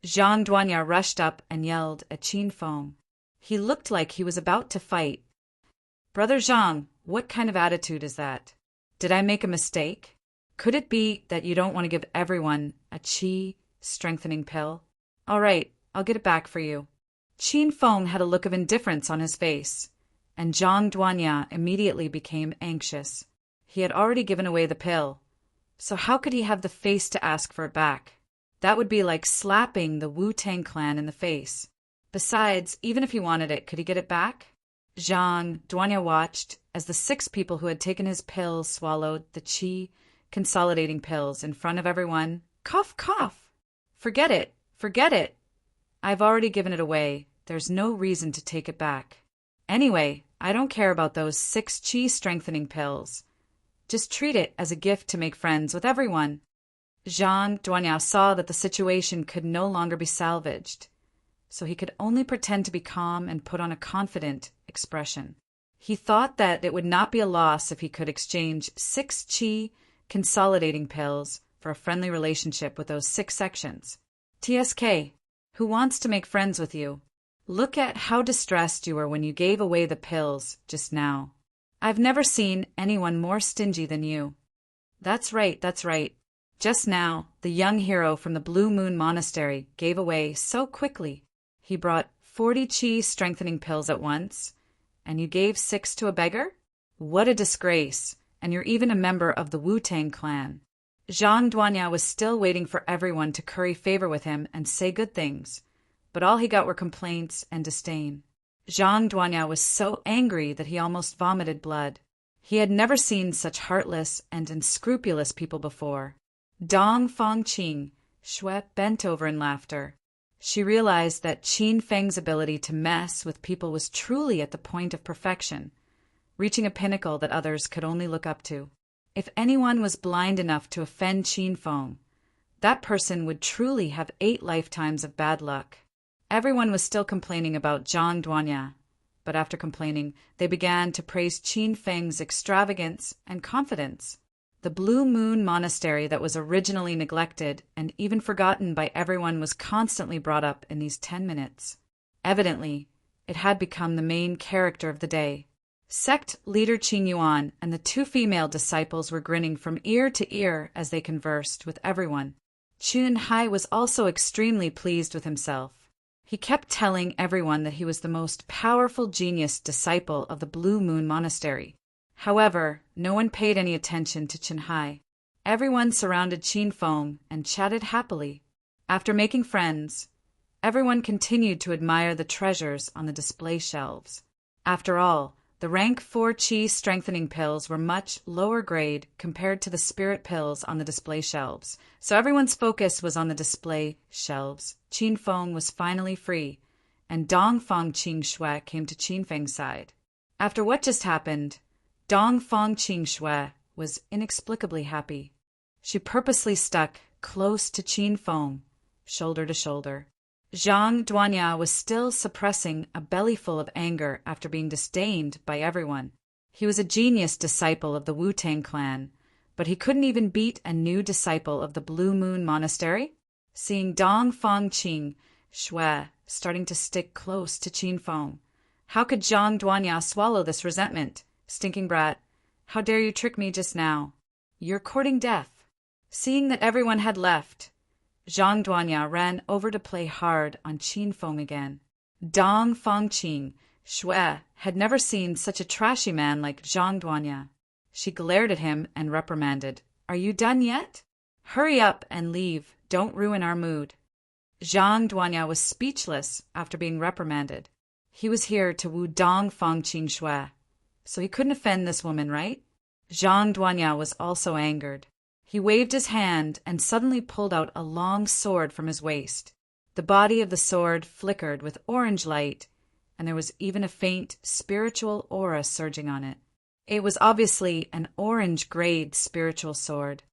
Zhang Duanya rushed up and yelled at Qin Feng. He looked like he was about to fight. Brother Zhang, what kind of attitude is that? Did I make a mistake? Could it be that you don't want to give everyone a qi strengthening pill? All right, I'll get it back for you. Qin Feng had a look of indifference on his face, and Zhang Duanya immediately became anxious. He had already given away the pill, so how could he have the face to ask for it back? That would be like slapping the Wu-Tang clan in the face. Besides, even if he wanted it, could he get it back? Zhang Duanya watched as the 6 people who had taken his pills swallowed the qi consolidating pills in front of everyone. Cough, cough. Forget it. Forget it. I've already given it away. There's no reason to take it back. Anyway, I don't care about those 6 qi strengthening pills. Just treat it as a gift to make friends with everyone. Zhang Duanya saw that the situation could no longer be salvaged, so he could only pretend to be calm and put on a confident expression. He thought that it would not be a loss if he could exchange 6 qi consolidating pills for a friendly relationship with those 6 sections. TSK, who wants to make friends with you? Look at how distressed you were when you gave away the pills just now. I've never seen anyone more stingy than you. That's right, that's right. Just now, the young hero from the Blue Moon Monastery gave away so quickly. He brought 40 qi strengthening pills at once, and you gave 6 to a beggar? What a disgrace, and you're even a member of the Wu-Tang clan. Zhang Duanya was still waiting for everyone to curry favor with him and say good things, but all he got were complaints and disdain. Zhang Duanya was so angry that he almost vomited blood. He had never seen such heartless and unscrupulous people before. Dong Fangqing, Shui, bent over in laughter. She realized that Qin Feng's ability to mess with people was truly at the point of perfection, reaching a pinnacle that others could only look up to. If anyone was blind enough to offend Qin Feng, that person would truly have 8 lifetimes of bad luck. Everyone was still complaining about Zhang Duanya, but after complaining, they began to praise Qin Feng's extravagance and confidence. The Blue Moon Monastery that was originally neglected and even forgotten by everyone was constantly brought up in these 10 minutes. Evidently, it had become the main character of the day. Sect leader Qin Yuan and the 2 female disciples were grinning from ear to ear as they conversed with everyone. Chun Hai was also extremely pleased with himself. He kept telling everyone that he was the most powerful genius disciple of the Blue Moon Monastery. However, no one paid any attention to Chen Hai. Everyone surrounded Qin Feng and chatted happily. After making friends, everyone continued to admire the treasures on the display shelves. After all, the rank 4 qi strengthening pills were much lower grade compared to the spirit pills on the display shelves, so everyone's focus was on the display shelves. Qin Feng was finally free, and Dong Fangqing Shui came to Qin Feng's side. After what just happened, Dong Fangqing Shui was inexplicably happy. She purposely stuck close to Qin Feng, shoulder to shoulder. Zhang Duanya was still suppressing a bellyful of anger after being disdained by everyone. He was a genius disciple of the Wu-Tang clan, but he couldn't even beat a new disciple of the Blue Moon Monastery. Seeing Dong Fangqing Shui starting to stick close to Qin Feng, how could Zhang Duanya swallow this resentment? Stinking brat, how dare you trick me just now? You're courting death. Seeing that everyone had left, Zhang Duanya ran over to play hard on Qin Feng again. Dong Fangqing Shui had never seen such a trashy man like Zhang Duanya. She glared at him and reprimanded. Are you done yet? Hurry up and leave. Don't ruin our mood. Zhang Duanya was speechless after being reprimanded. He was here to woo Dong Fangqing Shui, so he couldn't offend this woman, right? Zhang Duanya was also angered. He waved his hand and suddenly pulled out a long sword from his waist. The body of the sword flickered with orange light, and there was even a faint spiritual aura surging on it. It was obviously an orange-grade spiritual sword.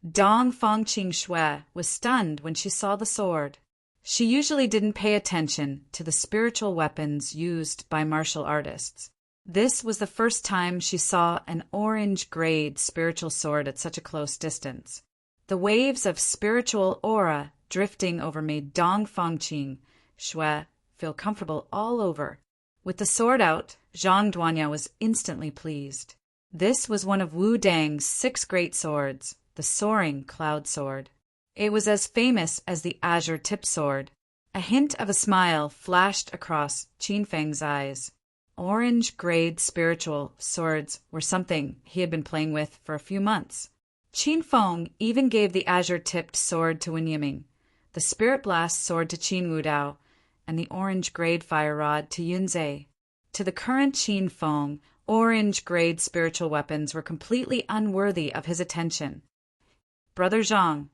Dong Fangqing Shui was stunned when she saw the sword. She usually didn't pay attention to the spiritual weapons used by martial artists. This was the first time she saw an orange-grade spiritual sword at such a close distance. The waves of spiritual aura drifting over made Dong Fangqing Shui feel comfortable all over. With the sword out, Zhang Duanya was instantly pleased. This was one of Wu Dang's 6 great swords, the Soaring Cloud Sword. It was as famous as the Azure Tip Sword. A hint of a smile flashed across Qin Feng's eyes. Orange-grade spiritual swords were something he had been playing with for a few months. Qin Feng even gave the azure-tipped sword to Wen Yiming, the Spirit Blast sword to Qin Wudao, and the orange-grade fire rod to Yunzhe. To the current Qin Feng, orange-grade spiritual weapons were completely unworthy of his attention. Brother Zhang,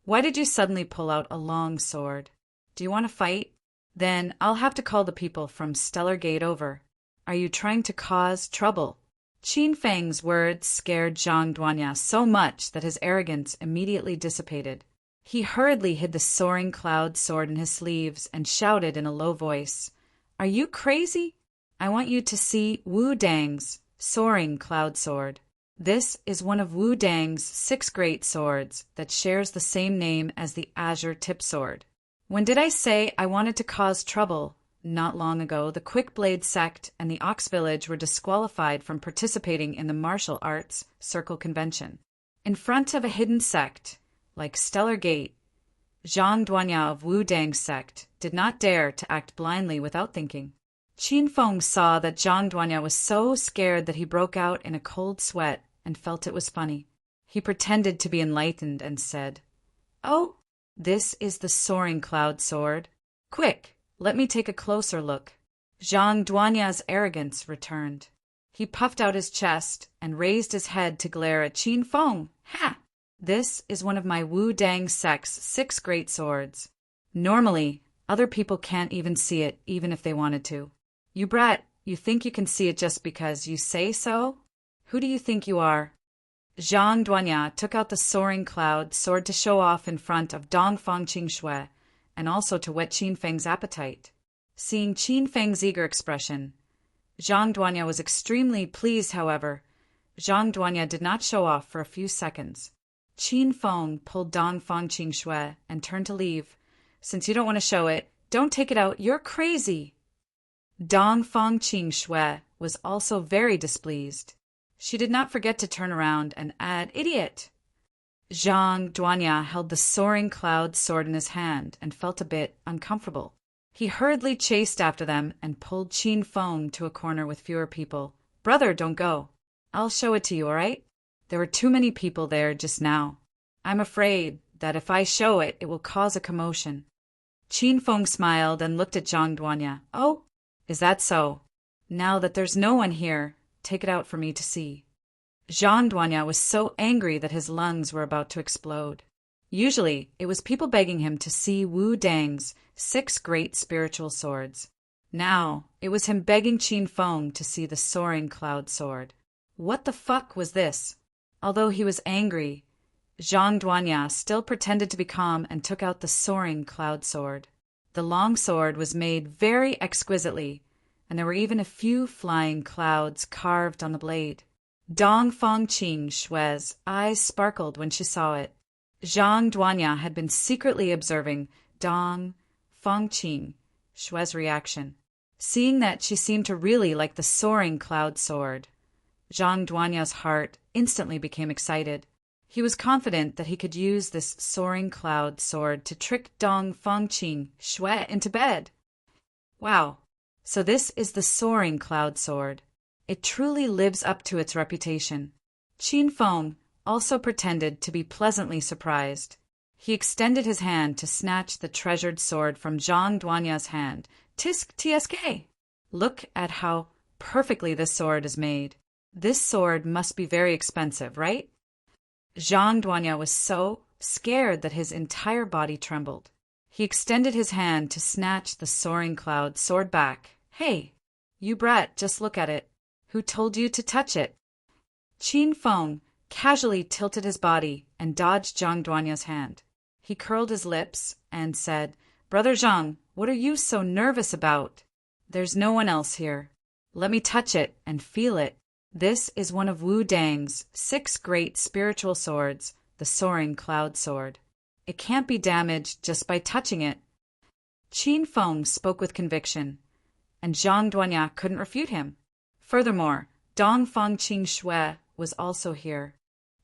why did you suddenly pull out a long sword? Do you want to fight? Then I'll have to call the people from Stellar Gate over. Are you trying to cause trouble? Qin Feng's words scared Zhang Duanya so much that his arrogance immediately dissipated. He hurriedly hid the Soaring Cloud Sword in his sleeves and shouted in a low voice, Are you crazy? I want you to see Wu Dang's Soaring Cloud Sword. This is one of Wu Dang's 6 great swords that shares the same name as the Azure Tip Sword. When did I say I wanted to cause trouble? Not long ago, the Quick Blade sect and the Ox Village were disqualified from participating in the Martial Arts Circle Convention. In front of a hidden sect, like Stellar Gate, Zhang Duanya of Wu Dang's sect did not dare to act blindly without thinking. Qin Feng saw that Zhang Duanya was so scared that he broke out in a cold sweat and felt it was funny. He pretended to be enlightened and said, Oh, this is the Soaring Cloud Sword. Quick, let me take a closer look. Zhang Duanya's arrogance returned. He puffed out his chest and raised his head to glare at Qin Feng. Ha! This is one of my Wu Dang sect's 6 great swords. Normally, other people can't even see it, even if they wanted to. You brat, you think you can see it just because you say so? Who do you think you are? Zhang Duanya took out the Soaring Cloud Sword to show off in front of Dong Fangqing Shui, and also to whet Qin Feng's appetite. Seeing Qin Feng's eager expression, Zhang Duanya was extremely pleased. However, Zhang Duanya did not show off for a few seconds. Qin Feng pulled Dong Fangqing Shui and turned to leave. Since you don't want to show it, don't take it out. You're crazy. Dong Fangqing Shui was also very displeased. She did not forget to turn around and add, Idiot! Zhang Duanya held the Soaring Cloud Sword in his hand and felt a bit uncomfortable. He hurriedly chased after them and pulled Qin Feng to a corner with fewer people. Brother, don't go. I'll show it to you, all right? There were too many people there just now. I'm afraid that if I show it, it will cause a commotion. Qin Feng smiled and looked at Zhang Duanya. Oh, is that so? Now that there's no one here, take it out for me to see. Zhang Duanya was so angry that his lungs were about to explode. Usually, it was people begging him to see Wu Dang's 6 great spiritual swords. Now, it was him begging Qin Feng to see the Soaring Cloud Sword. What the fuck was this? Although he was angry, Zhang Duanya still pretended to be calm and took out the Soaring Cloud Sword. The long sword was made very exquisitely, and there were even a few flying clouds carved on the blade. Dong Fangqing Shui's eyes sparkled when she saw it. Zhang Duanya had been secretly observing Dong Fangqing Shui's reaction. Seeing that she seemed to really like the soaring cloud sword, Zhang Duanya's heart instantly became excited. He was confident that he could use this soaring cloud sword to trick Dong Fangqing Shui into bed. Wow, so this is the soaring cloud sword. It truly lives up to its reputation. Qin Feng also pretended to be pleasantly surprised. He extended his hand to snatch the treasured sword from Zhang Duanya's hand. Tisk tsk. Look at how perfectly this sword is made. This sword must be very expensive, right? Zhang Duanya was so scared that his entire body trembled. He extended his hand to snatch the soaring cloud sword back. Hey, you brat, just look at it. Who told you to touch it? Qin Feng casually tilted his body and dodged Zhang Duanya's hand. He curled his lips and said, Brother Zhang, what are you so nervous about? There's no one else here. Let me touch it and feel it. This is one of Wu Dang's 6 great spiritual swords, the soaring cloud sword. It can't be damaged just by touching it. Qin Feng spoke with conviction, and Zhang Duanya couldn't refute him. Furthermore, Dong Fangqing Shui was also here.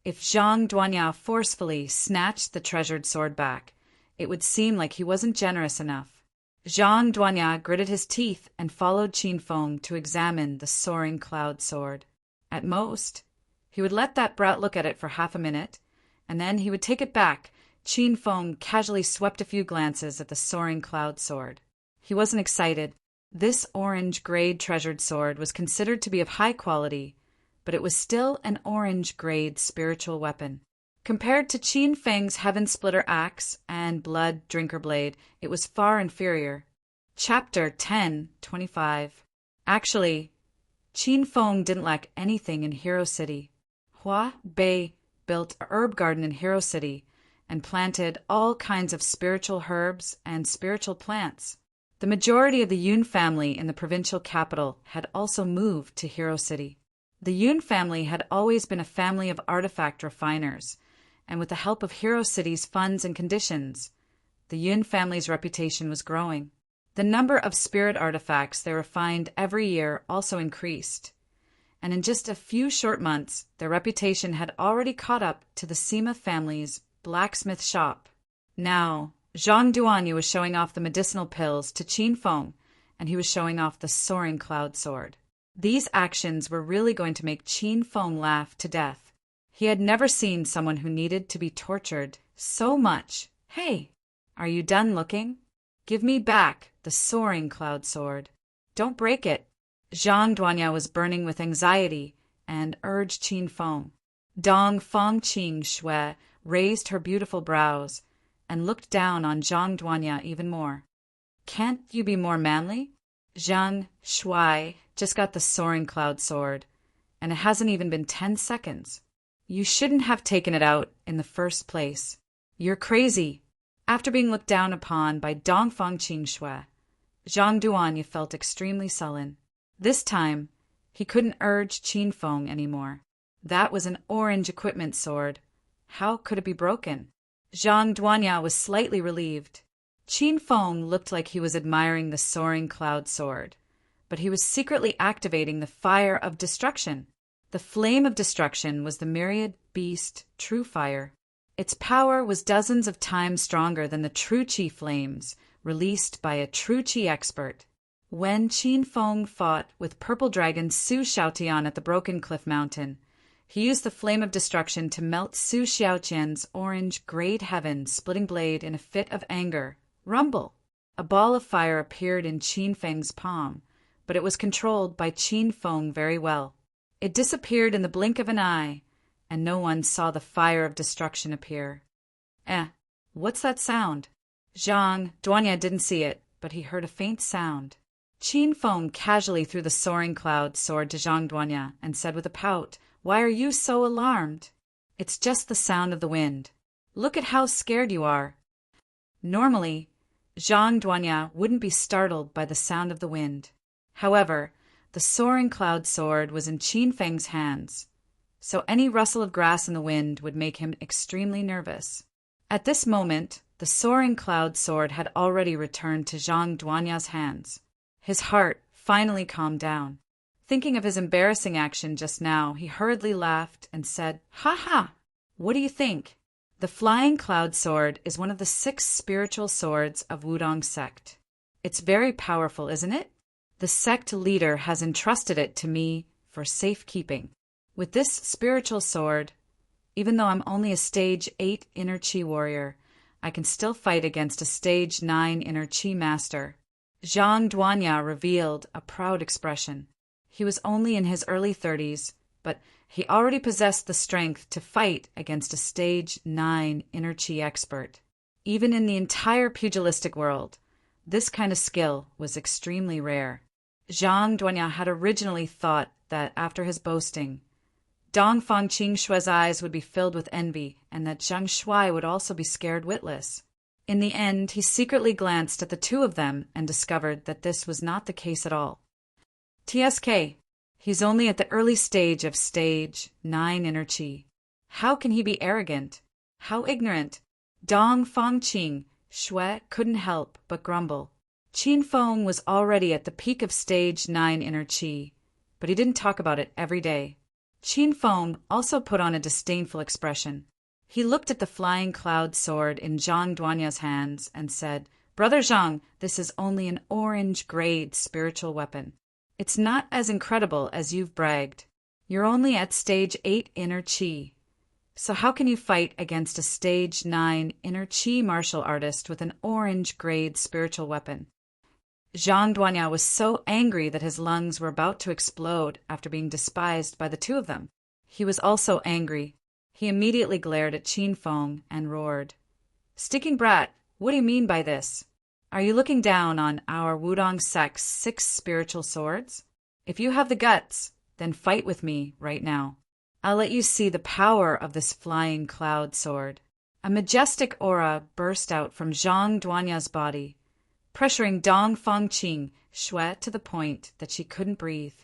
If Zhang Duanya forcefully snatched the treasured sword back, it would seem like he wasn't generous enough. Zhang Duanya gritted his teeth and followed Qin Feng to examine the soaring cloud sword. At most, he would let that brat look at it for half a minute, and then he would take it back. Qin Feng casually swept a few glances at the soaring cloud sword. He wasn't excited. This orange-grade treasured sword was considered to be of high quality, but it was still an orange-grade spiritual weapon. Compared to Qin Feng's Heaven Splitter Axe and Blood Drinker Blade, it was far inferior. Chapter 10:25. Actually, Qin Feng didn't lack anything in Hero City. Hua Bei built a herb garden in Hero City and planted all kinds of spiritual herbs and spiritual plants. The majority of the Yun family in the provincial capital had also moved to Hero City. The Yun family had always been a family of artifact refiners, and with the help of Hero City's funds and conditions, the Yun family's reputation was growing. The number of spirit artifacts they refined every year also increased, and in just a few short months, their reputation had already caught up to the Sima family's blacksmith shop. Now, Zhang Duanya was showing off the medicinal pills to Qin Feng, and he was showing off the soaring cloud sword. These actions were really going to make Qin Feng laugh to death. He had never seen someone who needed to be tortured so much. Hey, are you done looking? Give me back the soaring cloud sword. Don't break it. Zhang Duanya was burning with anxiety and urged Qin Feng. Dong Fangqing Shui raised her beautiful brows and looked down on Zhang Duanya even more. Can't you be more manly? Zhang Shui just got the soaring cloud sword, and it hasn't even been 10 seconds. You shouldn't have taken it out in the first place. You're crazy. After being looked down upon by Dong Fangqing Shui, Zhang Duanya felt extremely sullen. This time, he couldn't urge Qin Feng anymore. That was an orange equipment sword. How could it be broken? Zhang Duanya was slightly relieved. Qin Feng looked like he was admiring the soaring cloud sword, but he was secretly activating the fire of destruction. The flame of destruction was the myriad beast true fire. Its power was dozens of times stronger than the true qi flames released by a true qi expert. When Qin Feng fought with Purple Dragon Su Xiaotian at the Broken Cliff Mountain, he used the flame of destruction to melt Su Xiaotian's orange grade heaven splitting blade in a fit of anger. Rumble! A ball of fire appeared in Qin Feng's palm, but it was controlled by Qin Feng very well. It disappeared in the blink of an eye, and no one saw the fire of destruction appear. What's that sound? Zhang Duanya didn't see it, but he heard a faint sound. Qin Feng casually threw the soaring cloud sword to Zhang Duanya and said with a pout, "Why are you so alarmed? It's just the sound of the wind. Look at how scared you are." Normally, Zhang Duanya wouldn't be startled by the sound of the wind. However, the soaring cloud sword was in Qin Feng's hands, so any rustle of grass in the wind would make him extremely nervous. At this moment, the soaring cloud sword had already returned to Zhang Duanya's hands. His heart finally calmed down. Thinking of his embarrassing action just now, he hurriedly laughed and said, "Ha ha! What do you think? The flying cloud sword is one of the 6 spiritual swords of Wudong sect. It's very powerful, isn't it? The sect leader has entrusted it to me for safekeeping. With this spiritual sword, even though I'm only a stage 8 inner chi warrior, I can still fight against a stage 9 inner chi master." Zhang Duanya revealed a proud expression. He was only in his early 30s, but he already possessed the strength to fight against a stage 9 inner chi expert. Even in the entire pugilistic world, this kind of skill was extremely rare. Zhang Duanya had originally thought that after his boasting, Dong Fangqing Xue's eyes would be filled with envy, and that Zhang Shuai would also be scared witless. In the end, he secretly glanced at the two of them and discovered that this was not the case at all. TSK, he's only at the early stage of stage 9 inner chi. How can he be arrogant? How ignorant? Dong Fangqing Xue couldn't help but grumble. Qin Feng was already at the peak of stage 9 inner chi, but he didn't talk about it every day. Qin Feng also put on a disdainful expression. He looked at the flying cloud sword in Zhang Duanya's hands and said, "Brother Zhang, this is only an orange-grade spiritual weapon. It's not as incredible as you've bragged. You're only at stage 8 inner chi. So how can you fight against a stage 9 inner chi martial artist with an orange-grade spiritual weapon?" Zhang Duanya was so angry that his lungs were about to explode after being despised by the two of them. He was also angry. He immediately glared at Qin Feng and roared, "Sticking brat, what do you mean by this? Are you looking down on our Wudong sect's 6 spiritual swords? If you have the guts, then fight with me right now. I'll let you see the power of this flying cloud sword." A majestic aura burst out from Zhang Duanya's body, pressuring Dong Fangqing Xue to the point that she couldn't breathe.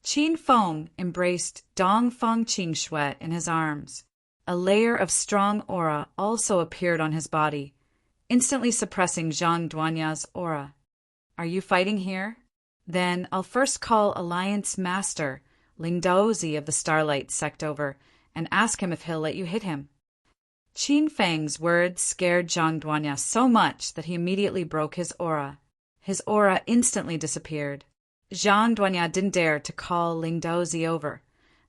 Qin Feng embraced Dong Fangqing Xue in his arms. A layer of strong aura also appeared on his body, instantly suppressing Zhang Duanya's aura. "Are you fighting here? Then I'll first call Alliance Master Ling Daozi of the Starlight sect over and ask him if he'll let you hit him." Qin Feng's words scared Zhang Duanya so much that he immediately broke his aura. His aura instantly disappeared. Zhang Duanya didn't dare to call Ling Daozi over,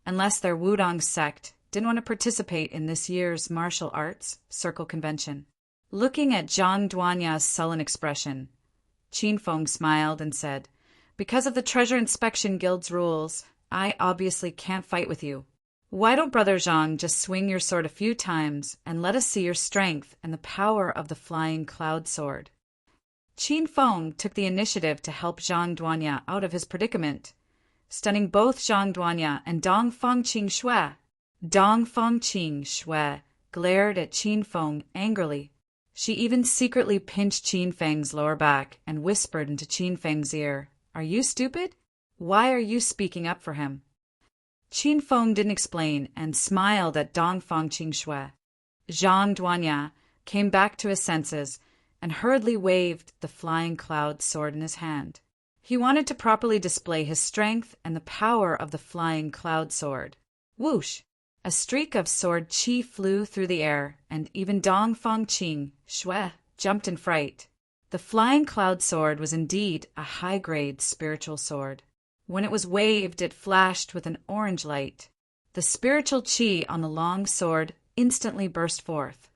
unless their Wudong sect didn't want to participate in this year's martial arts circle convention. Looking at Zhang Duanya's sullen expression, Qin Feng smiled and said, "Because of the Treasure Inspection Guild's rules, I obviously can't fight with you. Why don't Brother Zhang just swing your sword a few times and let us see your strength and the power of the flying cloud sword?" Qin Feng took the initiative to help Zhang Duanya out of his predicament, stunning both Zhang Duanya and Dong Fangqing Xue. Dong Fangqing Xue glared at Qin Feng angrily. She even secretly pinched Qin Feng's lower back and whispered into Qin Feng's ear, "Are you stupid? Why are you speaking up for him?" Qin Feng didn't explain and smiled at Dong Fangqing Xue. Zhang Duanya came back to his senses and hurriedly waved the flying cloud sword in his hand. He wanted to properly display his strength and the power of the flying cloud sword. Whoosh! A streak of sword chi flew through the air, and even Dong Fangqing Xue jumped in fright. The flying cloud sword was indeed a high-grade spiritual sword. When it was waved, it flashed with an orange light. The spiritual chi on the long sword instantly burst forth,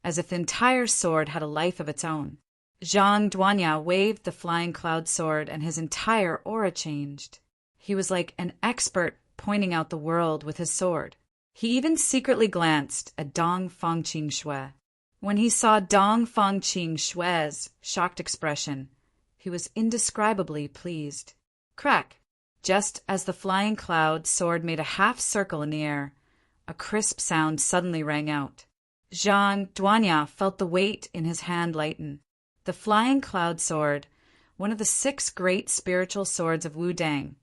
as if the entire sword had a life of its own. Zhang Duanya waved the flying cloud sword, and his entire aura changed. He was like an expert pointing out the world with his sword. He even secretly glanced at Dong Fangqing Xue. When he saw Dong Fangqing Xue's shocked expression, he was indescribably pleased. Crack! Just as the flying cloud sword made a half circle in the air, a crisp sound suddenly rang out. Zhang Duanya felt the weight in his hand lighten. The Flying Cloud Sword, one of the 6 great spiritual swords of Wudang,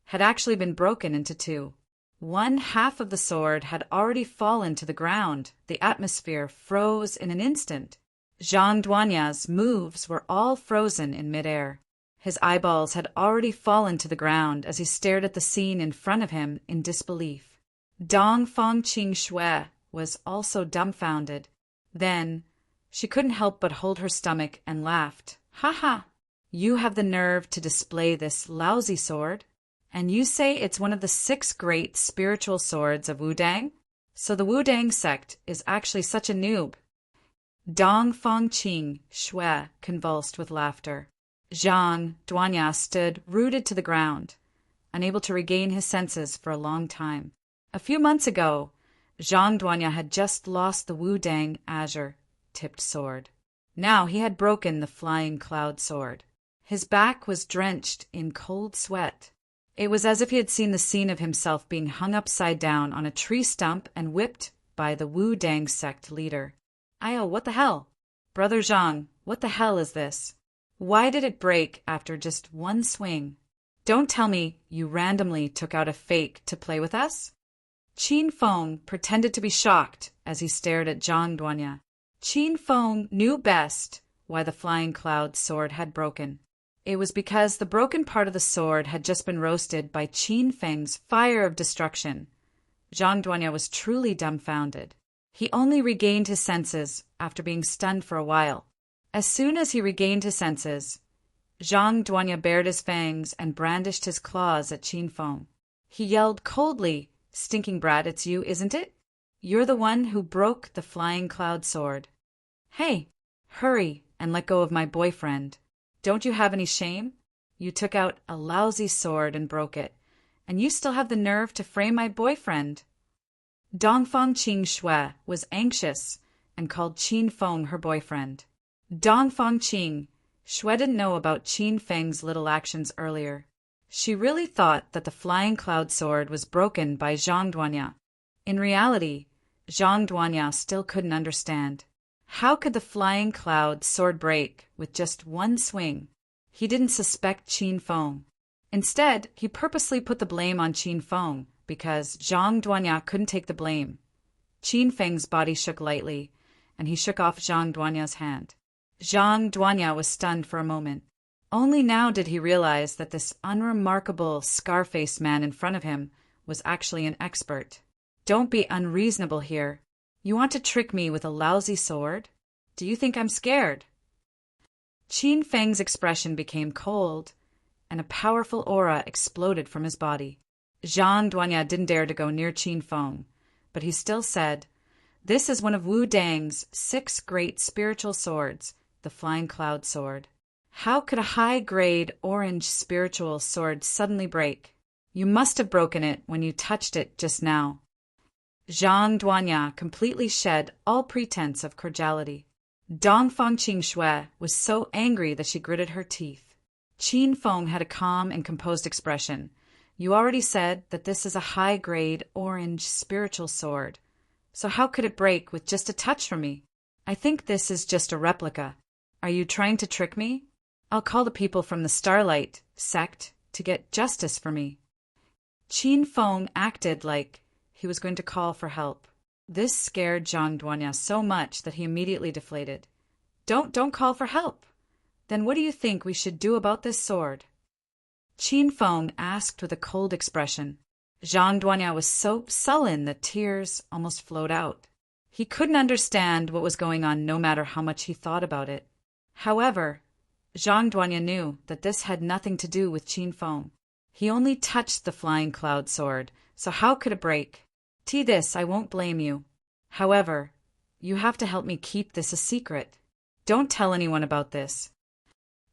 had actually been broken into 2. One half of the sword had already fallen to the ground. The atmosphere froze in an instant. Zhang Duanya's moves were all frozen in midair. His eyeballs had already fallen to the ground as he stared at the scene in front of him in disbelief. Dong Fangqing Shui was also dumbfounded. Then she couldn't help but hold her stomach and laughed. "Ha ha! You have the nerve to display this lousy sword? And you say it's one of the 6 great spiritual swords of Wudang? So the Wudang sect is actually such a noob." Dong Fangqing Shui convulsed with laughter. Zhang Duanya stood rooted to the ground, unable to regain his senses for a long time. A few months ago, Zhang Duanya had just lost the Wudang azure-tipped sword. Now he had broken the Flying Cloud Sword. His back was drenched in cold sweat. It was as if he had seen the scene of himself being hung upside down on a tree stump and whipped by the Wudang sect leader. "Ayo, what the hell? Brother Zhang, what the hell is this? Why did it break after just one swing? Don't tell me you randomly took out a fake to play with us?" Qin Feng pretended to be shocked as he stared at Zhang Duanya. Qin Feng knew best why the Flying Cloud Sword had broken. It was because the broken part of the sword had just been roasted by Qin Feng's fire of destruction. Zhang Duanya was truly dumbfounded. He only regained his senses after being stunned for a while. As soon as he regained his senses, Zhang Duanya bared his fangs and brandished his claws at Qin Feng. He yelled coldly, "Stinking brat, it's you, isn't it? You're the one who broke the Flying Cloud Sword. Hey, hurry and let go of my boyfriend. Don't you have any shame? You took out a lousy sword and broke it, and you still have the nerve to frame my boyfriend." Dong Fangqing Shui was anxious and called Qin Feng her boyfriend. Dong Fangqing Shui didn't know about Qin Feng's little actions earlier. She really thought that the Flying Cloud Sword was broken by Zhang Duanya. In reality, Zhang Duanya still couldn't understand. How could the Flying Cloud Sword break with just one swing? He didn't suspect Qin Feng. Instead, he purposely put the blame on Qin Feng because Zhang Duanya couldn't take the blame. Qin Feng's body shook lightly, and he shook off Zhang Duanya's hand. Zhang Duanya was stunned for a moment. Only now did he realize that this unremarkable, scar-faced man in front of him was actually an expert. "Don't be unreasonable here. You want to trick me with a lousy sword? Do you think I'm scared?" Qin Feng's expression became cold, and a powerful aura exploded from his body. Zhang Duanya didn't dare to go near Qin Feng, but he still said, "This is one of Wudang's 6 great spiritual swords, the Flying Cloud Sword. How could a high-grade orange spiritual sword suddenly break? You must have broken it when you touched it just now." Zhang Duanya completely shed all pretense of cordiality. Dong Fangqing Shui was so angry that she gritted her teeth. Qin Feng had a calm and composed expression. "You already said that this is a high-grade orange spiritual sword. So how could it break with just a touch from me? I think this is just a replica. Are you trying to trick me? I'll call the people from the Starlight sect to get justice for me." Qin Feng acted like he was going to call for help. This scared Zhang Duanya so much that he immediately deflated. Don't call for help. Then what do you think we should do about this sword?" Qin Feng asked with a cold expression. Zhang Duanya was so sullen that tears almost flowed out. He couldn't understand what was going on no matter how much he thought about it. However, Zhang Duanya knew that this had nothing to do with Qin Feng. He only touched the Flying Cloud Sword, so how could it break? This, I won't blame you. However, you have to help me keep this a secret. Don't tell anyone about this.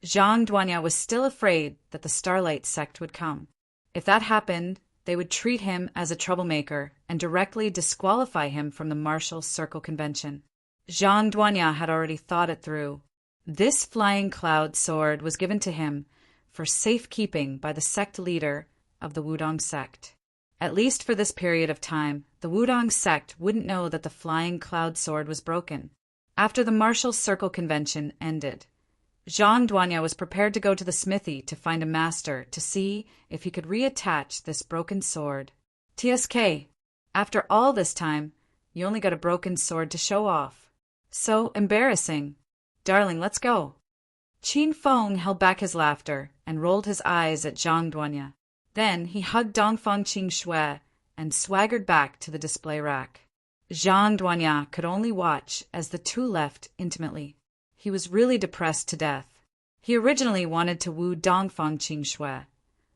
Zhang Duanya was still afraid that the Starlight sect would come. If that happened, they would treat him as a troublemaker and directly disqualify him from the Martial Circle Convention. Zhang Duanya had already thought it through. This Flying Cloud Sword was given to him for safekeeping by the sect leader of the Wudang sect. At least for this period of time, the Wudang sect wouldn't know that the Flying Cloud Sword was broken. After the Martial Circle Convention ended, Zhang Duanya was prepared to go to the smithy to find a master to see if he could reattach this broken sword. TSK, after all this time, you only got a broken sword to show off. So embarrassing. Darling, let's go. Qin Feng held back his laughter and rolled his eyes at Zhang Duanya. Then he hugged Dongfang Qingxue and swaggered back to the display rack. Zhang Duanya could only watch as the two left intimately. He was really depressed to death. He originally wanted to woo Dongfang Qingxue,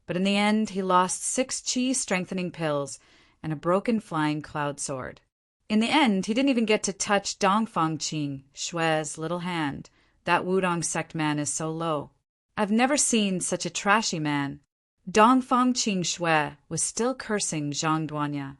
but in the end he lost 6 qi-strengthening pills and a broken flying cloud sword. In the end, he didn't even get to touch Dongfang Qingxue's little hand. That Wudong sect man is so low. I've never seen such a trashy man. Dongfang Qingxue was still cursing Zhang Duanya.